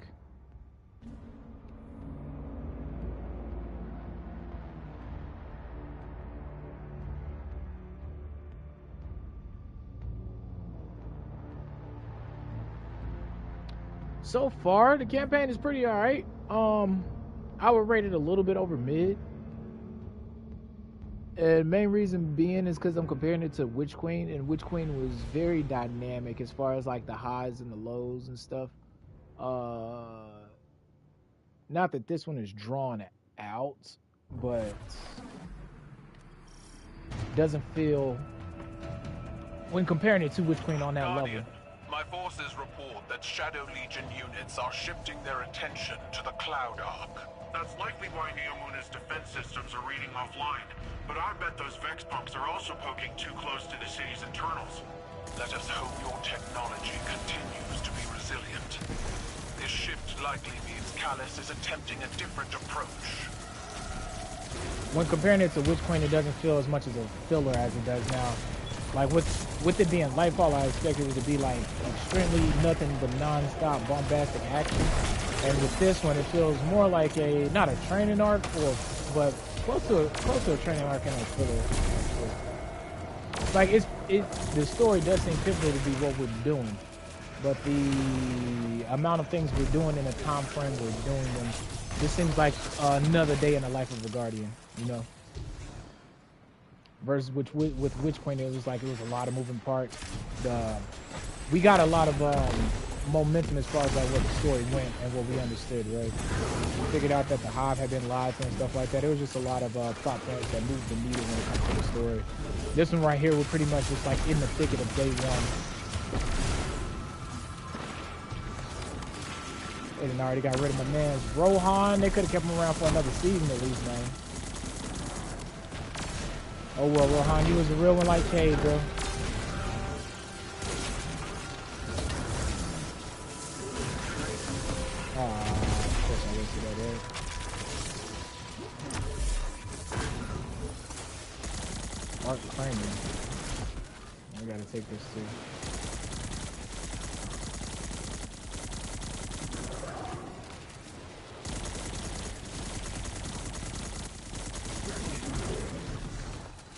So far, the campaign is pretty alright. I would rate it a little bit over mid. And main reason being is because I'm comparing it to Witch Queen, and Witch Queen was very dynamic as far as like the highs and the lows and stuff. Not that this one is drawn out, but doesn't feel, when comparing it to Witch Queen on that Guardian, level. my forces report that Shadow Legion units are shifting their attention to the Cloud Arc. That's likely why Neomuna's defense systems are reading offline. But I bet those Vex punks are also poking too close to the city's internals. Let us hope your technology continues to be resilient. This shift likely means Callus is attempting a different approach. When comparing it to Witch Queen, it doesn't feel as much as a filler as it does now. Like with it being Lightfall, I expected it to be like extremely nothing but non-stop bombastic action. And with this one, it feels more like a, not a training arc, but close to a training arc and a filler. Like the story does seem pivotal to be what we're doing, but the amount of things we're doing in the time frame we're doing them, this seems like another day in the life of a Guardian, you know. Versus with Witch Queen, it was a lot of moving parts. We got a lot of momentum as far as like where the story went and what we understood, right? We figured out that the Hive had been lied to and stuff like that. It was just a lot of plot points that moved the needle when it comes to the story. This one right here, we're pretty much just like in the thicket of day one. They done already got rid of my man's Rohan. They could have kept him around for another season at least, man. Oh well, Rohan, you was a real one like Cade, bro. Of course I wasted that, right? Mark Kramer. I gotta take this too.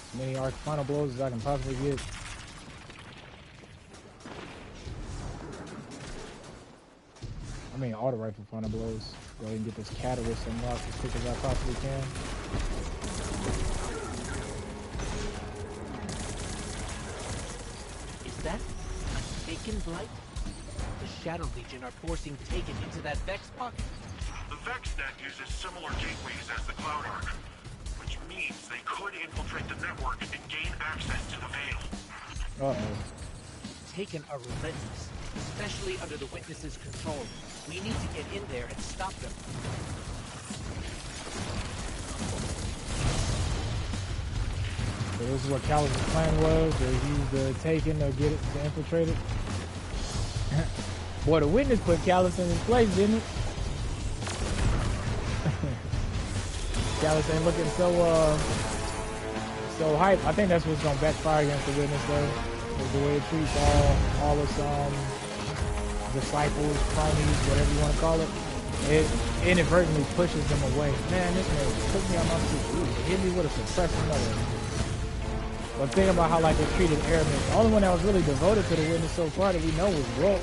As many arc final blows as I can possibly get. I mean, auto rifle final blows. Go ahead and get this catalyst unlocked as quick as I possibly can. Is that a Taken Blight? The Shadow Legion are forcing Taken into that Vex pocket. The Vex net uses similar gateways as the Cloud Arc, which means they could infiltrate the network and gain access to the Veil. Uh-oh. Taken are relentless, especially under the Witness's control. We need to get in there and stop them. So this is what Callus' plan was, to use the Taken to get it, to infiltrate it. Boy, the Witness put Callus in his place, didn't it? Callus ain't looking so hype. I think that's what's gonna backfire against the Witness though. The way it treats all its disciples, cronies, whatever you want to call it, it inadvertently pushes them away. Man, this man took me on my feet. Hit me with a suppressor mother. But think about how like it treated airmen. The only one that was really devoted to the witness so far that we know was Rolt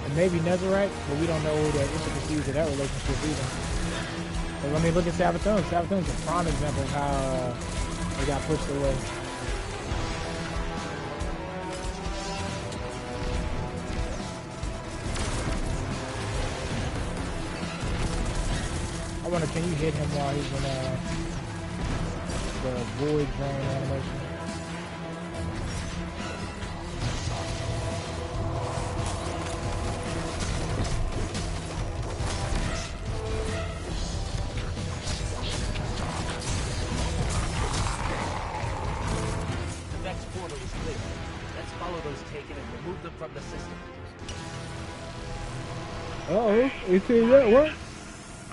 and maybe Nezarite, but we don't know the intricacies of that relationship either. But I mean, look at Savathun. Savathun's a prime example of how they got pushed away. I wonder, can you hit him while he's in the void drain animation? Uh-oh, you see that work?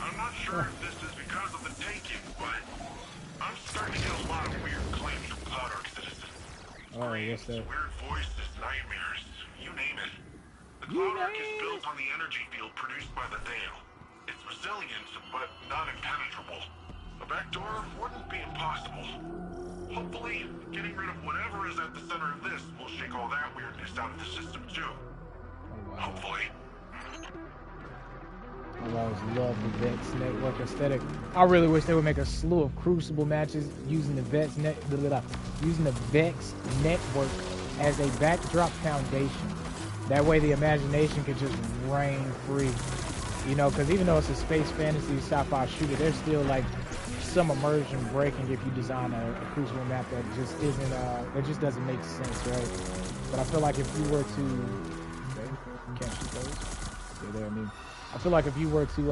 I'm not sure if this is because of the taking, but I'm starting to get a lot of weird claims from Cloud Ark citizens. Oh, yes, sir. Weird voices, nightmares, you name it. The Cloud Ark is built on the energy field produced by the Veil. It's resilient, but not impenetrable. A backdoor wouldn't be impossible. Hopefully, getting rid of whatever is at the center of this will shake all that weirdness out of the system too. Oh, wow. Hopefully. I always loved the Vets network aesthetic. I really wish they would make a slew of Crucible matches using the Vex network as a backdrop foundation. That way the imagination could just reign free. You know, because even though it's a space fantasy sci-fi shooter, there's still like some immersion breaking if you design a Crucible map that just isn't, that just doesn't make sense, right? But I feel like if you were to, okay, can't shoot those. Yeah, there, I mean. I feel like if you were to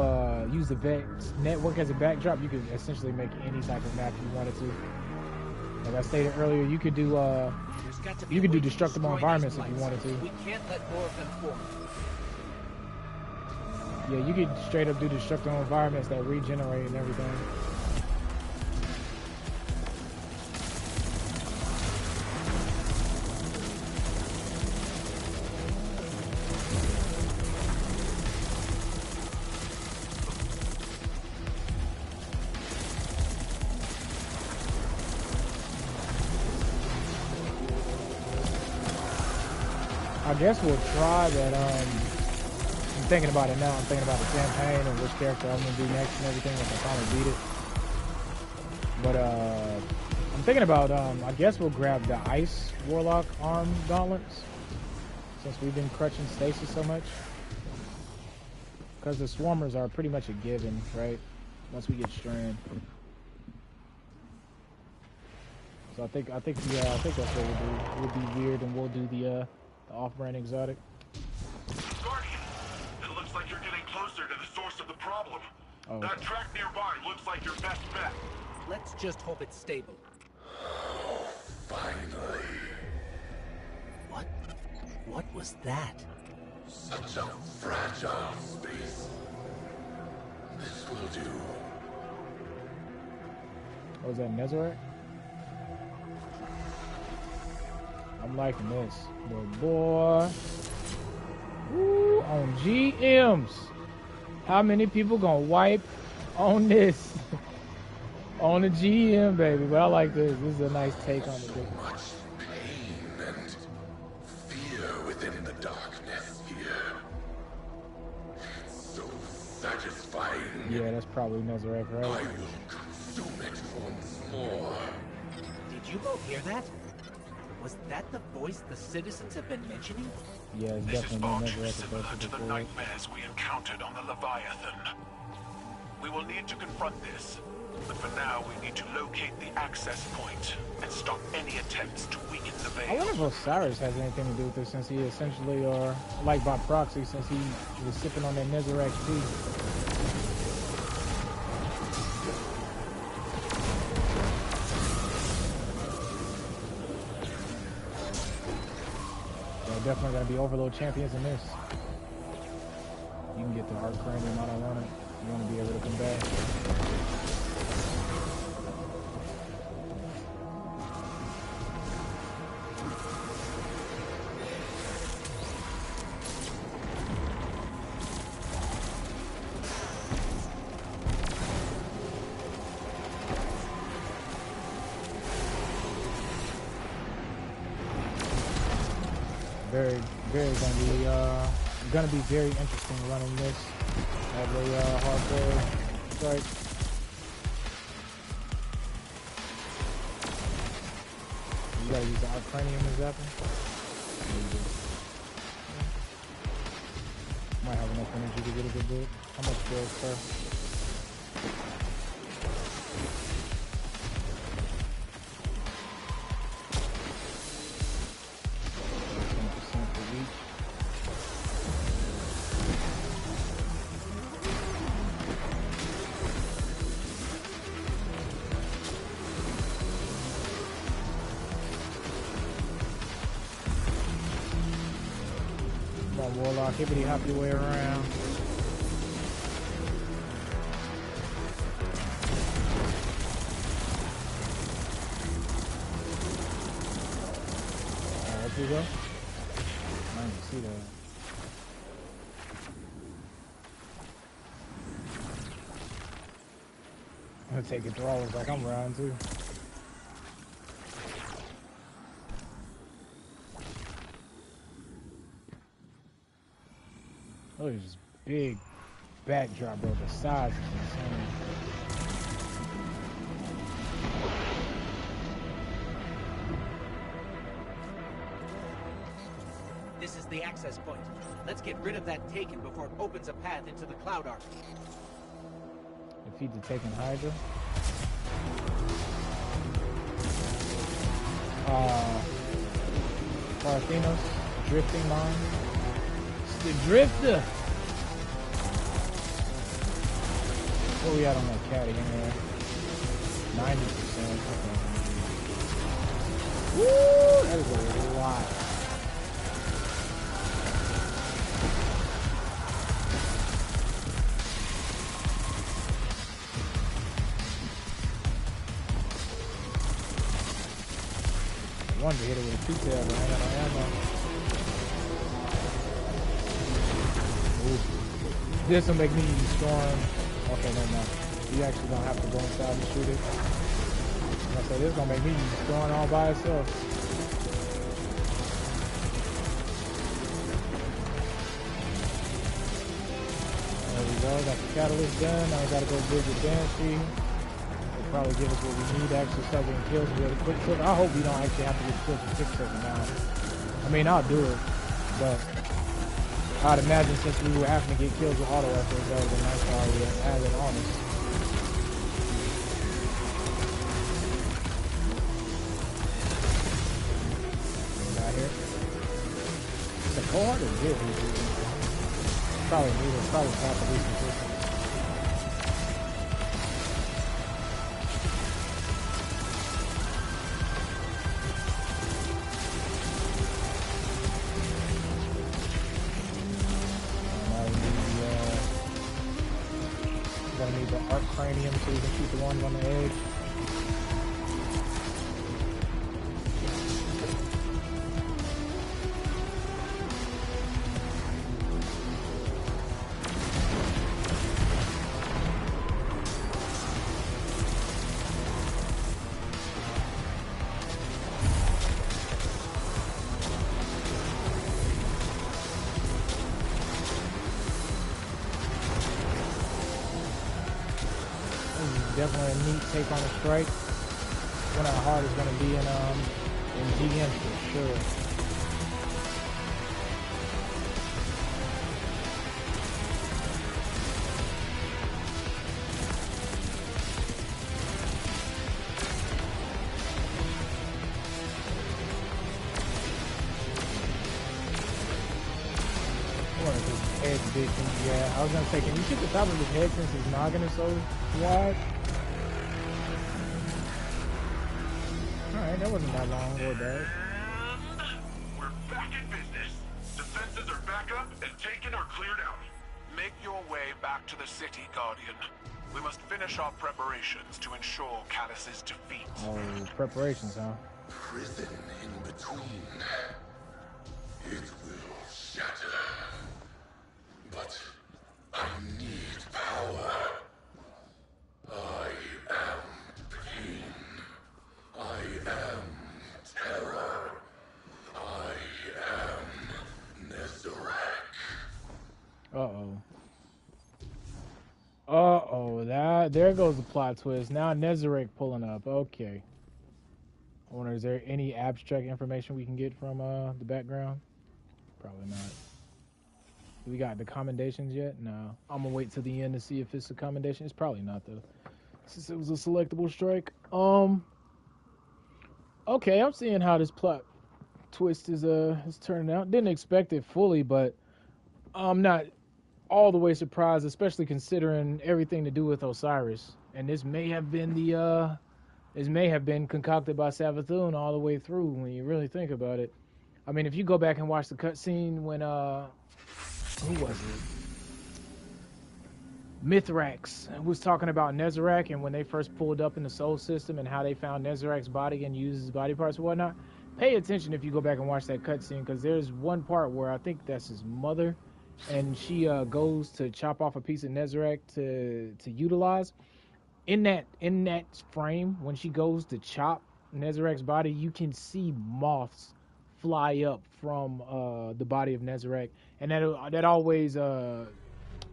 use the Vex network as a backdrop, you could essentially make any type of map you wanted to. Like I stated earlier, you could do destructible environments if you wanted to. We can't let more of them form. Yeah, you could straight up do destructible environments that regenerate and everything. I guess we'll try that. I'm thinking about it now. I'm thinking about the campaign and which character I'm gonna do next and everything if I finally beat it. But I'm thinking about I guess we'll grab the Ice Warlock arm gauntlets since we've been crutching stasis so much. Because the swarmers are pretty much a given, right? Once we get Strand. So I think that's what we'll do. We'll be weird and we'll do the off-brand exotic. Guardian, it looks like you're getting closer to the source of the problem. Oh, that track nearby looks like your best bet. Let's just hope it's stable. Finally. What was that? Such a fragile space. This will do. Oh, is that Nezarite? I'm liking this. But boy. Woo, on GMs. How many people gonna wipe on this? On the GM, baby. But I like this. This is a nice take on the game. Much pain and fear within the darkness here. It's so satisfying. Yeah, that's probably Nezarite, right? I will consume it once more. Did you both hear that? Was that the voice the citizens have been mentioning? Yeah, it's This is definitely far too Nezarite. similar to the nightmares we encountered on the Leviathan. We will need to confront this, but for now we need to locate the access point and stop any attempts to weaken the I veil. wonder if Osiris has anything to do with this, since he essentially, or like by proxy, since he was sipping on that Nezarite tea. Definitely gonna be overload champions in this. You can get the Heart Cranium, I don't want it. You wanna be able to come back. very gonna be very interesting running this as a hardcore strike. You gotta use the Arcanium as weapon. Might have enough energy to get a good build. How much build, sir? Warlock, hippity hop your way around. Up we go. I didn't see that. I'm gonna take it throwers like I'm round too. Oh, there's this big backdrop, bro. The size is insane. This is the access point. Let's get rid of that Taken before it opens a path into the Cloud Arc. Defeat the Taken Hydra. Parthenos, drifting mine. The drifter. Where we at on that caddy anyway? 90%. Okay. Woo! That is a lot. I wanted to hit it with a two-tail, but I got no ammo. This will make me use Storm. Okay, never mind. You actually don't have to go inside and shoot it. I said this is gonna make me use Storm all by itself. There we go. Got the catalyst done. Now we gotta go visit Dancy. They'll probably give us what we need to actually start getting kills really quick. I hope we don't actually have to get kills for 6 seconds now. I mean, I'll do it, but I'd imagine since we were having to get kills with auto weapons, that was a nice already added on us. Out here. The cohort is good. Probably need it. Probably half of these positions. Cranium so you can shoot the ones on the edge. Definitely a neat take on a strike. One of the hardest going to be in DM for sure. Yeah, I was gonna say, can you shoot the top of his head since his noggin is so wide? Alright, that wasn't that long or bad. And we're back in business. Defenses are back up and Taken are cleared out. Make your way back to the city, Guardian. We must finish our preparations to ensure Callus's defeat. Oh, preparations, huh? Prison in between. It will shatter. But I need power. I am pain. I am terror. I am there goes the plot twist. Now Nezarec pulling up. Okay. I wonder, is there any abstract information we can get from the background? Probably not. We got the commendations yet? No. I'm gonna wait till the end to see if it's a commendation. It's probably not though, since it was a selectable strike. Okay, I'm seeing how this plot twist is turning out. Didn't expect it fully, but I'm not all the way surprised, especially considering everything to do with Osiris. And this may have been concocted by Savathun all the way through when you really think about it. I mean, if you go back and watch the cutscene when who was it? Mithrax was talking about Nezarec, and when they first pulled up in the Soul System and how they found Nezarec's body and used his body parts and whatnot. Pay attention if you go back and watch that cutscene, because there's one part where I think that's his mother, and she goes to chop off a piece of Nezarec to utilize. In that frame, when she goes to chop Nezarec's body, you can see moths fly up from the body of Nezarec, and that always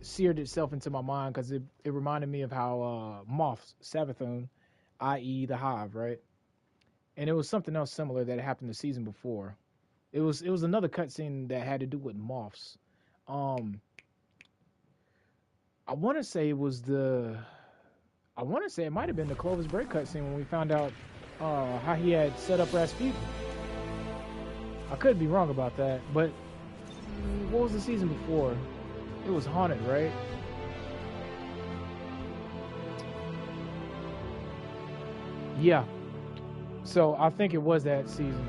seared itself into my mind, because it reminded me of how moths, Savathun, i.e. the Hive, right? And it was something else similar that happened the season before. It was another cutscene that had to do with moths. I want to say it might have been the Clovis Break cutscene when we found out how he had set up Rasputin. I could be wrong about that, but what was the season before? It was Haunted, right? Yeah. So I think it was that season.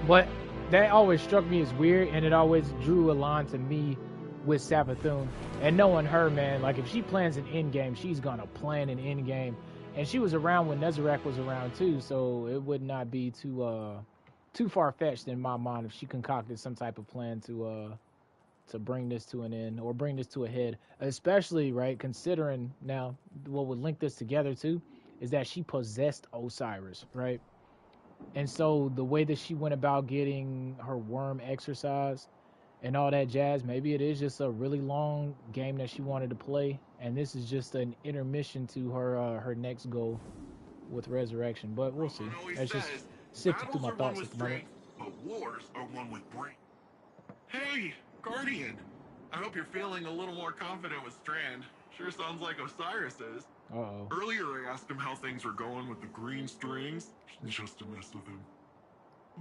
But that always struck me as weird, and it always drew a line to me with Savathun. And knowing her, man, like if she plans an end game, she's gonna plan an end game. And she was around when Nezarec was around too, so it would not be too far-fetched in my mind if she concocted some type of plan to bring this to an end or bring this to a head. Especially, right, considering now what would link this together too is that she possessed Osiris, right? And so the way that she went about getting her worm exercised and all that jazz, maybe it is just a really long game that she wanted to play, and this is just an intermission to her next goal with Resurrection. But we'll see. It's just sifting through my thoughts at the moment. But wars are won with brain. Hey, Guardian. I hope you're feeling a little more confident with Strand. Sure sounds like Osiris is. Uh-oh. Earlier I asked him how things were going with the green strings, just to mess with him.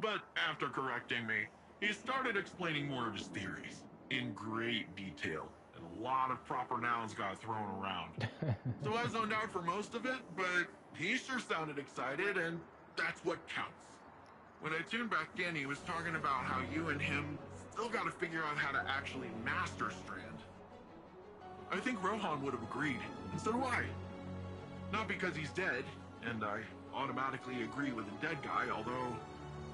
But after correcting me, he started explaining more of his theories, in great detail, and a lot of proper nouns got thrown around. So I zoned out for most of it, but he sure sounded excited, and that's what counts. When I tuned back in, he was talking about how you and him still gotta figure out how to actually master Strand. I think Rohan would have agreed, and so do I. Not because he's dead, and I automatically agree with the dead guy, although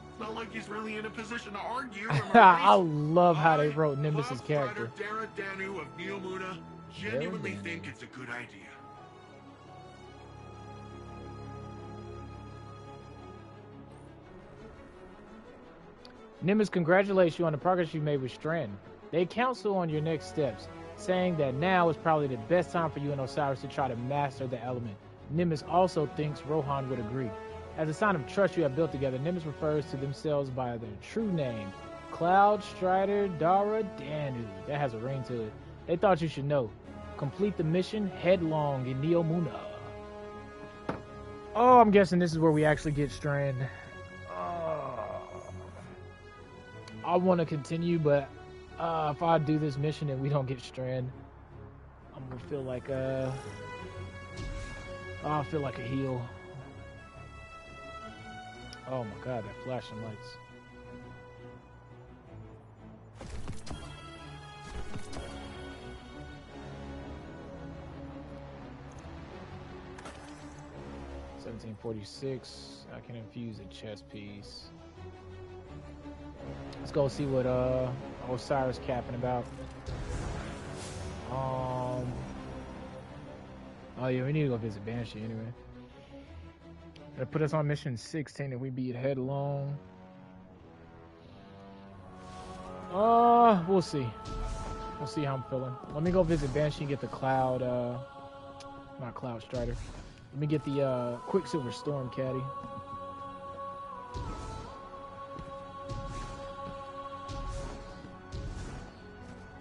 it's not like he's really in a position to argue. I love how they wrote Nimbus's character. Dara Danu of Neomuna genuinely think it's a good idea. Nimbus congratulates you on the progress you made with Strand. They counsel on your next steps, saying that now is probably the best time for you and Osiris to try to master the element. Nimbus also thinks Rohan would agree. As a sign of trust you have built together, Nimbus refers to themselves by their true name, Cloud Strider Dara Danu. That has a ring to it. They thought you should know. Complete the mission headlong in Neomuna. Oh, I'm guessing this is where we actually get Strand. I want to continue, but if I do this mission and we don't get Strand, I'm gonna feel like I'll feel like a heel. Oh my god, that flashing lights. $1746. I can infuse a chess piece. Let's go see what Osiris capping about. Oh yeah, we need to go visit Banshee anyway. That'll put us on mission 16 if we beat headlong. We'll see. We'll see how I'm feeling. Let me go visit Banshee and get the cloud Not Cloud Strider. Let me get the Quicksilver Storm Caddy.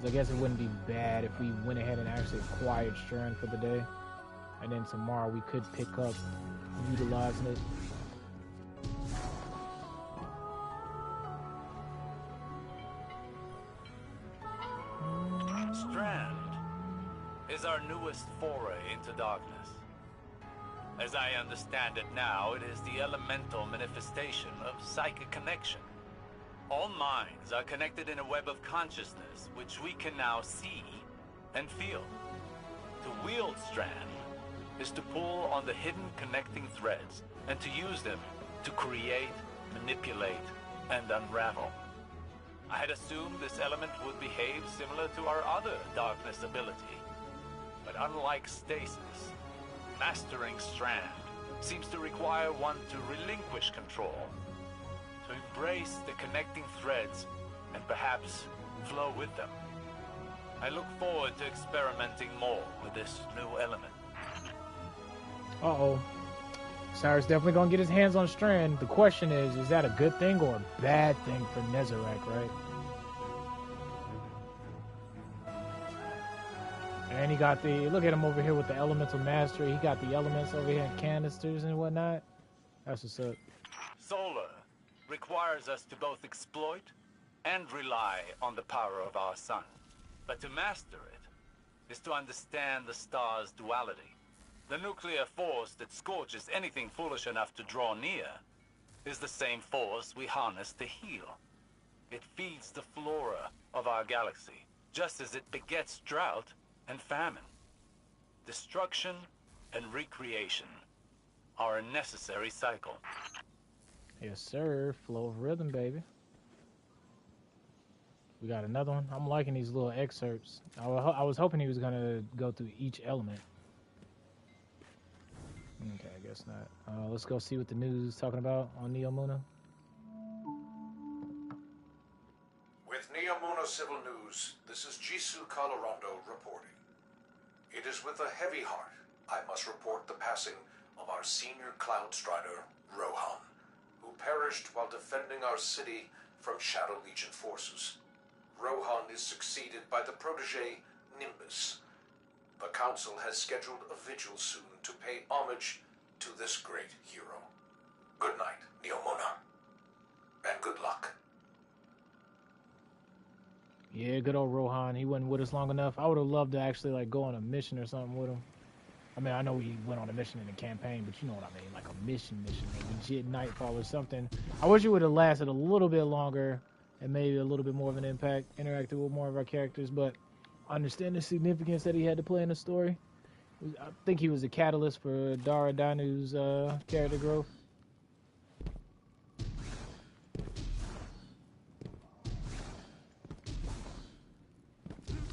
I guess it wouldn't be bad if we went ahead and actually acquired Strand for the day. And then tomorrow we could pick up utilizing it. Strand is our newest foray into darkness. As I understand it now, it is the elemental manifestation of psychic connection. All minds are connected in a web of consciousness, which we can now see and feel. To wield Strand is to pull on the hidden connecting threads and to use them to create, manipulate, and unravel. I had assumed this element would behave similar to our other darkness ability. But unlike stasis, mastering Strand seems to require one to relinquish control, to embrace the connecting threads and perhaps flow with them. I look forward to experimenting more with this new element. Uh-oh. Cyrus definitely gonna get his hands on Strand. The question is that a good thing or a bad thing for Nezarec, right? And he got the, look at him over here with the Elemental Mastery. He got the elements over here in canisters and whatnot. That's what's up. Solar requires us to both exploit and rely on the power of our sun. But to master it is to understand the star's duality. The nuclear force that scorches anything foolish enough to draw near is the same force we harness to heal. It feeds the flora of our galaxy, just as it begets drought and famine. Destruction and recreation are a necessary cycle. Yes, sir. Flow of rhythm, baby. We got another one. I'm liking these little excerpts. I was hoping he was going to go through each element. Okay, I guess not. Let's go see what the news is talking about on Neomuna. With Neomuna Civil News, this is Jisoo Colorado reporting. It is with a heavy heart I must report the passing of our senior Cloud Strider, Rohan, who perished while defending our city from Shadow Legion forces. Rohan is succeeded by the protege, Nimbus. The Council has scheduled a vigil soon to pay homage to this great hero. Good night, Neomuna. And good luck. Yeah, good old Rohan. He wasn't with us long enough. I would have loved to actually like go on a mission or something with him. I mean, I know we went on a mission in the campaign, but you know what I mean, like a mission, a legit Nightfall or something. I wish it would have lasted a little bit longer and maybe a little bit more of an impact, interacted with more of our characters, but I understand the significance that he had to play in the story. I think he was the catalyst for Dara Danu's character growth.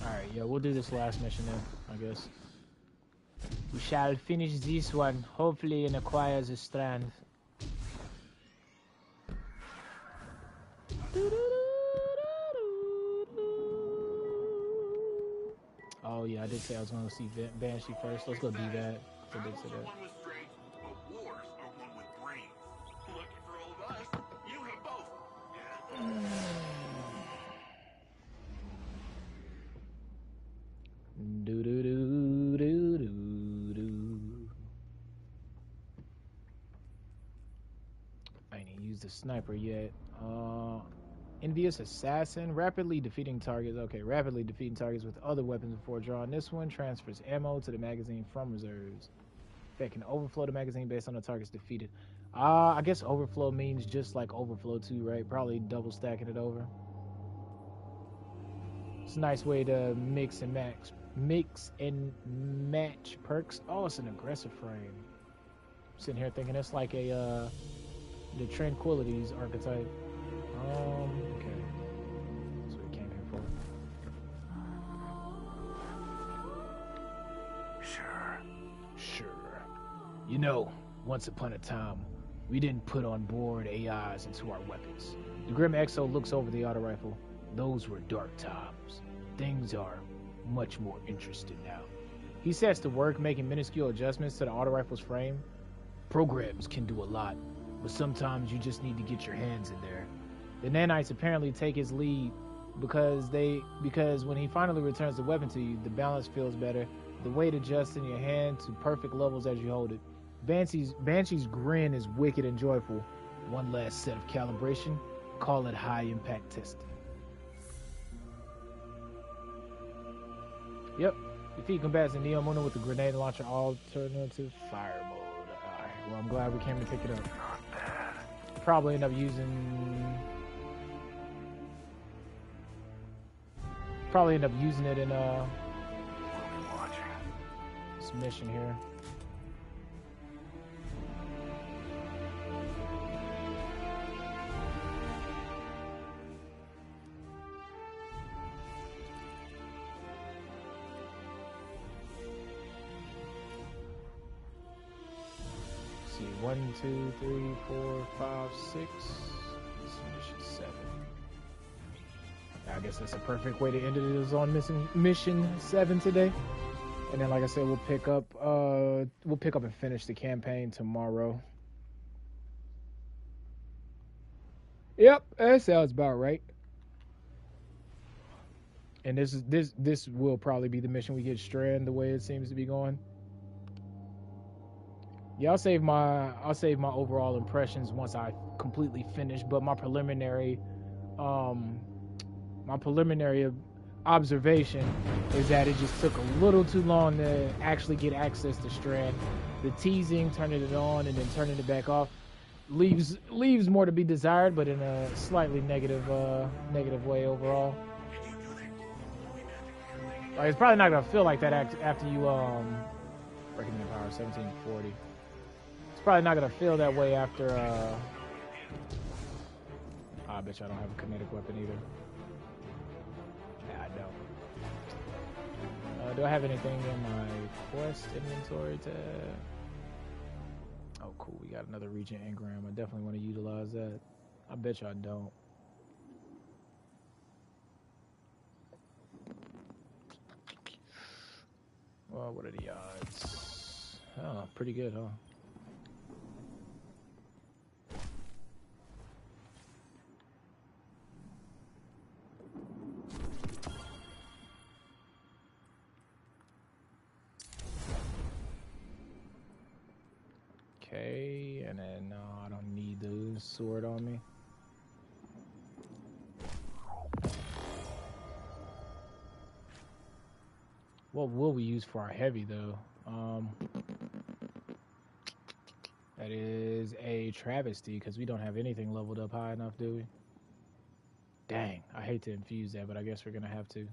Alright, yeah, we'll do this last mission then, I guess. We shall finish this one, hopefully, and acquire the Strand. Oh yeah, I did say I was going to see Banshee first. Let's go do that. I did say that. One with strength, but wars are one with brains. Lucky for all of us, you have both. Do do do do do do. I ain't even used the sniper yet. Envious Assassin, rapidly defeating targets. Okay, rapidly defeating targets with other weapons before drawing. This one transfers ammo to the magazine from reserves. That can overflow the magazine based on the targets defeated. I guess overflow means just like overflow too, right? Probably double stacking it over. It's a nice way to mix and match perks. Oh, it's an aggressive frame. I'm sitting here thinking it's like a the Tranquilities archetype. Okay. That's what we came here for. Sure. You know, once upon a time, we didn't put on board AIs into our weapons. The Grim Exo looks over the auto rifle. Those were dark times. Things are much more interesting now. He sets to work making minuscule adjustments to the auto rifle's frame. Programs can do a lot, but sometimes you just need to get your hands in there. The nanites apparently take his lead because when he finally returns the weapon to you, the balance feels better. The weight adjusts in your hand to perfect levels as you hold it. Banshee's grin is wicked and joyful. One last set of calibration. Call it high impact testing. Yep. Defeat combats in Neo Mundo with the grenade launcher alternative fire mode. Alright, well I'm glad we came to pick it up. Probably end up using it in this mission here. See, 1, 2, 3, 4, 5, 6. This mission 7. I guess that's a perfect way to end it. It is on mission 7 today. And then, like I said, we'll pick up and finish the campaign tomorrow. Yep, that sounds about right. And this will probably be the mission we get Strand the way it seems to be going. Yeah, I'll save my overall impressions once I completely finish, but my preliminary observation is that it just took a little too long to actually get access to Strand. The teasing, turning it on and then turning it back off, leaves more to be desired, but in a slightly negative way overall. Like, it's probably not gonna feel like that after you breaking the power 1740. It's probably not gonna feel that way after I bet you I don't have a kinetic weapon either. I don't. Do I have anything in my quest inventory tab? Oh, cool. We got another Regent engram. I definitely want to utilize that. I bet you I don't. Well, what are the odds? Oh, pretty good, huh? Okay, and then no, I don't need the sword on me. What will we use for our heavy though? That is a travesty because we don't have anything leveled up high enough, do we? Dang, I hate to infuse that, but I guess we're gonna have to.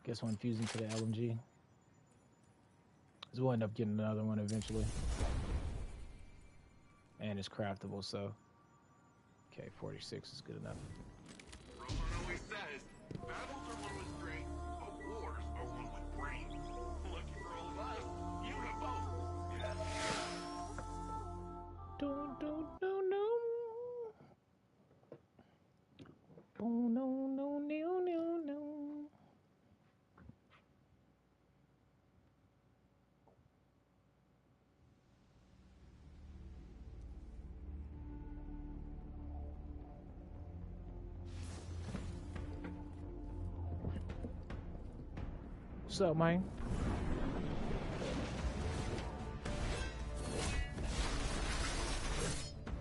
Guess we'll infuse into the LMG. Cause we'll end up getting another one eventually. And it's craftable, so. Okay, 46 is good enough. Roman always says, battles are won with strength, but wars are won with brains. Lucky for all of us, you have both. No. Oh, no. What's up, man?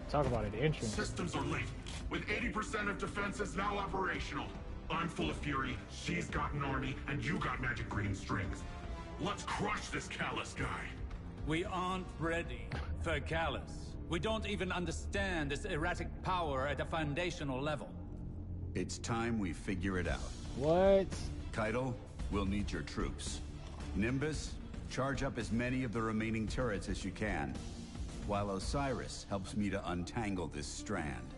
Talk about it, the entrance. Systems are late, with 80% of defenses now operational. I'm full of fury, she's got an army, and you got magic green strings. Let's crush this Callus guy. We aren't ready for Callus. We don't even understand this erratic power at a foundational level. It's time we figure it out. What? Keitel, we'll need your troops. Nimbus, charge up as many of the remaining turrets as you can, while Osiris helps me to untangle this strand.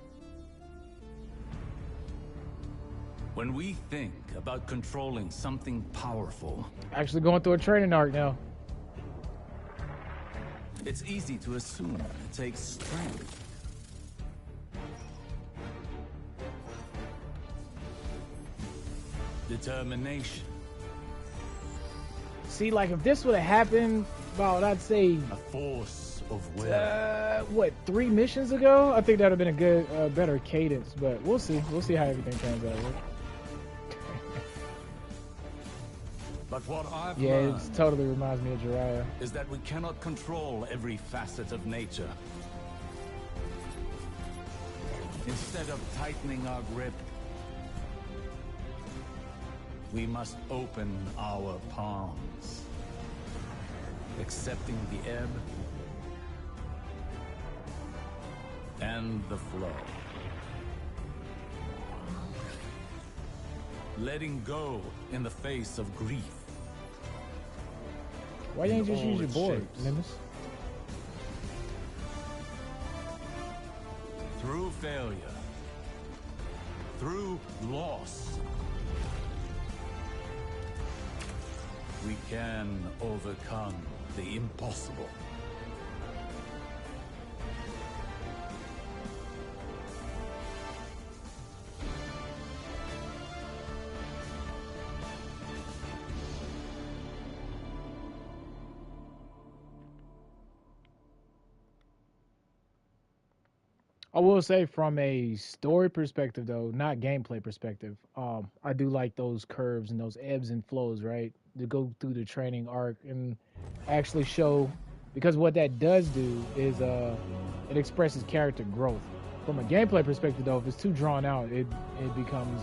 When we think about controlling something powerful... Actually going through a training arc now. It's easy to assume it takes strength. Determination. See, like if this would have happened about, I'd say, a force of will. What, 3 missions ago? I think that would have been a good, better cadence. But we'll see. We'll see how everything turns out. Right? But what I've learned it totally reminds me of Jiraiya. Is that we cannot control every facet of nature. Instead of tightening our grip, we must open our palms, accepting the ebb and the flow. Letting go in the face of grief. Why you ain't just use your board, Nimbus? Through failure, through loss, we can overcome the impossible. I will say from a story perspective, though, not gameplay perspective, I do like those curves and those ebbs and flows, right? To go through the training arc and actually show, because what that does do is it expresses character growth. From a gameplay perspective, though, if it's too drawn out, it becomes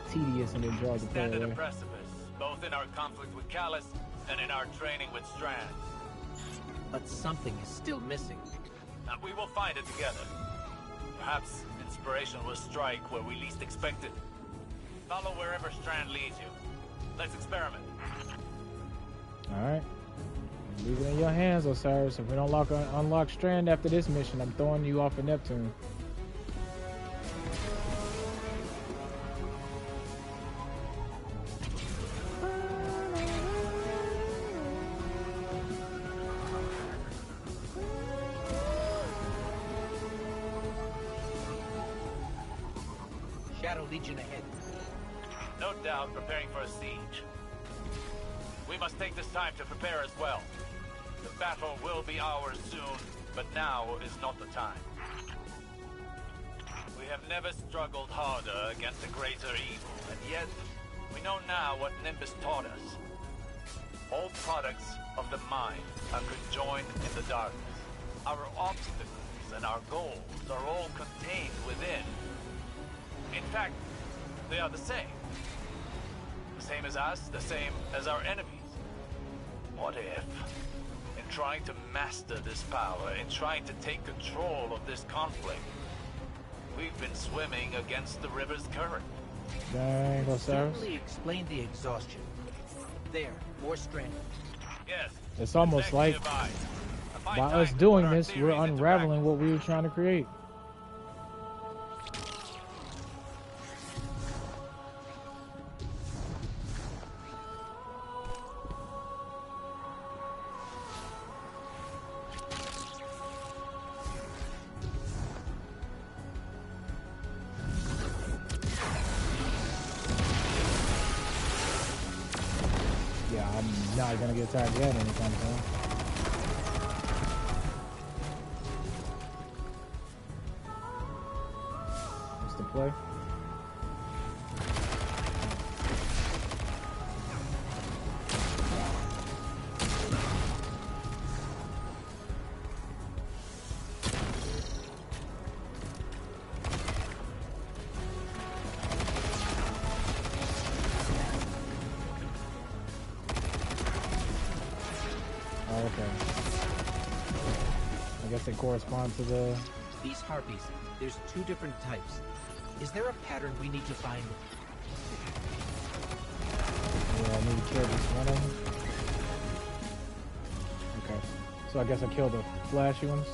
tedious and it draws the player away. Stand at a precipice, both in our conflict with Callus and in our training with Strand. But something is still missing. And we will find it together. Perhaps inspiration will strike where we least expect it. Follow wherever Strand leads you. Let's experiment. Alright. Leave it in your hands, Osiris. If we don't unlock Strand after this mission, I'm throwing you off of Neptune. Legion ahead. No doubt preparing for a siege. We must take this time to prepare as well. The battle will be ours soon, but now is not the time. We have never struggled harder against a greater evil, and yet we know now what Nimbus taught us. All products of the mind are conjoined in the darkness. Our obstacles and our goals are all contained within. In fact, they are the same. The same as us, the same as our enemies. What if, in trying to master this power, in trying to take control of this conflict, we've been swimming against the river's current? Dang, Osiris. Certainly explain the exhaustion. There, more Strand. Yes. It's almost like by us doing this, we're unraveling what we were trying to create. Not gonna get tagged yet anytime soon. What's the play? They correspond to the... These harpies, there's 2 different types. Is there a pattern we need to find? Yeah, I need to kill just one of them. Okay. So I guess I killed the flashy ones.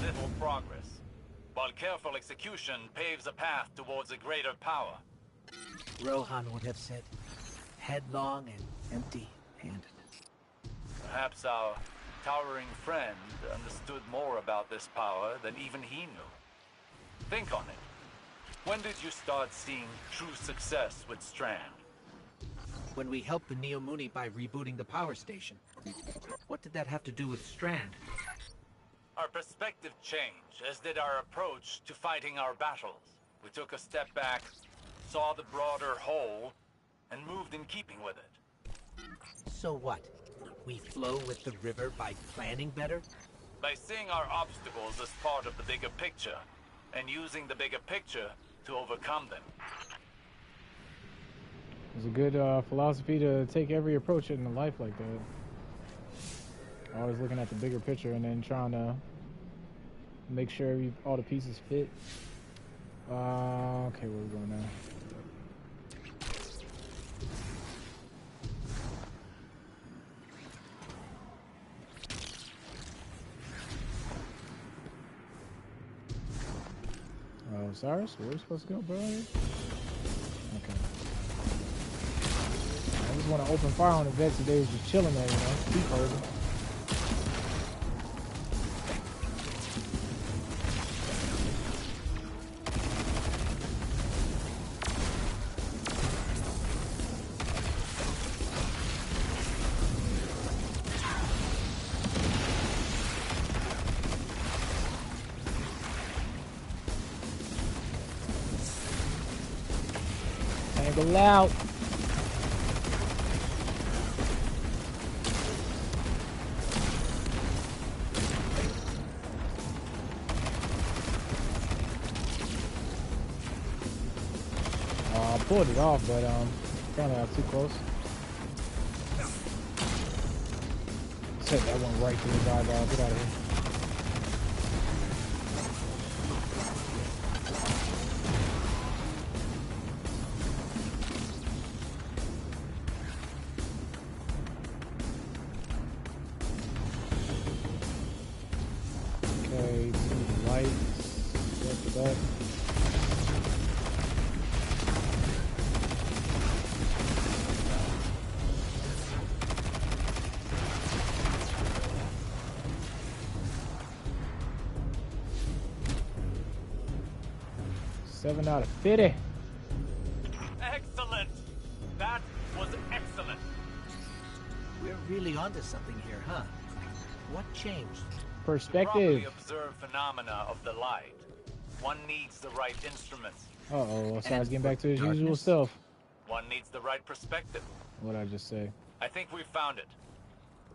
little progress, while careful execution paves a path towards a greater power. Rohan would have said, headlong and empty-handed. Perhaps our towering friend understood more about this power than even he knew. Think on it. When did you start seeing true success with Strand? When we helped the Neomuni by rebooting the power station. What did that have to do with Strand? Our perspective changed, as did our approach to fighting our battles. We took a step back, saw the broader whole, and moved in keeping with it. So what? We flow with the river by planning better? By seeing our obstacles as part of the bigger picture, and using the bigger picture to overcome them. It's a good philosophy to take every approach in life like that. Always looking at the bigger picture and then trying to make sure all the pieces fit. Okay, where are we going now? Cyrus, where are we supposed to go, bro? Okay. I just want to open fire on the vet today, just chilling there, you know, keep holding. Out. I pulled it off, but found out too close. Set that one right through his eyeball. Get out of here. Out of 50. Excellent. That was excellent. We're really onto something here, huh? What changed? Perspective. To properly observe phenomena of the light, one needs the right instruments. Uh-oh, so I was getting back to his usual self. One needs the right perspective. What'd I just say? I think we've found it.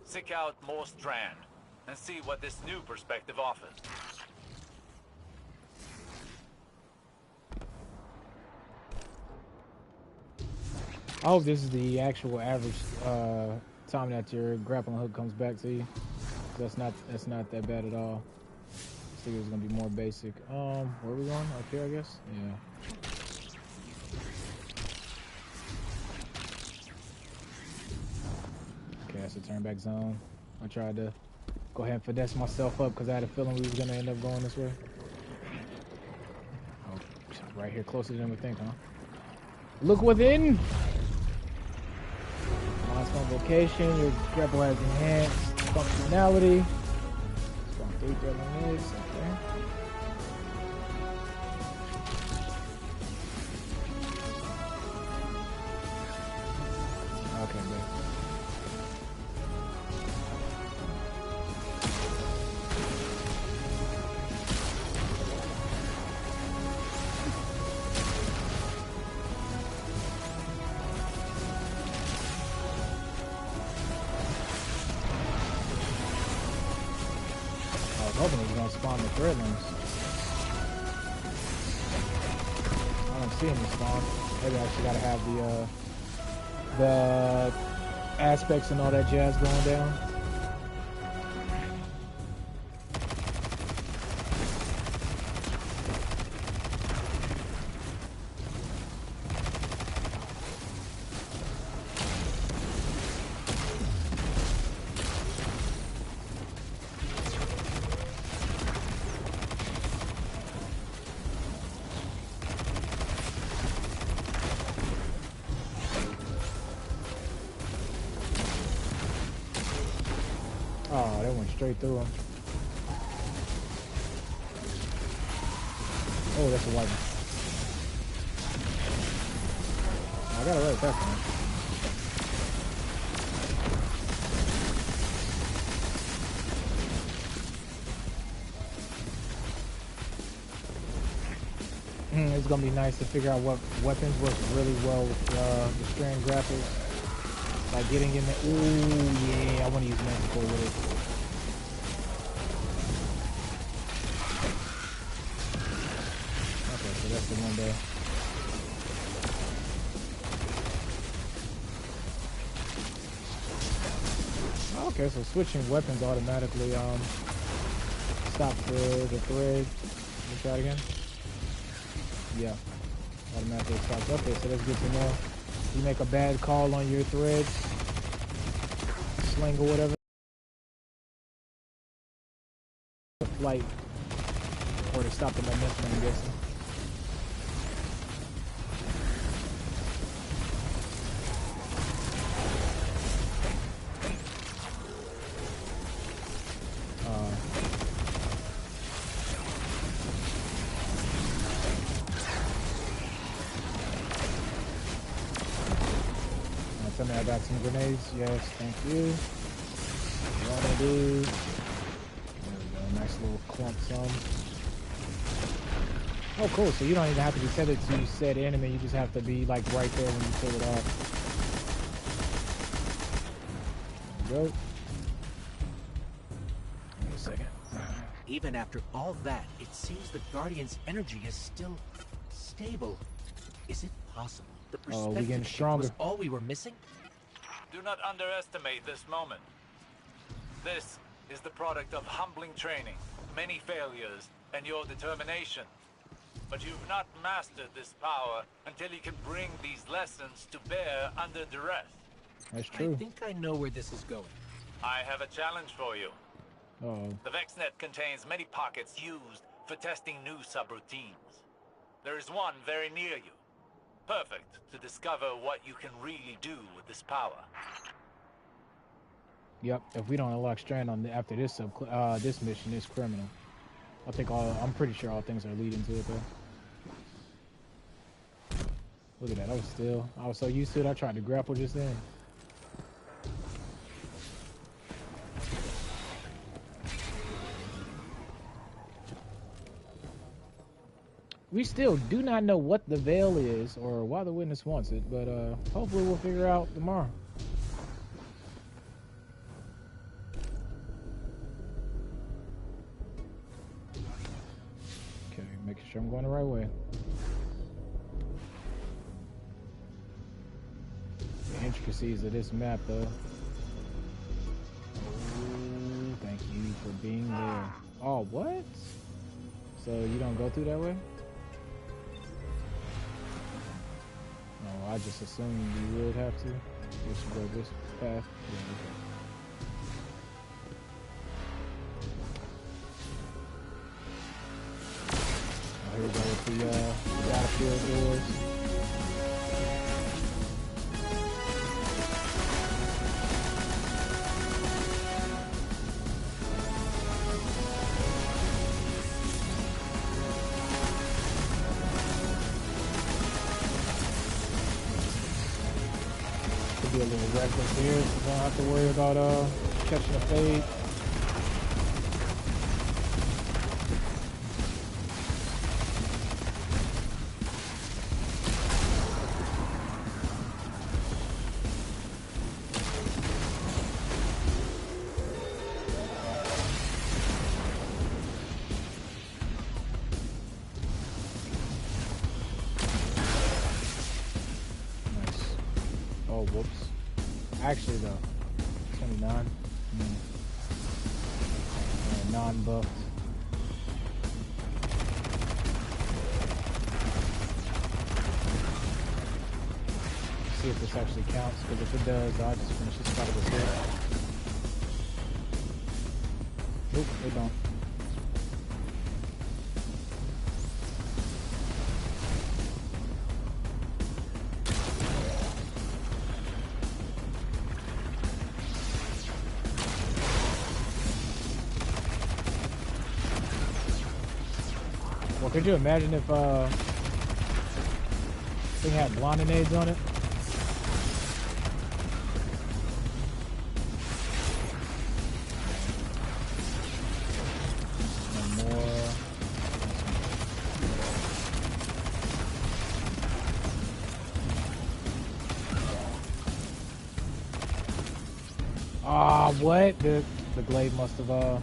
Seek out more Strand and see what this new perspective offers. I hope this is the actual average time that your grappling hook comes back to you. That's not that bad at all. I think it was gonna be more basic. Where are we going? Up here, I guess. Yeah. Okay, that's a turn back zone. I tried to go ahead and finesse myself up because I had a feeling we was gonna end up going this way. Oh, right here, closer than we think, huh? Look within. Location, your grapple has enhanced functionality. Strong 3 damage, okay. Okay, good. Hoping he's gonna spawn the threadlings. I don't see any spawn. Maybe I actually gotta have the aspects and all that jazz going down. straight through them. Oh, that's a white one. I got it right that time. It's gonna be nice to figure out what weapons work really well with the strand grapplers. Like getting in there. Ooh, yeah, I want to use Magical with it. Okay, so that's the one there. Okay, so switching weapons automatically stop the thread. Let me try it again. Yeah, automatically stops. Okay, so that's good to know. You make a bad call on your threads, sling or whatever, the flight, or to stop the momentum, I'm guessing. Tell me I got some grenades. Yes, thank you. Wanna do. There we go. Nice little clump some. Oh, cool. So you don't even have to be tethered to said enemy. You just have to be like right there when you pull it off. There we go. Wait a second. Even after all that, it seems the Guardian's energy is still stable. Is it possible? The perspective we getting stronger. Was all we were missing? Do not underestimate this moment. This is the product of humbling training, many failures, and your determination. But you've not mastered this power until you can bring these lessons to bear under duress. That's true. I think I know where this is going. I have a challenge for you. Uh-oh. The VexNet contains many pockets used for testing new subroutines. There is one very near you. Perfect to discover what you can really do with this power. Yep. If we don't unlock Strand on after this this mission, it's criminal. I think I'm pretty sure all things are leading to it though. Look at that. I was so used to it. I tried to grapple just then. We still do not know what the veil is or why the witness wants it, but hopefully we'll figure out tomorrow. Okay, making sure I'm going the right way. The intricacies of this map, though. Oh, thank you for being there. Oh, what? So you don't go through that way? No, I just assumed you would have to. You should go this path. Yeah, okay. Oh, here we go with the battlefield doors. Be a little reckless here, so don't have to worry about catching a fade. Actually, though, 29. Non-buffed. See if this actually counts, because if it does, I'll just finish this part of this here. Nope, it don't. Well, could you imagine if they had blondinades on it? No more. Ah, what? The glaive must have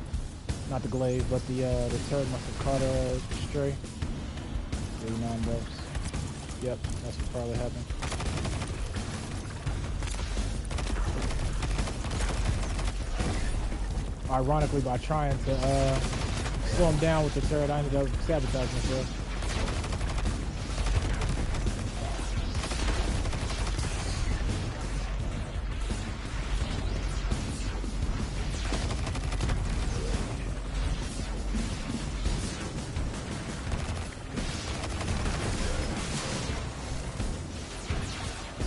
not the glaive, but the turret must have caught a stray. 39 bucks. Yep, that's what probably happened. Ironically, by trying to slow him down with the turret, I ended up sabotaging myself.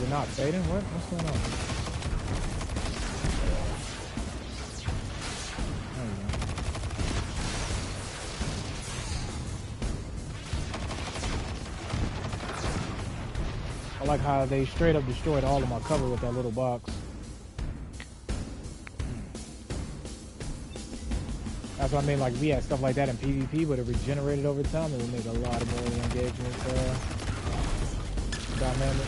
Not fading? What's going on? I like how they straight up destroyed all of my cover with that little box. That's what I mean, like we had stuff like that in PvP, but it regenerated over time and would make a lot of more engagements dynamic.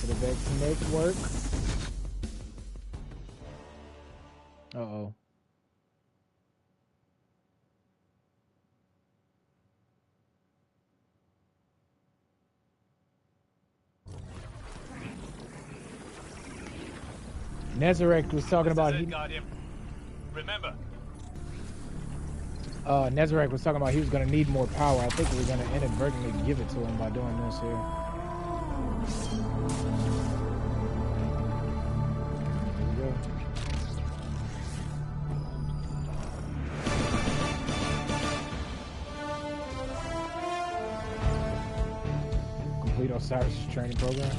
To the back to make work. Uh-oh. Nezarek was talking about Remember. Nezarek was talking about he was gonna need more power. I think we're gonna inadvertently give it to him by doing this here. Complete Osiris' training program.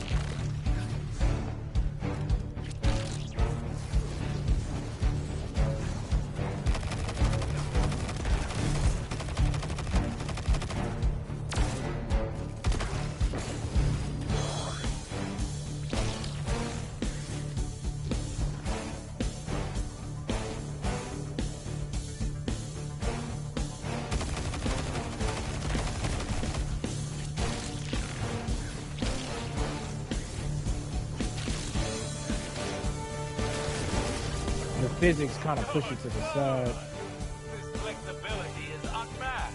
Physics kind of push it to the side. This flexibility is unmatched.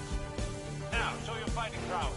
Now, show your fighting prowess.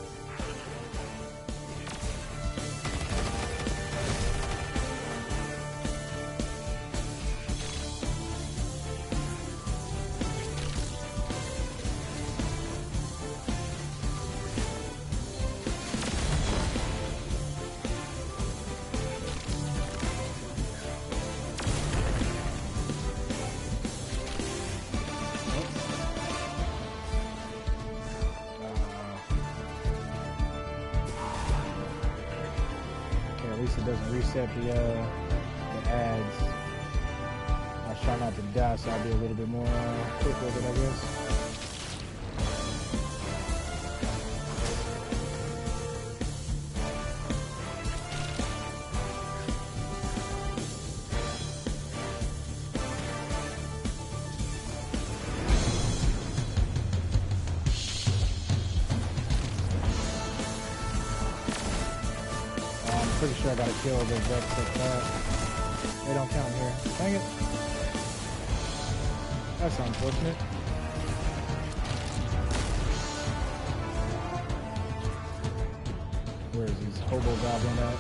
Reset the ads. I try not to die, so I'll be a little bit more quick with it, I guess. Pretty sure I gotta kill the Vex like that. They don't count here. Dang it. That's unfortunate. Where is his hobo goblin at?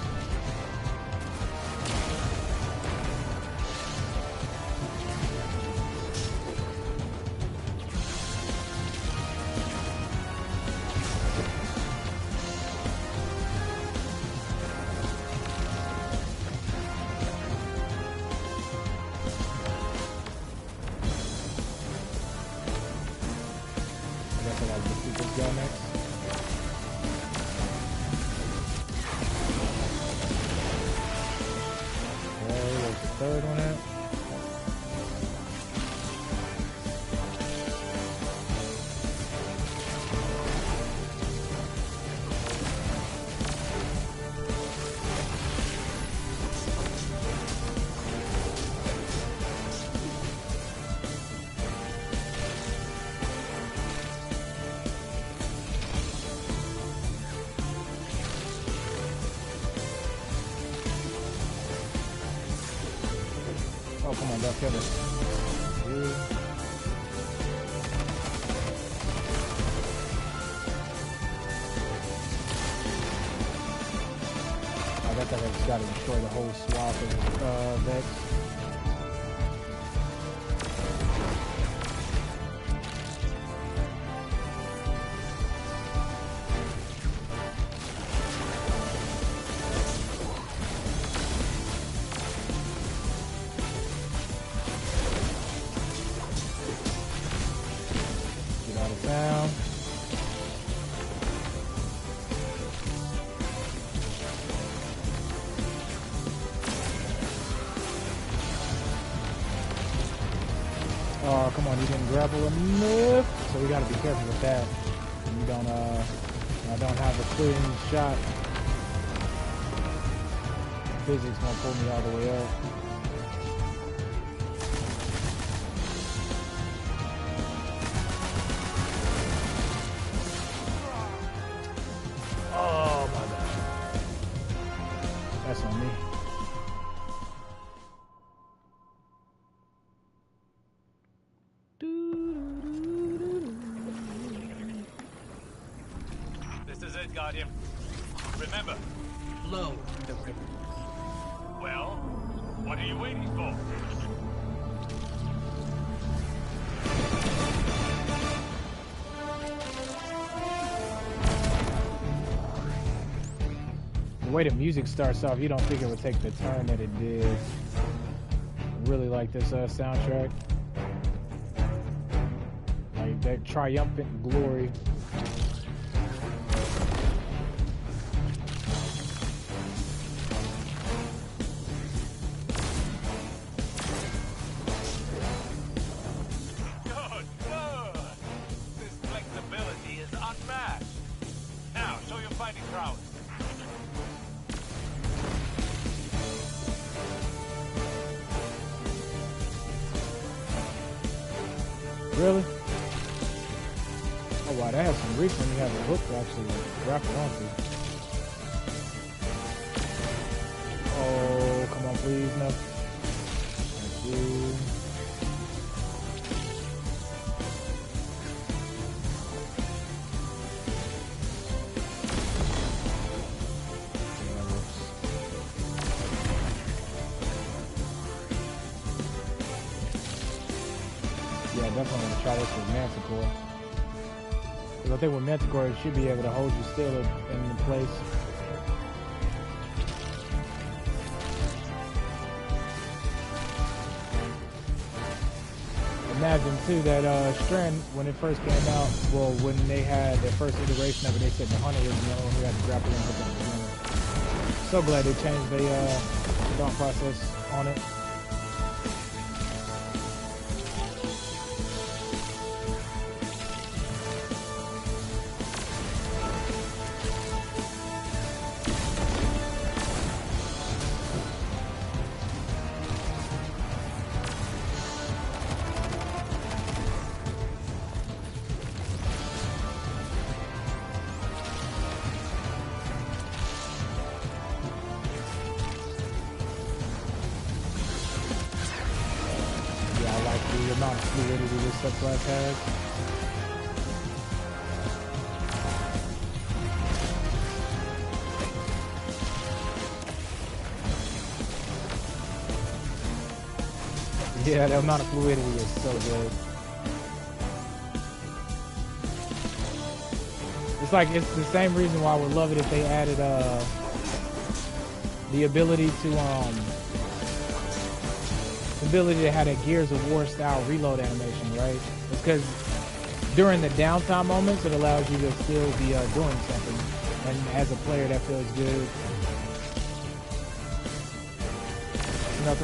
Oh, come on, don't kill me. I guess I just gotta destroy the whole swath of Vex. Oh, come on, you didn't grapple enough. So we gotta be careful with that. You don't I don't have a clearing shot. Physics won't pull me all the way up. Oh my god. That's on me. This is it, Guardian. Remember, Flow the river. well, what are you waiting for? The way the music starts off, you don't think it would take the turn that it did. I really like this soundtrack. Like that triumphant glory. Good, good. This flexibility is unmatched. Now, show your fighting prowess. Really? Oh wow, that has some reach when you have a hook to actually wrap it onto. Oh, come on, please, no. Thank you. Yeah, definitely want to try this with Manticore. Because I think with Manticore, it should be able to hold you still in place. Imagine too that Strand, when it first came out, well, when they had their first iteration of it, they said the hunter was the only one who had to grapple and put them together. So glad they changed the thought process on it. The amount of fluidity this subclass has. Yeah, the amount of fluidity is so good. It's like, it's the same reason why I would love it if they added the ability to have that Gears of War style reload animation, right? It's because during the downtime moments, it allows you to still be doing something, and as a player, that feels good. Not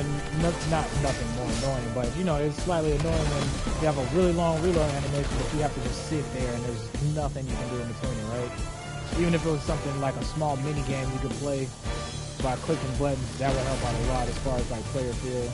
nothing more annoying, but you know, it's slightly annoying when you have a really long reload animation, but you have to just sit there and there's nothing you can do in between it, right? Even if it was something like a small mini game you could play by clicking buttons, that would help out a lot as far as like player feel.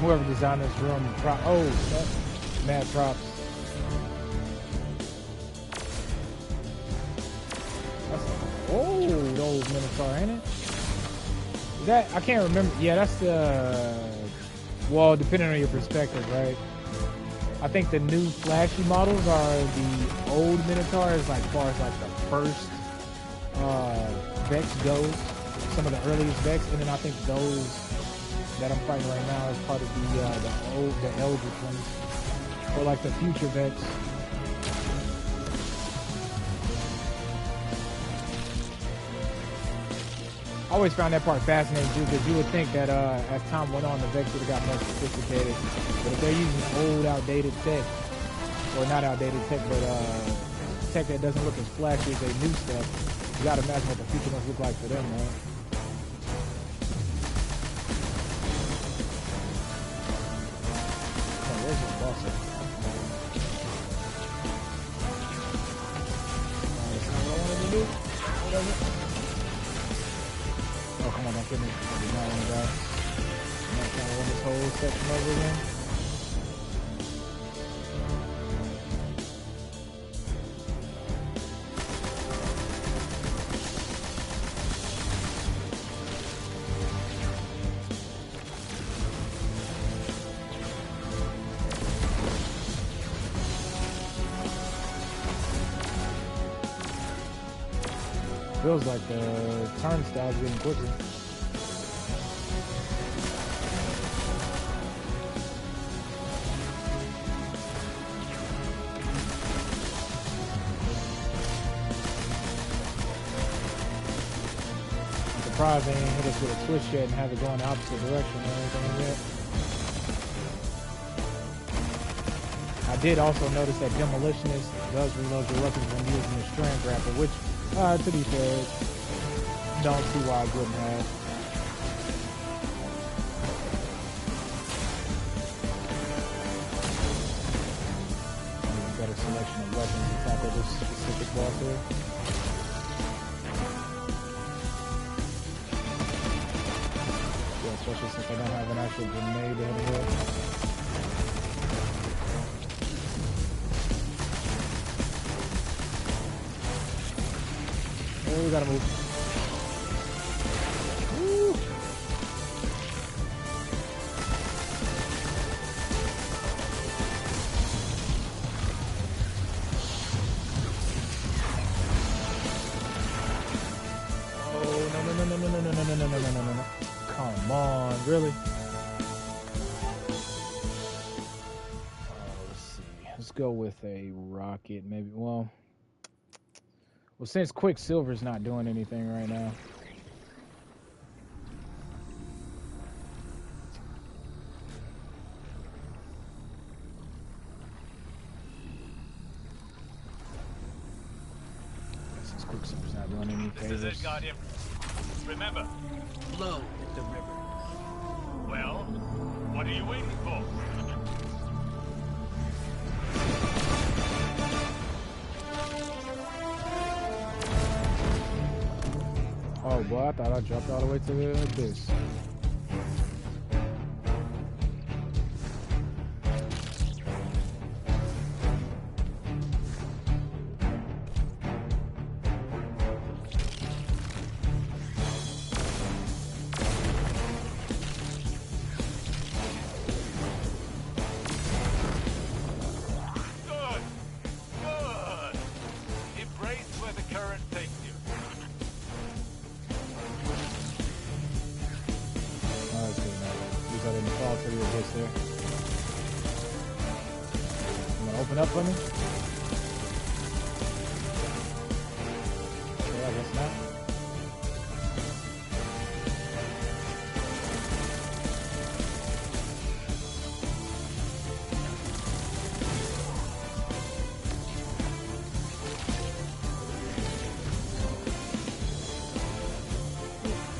whoever designed this room. Oh, mad props. Oh, those Minotaur, ain't it? Is that, I can't remember. Yeah, that's the, well, depending on your perspective, right? I think the new flashy models are the old Minotaurs, like far as like the first Vex goes, some of the earliest Vex, and then I think those that I'm fighting right now is part of the Eldritch ones, or like the future Vex. I always found that part fascinating too, because you would think that as time went on, the Vex would have got more sophisticated. But if they're using old, outdated tech, or not outdated tech, but tech that doesn't look as flashy as they new stuff, you gotta imagine what the future must look like for them, man. Oh, where's this boss at? That's not what I wanted to do. Whatever. Oh, come on, don't kill me. I do not want to die. I'm not trying to run this whole section over again. Feels like the turnstile's getting quicker. I'm surprised they ain't hit us with a twist yet and have it go in the opposite direction or anything yet. I did also notice that Demolitionist does reload your weapons when using the strand grapple, which to be fair, don't see why I wouldn't have. Maybe a better selection of weapons to tackle this specific boss here. Yeah, especially since I don't have an actual grenade to hit it with. We gotta move. Woo. Oh no. Come on, really? Let's see. Let's go with a rocket, maybe. Well, since Quicksilver's not doing anything right now. Since Quicksilver's not doing any favors. This is it, Guardian. Remember, Flow with the river. well, what are you waiting for? Oh boy, I thought I dropped all the way to the abyss. Good. Embrace where the current takes you. I didn't fall to the abyss there. You wanna open up for me? Yeah, I guess not.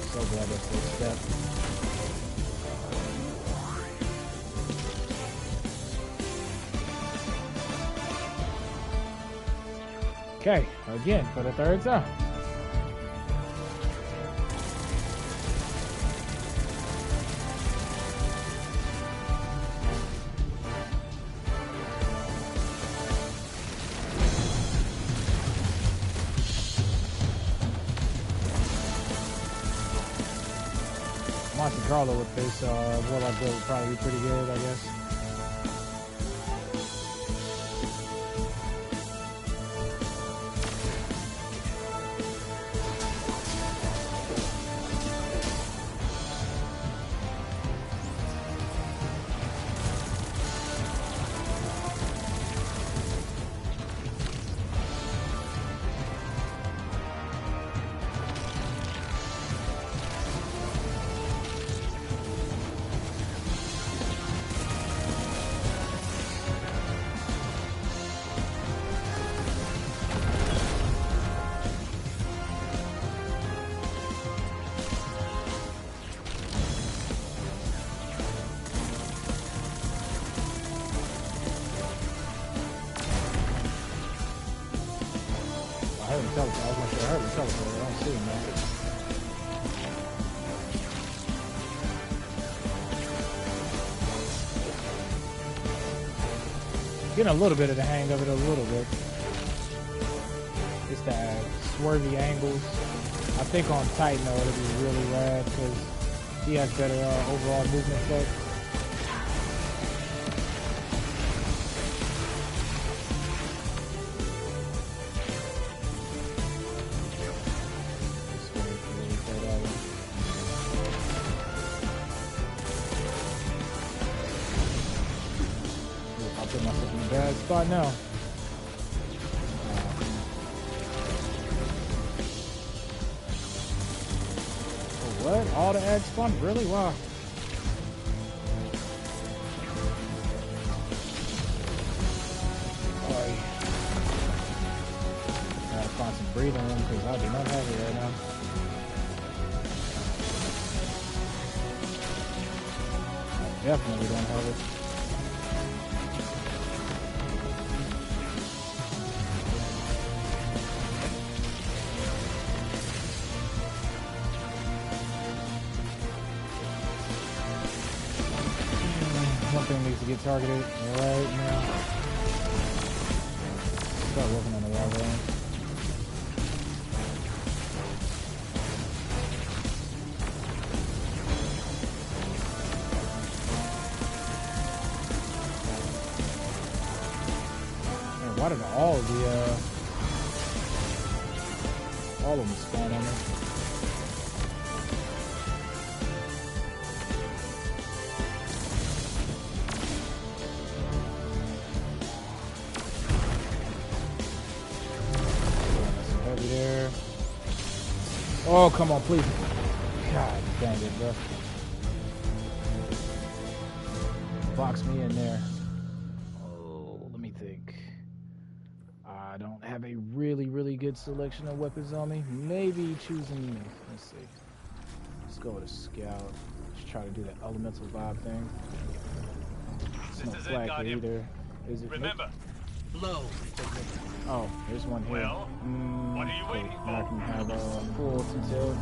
So glad that's the step. Okay, again, for the third time. Monte-Carlo with this Warlock build would probably be pretty good, I guess. Getting a little bit of the hang of it, a little bit. It's that swervy angles. I think on Titan though it'll be really rad because he has better overall movement flow. Spot now. What? All the eggs spawn? Really? Wow. Sorry. Gotta find some breathing room because I do not have it right now. I definitely don't have it. Needs to get targeted right now. Start working on the wall there. Man, why did all of them spawn on me? Oh, come on, please. God dang it, bro. Box me in there. Oh, let me think. I don't have a really good selection of weapons on me. Maybe choosing, let's see. Let's go with a scout. Just try to do that elemental vibe thing. It's no flag either. Is it? Remember, low. Oh, there's one here. Well, what are you waiting for? I can have a full detail.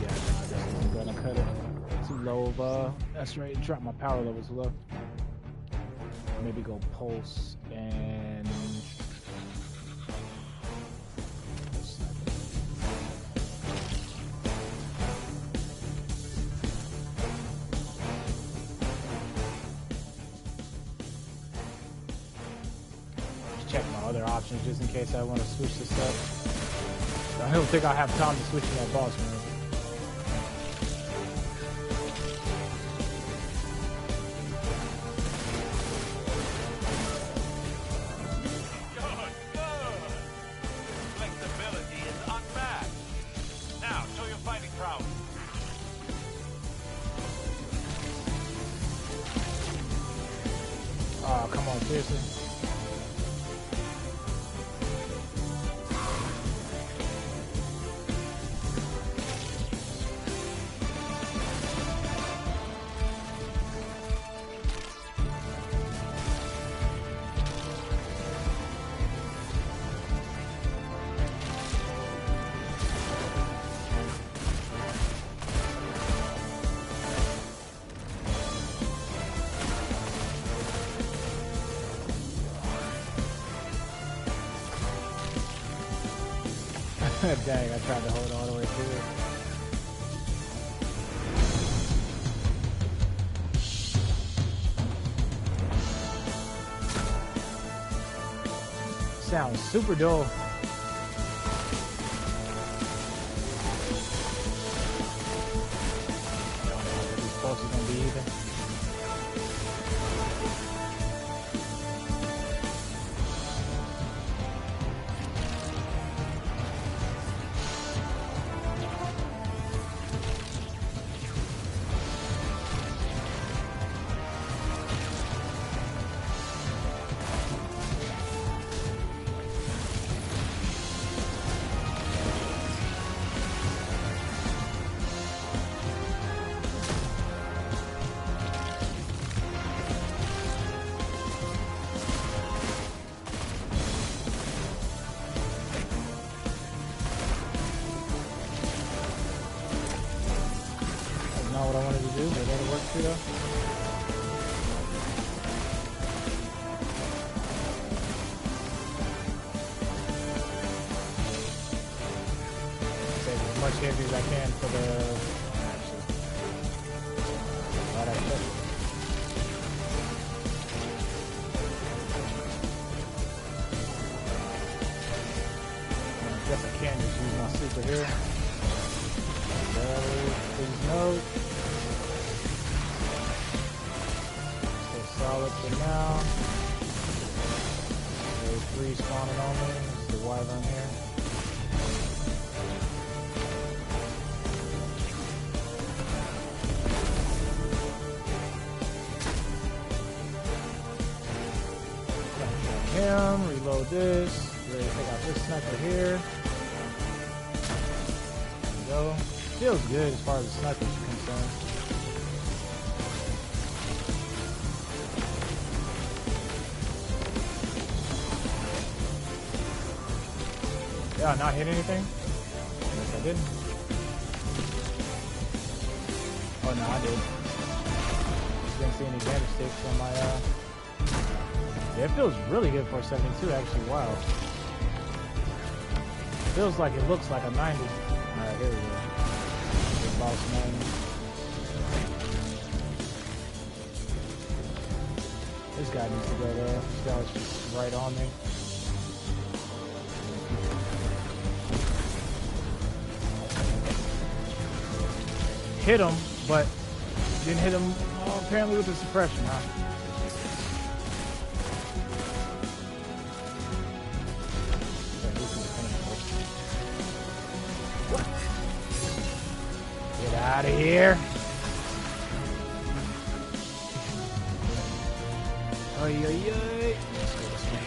Yeah, I'm gonna cut it. Too low of that's right. Drop my power levels low. Maybe go pulse and just check my other options just in case I want to switch this up. I don't think I have time to switch to that boss, man. Oh, come on, seriously. Dang, I tried to hold all the way through it. Sounds super dull. I don't know if these folks are gonna be either. Reload this. Ready to take out this sniper here. There we go. Feels good as far as the snipers are concerned. Did I not hit anything? Yes, I did. Oh no, I did. Just didn't see any damage sticks on my yeah, it feels really good for a 72, actually. Wow. Feels like it looks like a 90. Alright, here we go. Big boss 90. This guy needs to go there. This guy was just right on me. Hit him, but didn't hit him apparently with the suppression, huh? Out of here. Oy, oy, oy. Let's go this way.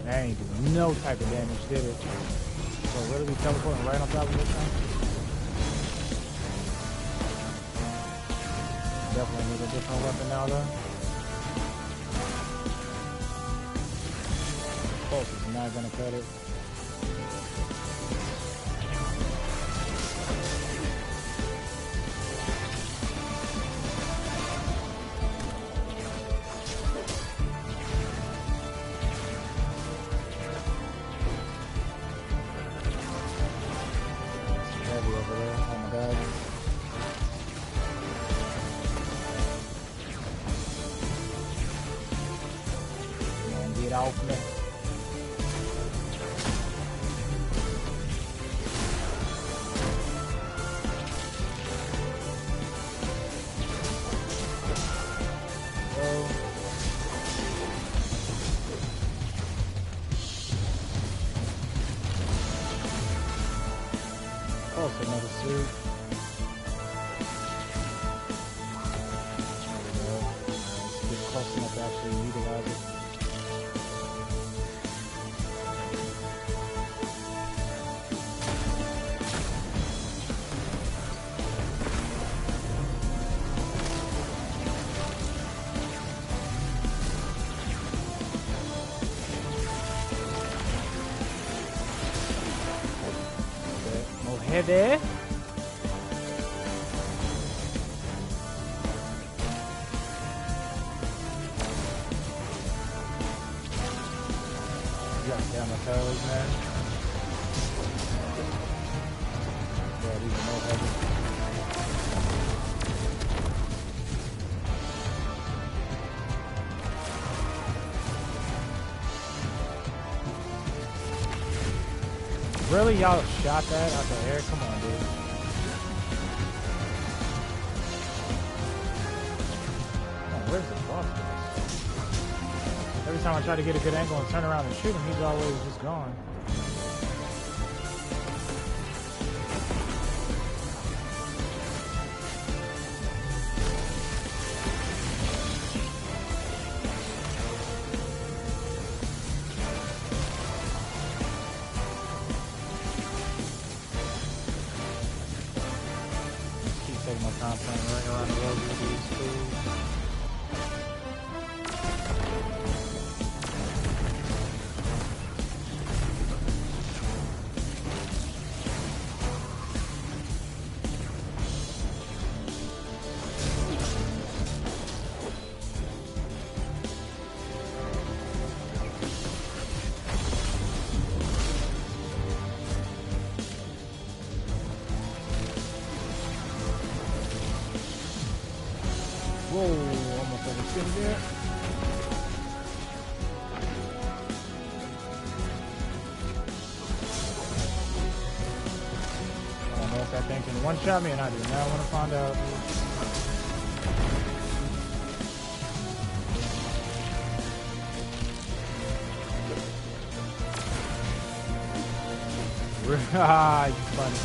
That ain't doing no type of damage, did it? So literally teleporting right on top of this thing. Definitely need a different weapon now, though. Pulse is not gonna cut it. It's heavy over there. Oh my god. Get off me. Oh, it's another suit. There we go. Let's get close enough to actually utilize it. Heavy. gotta stay on my toes, man. Yeah, these are no heavy. Really? Y'all shot that out the air? Come on, dude. Oh, where's the boss? Every time I try to get a good angle and turn around and shoot him, he's always just gone. Keep taking my time playing right around the road with these fools. Whoa, almost overspin there. I don't know if that thing can one-shot me, and I do not want to find out. Ah, you funny.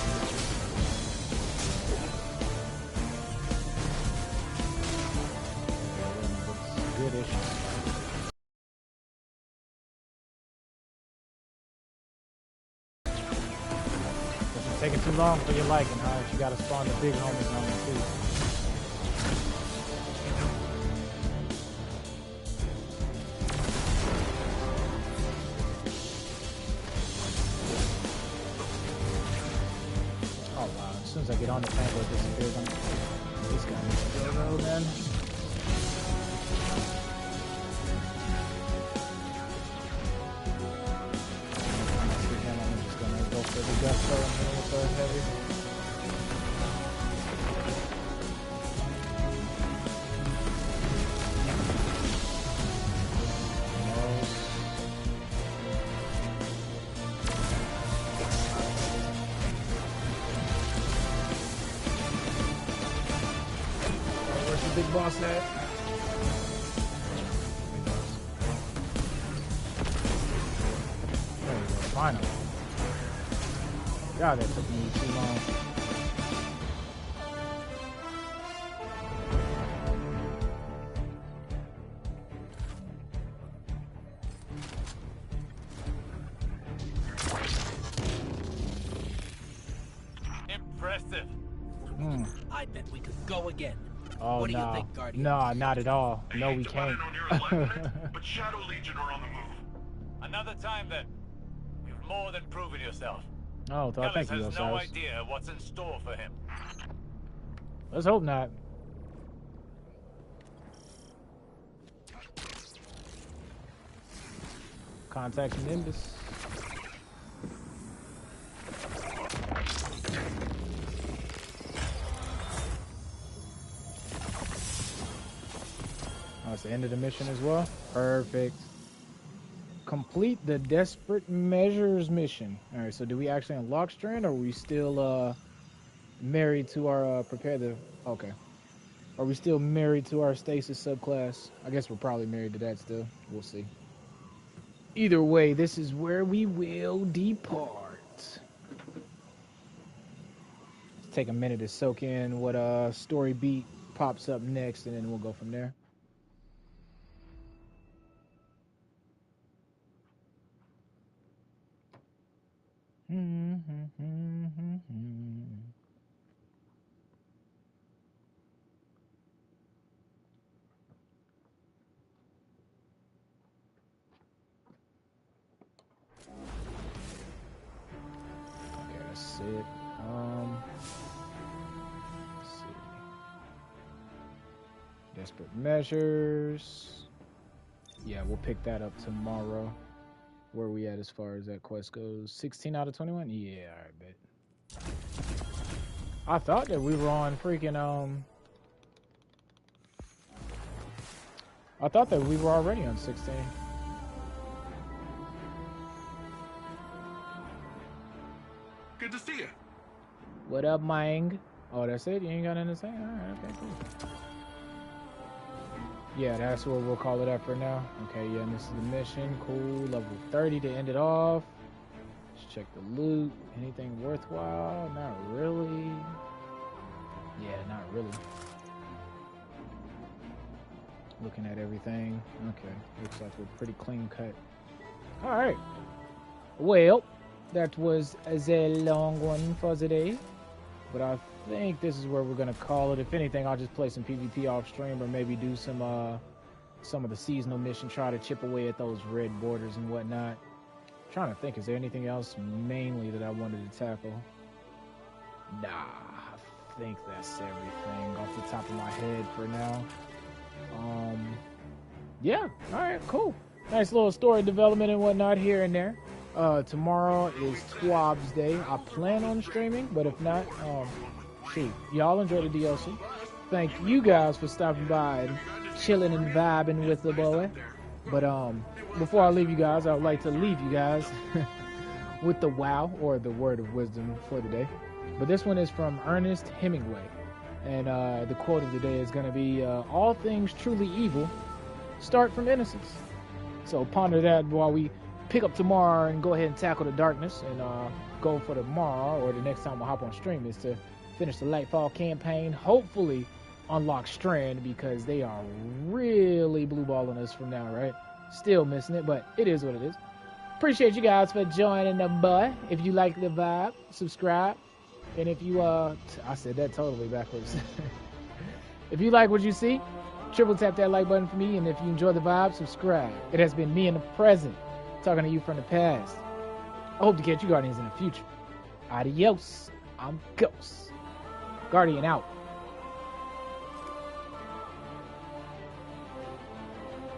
Goodish. It's taking too long for your liking, huh? You gotta spawn the big homies on them too. Oh wow, as soon as I get on the tank, it disappears. This guy needs to go, man. For the gusto and then with the heavy. Where's the big boss at? There we go, finally. God, that took me too long. Impressive. I bet we could go again. Oh, what do no. you think, Guardian? No, not at all. No, we can't. But Shadow Legion are on the move. Another time then. You've more than proven yourself. Oh, thank you, has Osiris. no idea what's in store for him. Let's hope not. Contact Nimbus. Oh, it's the end of the mission as well. Perfect. Complete the Desperate Measures mission. All right, so do we actually unlock Strand, or are we still married to our prepare the? Okay. Are we still married to our stasis subclass? I guess we're probably married to that still. We'll see. Either way, this is where we will depart. Let's take a minute to soak in what story beat pops up next, and then we'll go from there. Okay, that's it. Let's see. Desperate Measures. Yeah, we'll pick that up tomorrow. Where are we at as far as that quest goes? 16 out of 21? Yeah, alright, bet. I thought that we were on freaking, I thought that we were already on 16. Good to see you. What up, Mang? Oh, that's it? You ain't got anything to say? Alright, okay, cool. Yeah, that's where we'll call it up for now. Okay, yeah, and this is the mission. Cool. Level 30 to end it off. Let's check the loot. Anything worthwhile? Not really. Yeah, not really. Looking at everything. Okay, looks like we're pretty clean cut. Alright. Well, that was a long one for today. But I think this is where we're gonna call it. If anything, I'll just play some PvP off stream, or maybe do some of the seasonal mission, try to chip away at those red borders and whatnot. I'm trying to think, is there anything else mainly that I wanted to tackle? Nah, I think that's everything off the top of my head for now. Yeah, all right, cool. Nice little story development and whatnot here and there. Tomorrow is Twab's Day. I plan on streaming, but if not, shoot. Y'all enjoy the DLC. Thank you guys for stopping by and chilling and vibing with the boy. But before I leave you guys, I would like to leave you guys with the wow, or the word of wisdom for the day. But this one is from Ernest Hemingway. And the quote of the day is going to be, all things truly evil start from innocence. So ponder that while we pick up tomorrow and go ahead and tackle the darkness, and go for tomorrow, or the next time we'll hop on stream, is to finish the Lightfall campaign, hopefully unlock Strand, because they are really blue balling us from now, right? Still missing it, but it is what it is. Appreciate you guys for joining the boy. If you like the vibe, subscribe. And if you I said that totally backwards. If you like what you see, triple tap that like button for me, and if you enjoy the vibe, subscribe. It has been me in the present, talking to you from the past. I hope to catch you Guardians in the future. Adios. I'm Ghost. Guardian out.